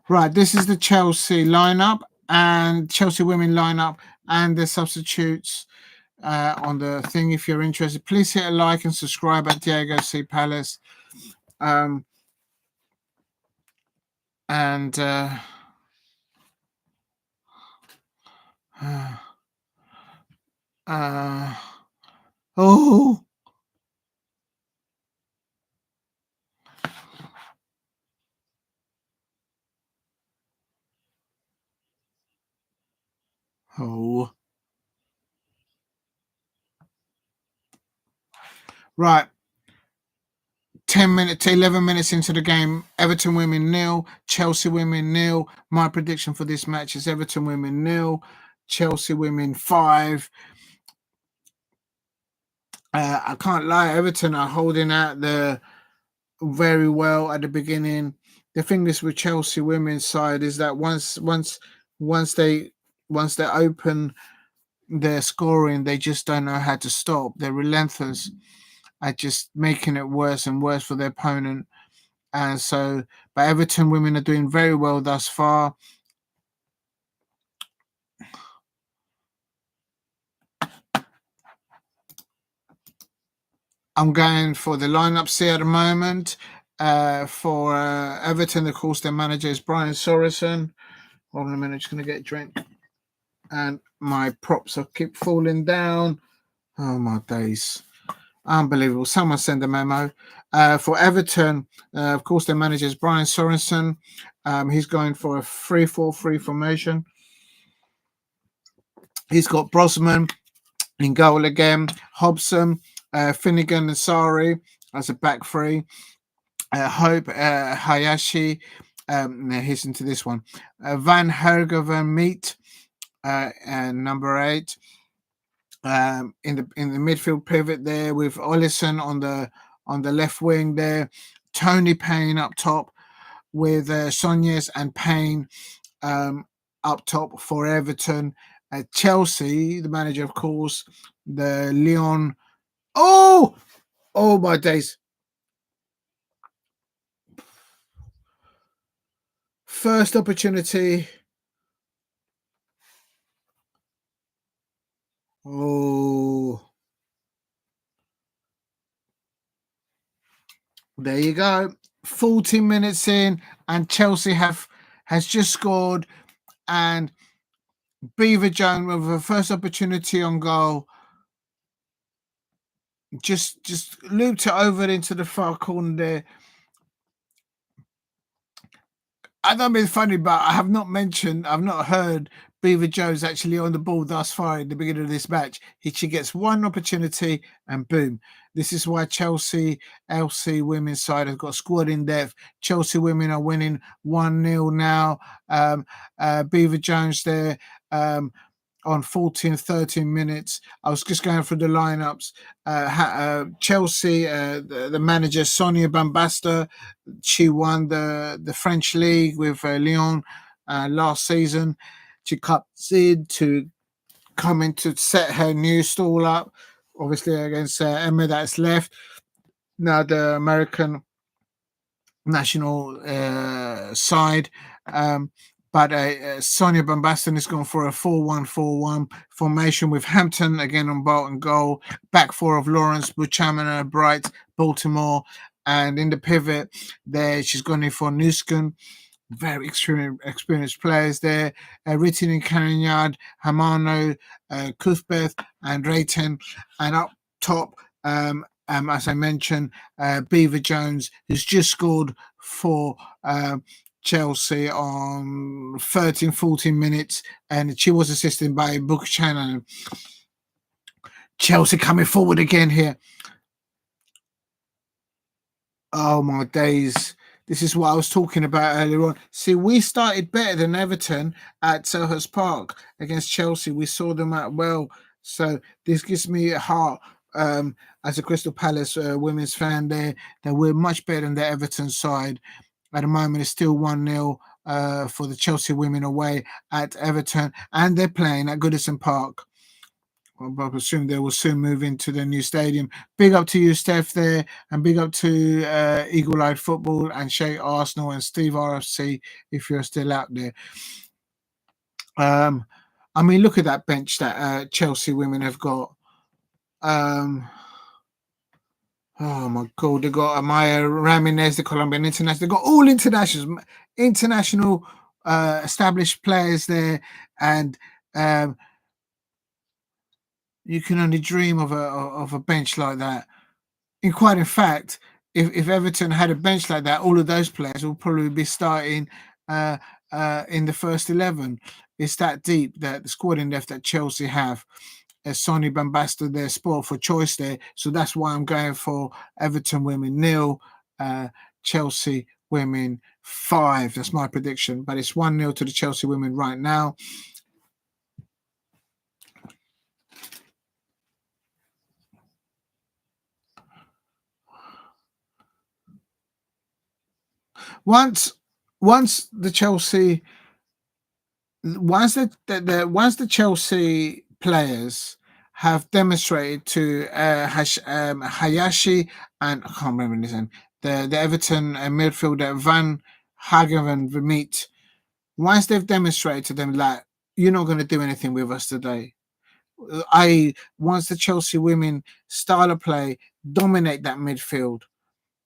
Right, this is the Chelsea lineup and Chelsea women lineup and the substitutes on the thing. If you're interested, please hit a like and subscribe at Diego C. Palace. And oh, right. 10 minutes, 11 minutes into the game, Everton women 0, Chelsea women 0. My prediction for this match is Everton women 0, Chelsea women 5. I can't lie, Everton are holding out the very well at the beginning. The thing is with Chelsea women's side is that once they open their scoring, they just don't know how to stop. They're relentless at just making it worse and worse for their opponent. And so, but Everton women are doing very well thus far. I'm going for the lineups here at the moment. For Everton, of course, their manager is Brian Sorensen. Hold on a minute, just going to get a drink. And my props are keep falling down. Oh, my days. Unbelievable. Someone send a memo. For Everton, of course, their manager is Brian Sorensen. He's going for a 3-4-3 formation. He's got Brosman in goal again, Hobson, Finnegan and Sari as a back three. Hope Hayashi, here's into this one. Van Hergeven Meet, and number 8. In the midfield pivot there with Ollison on the left wing there, Tony Payne up top with Sonias and Payne up top for Everton. Chelsea, the manager, of course, the Leon. Oh my days. First opportunity. Oh, there you go. 40 minutes in, and Chelsea has just scored, and Beaver Jones with the first opportunity on goal just looped it over into the far corner there. I don't mean funny, but I've not heard Beaver Jones actually on the ball thus far in the beginning of this match. She gets one opportunity and boom. This is why Chelsea LC women's side has got squad in depth. Chelsea women are winning 1-0 now. Beaver Jones there on 14, 13 minutes. I was just going through the lineups. Chelsea, the manager, Sonia Bambasta, she won the French league with Lyon last season. She comes in to come in to set her new stall up, obviously against Emma that's left. Now the American national side. But Sonia Bombaston is going for a 4-1-4-1 formation with Hampton again on Bolton goal, back four of Lawrence, Buchanan, Bright, Baltimore, and in the pivot there she's going in for Nuskin, very experienced players there. Written in Carignard, Hamano, Cuthbert, and Drayton. And up top, as I mentioned, Beaver Jones, who's just scored for Chelsea on 13, 14 minutes. And she was assisted by Buchanan. Chelsea coming forward again here. Oh, my days. This is what I was talking about earlier on. See, we started better than Everton at Selhurst Park against Chelsea. We saw them out well. So this gives me a heart as a Crystal Palace women's fan there that we're much better than the Everton side. At the moment, it's still 1-0 for the Chelsea women away at Everton. And they're playing at Goodison Park. I assume they will soon move into the new stadium. Big up to you, Steph, there, and big up to Eagle Eye Football and Shay Arsenal and Steve RFC if you're still out there. I mean, look at that bench that Chelsea women have got. Oh my God, they got Amaya Ramirez, the Colombian international. They got all international established players there, and you can only dream of a bench like that. In fact, if Everton had a bench like that, all of those players will probably be starting in the first 11. It's that deep, that the squad in depth that Chelsea have. Sonny Bambasta, their sport for choice there. So that's why I'm going for Everton women 0, Chelsea women 5. That's my prediction. But it's 1-0 to the Chelsea women right now. Once the Chelsea once the Chelsea players have demonstrated to Hayashi and I can't remember his name, the Everton midfielder Van Hagen Vermeet, once they've demonstrated to them like you're not going to do anything with us today. Once the Chelsea women style of play dominate that midfield,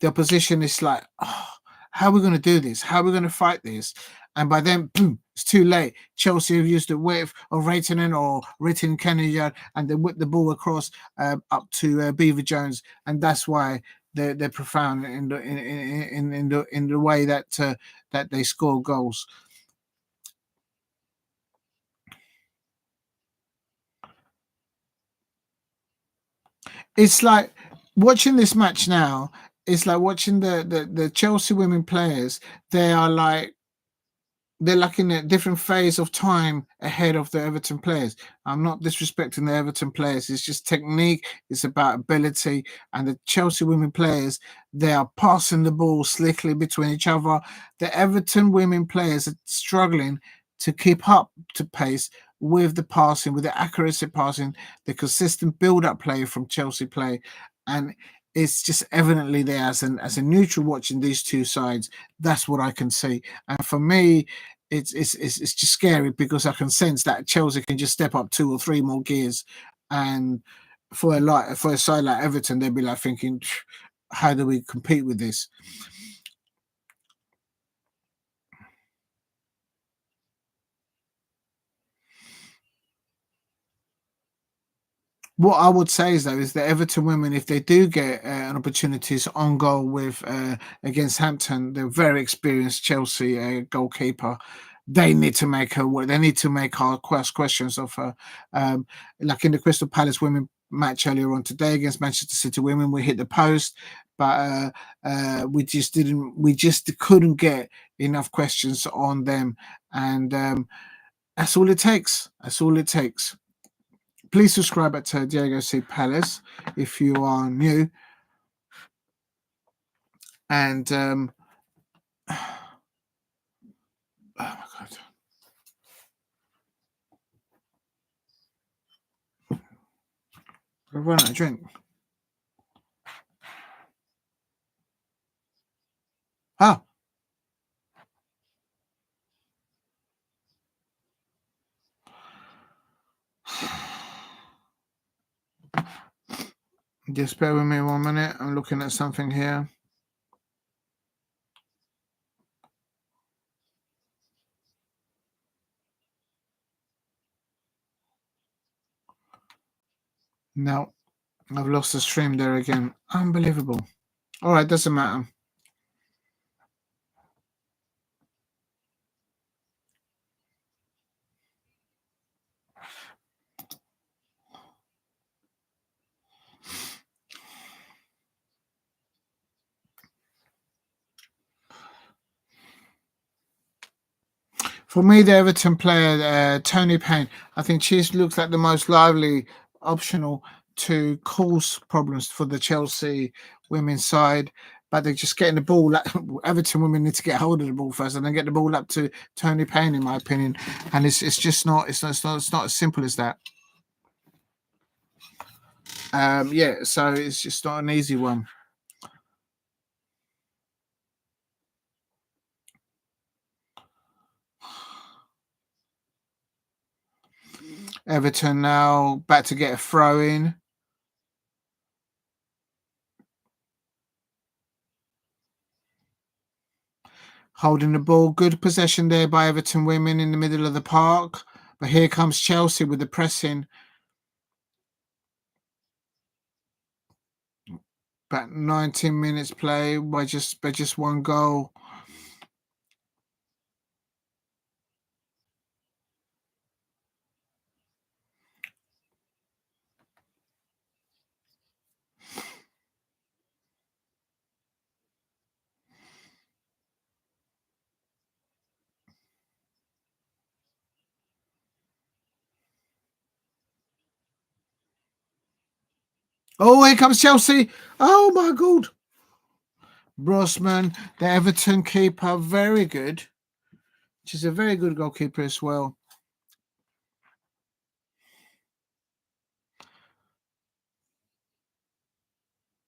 the opposition is like, oh, how are we going to do this? How are we going to fight this? And by then, boom, it's too late. Chelsea have used the width of Raitanen or Written Kennedy, and they whip the ball across up to Beaver Jones, and that's why they're profound in the way that that they score goals. It's like watching this match now. It's like watching the Chelsea women players. They're like in a different phase of time ahead of the Everton players. I'm not disrespecting the Everton players. It's just technique. It's about ability. And the Chelsea women players, they are passing the ball slickly between each other. The Everton women players are struggling to keep up to pace with the passing, with the accuracy passing, the consistent build-up play from Chelsea play. And it's just evidently there as a neutral watching these two sides. That's what I can see. And for me, it's just scary because I can sense that Chelsea can just step up 2 or 3 more gears, and for a side like Everton, they'd be like thinking, how do we compete with this? What I would say is though is that Everton women, if they do get an opportunity to on goal with against Hampton, they're very experienced Chelsea goalkeeper. They need to make her work. They need to make hard questions of her. Like in the Crystal Palace women match earlier on today against Manchester City women, we hit the post, but we just didn't. We just couldn't get enough questions on them, and that's all it takes. That's all it takes. Please subscribe at Diego C. Palace if you are new. And oh my God. I've run out of drink. Ah. Just bear with me 1 minute. I'm looking at something here. No, I've lost the stream there again. Unbelievable. All right, doesn't matter. For me, the Everton player, Tony Payne, I think she looks like the most lively optional to cause problems for the Chelsea women's side. But they're just getting the ball. Everton women need to get hold of the ball first, and then get the ball up to Tony Payne, in my opinion. And it's just not it's not as simple as that. Yeah, so it's just not an easy one. Everton now back to get a throw in. Holding the ball, good possession there by Everton women in the middle of the park. But here comes Chelsea with the pressing. About 19 minutes play by just one goal. Oh, here comes Chelsea. Oh my God. Brosman, the Everton keeper, very good. She's a very good goalkeeper as well.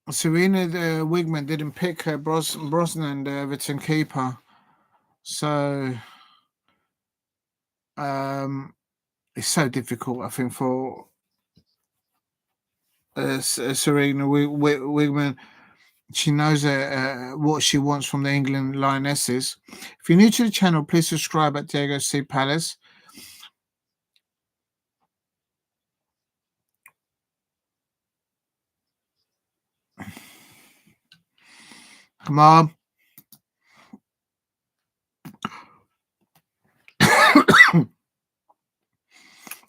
Serena the Wigman didn't pick her Brosnan, the Everton keeper. So it's so difficult, I think, for Serena Wigman. She knows what she wants from the England Lionesses. If you're new to the channel, please subscribe at Diego C. Palace. Come on.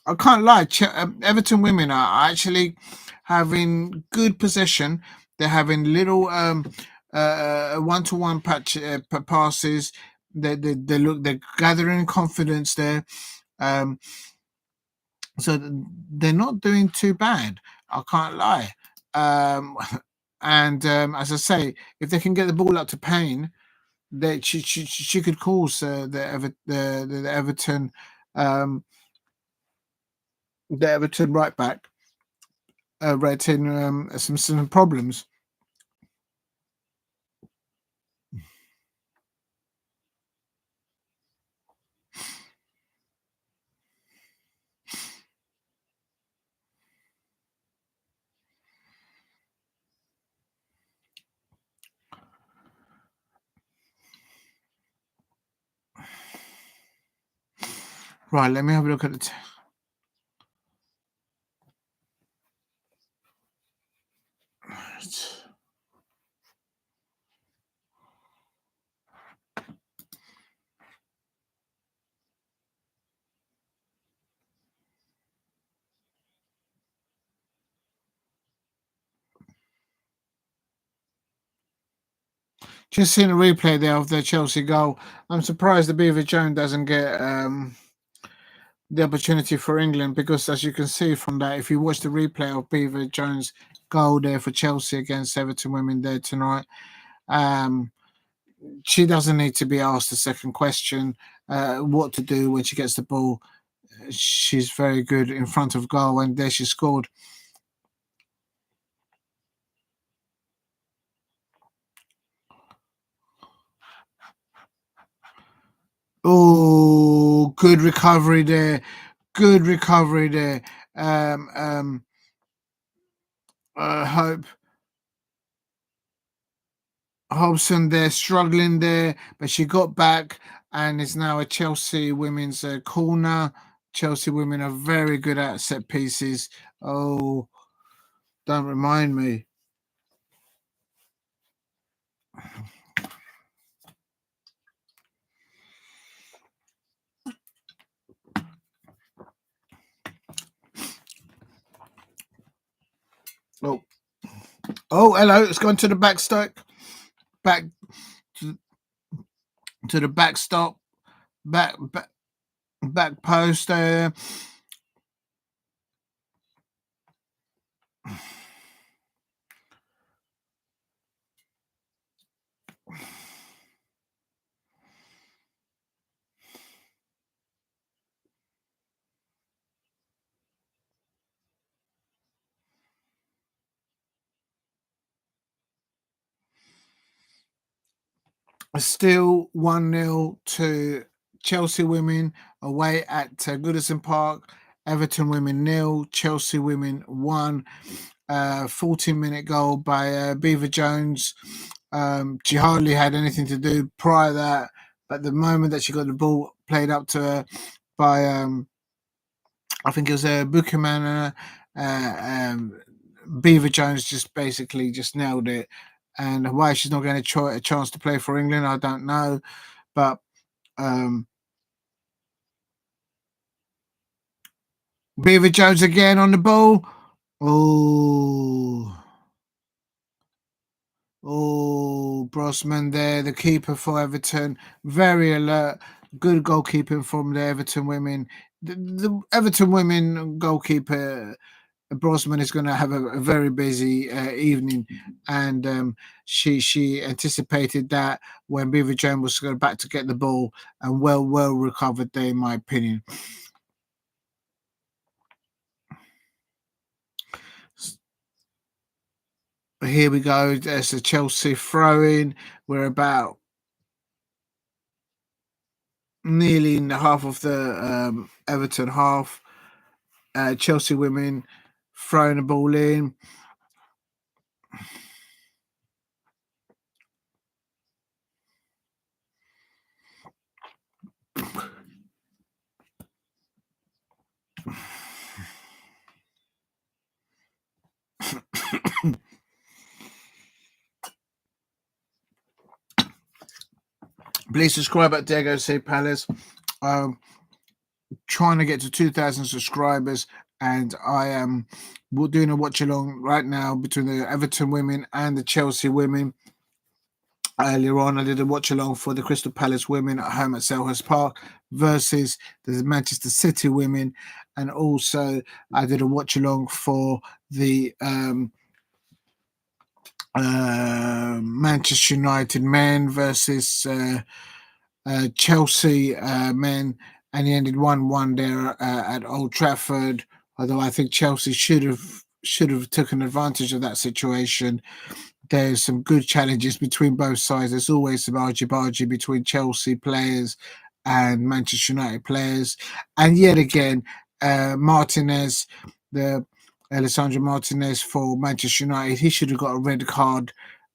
I can't lie. Everton women are actually having good possession. They're having little one-to-one passes. They're gathering confidence there. So they're not doing too bad. I can't lie. And as I say, if they can get the ball up to Payne, that she could cause the Everton the Everton right back Redton some problems. Right, let me have a look at it. Just seeing a replay there of the Chelsea goal. I'm surprised the Beaver Jones doesn't get the opportunity for England, because as you can see from that, if you watch the replay of Beaver Jones' goal there for Chelsea against Everton women there tonight, she doesn't need to be asked a second question what to do when she gets the ball. She's very good in front of goal, and there she scored. Oh, good recovery there. Good recovery there. Hope Hobson there struggling there, but she got back, and it's now a Chelsea women's corner. Chelsea women are very good at set pieces. Oh, Don't remind me. Oh, hello. It's gone to the backstop. Back to the backstop. Back post there. Still 1-0 to Chelsea women away at Goodison Park. Everton women 0, Chelsea women 1. 14-minute goal by Beaver Jones. She hardly had anything to do prior to that, but the moment that she got the ball played up to her by, I think it was Buchanan, Beaver Jones just basically just nailed it. And why she's not getting a chance to play for England, I don't know. But Beaver Jones again on the ball. Brosman there, the keeper for Everton, very alert. Good goalkeeping from the Everton women. The Everton women goalkeeper Brosman is going to have a very busy evening, and she anticipated that when Beaver Jones was going back to get the ball, and well recovered there, in my opinion. Here we go. There's a Chelsea throw-in. We're about nearly in the half of the Everton half. Chelsea women throwing the ball in. Please subscribe at Diego C. Palace. Trying to get to 2,000 subscribers, and I am doing a watch along right now between the Everton women and the Chelsea women. Earlier on, I did a watch along for the Crystal Palace women at home at Selhurst Park versus the Manchester City women, and also I did a watch along for the Manchester United men versus Chelsea men, and he ended 1-1 there at Old Trafford. Although I think Chelsea should have taken advantage of that situation. There's some good challenges between both sides. There's always some argy-bargy between Chelsea players and Manchester United players. And yet again, Martinez, the Alessandro Martinez for Manchester United, he should have got a red card.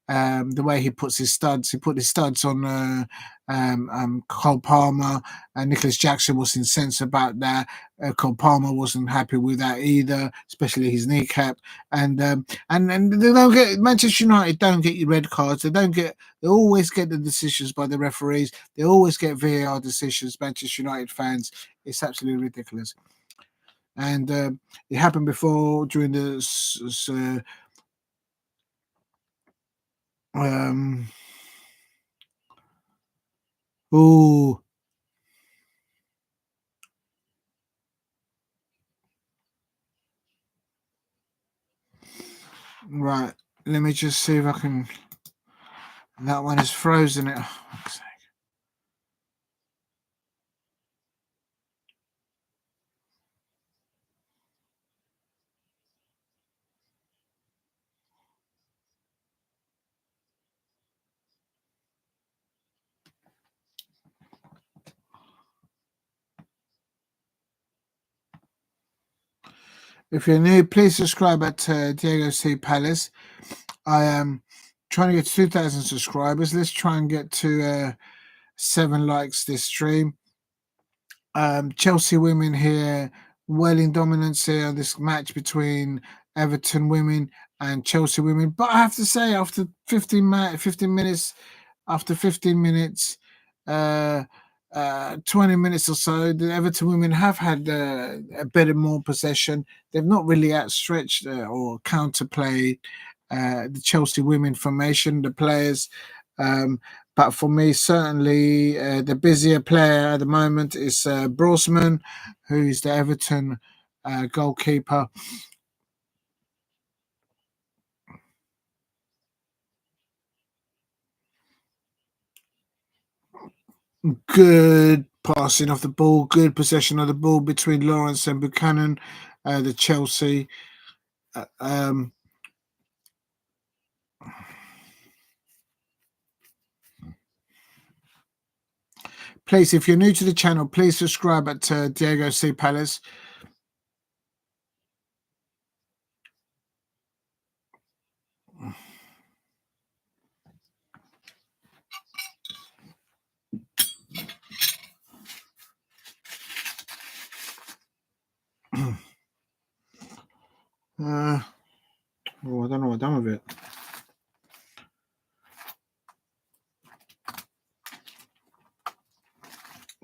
The way he put his studs on Cole Palmer, and Nicholas Jackson was incensed about that. Cole Palmer wasn't happy with that either, especially his kneecap. And they don't get Manchester United don't get you red cards. They always get the decisions by the referees. They always get VAR decisions. Manchester United fans, it's absolutely ridiculous. And it happened before during the oh, right. Let me just see if I can. That one is frozen. It. Oh, if you're new, please subscribe at Diego C. Palace. I am trying to get to 2,000 subscribers. Let's try and get to 7 likes this stream. Chelsea women here, well in dominance here on this match between Everton women and Chelsea women. But I have to say, after 15 minutes, after 15 minutes, uh, 20 minutes or so, the Everton women have had a bit of more possession. They've not really outstretched or counterplayed the Chelsea women formation, the players. But for me, certainly the busier player at the moment is Brosman, who's the Everton goalkeeper. Good passing of the ball, good possession of the ball between Lawrence and Buchanan, the Chelsea. Uh, um, please, if you're new to the channel, please subscribe at Diego C. Palace. Oh, I don't know what I've done with it.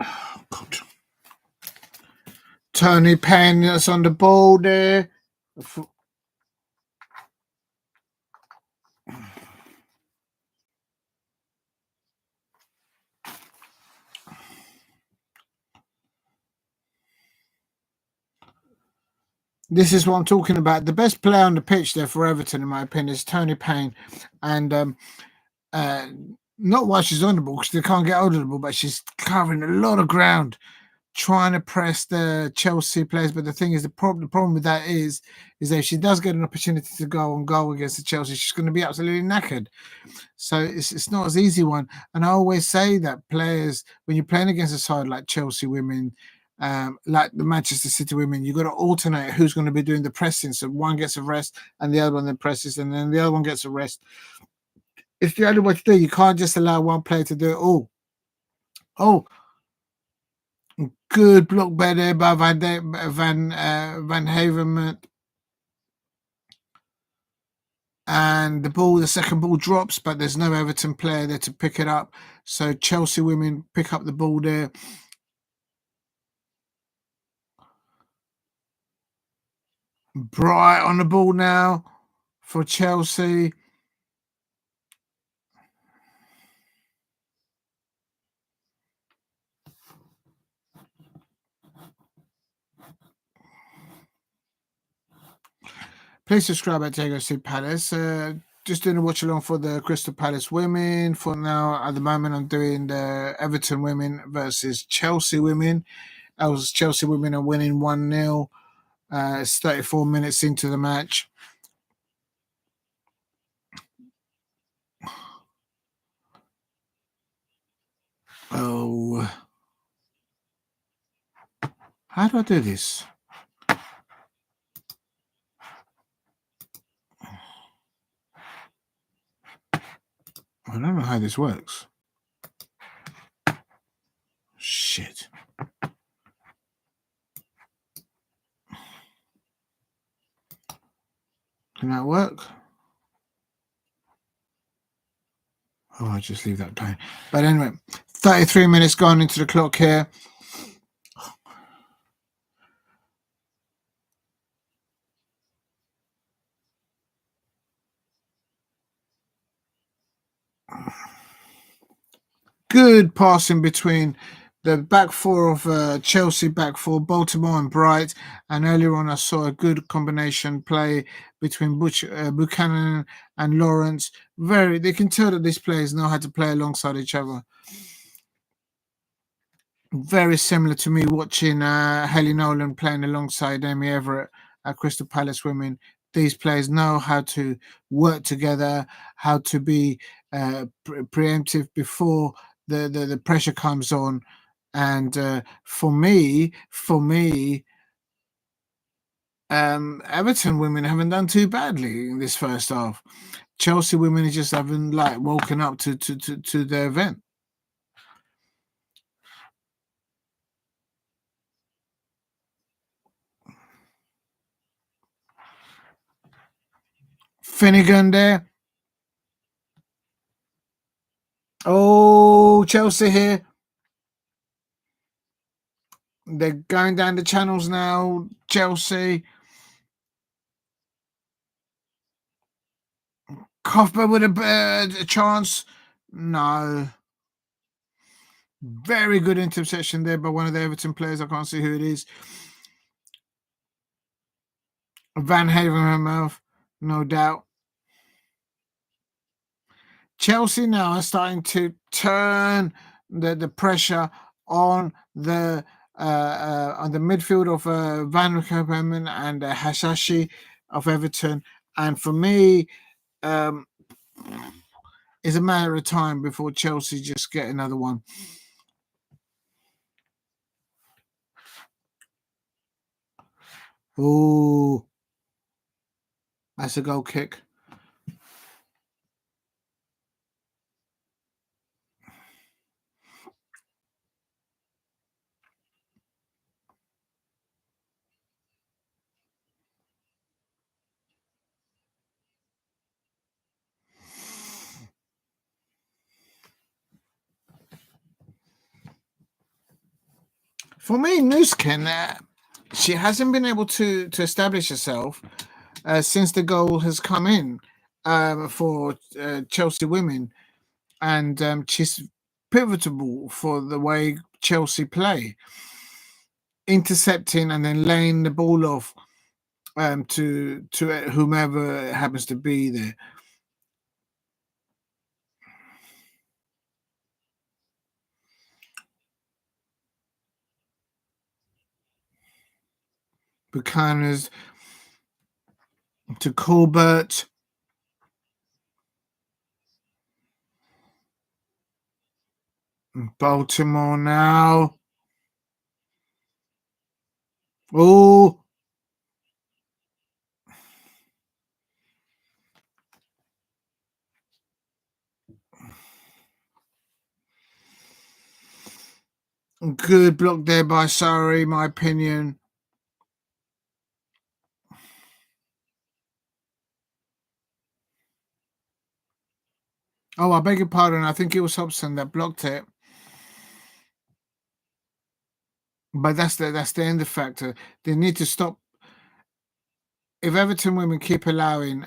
Oh, God. Tony Payne that's on the ball there. This is what I'm talking about. The best player on the pitch there for Everton, in my opinion, is Tony Payne. And not while she's on the ball, because they can't get hold of the ball, but she's covering a lot of ground, trying to press the Chelsea players. But the thing is, the problem with that is that if she does get an opportunity to go on goal against the Chelsea, she's going to be absolutely knackered. So it's not as easy one. And I always say that players, when you're playing against a side like Chelsea women, like the Manchester City women, you've got to alternate who's going to be doing the pressing. So one gets a rest and the other one then presses, and then the other one gets a rest. It's the only way to do. You can't just allow one player to do it all. Oh, good block by there by Van Haverman. And the second ball drops, but there's no Everton player there to pick it up. So Chelsea women pick up the ball there. Bright on the ball now for Chelsea. Please subscribe at Diego C. Palace. Just doing a watch along for the Crystal Palace women. For now, at the moment, I'm doing the Everton women versus Chelsea women. As Chelsea women are winning 1-0. It's 34 minutes into the match. Oh, how do I do this? I don't know how this works. Shit. Can that work? Oh, I'll just leave that playing. But anyway, 33 minutes gone into the clock here. Good passing between the back four of Chelsea, back four, Baltimore and Bright. And earlier on, I saw a good combination play between Buchanan and Lawrence. They can tell that these players know how to play alongside each other. Very similar to me watching Haley Nolan playing alongside Amy Everett at Crystal Palace women. These players know how to work together, how to be preemptive before the pressure comes on. And for me, Everton women haven't done too badly in this first half. Chelsea women just haven't woken up to the event. Finnegan there. Oh, Chelsea here. They're going down the channels now. Chelsea. Cuthbert with a chance. No. Very good interception there by one of the Everton players. I can't see who it is. Van Havenmouth, no doubt. Chelsea now are starting to turn the pressure on the midfield of Van Havenmouth and Hashashi of Everton. And for me, it's a matter of time before Chelsea just get another one. Oh, that's a goal kick. For me, Nuskin, she hasn't been able to establish herself since the goal has come in for Chelsea women, and she's pivotal for the way Chelsea play, intercepting and then laying the ball off to whomever happens to be there. Buchanan's to Colbert. Baltimore now. Oh, good block there by Surrey, my opinion. Oh, I beg your pardon. I think it was Hobson that blocked it. But that's the end factor. They need to stop. If Everton women keep allowing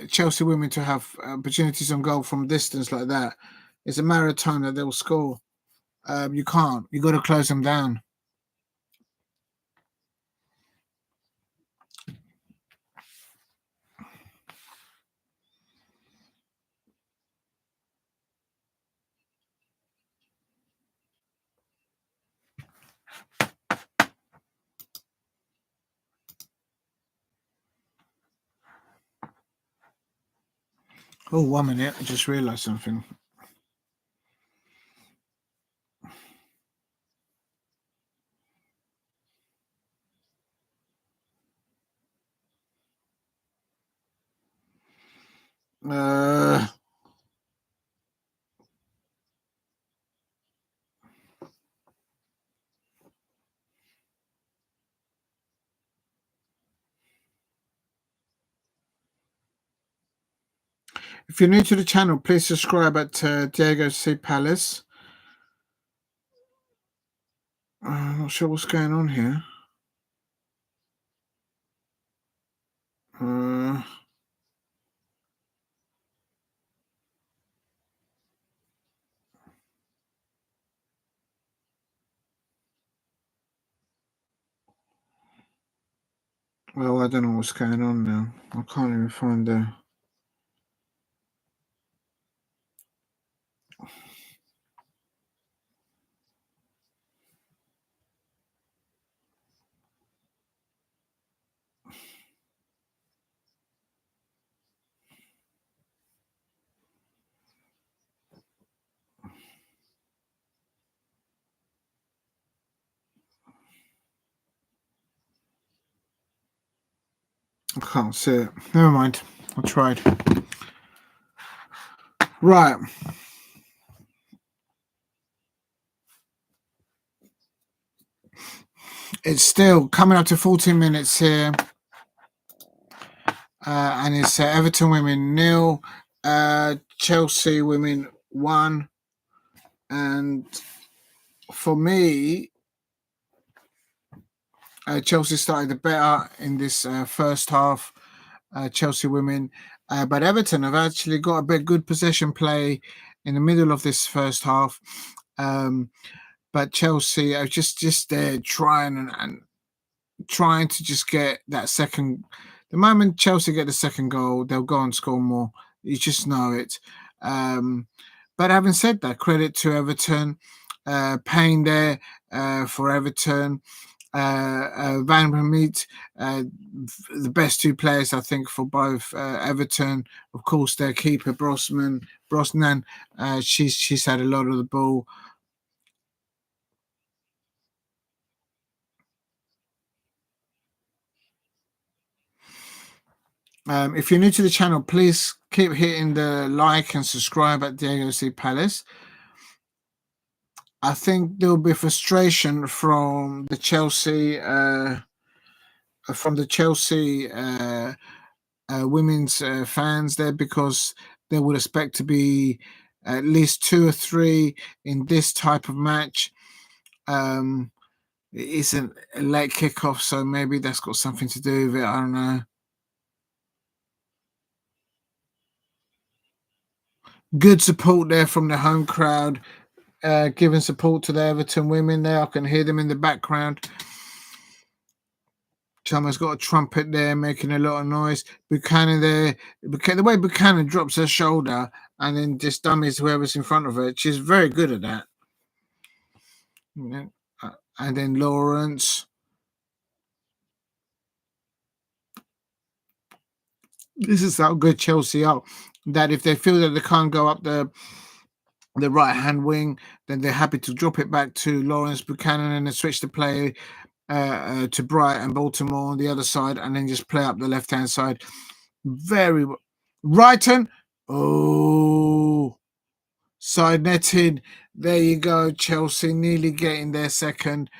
Chelsea women to have opportunities on goal from distance like that, it's a matter of time that they'll score. You can't. You got to close them down. Oh, 1 minute. I just realised something. If you're new to the channel, please subscribe at Diego C. Palace. I'm not sure what's going on here. Well, I don't know what's going on now. I can't even find the. I can't see it. Never mind. I tried. Right. It's still coming up to 14 minutes here. and it's Everton women 0, Chelsea women 1, and for me, Chelsea started better in this first half. Chelsea women, but Everton have actually got a bit good possession play in the middle of this first half. But Chelsea are just there trying and trying to just get that second. The moment Chelsea get the second goal, they'll go and score more. You just know it. But having said that, credit to Everton. Payne there for Everton. Van Vermeet, the best two players, I think, for both Everton. Of course, their keeper Brosnan. She's had a lot of the ball. If you're new to the channel, please keep hitting the like and subscribe at Diego C. Palace. I think there will be frustration from the Chelsea women's fans there, because they would expect to be at least 2 or 3 in this type of match. It isn't a late kickoff, so maybe that's got something to do with it. I don't know. Good support there from the home crowd, giving support to the Everton women there. I can hear them in the background. Someone's got a trumpet there making a lot of noise. Buchanan there. The way Buchanan drops her shoulder and then just dummies whoever's in front of her, she's very good at that. And then Lawrence. This is how good Chelsea are. That if they feel that they can't go up the right hand wing, then they're happy to drop it back to Lawrence Buchanan and then switch the play to Bright and Baltimore on the other side, and then just play up the left hand side. Very Brighton. Oh, side netting. There you go. Chelsea nearly getting their second.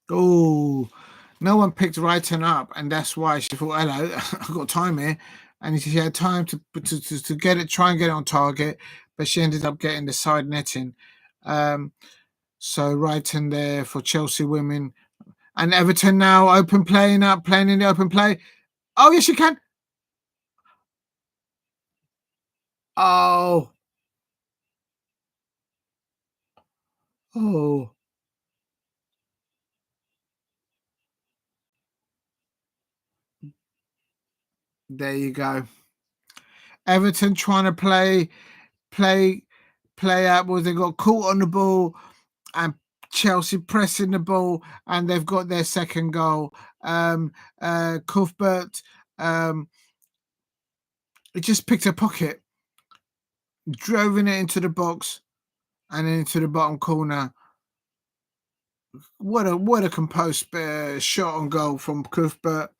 Oh, no one picked Brighton up, and that's why she thought, "Hello, I've got time here," and she had time to get it, try and get it on target, but she ended up getting the side netting. So Brighton there for Chelsea women, and Everton now open playing up, playing in the open play. Oh yes, you can. Oh, oh, there you go. Everton trying to play, play out. Well, they got caught on the ball, and Chelsea pressing the ball, and they've got their second goal. Cuthbert, it just picked a pocket, drove it into the box, and then into the bottom corner. What a composed shot on goal from Cuthbert.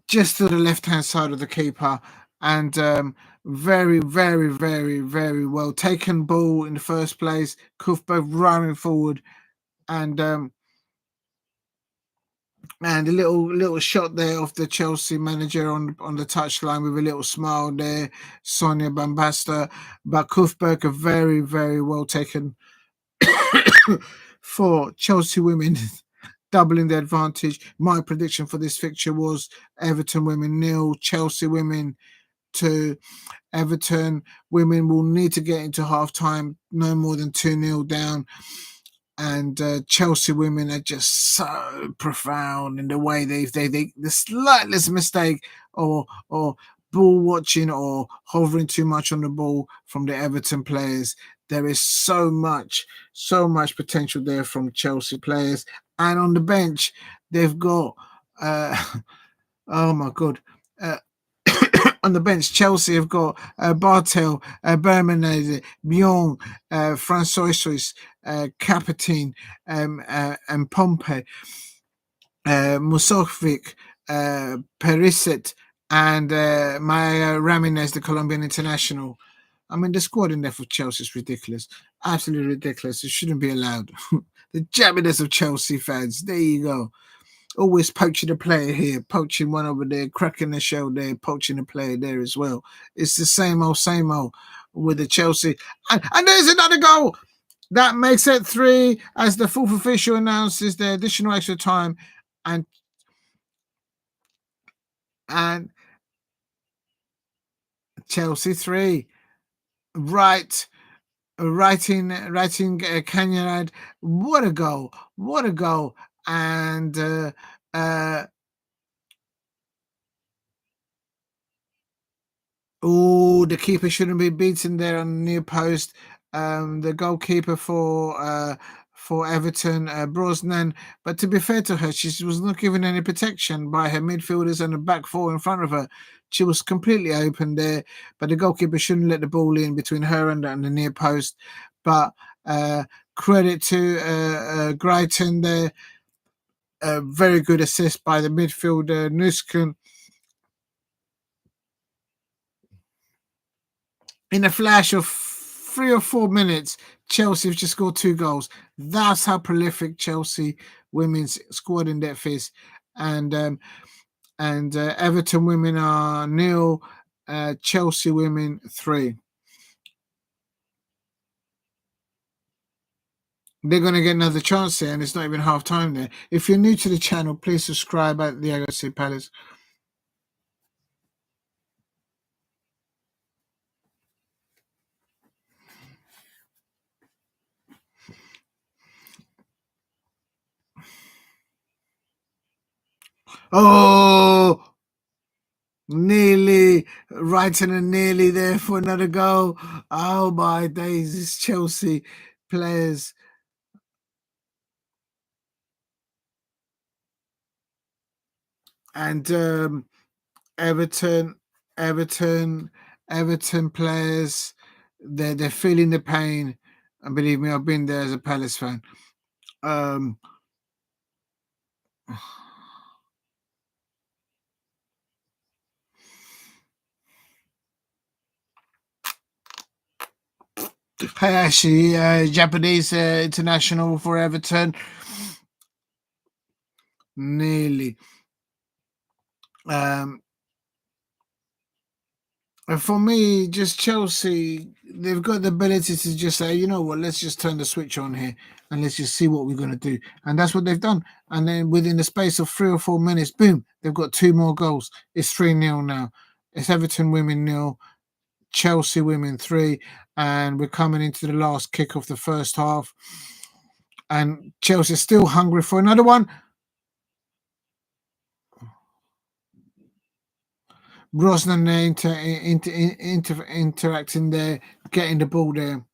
Just to the left hand side of the keeper, and very, very, very, very well taken ball in the first place. Cuthbert running forward, and a little shot there of the Chelsea manager on the touchline with a little smile there, Sonia Bambasta. But Cuthbert, a very, very well taken for Chelsea women, doubling the advantage. My prediction for this fixture was Everton women 0, Chelsea women 2. Everton women will need to get into half time no more than 2-0 down. And Chelsea women are just so profound in the way they the slightest mistake or ball watching or hovering too much on the ball from the Everton players. There is so much potential there from Chelsea players. And on the bench, they've got oh my god. On the bench, Chelsea have got Bartel, Bermanese, Bjorn, François, Capitine, and Pompey. Musovic, Perisic, and Maya Ramirez, the Colombian international. I mean, the squad in there for Chelsea is ridiculous. Absolutely ridiculous. It shouldn't be allowed. The jabbiness of Chelsea fans. There you go. Always poaching a player here, poaching one over there, cracking the shell there, poaching a player there as well. It's the same old with the Chelsea. And there's another goal. That makes it 3 as the fourth official announces the additional extra time. And Chelsea 3. Right. Writing Canyonad. What a goal. What a goal. And the keeper shouldn't be beaten there on the near post. The goalkeeper for Everton, Brosnan. But to be fair to her, she was not given any protection by her midfielders and the back four in front of her. She was completely open there, but the goalkeeper shouldn't let the ball in between her and the near post. But credit to Brighton there. A very good assist by the midfielder, Nuskin. In a flash of 3 or 4 minutes, Chelsea have just scored 2 goals. That's how prolific Chelsea women's squad in depth is. And Everton women are 0, Chelsea women 3. They're going to get another chance there, and it's not even half time there. If you're new to the channel, please subscribe at the WSL Palace. Oh, nearly Brighton and nearly there for another goal. Oh my days, it's Chelsea players. And Everton players, they're feeling the pain. And believe me, I've been there as a Palace fan. Hayashi, Japanese international for Everton. Nearly. For me, just Chelsea, they've got the ability to just say, you know what, let's just turn the switch on here and let's just see what we're going to do. And that's what they've done. And then within the space of 3 or 4 minutes, boom, they've got 2 more goals. It's 3-0 now. It's Everton women 0, Chelsea women 3. And we're coming into the last kick of the first half. And Chelsea's still hungry for another one. Brosnan interacting there, getting the ball there.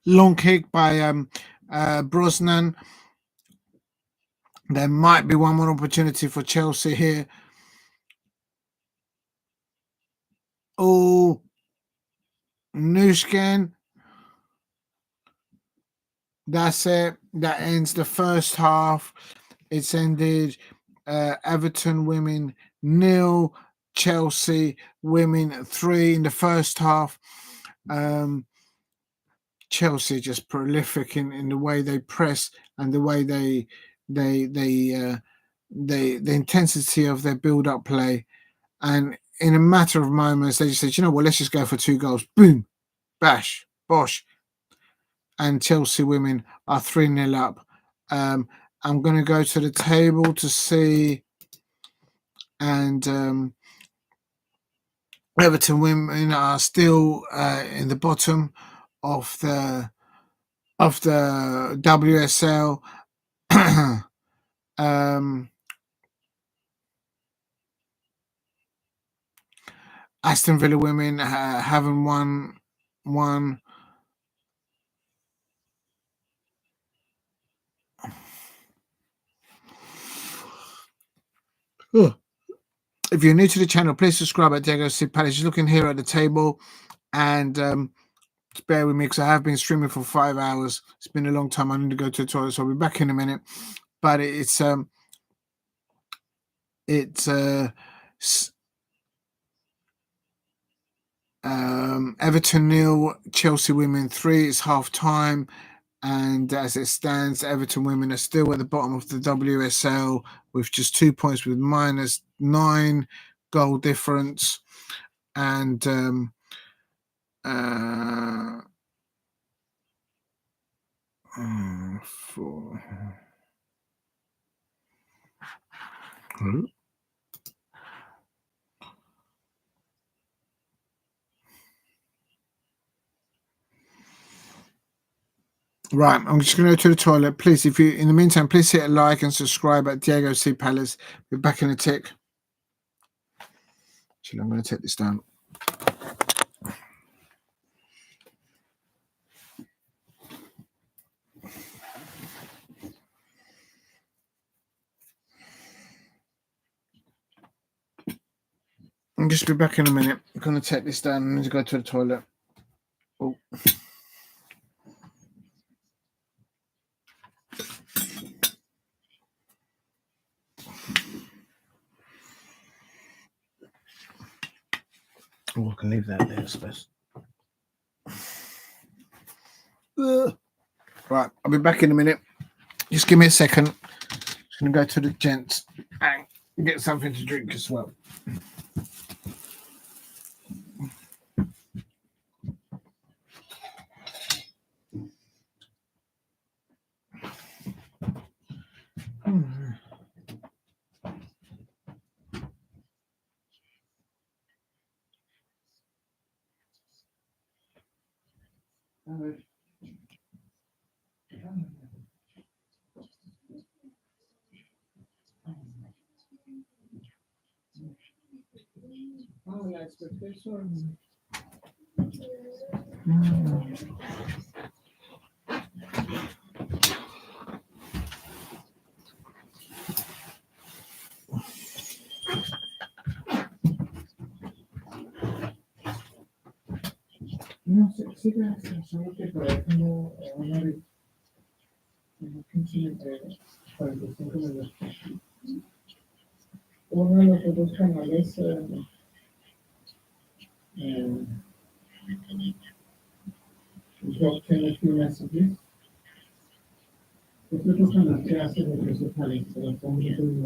Long kick by Brosnan. There might be one more opportunity for Chelsea here. Oh, Nuskin. That's it. That ends the first half. It's ended Everton women 0, Chelsea women 3 in the first half. Chelsea just prolific in the way they press and the way the intensity of their build-up play. And in a matter of moments, they just said, you know what, let's just go for 2 goals. Boom, bash, bosh. And Chelsea women are 3-0 up. I'm going to go to the table to see. And Everton women are still in the bottom of the WSL. Aston Villa women haven't won. Oh. If you're new to the channel, please subscribe at Diego C Palace. Just looking here at the table, and just bear with me because I have been streaming for 5 hours. It's been a long time. I need to go to the toilet, so I'll be back in a minute. But it's Everton 0, Chelsea women 3. It's half time, and as it stands, Everton women are still at the bottom of the WSL with just 2 points, with -9 goal difference, and for right, I'm just going to go to the toilet. Please, if you, in the meantime, please hit a like and subscribe at Diego C Palace. We're back in a tick. Actually, I'm going to take this down. I'll just be back in a minute. I'm going to take this down and need to go to the toilet. Oh. Oh, I can leave that there, I suppose. Right, I'll be back in a minute. Just give me a second. Just going to go to the gents and get something to drink as well. No sé, sí, gracias. Solo que por ahí tengo una de 45 minutos. Uno de los otros canales dropped in a few messages. Este otro canal que hace lo que se parece, pero estamos en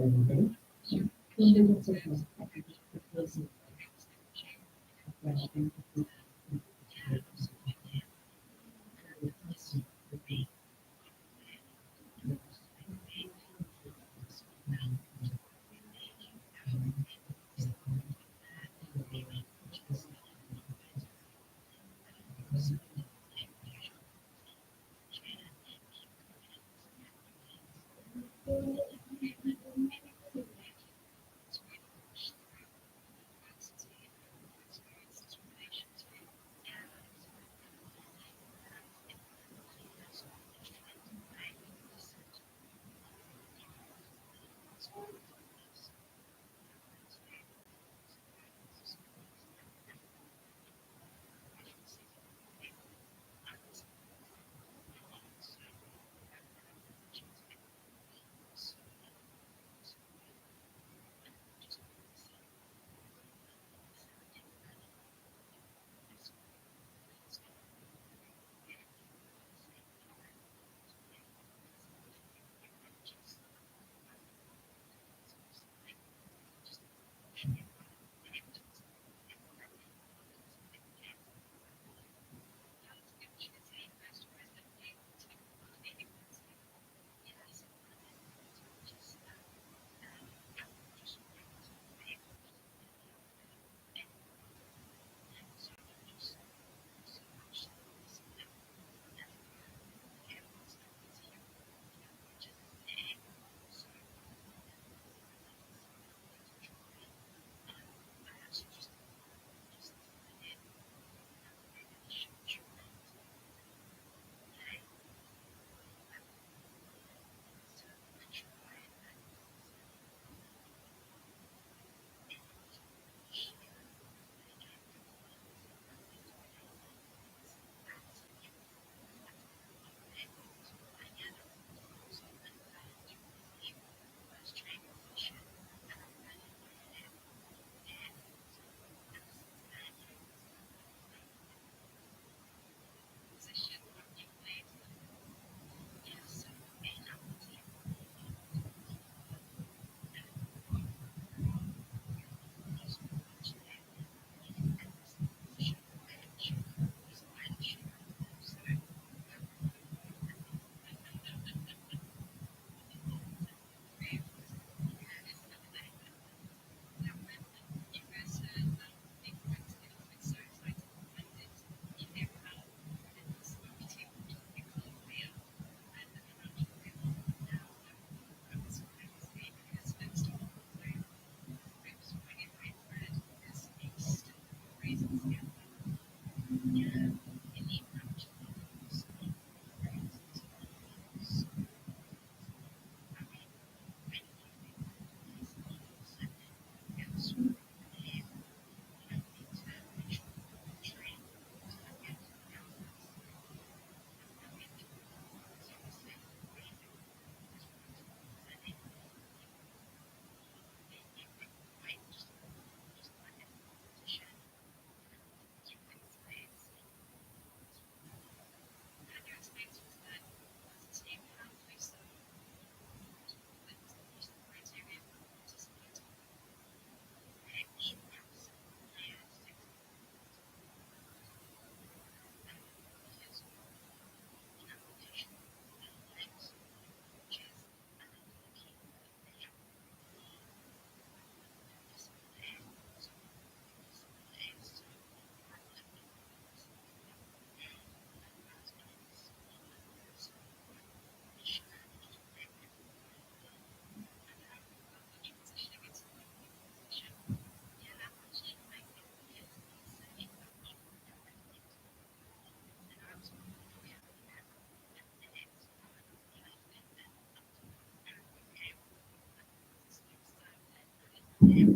Okay,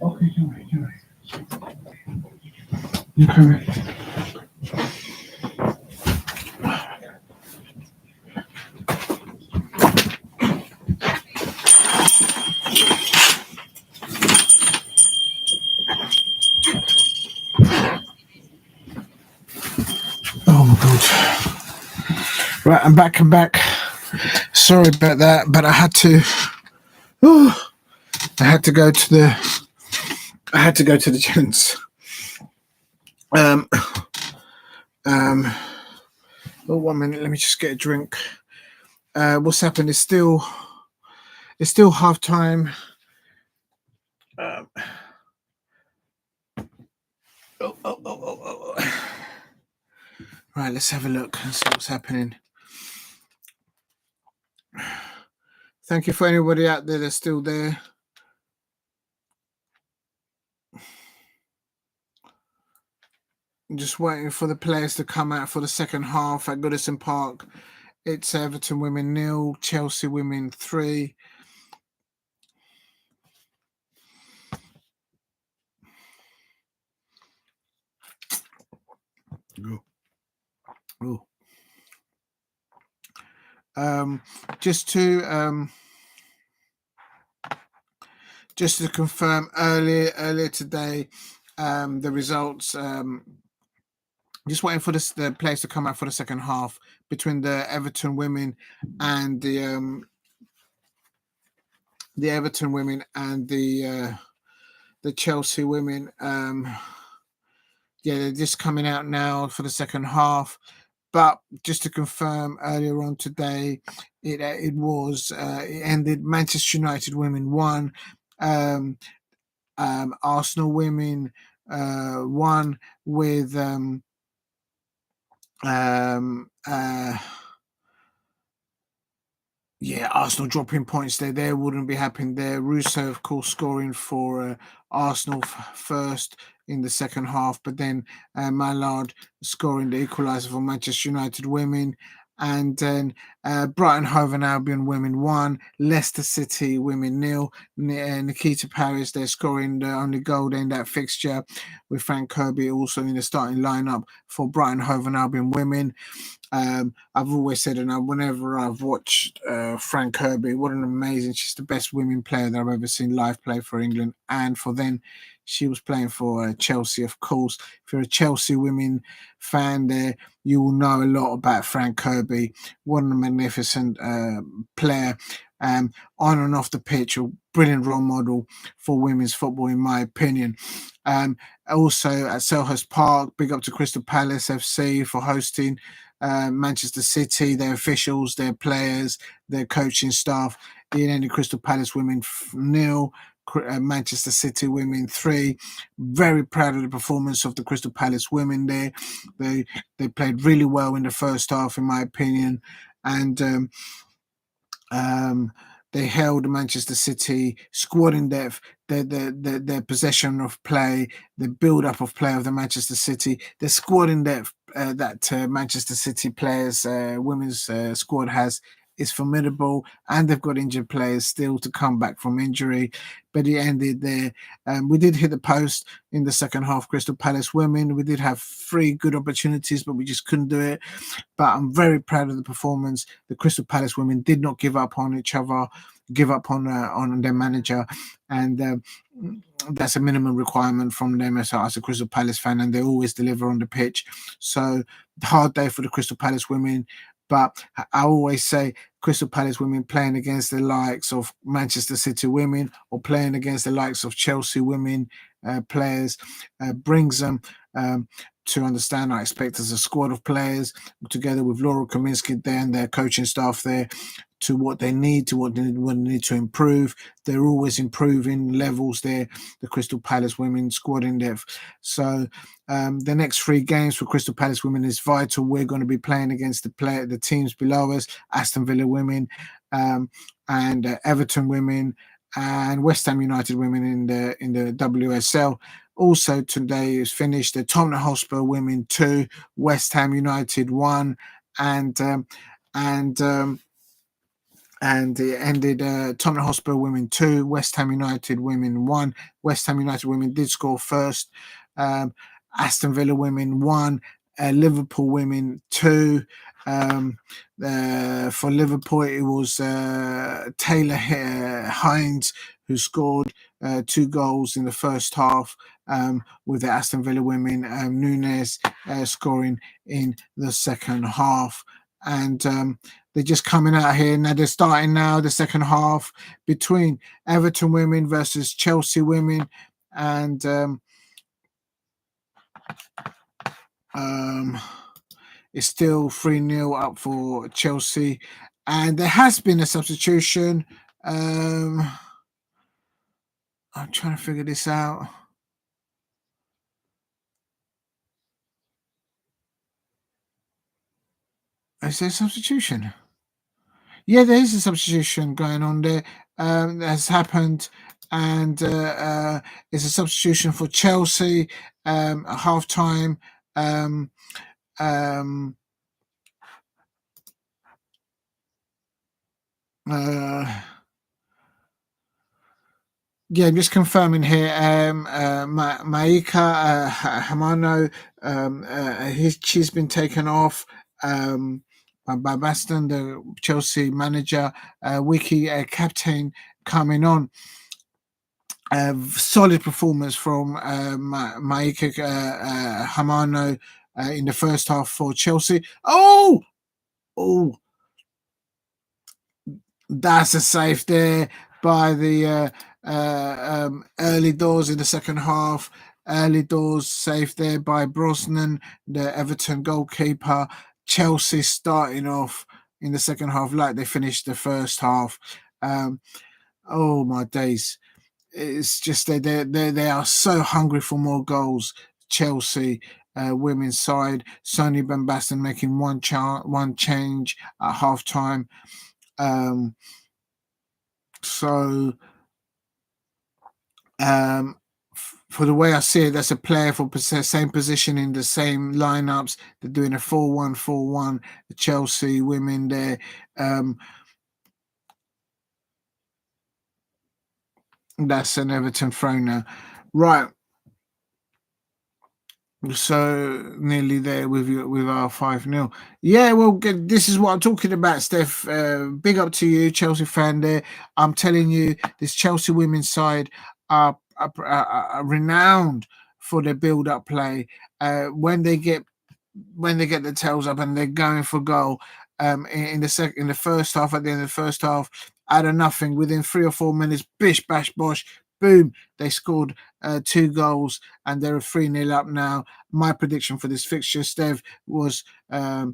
all right. You're correct. Oh my god. Right, I'm back. I'm back. Sorry about that, but I had to. Oh, I had to go to the. I had to go to the gents. Um. Um. Oh, 1 minute. Let me just get a drink. What's happened is still. It's still half time. Um, oh. Right, let's have a look and see what's happening. Thank you for anybody out there that's still there. I'm just waiting for the players to come out for the second half at Goodison Park. It's Everton women 0, Chelsea women 3. Oh. Just to confirm earlier today, the results. Just waiting for the players to come out for the second half between the Everton women and the Everton women and the Chelsea women. Yeah, they're just coming out now for the second half. But just to confirm, earlier on today, it ended. Manchester United women 1, Arsenal women 1 with Arsenal dropping points there. They wouldn't be happening there. Russo, of course, scoring for Arsenal first in the second half, but then Mallard scoring the equaliser for Manchester United women. And then Brighton Hove and Albion women 1, Leicester City women 0. Nikita Paris, they're scoring the only goal in that fixture, with Frank Kirby also in the starting lineup for Brighton Hove and Albion women. I've always said, and whenever I've watched Frank Kirby, what an amazing, she's the best women player that I've ever seen live play for England. And for then, she was playing for Chelsea, of course. If you're a Chelsea women fan there, you will know a lot about Frank Kirby. What a magnificent player. On and off the pitch, a brilliant role model for women's football, in my opinion. Also at Selhurst Park, big up to Crystal Palace FC for hosting Manchester City, their officials, their players, their coaching staff. The Crystal Palace women 0, Manchester City women 3. Very proud of the performance of the Crystal Palace women there. They played really well in the first half, in my opinion, and they held Manchester City squad in depth. Their possession of play, the build up of play of the Manchester City, the squad in depth that Manchester City players, women's squad has is formidable, and they've got injured players still to come back from injury. But it ended there. We did hit the post in the second half. Crystal Palace women, we did have 3 good opportunities, but we just couldn't do it. But I'm very proud of the performance. The Crystal Palace women did not give up on each other, give up on their manager, and that's a minimum requirement from them as a Crystal Palace fan, and they always deliver on the pitch. So hard day for the Crystal Palace women. But I always say Crystal Palace women playing against the likes of Manchester City women or playing against the likes of Chelsea women players brings them to understand. I expect as a squad of players together with Laura Kaminsky there and their coaching staff there to what they need, to what they need to improve. They're always improving levels there, the Crystal Palace women squad in depth. So the next 3 games for Crystal Palace women is vital. We're going to be playing against the teams below us, Aston Villa women and Everton women and West Ham United women in the WSL. Also today is finished the Tottenham Hotspur women 2, West Ham United 1, and it ended Tottenham Hotspur women 2, West Ham United women 1. West Ham United women did score first. Aston Villa women 1, Liverpool women 2. For Liverpool, it was Taylor Hines who scored 2 goals in the first half, with the Aston Villa women, Nunes scoring in the second half. And they're just coming out here now. They're starting now the second half between Everton women versus Chelsea women, and it's still 3-0 up for Chelsea. And there has been a substitution. I'm trying to figure this out. Is there a substitution? Yeah, there is a substitution going on there. That has happened, and it's a substitution for Chelsea at half time. Yeah, I'm just confirming here. Maika Hamano, she's been taken off by Baston, the Chelsea manager. Wiki captain coming on. Solid performance from Maika Hamano in the first half for Chelsea. Oh, that's a save there by the early doors in the second half. Early doors saved there by Brosnan, the Everton goalkeeper. Chelsea starting off in the second half like they finished the first half. Oh my days. It's just they are so hungry for more goals. Chelsea women's side, Sonny Bambaston making one change at half time. So for the way I see it, that's a player for same position in the same lineups. They're doing a 4-1-4-1. The Chelsea women there. That's an Everton throw-now. Right. So nearly there with our 5-0. Yeah, well, this is what I'm talking about, Steph. Big up to you, Chelsea fan. There, I'm telling you, this Chelsea women's side are renowned for their build-up play. When they get the tails up and they're going for goal, in the first half, at the end of the first half, out of nothing, within 3 or 4 minutes, bish bash bosh, boom, they scored 2 goals and they're 3-0 up now. My prediction for this fixture, Steve, was my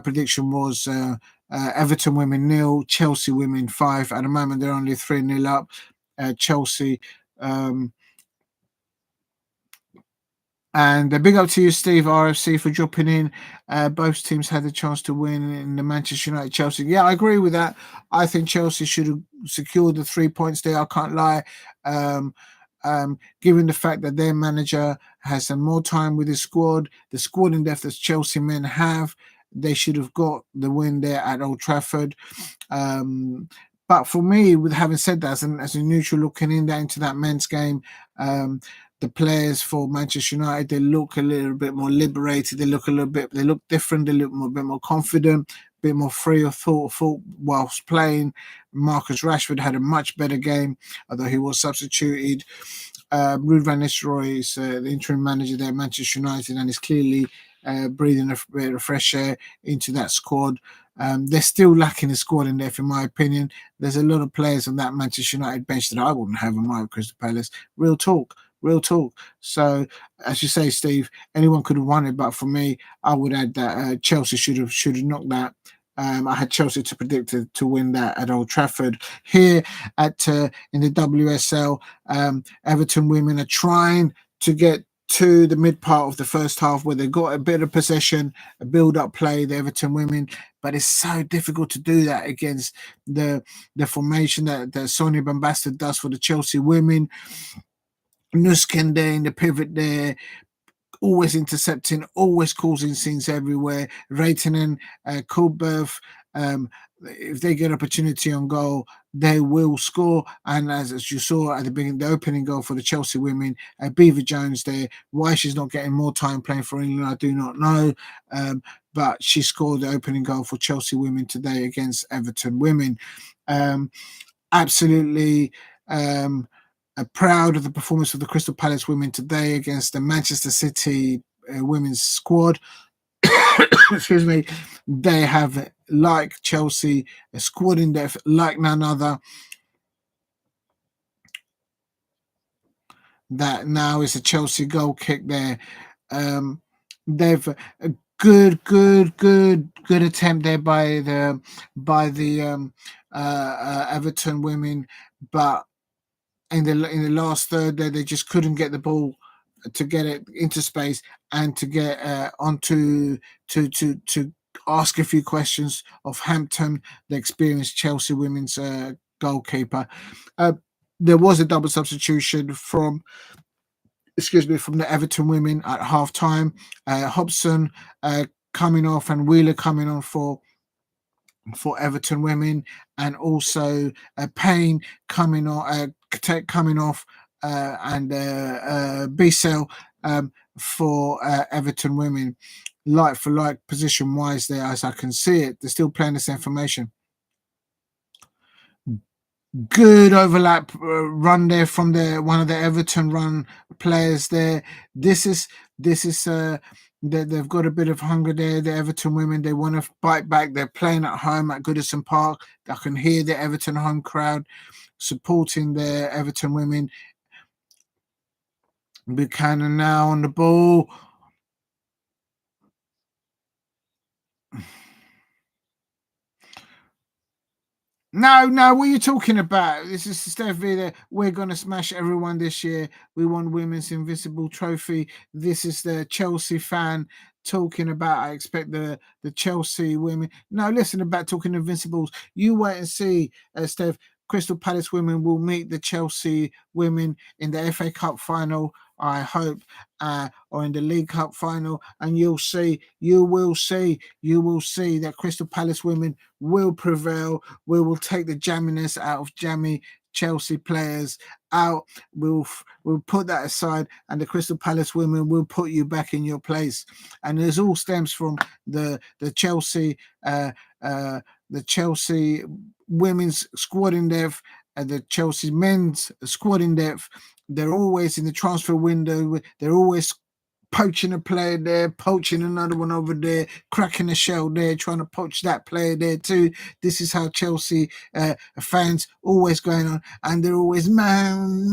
prediction was Everton women 0, Chelsea women 5. At the moment, they're only 3-0 up. Chelsea. And a big up to you, Steve RFC, for dropping in. Both teams had the chance to win in the Manchester United Chelsea. Yeah, I agree with that. I think Chelsea should have secured the 3 points there. I can't lie. given the fact that their manager has some more time with his squad, the squad in depth that Chelsea men have, they should have got the win there at Old Trafford. But for me, with having said that, as a neutral looking into that men's game, the players for Manchester United, they look a little bit more liberated. They look different. They look a bit more confident, a bit more free of thought whilst playing. Marcus Rashford had a much better game, although he was substituted. Ruud van Nistelrooy is the interim manager there at Manchester United, and is clearly breathing a bit of fresh air into that squad. They're still lacking a squad in there, in my opinion. There's a lot of players on that Manchester United bench that I wouldn't have in my Crystal Palace. Real talk. So, as you say, Steve, anyone could have won it, but for me, I would add that Chelsea should have knocked that. I had Chelsea to predict to win that at Old Trafford. Here at in the WSL, Everton women are trying to get to the mid part of the first half where they got a bit of possession, a build-up play, the Everton women, but it's so difficult to do that against the formation that Sonia Bombasta does for the Chelsea women. Nuskin there in the pivot there, always intercepting, always causing scenes everywhere. Reitinen, Kulberth, if they get opportunity on goal, they will score. And as you saw at the beginning, the opening goal for the Chelsea women, Beaver Jones there. Why she's not getting more time playing for England, I do not know. But she scored the opening goal for Chelsea women today against Everton women. Absolutely proud of the performance of the Crystal Palace women today against the Manchester City women's squad. Excuse me. They have, like Chelsea, a squad in depth like none other. That now is a Chelsea goal kick there. They've a good attempt there by the Everton women, but in the last third there, they just couldn't get the ball to get it into space and to get onto to ask a few questions of Hampton, the experienced Chelsea women's goalkeeper. There was a double substitution from the Everton women at half time. Hobson coming off and Wheeler coming on for Everton women, and also Payne coming on, coming off, and Bissell for Everton women. Like for like, position wise, there as I can see it, they're still playing the same formation. Good overlap run there from one of the Everton run players there. This is they've got a bit of hunger there. The Everton women, they want to bite back. They're playing at home at Goodison Park. I can hear the Everton home crowd supporting the Everton women. Buchanan now on the ball. No, what are you talking about? This is Steph Vida. We're going to smash everyone this year. We won Women's Invincible Trophy. This is the Chelsea fan talking about, I expect the Chelsea women. No, listen about talking Invincibles. You wait and see, Steph. Crystal Palace women will meet the Chelsea women in the FA Cup final, I hope, or in the League Cup final, and you will see that Crystal Palace women will prevail. We will take the jamminess out of jammy Chelsea players out. We'll put that aside, and the Crystal Palace women will put you back in your place. And this all stems from the Chelsea women's squad in depth and the Chelsea men's squad in depth. They're always in the transfer window. They're always poaching a player there, poaching another one over there, cracking a shell there, trying to poach that player there too. This is how Chelsea fans always going on, and they're always man.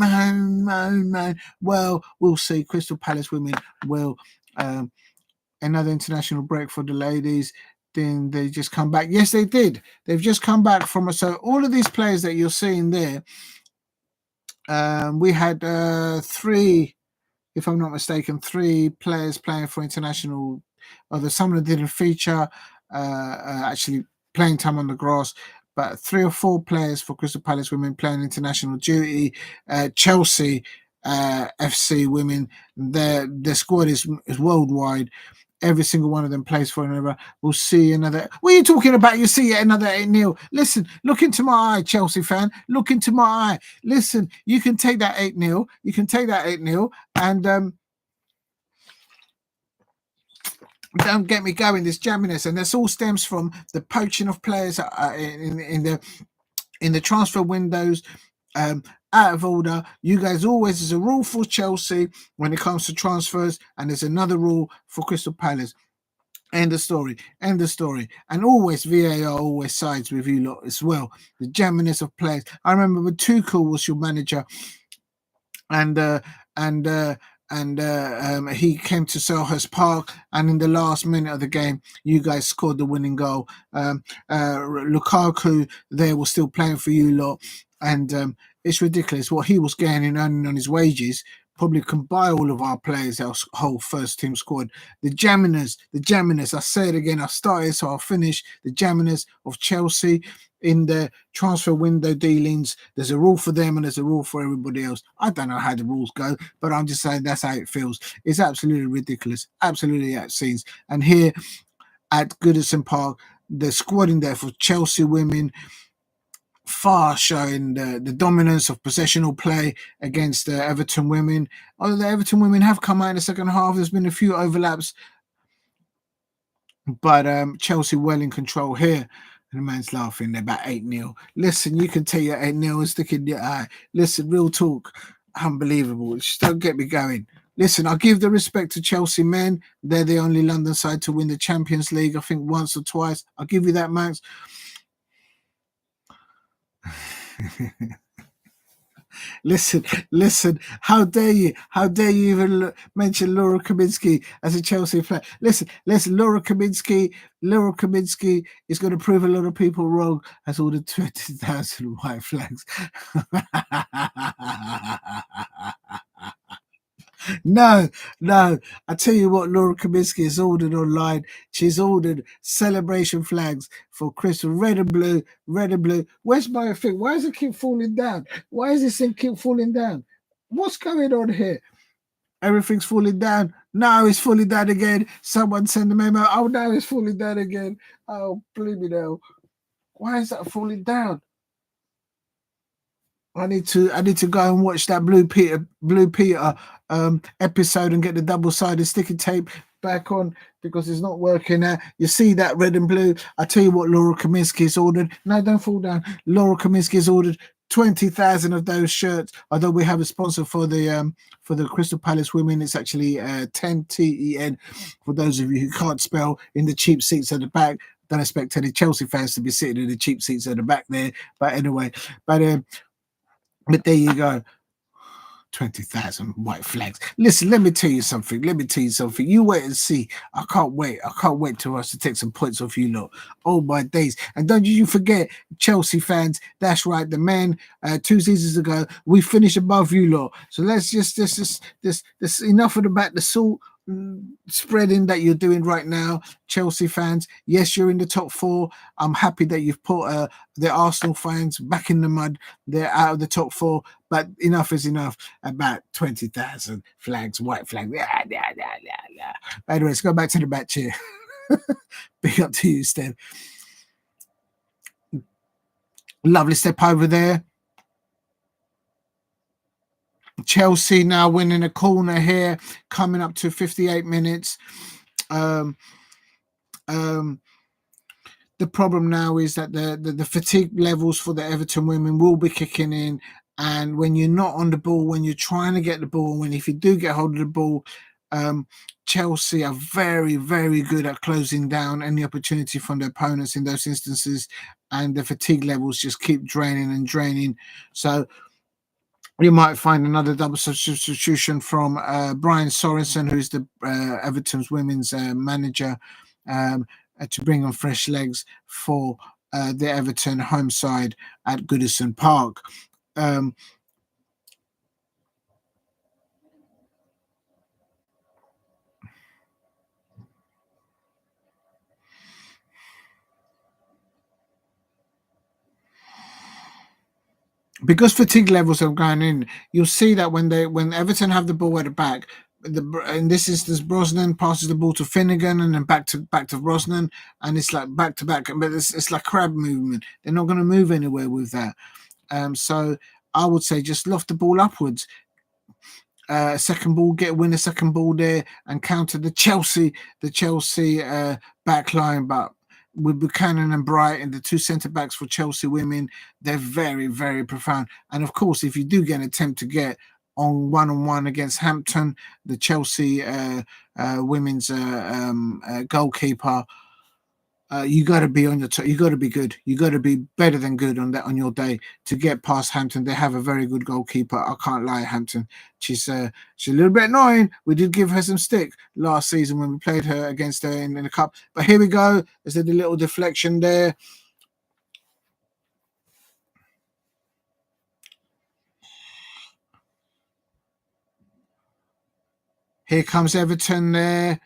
Well, we'll see. Crystal Palace women will another international break for the ladies. Then they just come back. Yes, they did. They've just come back from so all of these players that you're seeing there. We had three, if I'm not mistaken, three players playing for international. Although some of them didn't feature actually playing time on the grass, but 3 or 4 players for Crystal Palace women playing international duty. Chelsea FC women. Their squad is worldwide. Every single one of them plays for another. We'll see another. What are you talking about? You see another 8-0. Listen, look into my eye, Chelsea fan. Look into my eye. Listen, you can take that 8-0. You can take that 8-0 and don't get me going. This jamminess, and this all stems from the poaching of players in the transfer windows. Out of order. You guys always, there's a rule for Chelsea when it comes to transfers, and there's another rule for Crystal Palace. End of story. End of story. And always VAR always sides with you lot as well. The jamminess of players. I remember when Tuchel was your manager, and he came to Selhurst Park, and in the last minute of the game, you guys scored the winning goal. Lukaku there was still playing for you lot, and it's ridiculous what he was getting and earning on his wages. Probably can buy all of our players, our whole first team squad. The Jaminers, I say it again, I started so I'll finish. The Jaminers of Chelsea in the transfer window dealings, there's a rule for them and there's a rule for everybody else. I don't know how the rules go, but I'm just saying that's how it feels. It's absolutely ridiculous, absolutely out scenes. And here at Goodison Park, the squad in there for Chelsea women, far showing the dominance of possessional play against the Everton women. Although the Everton women have come out in the second half, there's been a few overlaps, but Chelsea well in control here. And the man's laughing. They're about 8-0. Listen, you can take your 8-0 and stick in your eye. Listen, real talk. Unbelievable. Just don't get me going. Listen, I give the respect to Chelsea men. They're the only London side to win the Champions League, I think once or twice. I'll give you that, Max. Listen. How dare you? How dare you even mention Laura Kaminsky as a Chelsea player? Listen. Laura Kaminsky is going to prove a lot of people wrong. Has ordered 20,000 white flags. No. I tell you what, Laura Kaminsky has ordered online. She's ordered celebration flags for Crystal, red and blue. Where's my thing? Why does it keep falling down? Why does this thing keep falling down? What's going on here? Everything's falling down. No, it's falling down again. Someone send a memo. Oh, no, it's falling down again. Oh, believe me now. Why is that falling down? I need to go and watch that Blue Peter episode and get the double-sided sticky tape back on because it's not working now. You see that red and blue? I tell you what, Laura Kaminsky's ordered. No, don't fall down. Laura Kaminsky's ordered 20,000 of those shirts. Although we have a sponsor for the Crystal Palace women, it's actually 10 TEN for those of you who can't spell, in the cheap seats at the back. Don't expect any Chelsea fans to be sitting in the cheap seats at the back there. But anyway, but there you go. 20,000 white flags. Listen, let me tell you something. You wait and see. I can't wait to us to take some points off you lot. Oh my days. And don't you forget, Chelsea fans, that's right, the men 2 seasons ago, we finished above you lot. So let's just this enough of the salt spreading that you're doing right now, Chelsea fans. Yes, you're in the top 4. I'm happy that you've put the Arsenal fans back in the mud. They're out of the top 4, but enough is enough. About 20,000 flags, white flag. Anyway, let's go back to the match here. Big up to you, Steph. Lovely step over there. Chelsea now winning a corner here, coming up to 58 minutes. The problem now is that the fatigue levels for the Everton women will be kicking in. And when you're not on the ball, when you're trying to get the ball, if you do get hold of the ball, Chelsea are very, very good at closing down any opportunity from their opponents in those instances. And the fatigue levels just keep draining. So you might find another double substitution from Brian Sorensen, who's the Everton's women's manager, to bring on fresh legs for the Everton home side at Goodison Park. because fatigue levels have gone in. You'll see that when Everton have the ball at the back, in this instance Brosnan passes the ball to Finnegan and then back to Brosnan, and it's like back to back, but it's like crab movement. They're not going to move anywhere with that. So I would say just loft the ball upwards. Second ball, win a second ball there, and counter the Chelsea back line. But with Buchanan and Bright and the two centre backs for Chelsea women, they're very, very profound. And of course, if you do get an attempt to get on one against Hampton, the Chelsea women's goalkeeper, you got to be on your. You got to be good. You got to be better than good on your day to get past Hampton. They have a very good goalkeeper. I can't lie, Hampton. She's a little bit annoying. We did give her some stick last season when we played her against her in the cup. But here we go. There's a little deflection there. Here comes Everton there.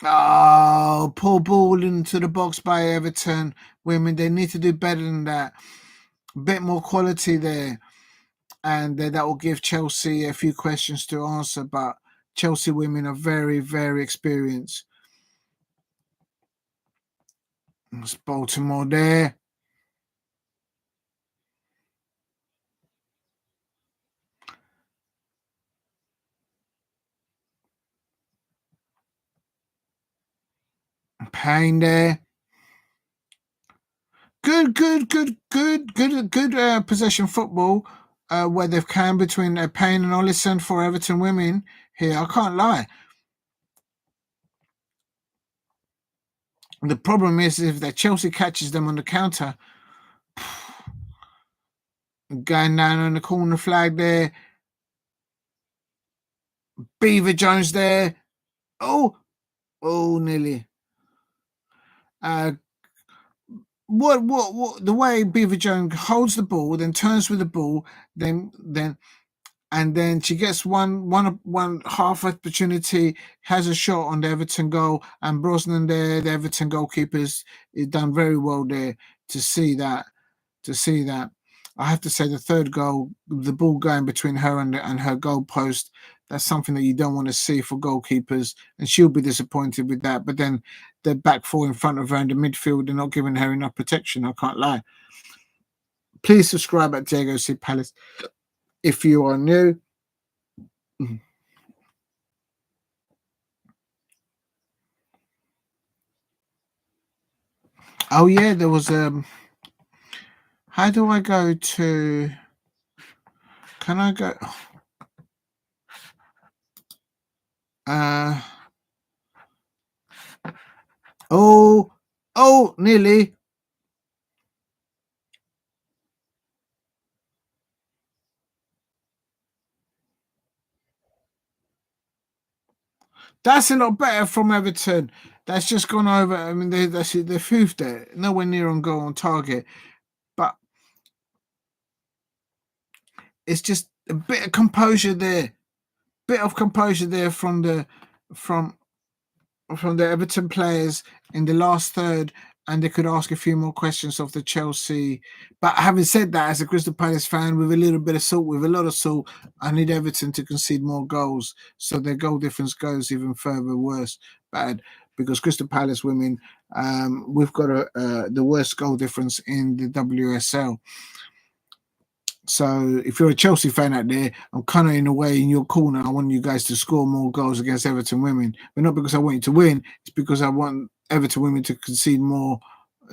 Oh, poor ball into the box by Everton. Women, they need to do better than that. A bit more quality there. And that will give Chelsea a few questions to answer. But Chelsea women are very, very experienced. It's Baltimore there. Payne there. Good possession football where they've come between Payne and Ollison for Everton women here. I can't lie. The problem is if that Chelsea catches them on the counter, going down on the corner flag there. Beaver Jones there. Oh, nearly. What the way Beaver Jones holds the ball, then turns with the ball, then she gets one half opportunity, has a shot on the Everton goal, and Brosnan there, the Everton goalkeepers, is done very well there to see that. I have to say the third goal, the ball going between her and her goal post, that's something that you don't want to see for goalkeepers, and she'll be disappointed with that. But then the back four in front of her in the midfield, they're not giving her enough protection. I can't lie. Please subscribe at Diego C Palace if you are new. Oh yeah, there was how do I go to? Can I go? Uh nearly. That's a lot better from Everton. That's just gone over. I mean, they've hoofed it. Nowhere near on goal on target. But it's just a bit of composure there. Bit of composure there from from the Everton players in the last third, and they could ask a few more questions of the Chelsea. But having said that, as a Crystal Palace fan, with a little bit of salt, with a lot of salt, I need Everton to concede more goals, so their goal difference goes even further bad. Because Crystal Palace women, we've got the worst goal difference in the WSL. So if you're a Chelsea fan out there, I'm kind of in a way in your corner. I want you guys to score more goals against Everton women, but not because I want you to win. It's because I want Everton women to concede more,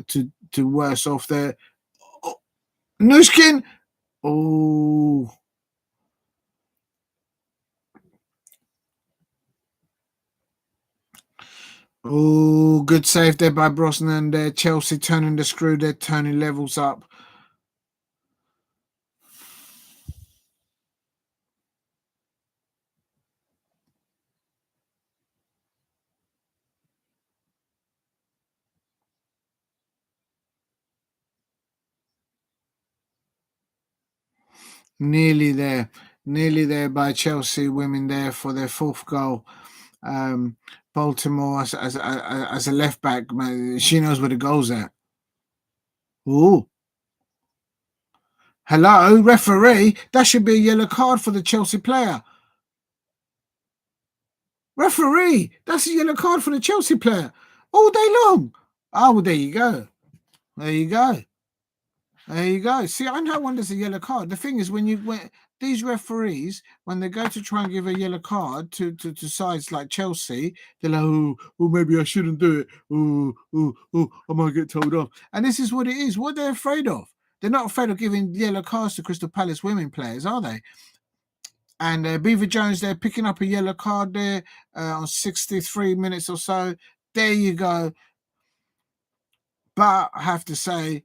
to worse off their. Oh, Nushkin. Oh, good save there by Brosnan. There, Chelsea turning the screw. They're turning levels up. Nearly there by Chelsea women there for their fourth goal. Baltimore as a left back, man, she knows where the goal's at. Ooh. Hello, referee. That should be a yellow card for the Chelsea player. Referee, that's a yellow card for the Chelsea player all day long. Oh, well, there you go. There you go. There you go. See, I know when there's a yellow card. The thing is, when these referees, when they go to try and give a yellow card to sides like Chelsea, they're like, oh, maybe I shouldn't do it. Oh, I might get told off. And this is what it is. What they're afraid of. They're not afraid of giving yellow cards to Crystal Palace women players, are they? And Beaver Jones, they're picking up a yellow card there on 63 minutes or so. There you go. But I have to say,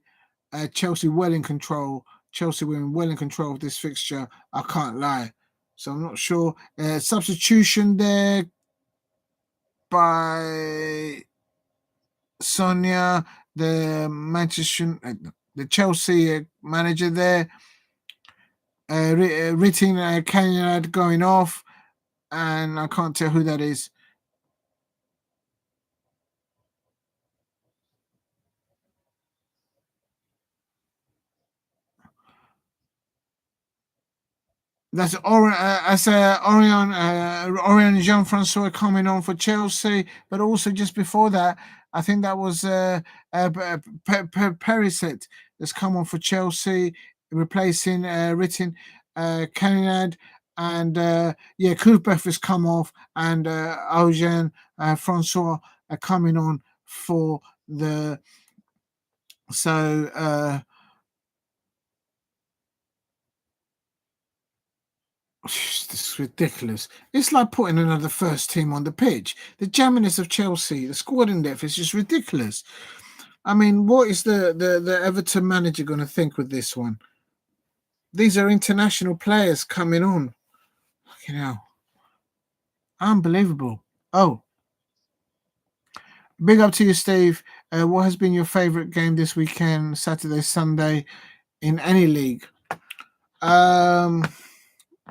Chelsea well in control. Chelsea women well in control of this fixture. I can't lie. So I'm not sure. Substitution there by Sonia, the Chelsea manager there. Ritin Kanyad going off, and I can't tell who that is. That's Orion Jean-Francois coming on for Chelsea, but also just before that, I think that was Perisic that's come on for Chelsea, replacing Ritin Kanad, and Kubef has come off, and Eugene Francois are coming on for the This is ridiculous. It's like putting another first team on the pitch. The jamminess of Chelsea, the squad in depth is just ridiculous. I mean, what is the Everton manager going to think with this one? These are international players coming on. You know, unbelievable. Oh, big up to you, Steve. What has been your favourite game this weekend, Saturday, Sunday, in any league?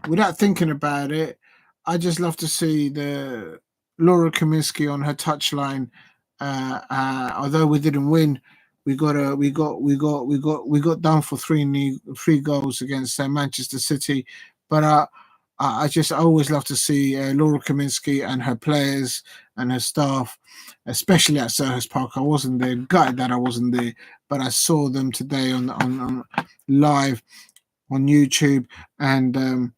Without thinking about it, I just love to see the Laura Kaminsky on her touchline. Although we didn't win, we got done for three goals against Manchester City. But I always love to see Laura Kaminsky and her players and her staff, especially at Selhurst Park. I wasn't there, gutted that I wasn't there, but I saw them today on live on YouTube, and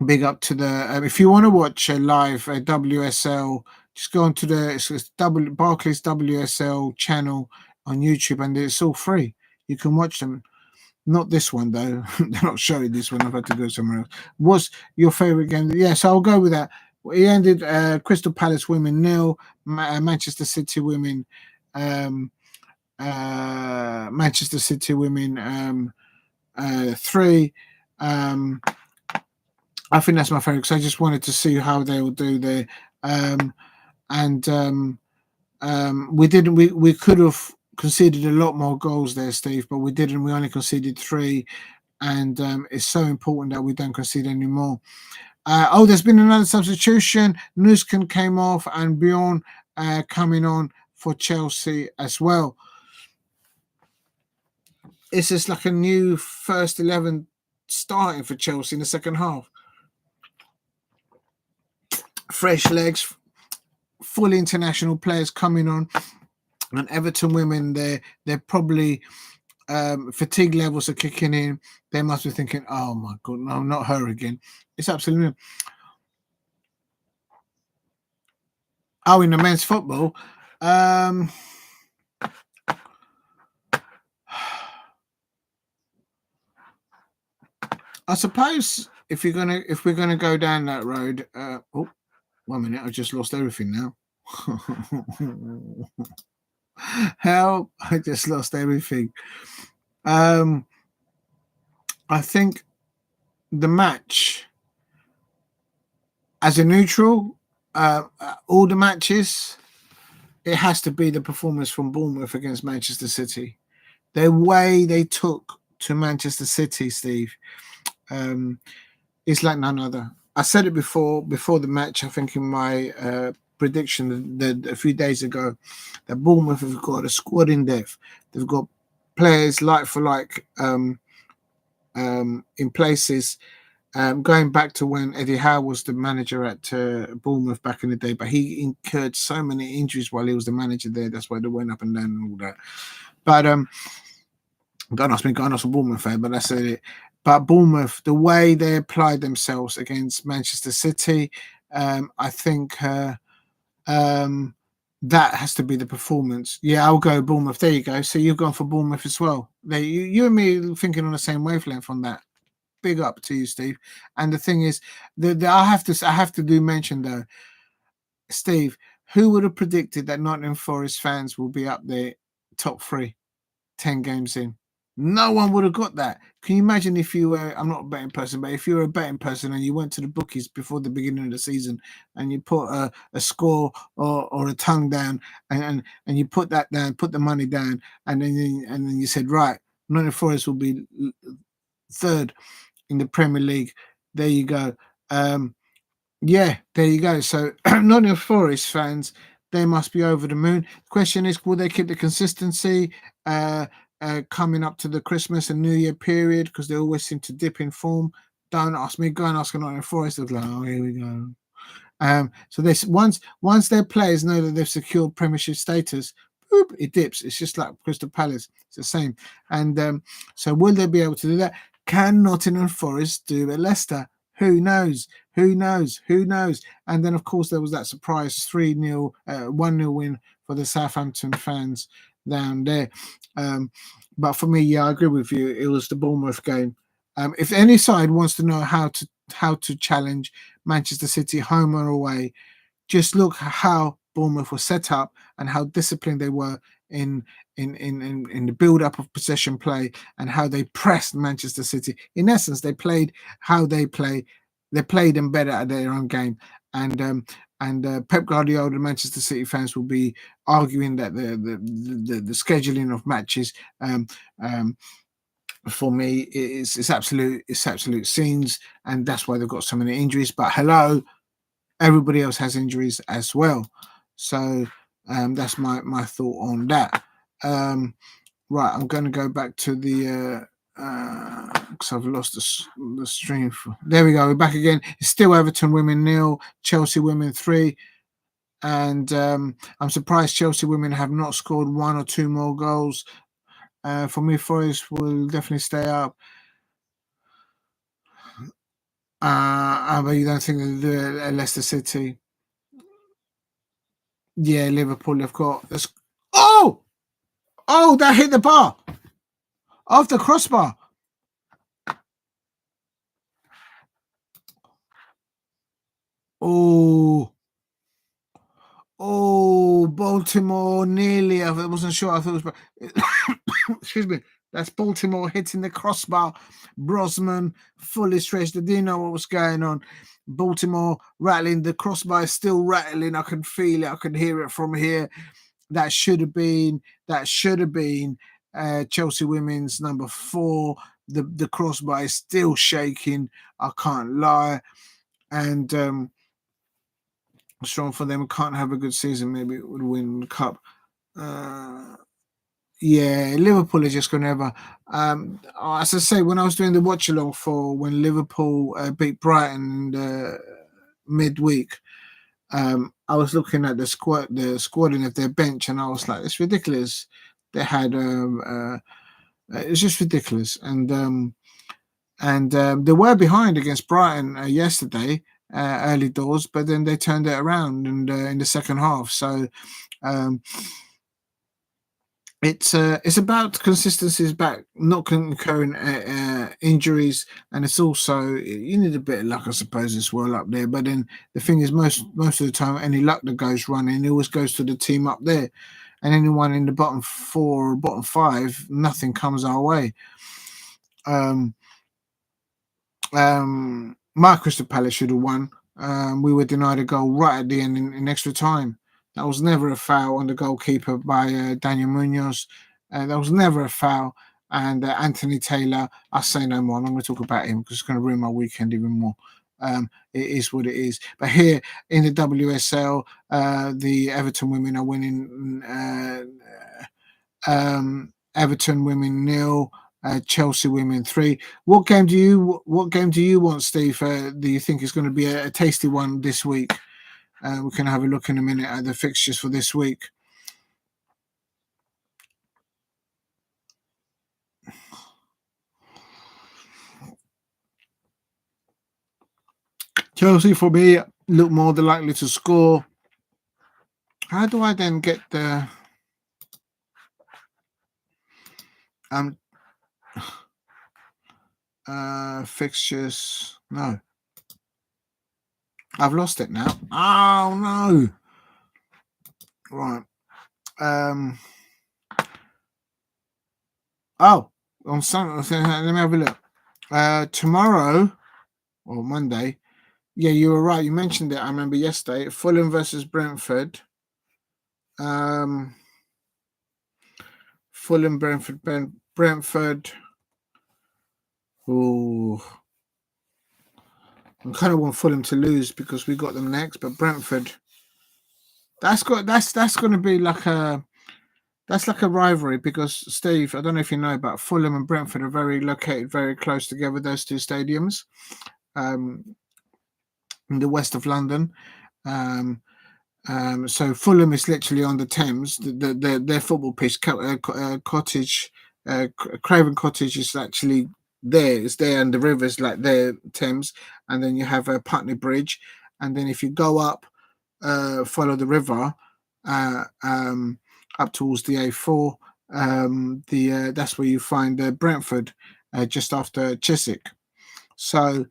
big up to the if you want to watch a live WSL, just go onto the Barclays WSL channel on YouTube, and it's all free. You can watch them. Not this one though. They're not showing this one. I've had to go somewhere else. What's your favorite game? Yeah, so I'll go with that. He ended Crystal Palace women 0, Manchester City women Manchester City women 3. I think that's my favorite because I just wanted to see how they will do there. We didn't. We could have conceded a lot more goals there, Steve, but we didn't. We only conceded 3, and it's so important that we don't concede any more. There's been another substitution. Nuskin came off, and Bjorn coming on for Chelsea as well. It's just like a new first 11 starting for Chelsea in the second half. Fresh legs, full international players coming on, and Everton women, they're probably fatigue levels are kicking in. They must be thinking, "Oh my God, no, not her again." It's absolutely. In the men's football, I suppose if we're gonna go down that road. 1 minute, I just lost everything now. Help! I just lost everything. I think the match as a neutral, all the matches, it has to be the performance from Bournemouth against Manchester City. The way they took to Manchester City, Steve, it's like none other. I said it before the match, I think in my prediction a few days ago that Bournemouth have got a squad in depth. They've got players like for like in places. Going back to when Eddie Howe was the manager at Bournemouth back in the day, but he incurred so many injuries while he was the manager there. That's why they went up and down and all that. But don't ask me, I'm not a Bournemouth fan, but that's it. But Bournemouth, the way they applied themselves against Manchester City, I think that has to be the performance. Yeah, I'll go Bournemouth. There you go. So you've gone for Bournemouth as well. There, you and me thinking on the same wavelength on that. Big up to you, Steve. And the thing is, I have to do mention though, Steve. Who would have predicted that Nottingham Forest fans will be up there, top 3, 10 games in? No one would have got that. Can you imagine if you were, I'm not a betting person, but if you were a betting person and you went to the bookies before the beginning of the season and you put a score or a tongue down and you put that down, put the money down, and then you said, right, Nottingham Forest will be 3rd in the Premier League. There you go. Yeah, there you go. So Nottingham Forest fans, they must be over the moon. The question is, will they keep the consistency coming up to the Christmas and New Year period? Because they always seem to dip in form. Don't ask me. Go and ask a Nottingham Forest. They're like, oh, here we go. So this once their players know that they've secured Premiership status, boop, it dips. It's just like Crystal Palace. It's the same. And so will they be able to do that? Can Nottingham Forest do at Leicester? Who knows? Who knows? Who knows? And then, of course, there was that surprise 3-0, 1-0 win for the Southampton fans down there. But for me, yeah, I agree with you. It was the Bournemouth game. If any side wants to know how to challenge Manchester City home or away, just look how Bournemouth was set up and how disciplined they were in the build-up of possession play and how they pressed Manchester City. In essence, they played how they play. They played them better at their own game. And Pep Guardiola and Manchester City fans will be arguing that the scheduling of matches for me it's absolute scenes, and that's why they've got so many injuries. But hello, everybody else has injuries as well. So that's my thought on that. Right, I'm going to go back to the because I've lost the stream. There we go. We're back again. It's still Everton women 0, Chelsea women 3. And I'm surprised Chelsea women have not scored 1 or 2 more goals. For me, Forest will definitely stay up. But you don't think they'll do it at Leicester City? Yeah, Liverpool have got. Oh, that hit the bar off the crossbar. Baltimore nearly. I wasn't sure. I thought it was. Excuse me. That's Baltimore hitting the crossbar. Brosman fully stretched. I didn't know what was going on. Baltimore rattling. The crossbar is still rattling. I can feel it. I can hear it from here. That should have been Chelsea women's number 4. The crossbar is still shaking. I can't lie. And strong for them. Can't have a good season. Maybe it would win the cup. Yeah, Liverpool is just going to ever. As I say, when I was doing the watch along for when Liverpool beat Brighton midweek, I was looking at the squading of their bench, and I was like, it's ridiculous. They had it's just ridiculous, and they were behind against Brighton yesterday. Early doors, but then they turned it around and in the second half. So it's about consistencies back, not concurring injuries, and it's also you need a bit of luck, I suppose, as well up there. But then the thing is, most of the time, any luck that goes running, it always goes to the team up there, and anyone in the bottom 4 or bottom 5, nothing comes our way. My Crystal Palace should have won. We were denied a goal right at the end in extra time. That was never a foul on the goalkeeper by Daniel Munoz. That was never a foul. And Anthony Taylor, I say no more. I'm not going to talk about him because it's going to ruin my weekend even more. it is what it is. But here in the WSL, the Everton women are winning. Everton women 0, Chelsea women 3. What game do you want, Steve? Do you think is going to be a tasty one this week? We can have a look in a minute at the fixtures for this week. Chelsea for me look more than likely to score. How do I then get the fixtures? No, I've lost it now. Oh no! Right. On Sunday. Let me have a look. Tomorrow or Monday. Yeah, you were right. You mentioned it. I remember yesterday. Fulham versus Brentford. Fulham, Brentford. Oh, I kind of want Fulham to lose because we got them next. But Brentford, that's going to be like a rivalry because Steve, I don't know if you know, but Fulham and Brentford are located very close together. Those two stadiums, in the west of London. So Fulham is literally on the Thames. Their football pitch, Cottage, Craven Cottage is actually there. It's there, and the river's like there, Thames, and then you have a Putney Bridge, and then if you go up, follow the river, up towards the A4, that's where you find Brentford, just after Chiswick. So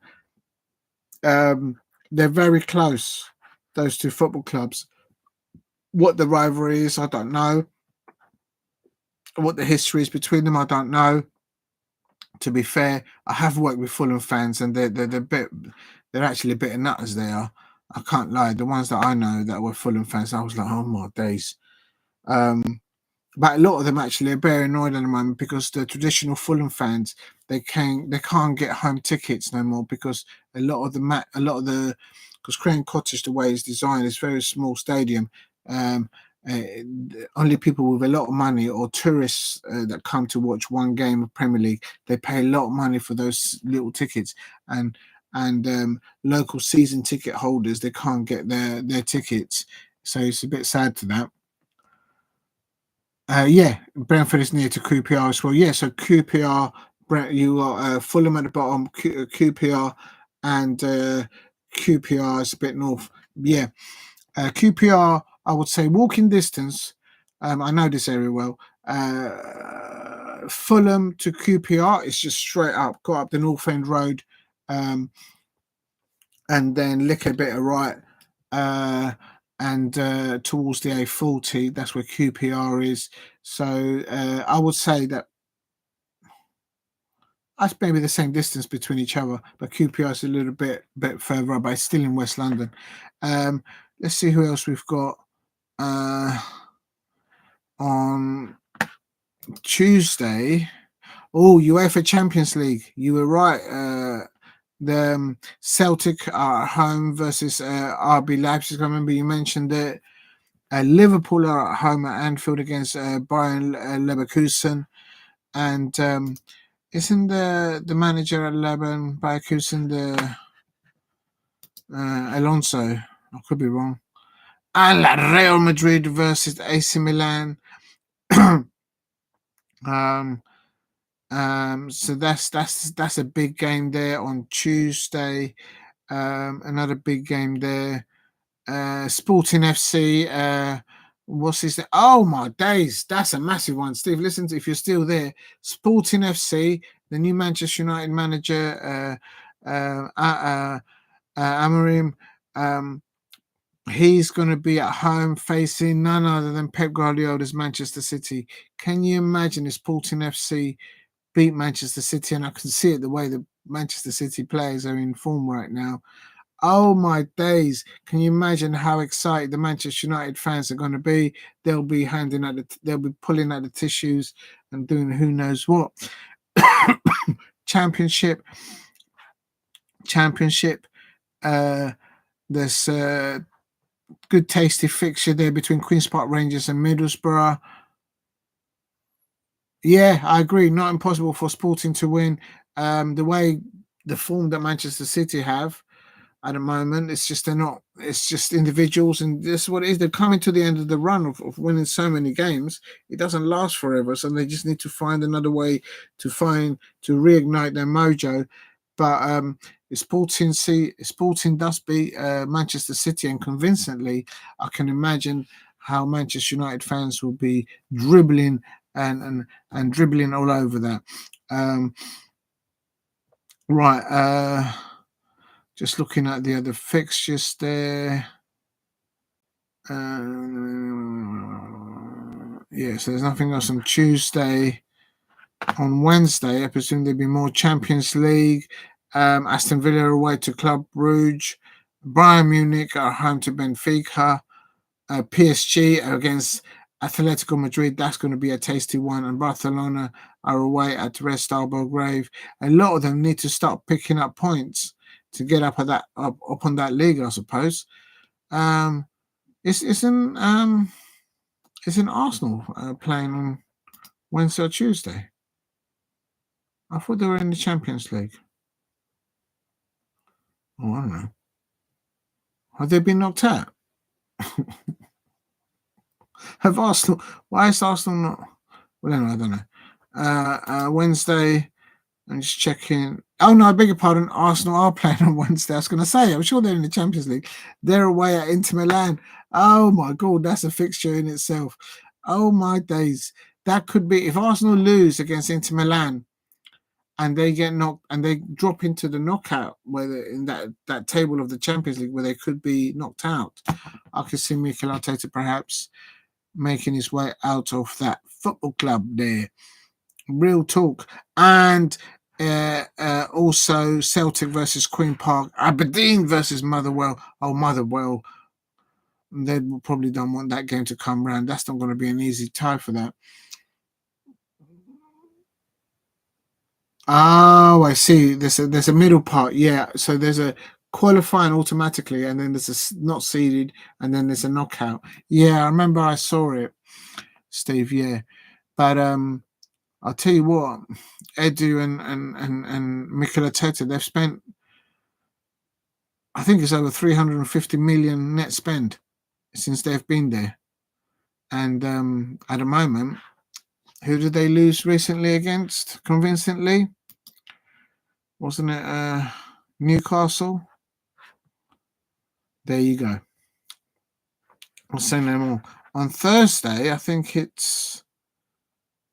they're very close, those two football clubs. What the rivalry is, I don't know. What the history is between them, I don't know. To be fair, I have worked with Fulham fans, and they're actually a bit of nutters. They are. I can't lie. The ones that I know that were Fulham fans, I was like, oh my days. But a lot of them actually are very annoyed at the moment because the traditional Fulham fans they can't get home tickets no more because a lot of the because Craven Cottage, the way it's designed, is very small stadium. Only people with a lot of money or tourists that come to watch one game of Premier League, they pay a lot of money for those little tickets, and local season ticket holders, they can't get their tickets, so it's a bit sad to that. Yeah, Brentford is near to QPR as well. Yeah, so QPR, you got Fulham at the bottom, QPR, and QPR is a bit north. Yeah, QPR, I would say walking distance. I know this area well. Fulham to QPR is just straight up. Go up the North End Road, and then lick a bit of right, and towards the A40. That's where QPR is. So I would say that that's maybe the same distance between each other, but QPR is a little bit further up, but it's still in West London. Let's see who else we've got. On Tuesday, UEFA Champions League. You were right. The Celtic are at home versus RB Leipzig. I remember you mentioned it. Liverpool are at home at Anfield against Bayern Leverkusen, and isn't the manager at Leverkusen the Alonso? I could be wrong. And Real Madrid versus AC Milan. So that's a big game there on Tuesday. Another big game there. Sporting FC. What's his name? Oh my days, that's a massive one. Steve, listen to, if you're still there. Sporting FC, the new Manchester United manager, Amorim. He's going to be at home facing none other than Pep Guardiola's Manchester City. Can you imagine if Sporting FC beat Manchester City? And I can see it the way the Manchester City players are in form right now. Oh my days! Can you imagine how excited the Manchester United fans are going to be? They'll be they'll be pulling out the tissues and doing who knows what. Championship. There's a good tasty fixture there between Queen's Park Rangers and Middlesbrough. Yeah, I agree. Not impossible for Sporting to win. The form that Manchester City have at the moment, it's just they're not. It's just individuals, and this is what it is. They're coming to the end of the run of winning so many games. It doesn't last forever, so they just need to find another way to reignite their mojo. But Sporting does beat Manchester City, and convincingly, I can imagine how Manchester United fans will be dribbling and dribbling all over that. Um, right, just looking at the other fixtures there. Yeah, so there's nothing else on Tuesday. On Wednesday, I presume there'll be more Champions League. Aston Villa away to Club Brugge. Bayern Munich are home to Benfica. PSG against Atletico Madrid. That's going to be a tasty one. And Barcelona are away at Red Star Belgrade. A lot of them need to start picking up points to get up on that league, I suppose. It's in Arsenal playing on Wednesday or Tuesday. I thought they were in the Champions League. Oh, I don't know. Have they been knocked out? Have Arsenal? Why is Arsenal not? Well, anyway, I don't know. Wednesday. I'm just checking. Oh no, I beg your pardon. Arsenal are playing on Wednesday. I was going to say, I'm sure they're in the Champions League. They're away at Inter Milan. Oh my god, that's a fixture in itself. Oh my days, that could be if Arsenal lose against Inter Milan, and they get knocked and they drop into the knockout where in that table of the Champions League where they could be knocked out. I could see Mikel Arteta perhaps making his way out of that football club there. Real talk. And also Celtic versus Queen Park, Aberdeen versus Motherwell. Oh, Motherwell. They probably don't want that game to come round. That's not going to be an easy tie for that. Oh, I see. There's a middle part. Yeah. So there's a qualifying automatically, and then there's a not seeded, and then there's a knockout. Yeah, I remember I saw it, Steve. Yeah, but I'll tell you what, Edu and Mikel Arteta, they've spent, I think it's over 350 million net spend since they've been there. And at the moment, who did they lose recently against convincingly? Wasn't it Newcastle? There you go. I'll say no more. On Thursday, I think it's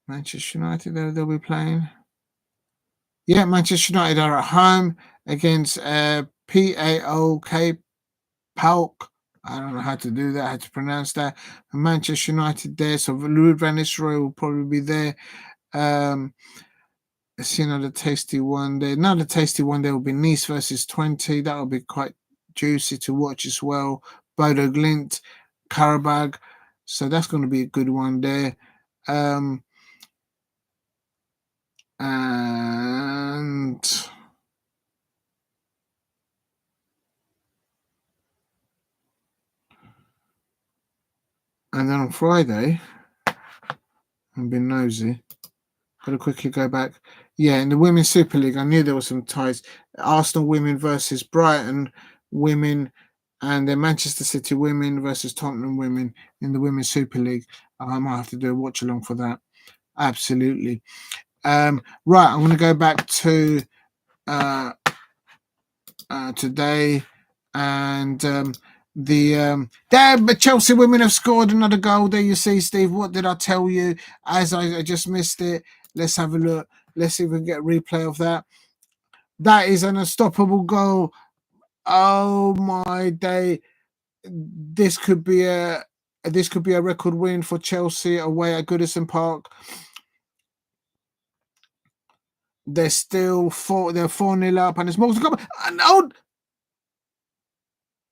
Manchester United they'll be playing. Yeah, Manchester United are at home against PAOK Palk. I don't know how to do that, how to pronounce that. And Manchester United there, so Ruud van Nistelrooy will probably be there. Let's see another tasty one there. Another tasty one there will be Nice versus 20. That will be quite juicy to watch as well. Bodo Glint, Karabag. So that's going to be a good one there. And then on Friday, I've been nosy. Got to quickly go back. Yeah, in the Women's Super League, I knew there were some ties. Arsenal women versus Brighton women, and then Manchester City women versus Tottenham women in the Women's Super League. I might have to do a watch along for that. Absolutely. Right, I'm going to go back to today, and but Chelsea women have scored another goal. There you see, Steve. What did I tell you? As I just missed it. Let's have a look. Let's see if we can get a replay of that. That is an unstoppable goal. Oh my day! This could be a record win for Chelsea away at Goodison Park. They're still 4-0 up, and there's more to come.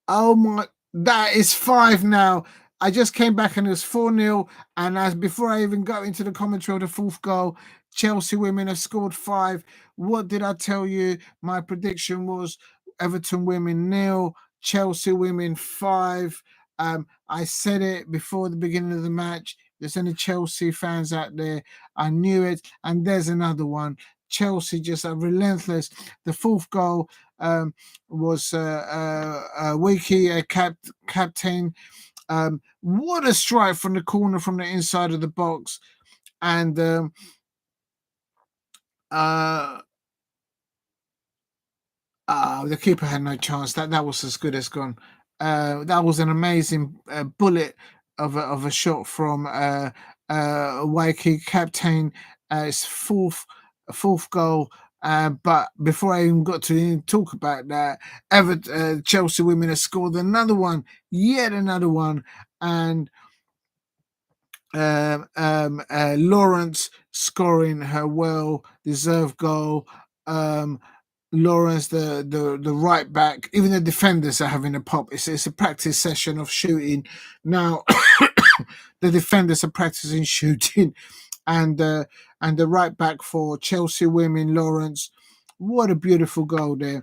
Oh my! That is 5 now. I just came back and it was 4-0. And as before I even got into the commentary of the fourth goal, Chelsea women have scored 5. What did I tell you? My prediction was Everton women 0, Chelsea women 5. I said it before the beginning of the match. There's any Chelsea fans out there, I knew it. And there's another one. Chelsea just are relentless. The fourth goal was Wiki, captain. What a strike from the corner from the inside of the box. And the keeper had no chance. That was as good as gone. That was an amazing bullet of a shot from Waikiki captain. His fourth goal. But before I even got to even talk about that, Chelsea women have scored another one, yet another one, and Lawrence scoring her well-deserved goal. Lawrence, the right back, even the defenders are having a pop. It's a practice session of shooting. Now, the defenders are practicing shooting, and the right back for Chelsea women, Lawrence. What a beautiful goal there!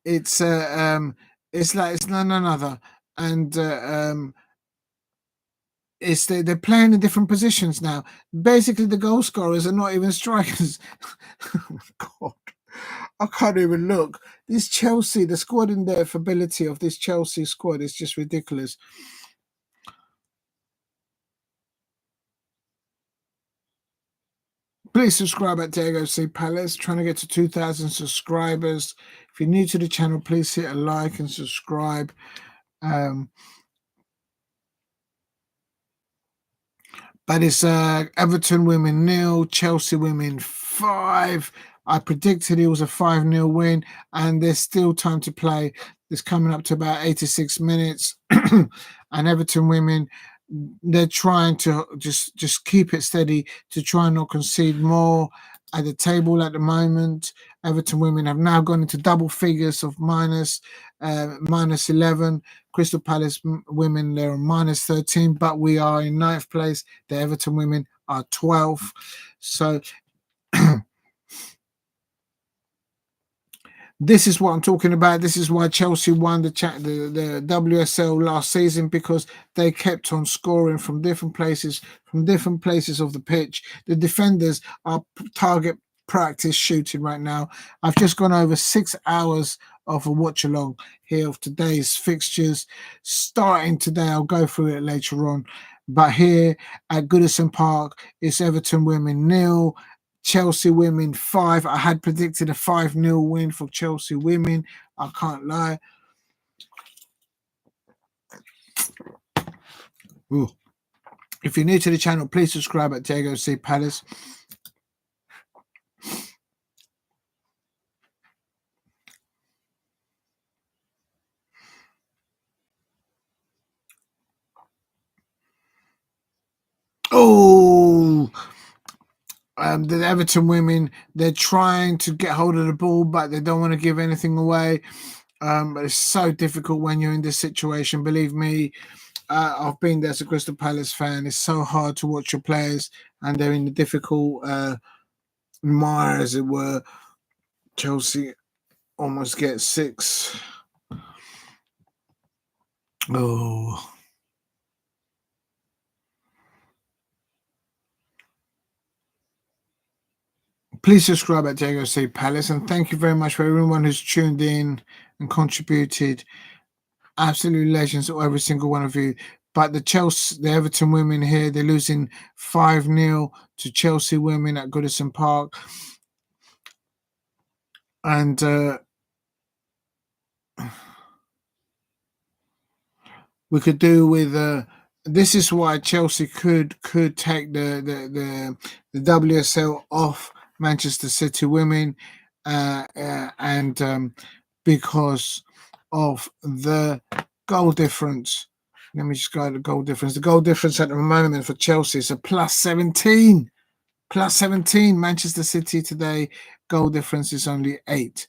It's like it's none other, and they're playing in different positions now. Basically, the goal scorers are not even strikers. Oh my God, I can't even look. This Chelsea, the squad and the ability of this Chelsea squad is just ridiculous. Please subscribe at Diego C. Palace. Trying to get to 2,000 subscribers. If you're new to the channel, please hit a like and subscribe. But it's Everton women 0, Chelsea women 5. I predicted it was a 5-0 win, and there's still time to play. It's coming up to about 86 minutes. And Everton women, they're trying to just keep it steady to try and not concede more at the table at the moment. Everton women have now gone into double figures of minus 11. Crystal Palace women, they're on minus 13, but we are in 9th place. The Everton women are 12th. So this is what I'm talking about. This is why Chelsea won the WSL last season, because they kept on scoring from different places of the pitch. The defenders are target practice shooting right now. I've just gone over 6 hours of a watch along here of today's fixtures. Starting today, I'll go through it later on. But here at Goodison Park, it's Everton women 0, Chelsea women 5. I had predicted a 5-0 win for Chelsea women. I can't lie. Ooh. If you're new to the channel, please subscribe at Diego C. Palace. Oh, the Everton women, they're trying to get hold of the ball, but they don't want to give anything away. But it's so difficult when you're in this situation. Believe me, I've been there as a Crystal Palace fan. It's so hard to watch your players, and they're in the difficult mire, as it were. Chelsea almost get 6. Oh. Please subscribe at Diego C. Palace, and thank you very much for everyone who's tuned in and contributed. Absolute legends, every single one of you. But the Everton women here, they're losing 5-0 to Chelsea women at Goodison Park. And we could do with this is why Chelsea could take the WSL off Manchester City women, and because of the goal difference. Let me just go to the goal difference. The goal difference at the moment for Chelsea is a plus 17. Plus 17. Manchester City today, goal difference is only 8.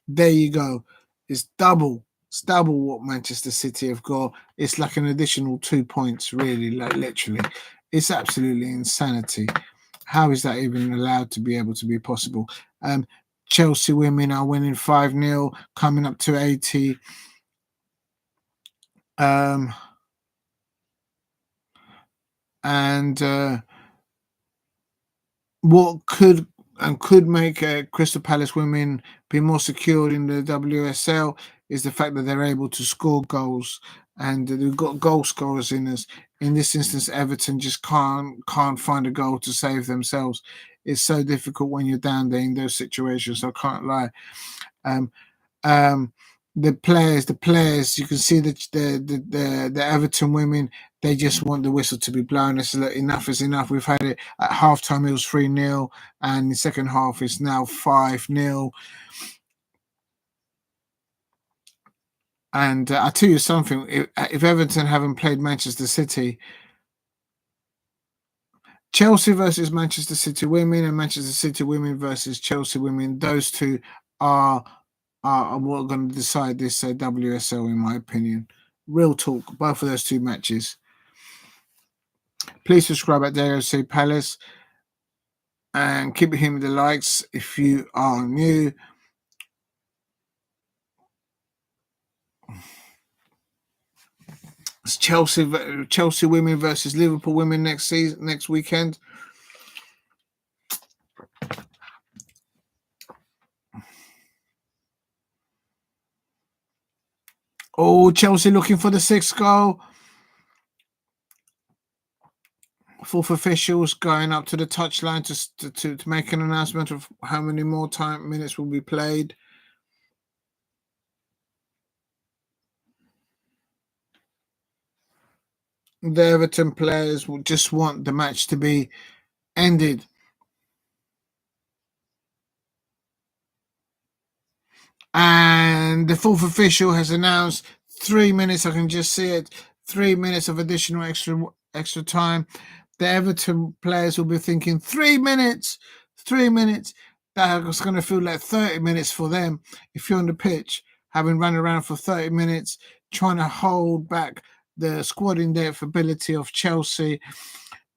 There you go. It's double. It's double what Manchester City have got. It's like an additional 2 points, really, like literally. It's absolutely insanity. How is that even allowed to be able to be possible? Chelsea women are winning 5-0, coming up to 80. And what could make Crystal Palace women be more secured in the WSL is the fact that they're able to score goals, and they've got goal scorers in us. In this instance, Everton just can't find a goal to save themselves. It's so difficult when you're down there in those situations. I can't lie. Um, um, the players, you can see the Everton women, they just want the whistle to be blown. It's like, enough is enough. We've had it at halftime, it was 3-0, and the second half is now 5-0. And I'll tell you something, if Everton haven't played Manchester City, Chelsea versus Manchester City women and Manchester City women versus Chelsea women, those two are what are going to decide this WSL, in my opinion. Real talk, both of those two matches. Please subscribe at WSL Palace and keep hitting the likes if you are new. It's Chelsea women versus Liverpool women next weekend. Oh, Chelsea looking for the 6th goal. 4th officials going up to the touchline to make an announcement of how many more minutes will be played. The Everton players will just want the match to be ended. And the 4th official has announced 3 minutes. I can just see it. 3 minutes of additional extra time. The Everton players will be thinking 3 minutes. 3 minutes. That's going to feel like 30 minutes for them. If you're on the pitch, having run around for 30 minutes, trying to hold back the squad depth ability of Chelsea,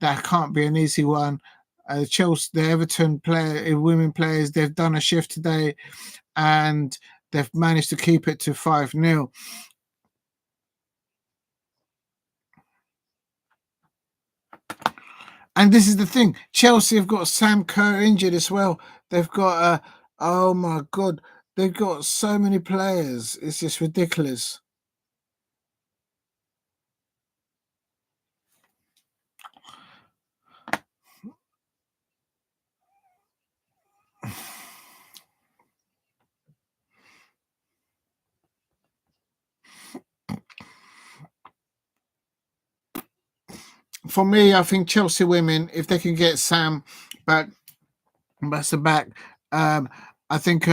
that can't be an easy one. The Everton women players, they've done a shift today, and they've managed to keep it to 5-0. And this is the thing, Chelsea have got Sam Kerr injured as well. They've got oh my god, they've got so many players. It's just ridiculous. For me, I think Chelsea women, if they can get Sam back, I think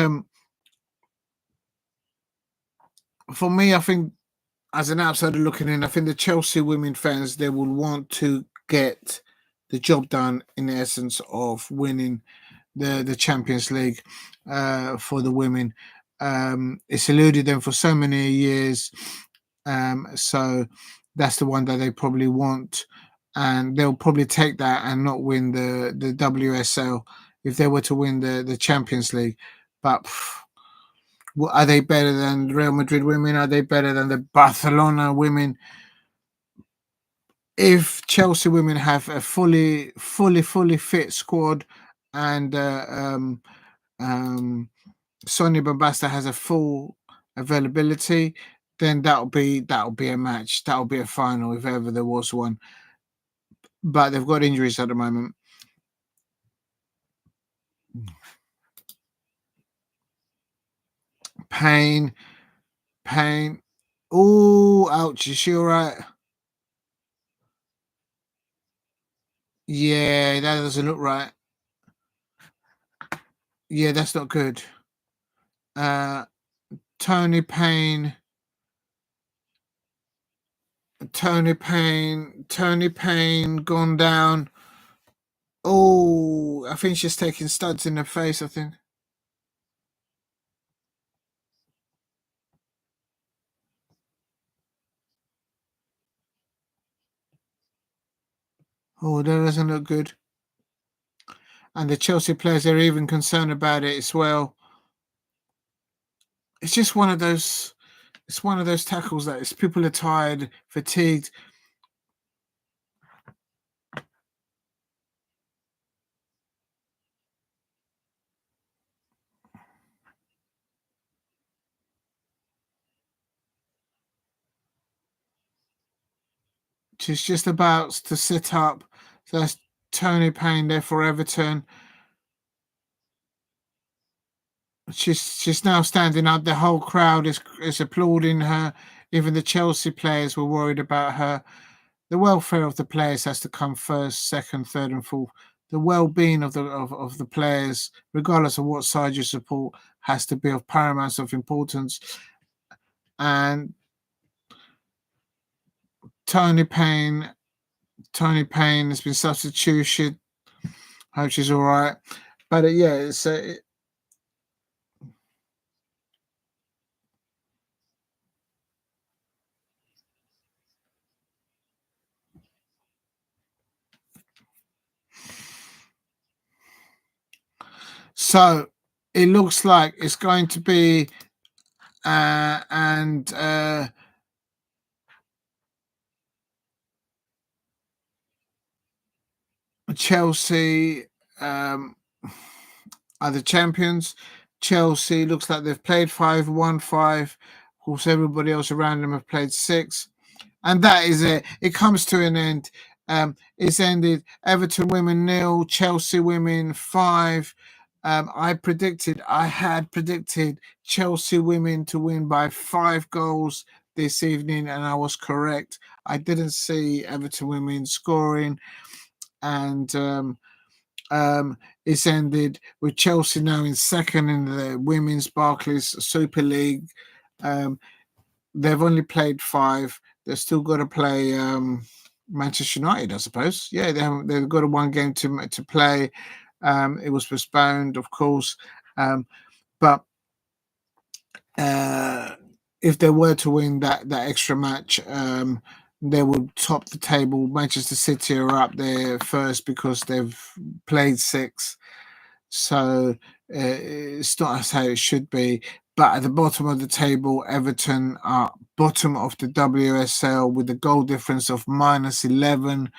for me, I think as an outsider looking in, I think the Chelsea women fans, they will want to get the job done in the essence of winning the Champions League for the women. It's eluded them for so many years, so that's the one that they probably want, and they'll probably take that and not win the WSL if they were to win the Champions League. But are they better than Real Madrid women? Are they better than the Barcelona women? If Chelsea women have a fully fit squad, and Sonia Bombasta has a full availability, then that'll be a match. That'll be a final if ever there was one. But they've got injuries at the moment. Pain. Oh, ouch! Is she all right? Yeah, that doesn't look right. Yeah, that's not good. Uh, Tony Payne. Tony Payne gone down. Oh, I think she's taking studs in the face, I think. Oh, that doesn't look good. And the Chelsea players are even concerned about it as well. it's just one of those. It's one of those tackles that is people are tired, fatigued. She's just about to sit up. So that's Tony Payne there for Everton. She's now standing up. The whole crowd is applauding her. Even the Chelsea players were worried about her. The welfare of the players has to come first, second, third, and fourth. The well-being of the players, regardless of what side you support, has to be of paramount of importance. And Tony Payne has been substituted. Hope she's all right. But yeah, it's so it looks like it's going to be and Chelsea are the champions. Chelsea looks like they've played 5, won 5. Of course, everybody else around them have played 6. And that is it. It comes to an end. It's ended. Everton women 0, Chelsea women 5. I had predicted Chelsea women to win by 5 goals this evening, and I was correct. I didn't see Everton women scoring, and it's ended with Chelsea now in second in the women's Barclays Super League. They've only played 5. They've still got to play Manchester United, I suppose. Yeah, they've got a 1 game to play. It was postponed, of course, but if they were to win that extra match, they would top the table. Manchester City are up there first because they've played 6. So it's not how it should be. But at the bottom of the table, Everton are bottom of the WSL with a goal difference of -11.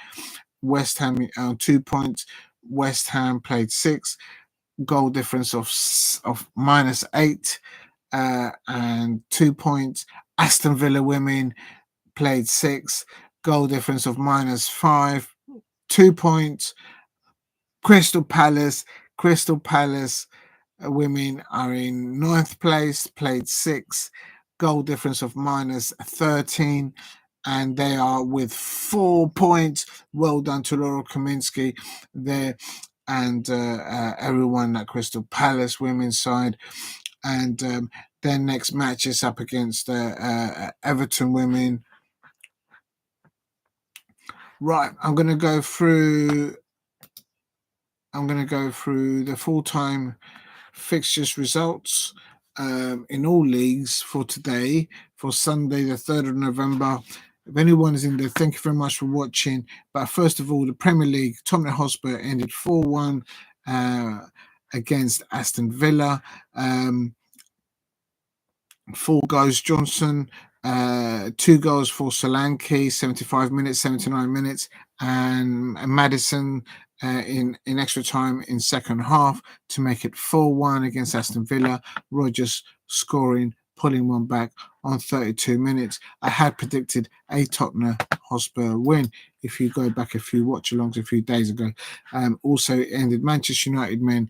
West Ham 2 points. West Ham played 6. Goal difference of -8 and 2 points. Aston Villa women played 6. Goal difference of -5. 2 points. Crystal Palace women are in 9th place, played 6, goal difference of -13, and they are with 4 points. Well done to Laura Kaminsky there and everyone at Crystal Palace women's side. And their next match is up against Everton women. Right, I'm going to go through the full-time fixtures results in all leagues for today, for Sunday, the 3rd of November. If anyone is in there, thank you very much for watching. But first of all, the Premier League, Tottenham Hotspur ended 4-1 against Aston Villa. 4 goals Johnson, 2 goals for Solanke, 75 minutes, 79 minutes, and Madison in extra time in second half to make it 4-1 against Aston Villa. Rodgers scoring, pulling one back on 32 minutes. I had predicted a Tottenham Hotspur win if you go back a few watch-alongs a few days ago. Also ended Manchester United men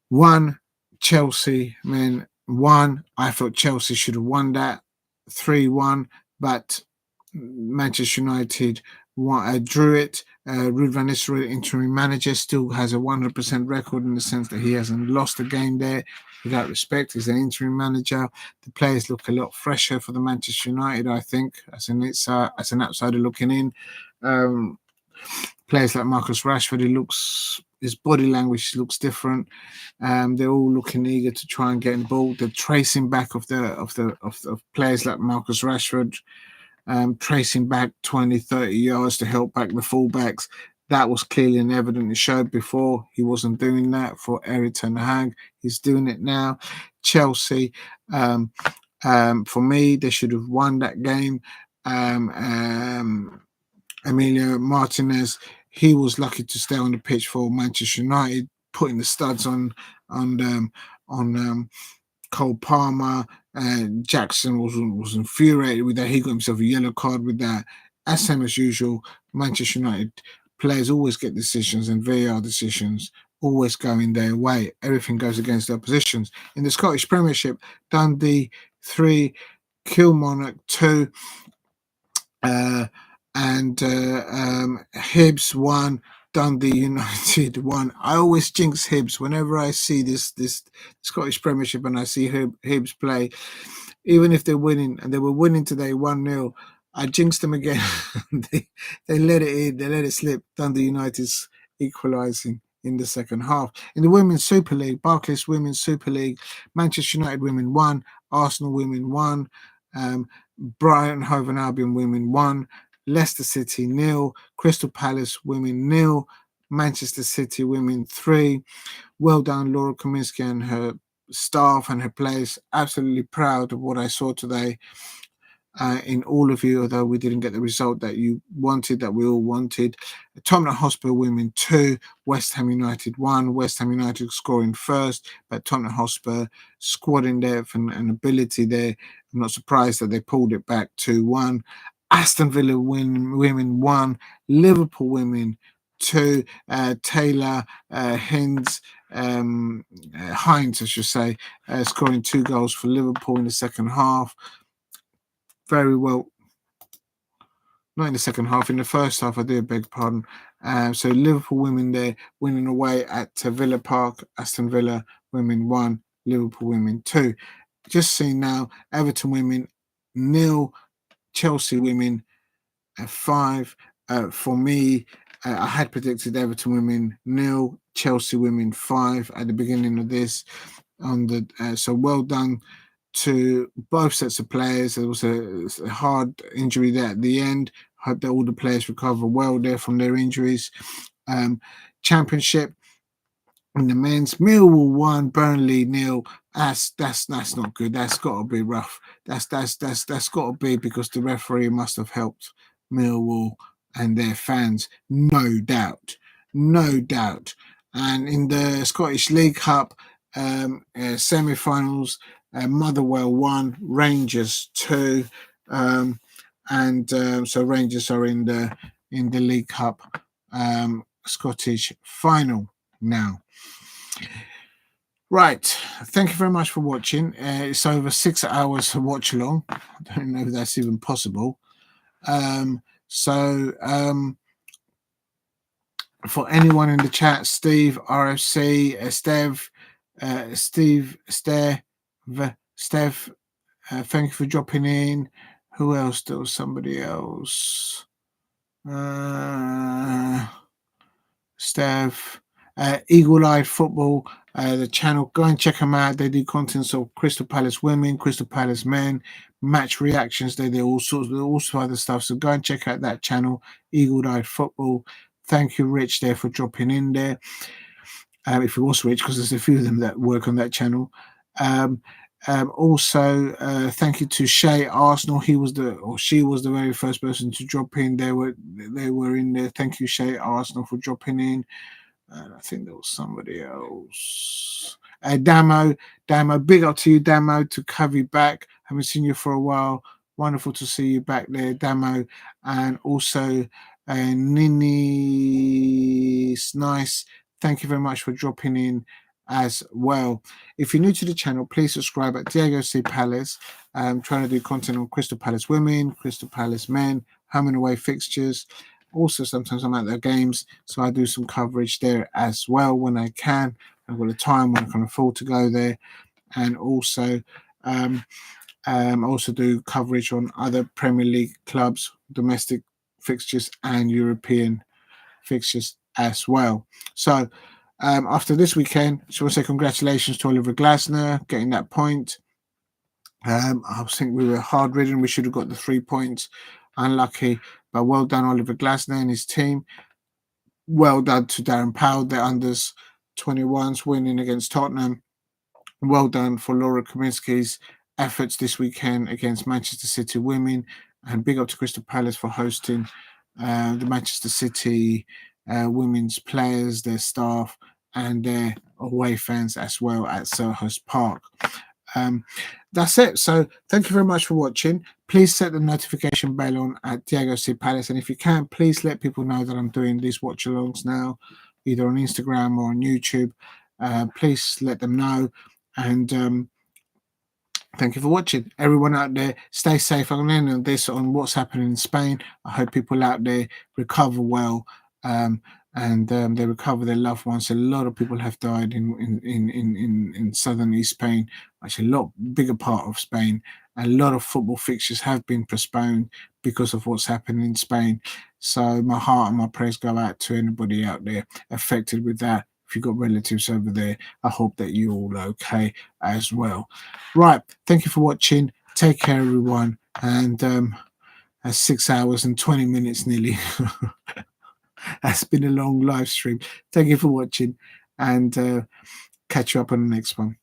1, Chelsea men 1. I thought Chelsea should have won that 3-1, but Manchester United drew it. Ruud van Nistelrooy, interim manager, still has a 100% record in the sense that he hasn't lost a game there. Without respect, he's an interim manager. The players look a lot fresher for the Manchester United, I think, as an outsider looking in. Players like Marcus Rashford, his body language looks different. They're all looking eager to try and get involved. The tracing back of players like Marcus Rashford, tracing back 20, 30 yards to help back the fullbacks. That was clearly and evident. It showed before he wasn't doing that for Erik ten Hag. He's doing it now. Chelsea, for me, they should have won that game. Emilio Martinez, he was lucky to stay on the pitch for Manchester United, putting the studs on Cole Palmer. Jackson was infuriated with that. He got himself a yellow card with that. As same as usual, Manchester United players always get decisions, and VAR decisions always going their way. Everything goes against their positions. In the Scottish Premiership, Dundee 3, Kilmarnock 2, and Hibs 1, Dundee United 1. I always jinx Hibs whenever I see this Scottish Premiership and I see Hibs play, even if they're winning, and they were winning today 1-0. I jinxed them again. they let it in, they let it slip. Dundee United's equalising in the second half. In the Women's Super League, Barclays Women's Super League, Manchester United Women 1, Arsenal Women 1, Brighton Hove and Albion Women 1, Leicester City 0, Crystal Palace Women 0, Manchester City Women 3. Well done, Laura Kaminsky and her staff and her players. Absolutely proud of what I saw today. In all of you, although we didn't get the result that you wanted, that we all wanted. Tottenham Hotspur Women 2, West Ham United 1. West Ham United scoring first, but Tottenham Hotspur squad in depth and ability there. I'm not surprised that they pulled it back 2-1. Aston Villa Women 1, Liverpool Women 2. Taylor Hines, I should say, scoring 2 goals for Liverpool in the second half. Very well, not in the second half, in the first half, I do beg pardon. So Liverpool women there winning away at Villa Park. Aston Villa Women 1, Liverpool Women 2. Just seeing now, Everton Women 0, Chelsea Women 5. For me, I had predicted Everton Women 0, Chelsea Women 5 at the beginning of this. So well done to both sets of players. There was a hard injury there at the end. Hope that all the players recover well there from their injuries. Championship in the men's, Millwall 1, Burnley 0. That's not good. That's got to be rough. That's got to be because the referee must have helped Millwall and their fans, no doubt. And in the Scottish League Cup semi-finals, Motherwell 1, Rangers 2, so Rangers are in the League Cup Scottish final now. Right, thank you very much for watching. It's over 6 hours to watch along. I don't know if that's even possible. For anyone in the chat, Steve, RFC, Steve, Steph, thank you for dropping in. Who else? There was somebody else. Steph, Eagle Eye Football, the channel. Go and check them out. They do contents of Crystal Palace women, Crystal Palace men, match reactions. They do all sorts of other stuff. So go and check out that channel, Eagle Eye Football. Thank you, Rich, there for dropping in there. If it was Rich, because there's a few of them that work on that channel. Also, thank you to Shay Arsenal. She was the very first person to drop in. They were in there. Thank you, Shay Arsenal, for dropping in. I think there was somebody else. Damo, big up to you, Damo, to have you back. Haven't seen you for a while. Wonderful to see you back there, Damo. And also, Nini's nice. Thank you very much for dropping in as well. If you're new to the channel, please subscribe at Diego C. Palace. I'm trying to do content on Crystal Palace women, Crystal Palace men, home and away fixtures. Also, sometimes I'm at their games, so I do some coverage there as well when I can. I've got a time when I can afford to go there, and also also do coverage on other Premier League clubs, domestic fixtures, and European fixtures as well. So after this weekend, I want to say congratulations to Oliver Glasner getting that point. I think we were hard ridden. We should have got the 3 points. Unlucky, but well done, Oliver Glasner and his team. Well done to Darren Powell, the unders 21s winning against Tottenham. Well done for Laura Kaminsky's efforts this weekend against Manchester City women, and big up to Crystal Palace for hosting the Manchester City women's players, their staff, and their away fans as well at Selhurst Park. That's it. So thank you very much for watching. Please set the notification bell on at Diego C Palace, and if you can, please let people know that I'm doing these watch alongs now, either on Instagram or on YouTube. Please let them know, and thank you for watching. Everyone out there, stay safe. I'm going to end this on what's happening in Spain. I hope people out there recover well, and they recover their loved ones. A lot of people have died in southern East Spain, actually a lot bigger part of Spain. A lot of football fixtures have been postponed because of what's happening in Spain. So my heart and my prayers go out to anybody out there affected with that. If you've got relatives over there, I hope that you're all okay as well. Right, thank you for watching. Take care, everyone. And that's 6 hours and 20 minutes nearly. That's been a long live stream. Thank you for watching, and catch you up on the next one.